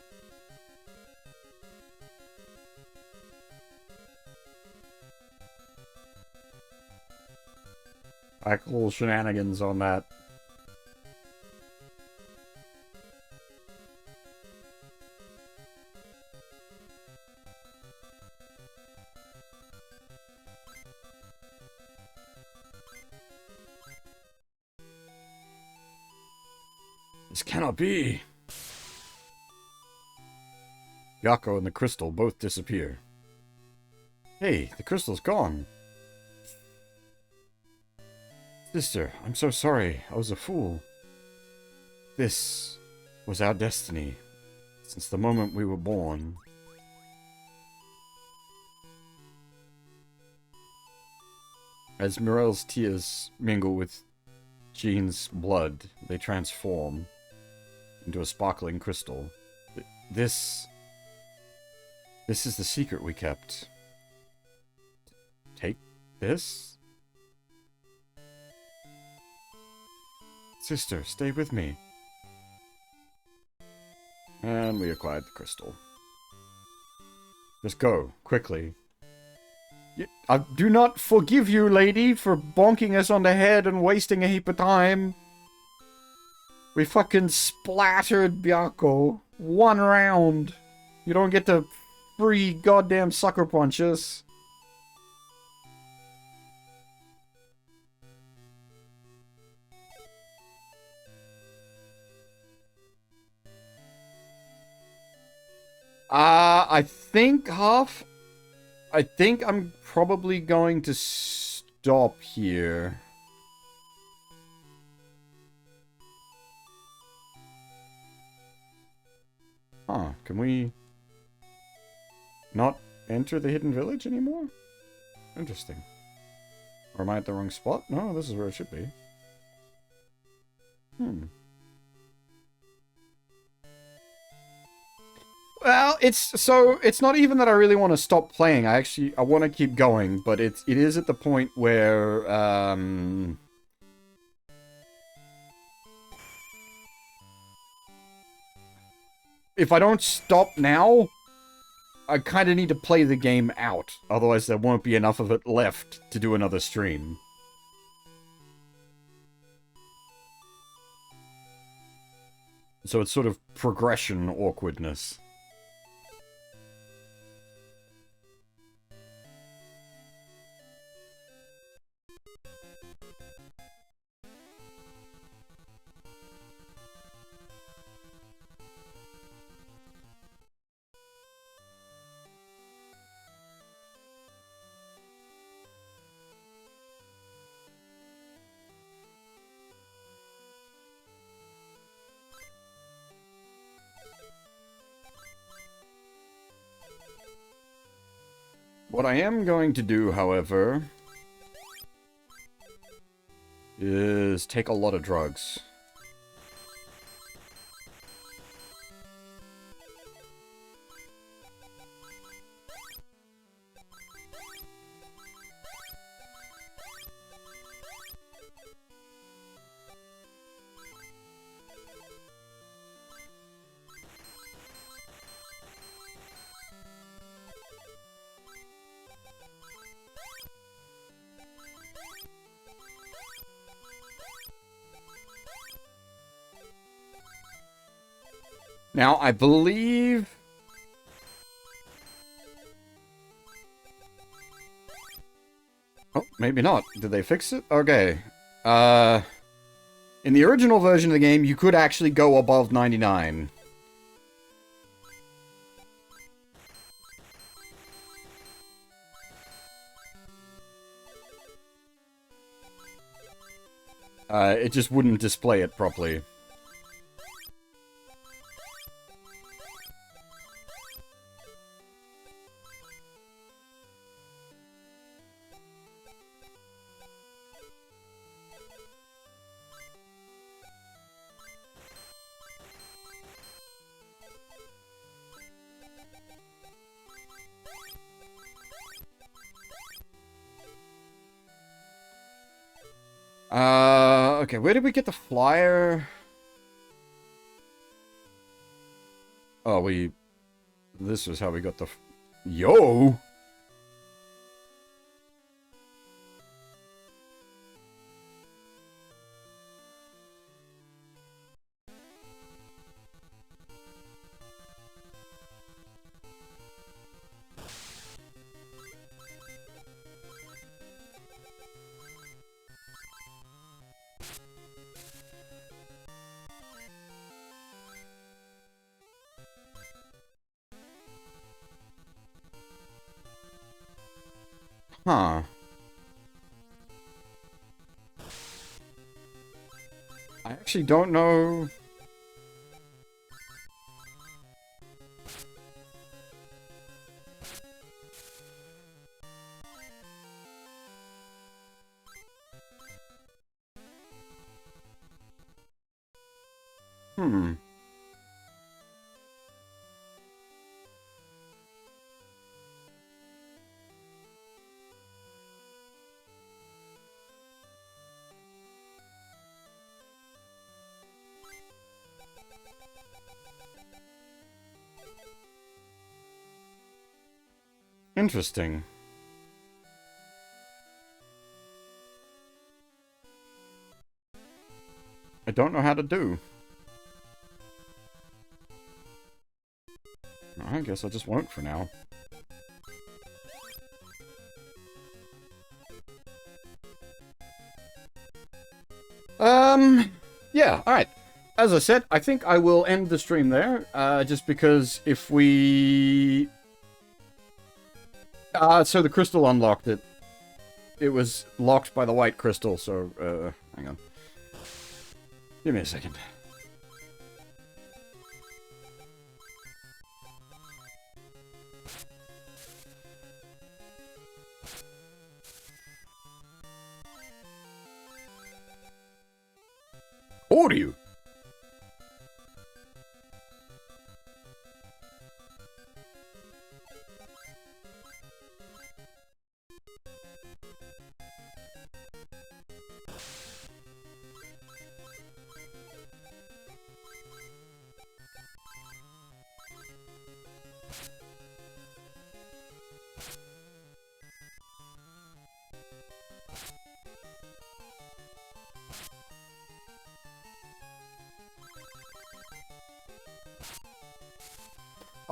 I call shenanigans on that. This cannot be. Yako and the crystal both disappear. Hey, the crystal's gone. Sister, I'm so sorry. I was a fool. This was our destiny since the moment we were born. As Morel's tears mingle with Jean's blood, they transform into a sparkling crystal. This is the secret we kept. Take this? Sister, stay with me. And we acquired the crystal. Just go, quickly. I do not forgive you, lady, for bonking us on the head and wasting a heap of time. We fucking splattered Byako. 1 round. You don't get to free goddamn sucker punches. I think I'm probably going to stop here. Huh, can we not enter the hidden village anymore? Interesting. Or am I at the wrong spot? No, this is where it should be. Well, it's not even that I really want to stop playing. I want to keep going, but it is at the point where if I don't stop now, I kind of need to play the game out. Otherwise, there won't be enough of it left to do another stream. So it's sort of progression awkwardness. What I am going to do, however, is take a lot of drugs. Now, I believe... Oh, maybe not. Did they fix it? Okay. In the original version of the game, you could actually go above 99. It just wouldn't display it properly. Okay, where did we get the flyer? Oh, this was how we got the... Yo! Huh. I actually don't know... Hmm. Interesting. I don't know how to do. I guess I just won't for now. Yeah, alright. As I said, I think I will end the stream there, just because if we... so the crystal unlocked it. It was locked by the white crystal, so, hang on. Give me a second. Who are you?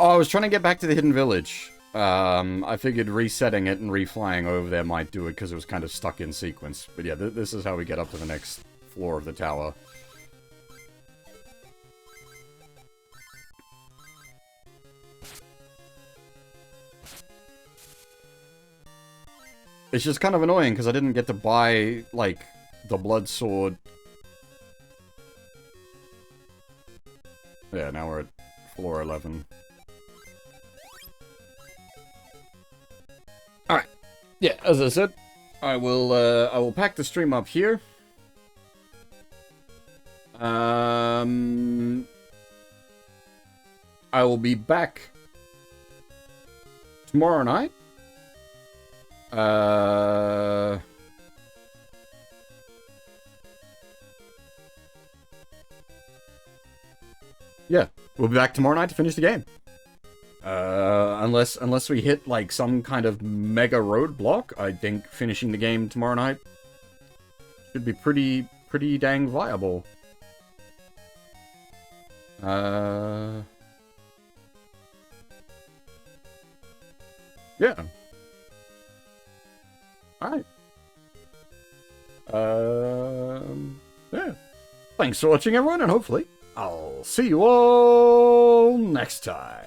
Oh, I was trying to get back to the hidden village. I figured resetting it and reflying over there might do it because it was kind of stuck in sequence. But yeah, this is how we get up to the next floor of the tower. It's just kind of annoying because I didn't get to buy, like, the blood sword. Yeah, now we're at floor 11. Alright. Yeah, as I said, I will pack the stream up here. I will be back tomorrow night. Yeah, we'll be back tomorrow night to finish the game. Unless we hit, like, some kind of mega roadblock, I think finishing the game tomorrow night should be pretty dang viable. Yeah. Alright. Yeah. Thanks for watching, everyone, and hopefully I'll see you all next time.